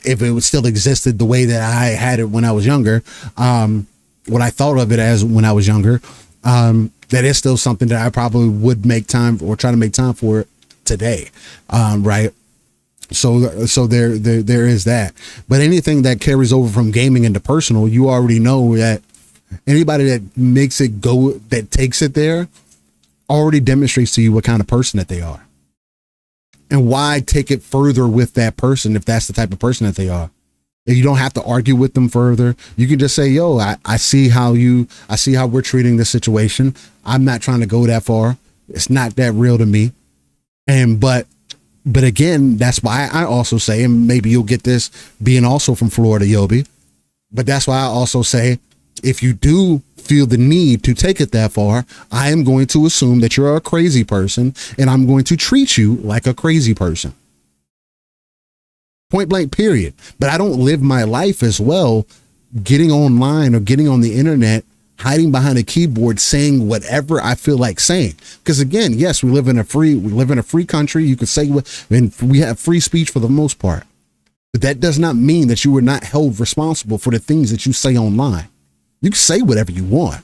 if it still existed the way that I had it when I was younger, what I thought of it as when I was younger, that is still something that I probably would make time or try to make time for today, right? So there is that. But anything that carries over from gaming into personal, you already know that anybody that makes it go, that takes it there, already demonstrates to you what kind of person that they are. And why take it further with that person if that's the type of person that they are? If you don't have to argue with them further, you can just say, yo, I see how we're treating this situation. I'm not trying to go that far. It's not that real to me. But again, that's why I also say, and maybe you'll get this being also from Florida, Yobi, but that's why I also say, if you do feel the need to take it that far, I am going to assume that you're a crazy person, and I'm going to treat you like a crazy person. Point blank, period. But I don't live my life as well getting online or getting on the internet, hiding behind a keyboard, saying whatever I feel like saying. Because again, yes, we live in a free country. You could say and we have free speech for the most part, but that does not mean that you are not held responsible for the things that you say online. You can say whatever you want,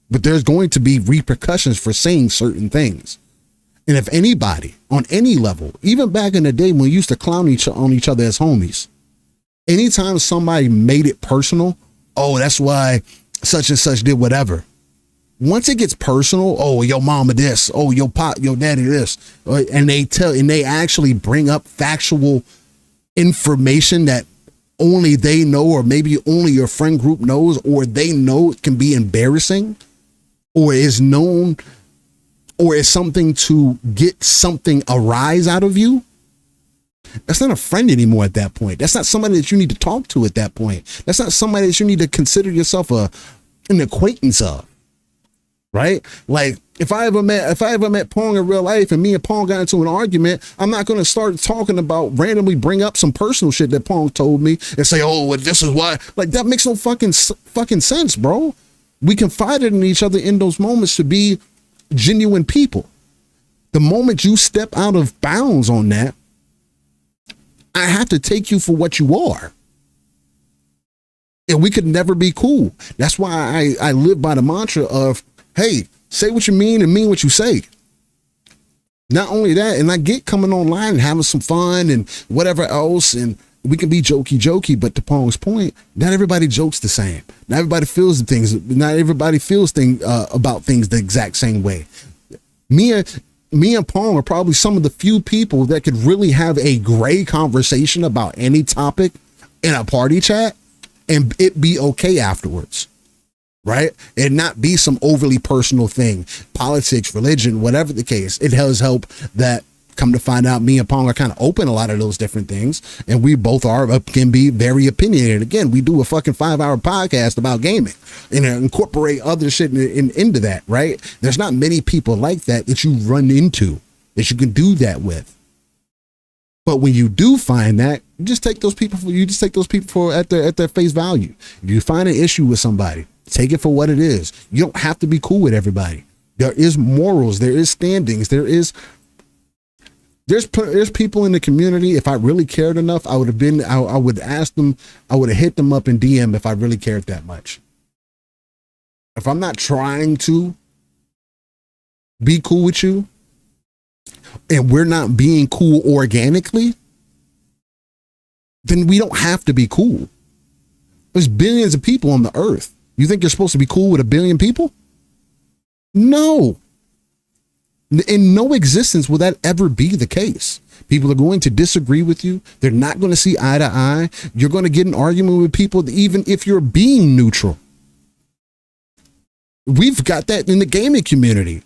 but there's going to be repercussions for saying certain things. And if anybody on any level, even back in the day when we used to clown on each other as homies, anytime somebody made it personal, oh, that's why such and such did whatever. Once it gets personal, oh, your mama this, oh, your pop, your daddy this, and they actually bring up factual information that only they know, or maybe only your friend group knows, or they know it can be embarrassing, or is known, or is something to get something a rise out of you. That's not a friend anymore at that point. That's not somebody that you need to talk to at that point. That's not somebody that you need to consider yourself an acquaintance of, right? Like if I ever met Pong in real life and me and Pong got into an argument, I'm not going to start talking about, randomly bring up some personal shit that Pong told me and say, oh, well, this is why. Like that makes no fucking sense, bro. We confided in each other in those moments to be genuine people. The moment you step out of bounds on that, I have to take you for what you are. And we could never be cool. That's why I live by the mantra of, hey, say what you mean and mean what you say. Not only that, and I get coming online and having some fun and whatever else, and we can be jokey, but to Pong's point, not everybody jokes the same. Not everybody feels the things. Not everybody feels about things the exact same way. Me and Pong are probably some of the few people that could really have a gray conversation about any topic in a party chat and it be okay afterwards. right? And not be some overly personal thing, politics, religion, whatever the case. It has helped that, come to find out, me and Pong are kind of open a lot of those different things, and we both can be very opinionated. Again, we do a fucking 5-hour podcast about gaming and incorporate other shit into that, right? There's not many people like that you run into that you can do that with. But when you do find that, you just take those people at their face value. If you find an issue with somebody, take it for what it is. You don't have to be cool with everybody. There is morals, there is standings, there's people in the community. If I really cared enough, I would ask them, I would have hit them up in DM if I really cared that much. If I'm not trying to be cool with you, and we're not being cool organically, then we don't have to be cool. There's billions of people on the earth. You think you're supposed to be cool with a billion people? No. In no existence will that ever be the case. People are going to disagree with you. They're not going to see eye to eye. You're going to get an argument with people, even if you're being neutral. We've got that in the gaming community.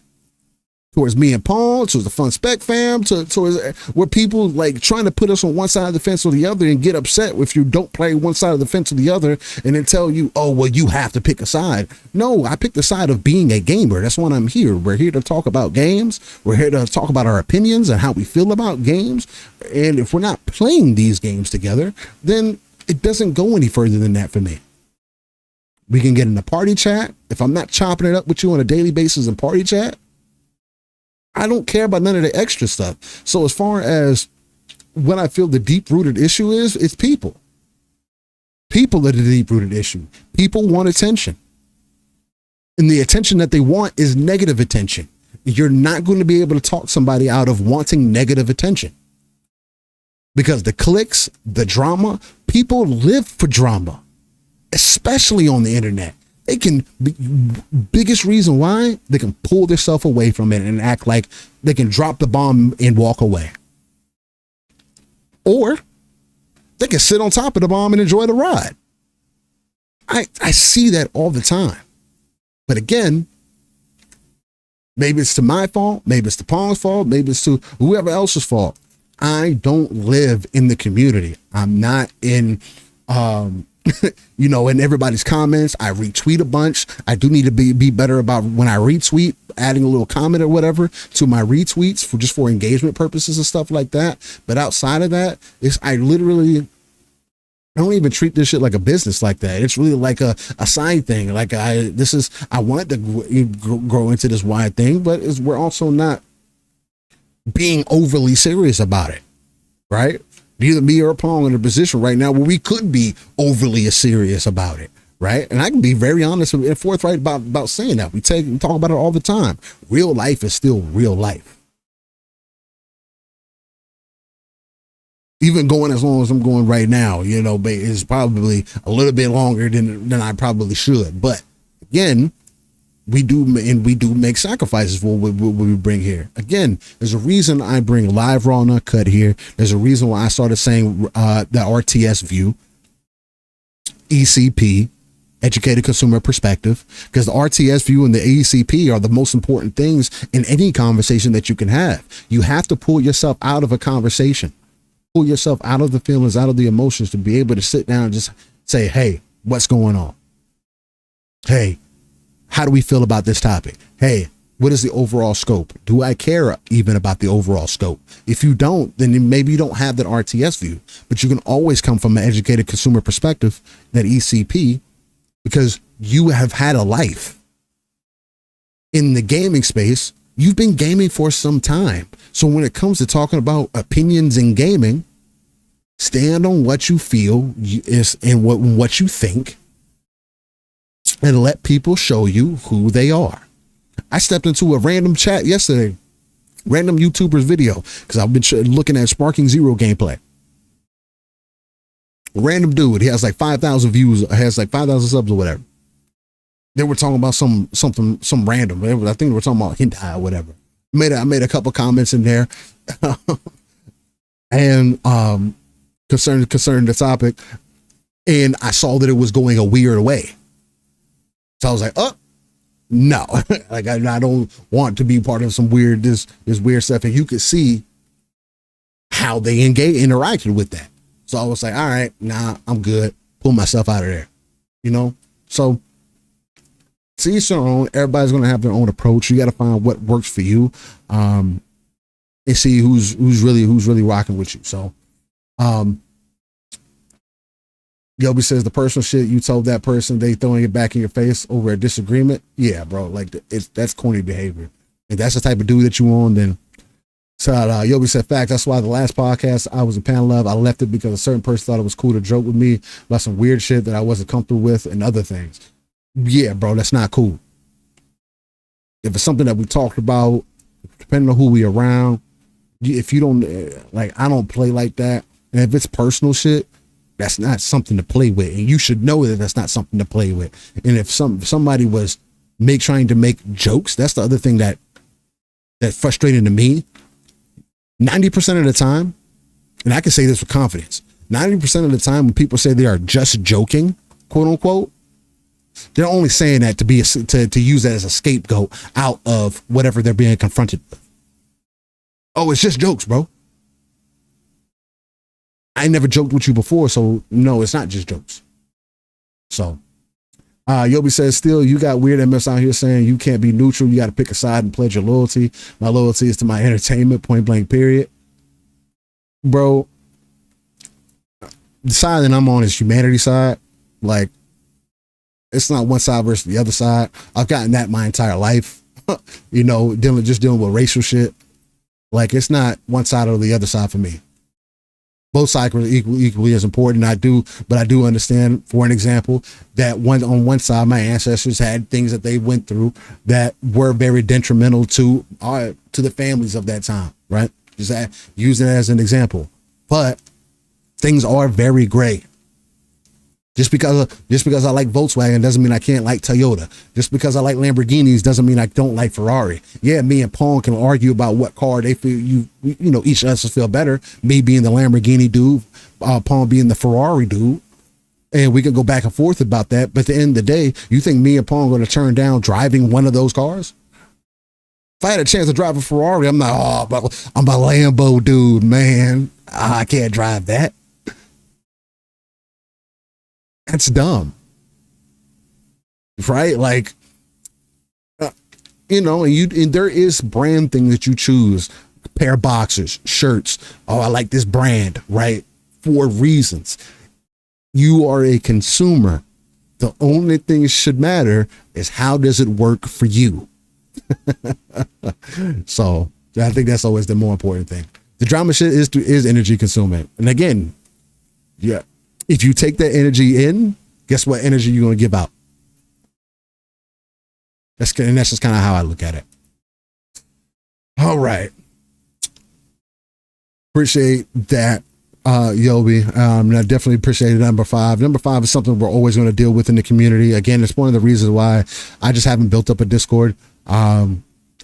Towards me and Paul, towards the Fun Spec fam, towards where people like trying to put us on one side of the fence or the other and get upset if you don't play one side of the fence or the other, and then tell you, oh, well, you have to pick a side. No, I picked the side of being a gamer. That's why I'm here. We're here to talk about games. We're here to talk about our opinions and how we feel about games. And if we're not playing these games together, then it doesn't go any further than that for me. We can get in a party chat. If I'm not chopping it up with you on a daily basis in party chat, I don't care about none of the extra stuff. So as far as what I feel the deep-rooted issue is, it's people. People are the deep-rooted issue. People want attention. And the attention that they want is negative attention. You're not going to be able to talk somebody out of wanting negative attention. Because the clicks, the drama, people live for drama, especially on the internet. They can, biggest reason why, they can pull themselves away from it and act like they can drop the bomb and walk away. Or they can sit on top of the bomb and enjoy the ride. I see that all the time. But again, maybe it's to my fault, maybe it's to Pong's fault, maybe it's to whoever else's fault. I don't live in the community. I'm not in, in everybody's comments. I retweet a bunch. I do need to be better about when I retweet, adding a little comment or whatever to my retweets for engagement purposes and stuff like that. But outside of that, I don't even treat this shit like a business like that. It's really like a side thing. Like I wanted to grow into this wide thing, but we're also not being overly serious about it, right? Neither me or Paul in a position right now where we could be overly serious about it, right? And I can be very honest and forthright about saying that. We talk about it all the time. Real life is still real life. Even going as long as I'm going right now, is probably a little bit longer than I probably should. But again, we do make sacrifices for what we bring here. Again, there's a reason I bring live, raw, and uncut here. There's a reason why I started saying the RTS view, ECP, educated consumer perspective, because the RTS view and the ECP are the most important things in any conversation that you can have. You have to pull yourself out of a conversation, pull yourself out of the feelings, out of the emotions to be able to sit down and just say, hey, what's going on? Hey, how do we feel about this topic? Hey, what is the overall scope? Do I care even about the overall scope? If you don't, then maybe you don't have that RTS view, but you can always come from an educated consumer perspective, that ECP, because you have had a life in the gaming space. You've been gaming for some time. So when it comes to talking about opinions in gaming, stand on what you feel and what you think, and let people show you who they are. I stepped into a random chat yesterday, random YouTuber's video, because I've been looking at Sparking Zero gameplay. Random dude, he has like 5,000 views, has like 5,000 subs or whatever. They were talking about some random. I think they were talking about hentai or whatever. I made a couple comments in there, and concerning the topic, and I saw that it was going a weird way. So I was like, oh, no, like I don't want to be part of some weird, this weird stuff. And you could see how they interacted with that. So I was like, all right, nah, I'm good. Pull myself out of there, you know? So to each their own. Everybody's going to have their own approach. You got to find what works for you, and see who's really rocking with you. So, Yobi says the personal shit you told that person, they throwing it back in your face over a disagreement. Yeah, bro, like that's corny behavior. If that's the type of dude that you on, then. So Yobi said, fact, that's why the last podcast I was a panel of, I left it because a certain person thought it was cool to joke with me about some weird shit that I wasn't comfortable with and other things. Yeah, bro, that's not cool. If it's something that we talked about, depending on who we around, if you don't, like, I don't play like that. And if it's personal shit, that's not something to play with. And you should know that that's not something to play with. And if somebody was trying to make jokes, that's the other thing that frustrated to me. 90% of the time, and I can say this with confidence, 90% of the time when people say they are just joking, quote unquote, they're only saying that to use that as a scapegoat out of whatever they're being confronted with. Oh, it's just jokes, bro. I never joked with you before, so no, it's not just jokes. So, Yobi says, still, you got weird MS out here saying you can't be neutral. You got to pick a side and pledge your loyalty. My loyalty is to my entertainment, point blank, period. Bro, the side that I'm on is humanity side. Like, it's not one side versus the other side. I've gotten that my entire life, you know, dealing with racial shit. Like, it's not one side or the other side for me. Both sides are equally as important. But I do understand, for an example, that on one side, my ancestors had things that they went through that were very detrimental to the families of that time, right? Just use it as an example. But things are very gray. Just because I like Volkswagen doesn't mean I can't like Toyota. Just because I like Lamborghinis doesn't mean I don't like Ferrari. Yeah, me and Pong can argue about what car they feel you know, each of us feel better. Me being the Lamborghini dude, Pong being the Ferrari dude. And we can go back and forth about that. But at the end of the day, you think me and Pong are going to turn down driving one of those cars? If I had a chance to drive a Ferrari, I'm not, I'm a Lambo dude, man. I can't drive that. That's dumb, right? Like, you know, and there is brand thing that you choose, pair of boxers, shirts. Oh, I like this brand, right? For reasons. You are a consumer. The only thing that should matter is how does it work for you? So I think that's always the more important thing. The drama shit is energy consuming. And again, yeah. If you take that energy in, guess what energy you're going to give out? That's just kind of how I look at it. All right. Appreciate that, Yobi. And I definitely appreciate number 5. Number 5 is something we're always going to deal with in the community. Again, it's one of the reasons why I just haven't built up a Discord. I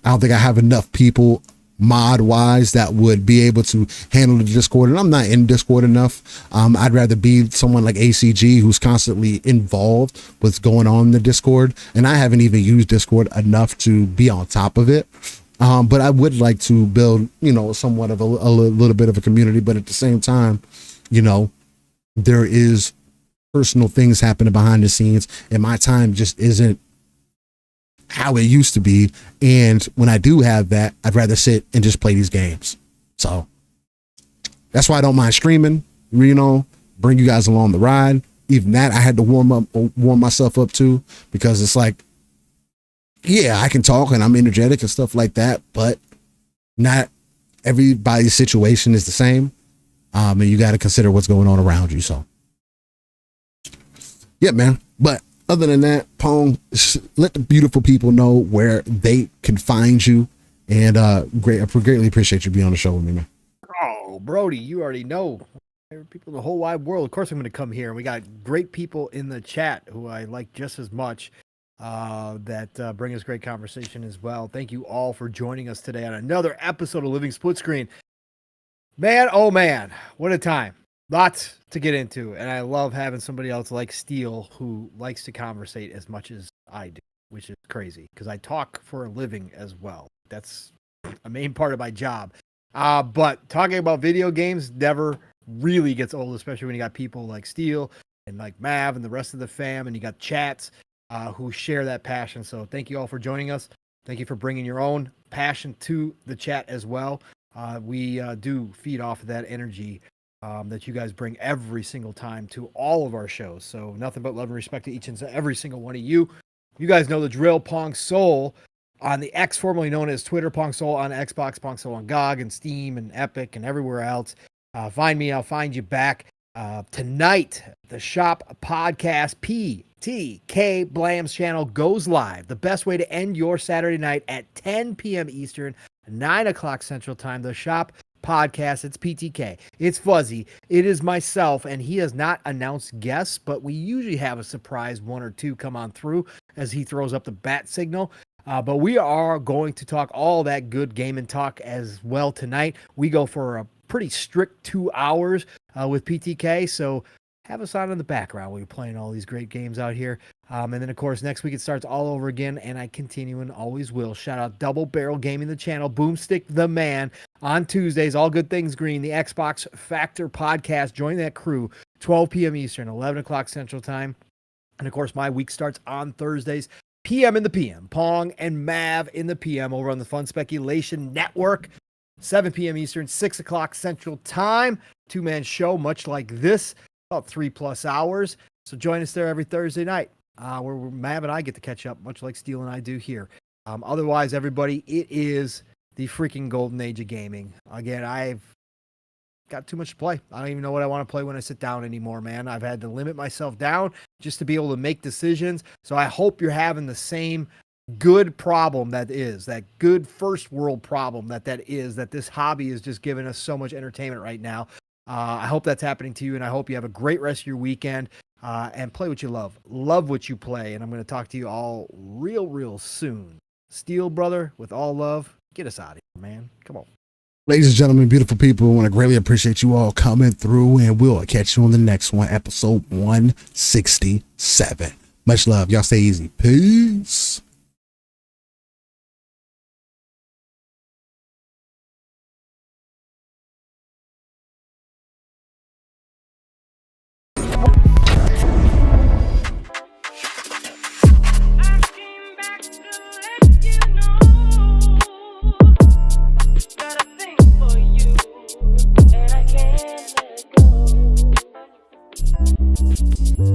don't think I have enough people mod wise that would be able to handle the Discord, and I'm not in Discord enough. I'd rather be someone like ACG who's constantly involved with what's going on in the Discord, and I haven't even used Discord enough to be on top of it. But I would like to build, you know, somewhat of a little bit of a community, but at the same time, you know, there is personal things happening behind the scenes, and my time just isn't how it used to be. And when I do have that, I'd rather sit and just play these games. So that's why I don't mind streaming, you know, bring you guys along the ride. Even that I had to warm myself up to, because it's like, yeah, I can talk and I'm energetic and stuff like that, but not everybody's situation is the same. And you got to consider what's going on around you. So yeah, man. But other than that, Pong, let the beautiful people know where they can find you. And I greatly appreciate you being on the show with me, man. Oh, Brody, you already know. People in the whole wide world. Of course, I'm going to come here. And we got great people in the chat who I like just as much, that bring us great conversation as well. Thank you all for joining us today on another episode of Living Split Screen. Man, oh man, what a time. Lots to get into, and I love having somebody else like Steele who likes to conversate as much as I do, which is crazy because I talk for a living as well. That's a main part of my job. But talking about video games never really gets old, especially when you got people like Steele and like Mav and the rest of the fam, and you got chats who share that passion. So thank you all for joining us. Thank you for bringing your own passion to the chat as well. We do feed off of that energy that you guys bring every single time to all of our shows. So nothing but love and respect to each and every single one of you. You guys know the drill. Pong Soul on the X, formerly known as Twitter, Pong Soul on Xbox, Pong Soul on GOG and Steam and Epic and everywhere else. Find me, I'll find you back. Tonight, the Shop Podcast PTK Blam's channel goes live. The best way to end your Saturday night at 10 p.m. Eastern, 9 o'clock Central Time. The Shop Podcast, it's PTK, it's Fuzzy, it is myself, and he has not announced guests, but we usually have a surprise one or two come on through as he throws up the bat signal. But we are going to talk all that good gaming talk as well tonight. We go for a pretty strict 2 hours with PTK, so have us on in the background while you're playing all these great games out here. And then, of course, next week it starts all over again, and I continue and always will. Shout out Double Barrel Gaming, the channel, Boomstick the man. On Tuesdays, All Good Things Green, the Xbox Factor podcast. Join that crew, 12 p.m. Eastern, 11 o'clock Central Time. And, of course, my week starts on Thursdays, PM in the PM. Pong and Mav in the PM over on the Fun Speculation Network. 7 p.m. Eastern, 6 o'clock Central Time. Two-man show, much like this, about 3+ hours. So join us there every Thursday night, where Mav and I get to catch up, much like Steele and I do here. Otherwise, everybody, it is the freaking golden age of gaming. Again, I've got too much to play. I don't even know what I want to play when I sit down anymore, man. I've had to limit myself down just to be able to make decisions. So I hope you're having the same good problem that good first world problem that is, that this hobby is just giving us so much entertainment right now. I hope that's happening to you, and I hope you have a great rest of your weekend, and play what you love what you play. And I'm going to talk to you all real soon. Steel brother, with all love, get us out of here, man. Come on. Ladies and gentlemen, beautiful people, I want to greatly appreciate you all coming through, and we'll catch you on the next one, episode 167. Much love. Y'all stay easy. Peace. And I can't let go.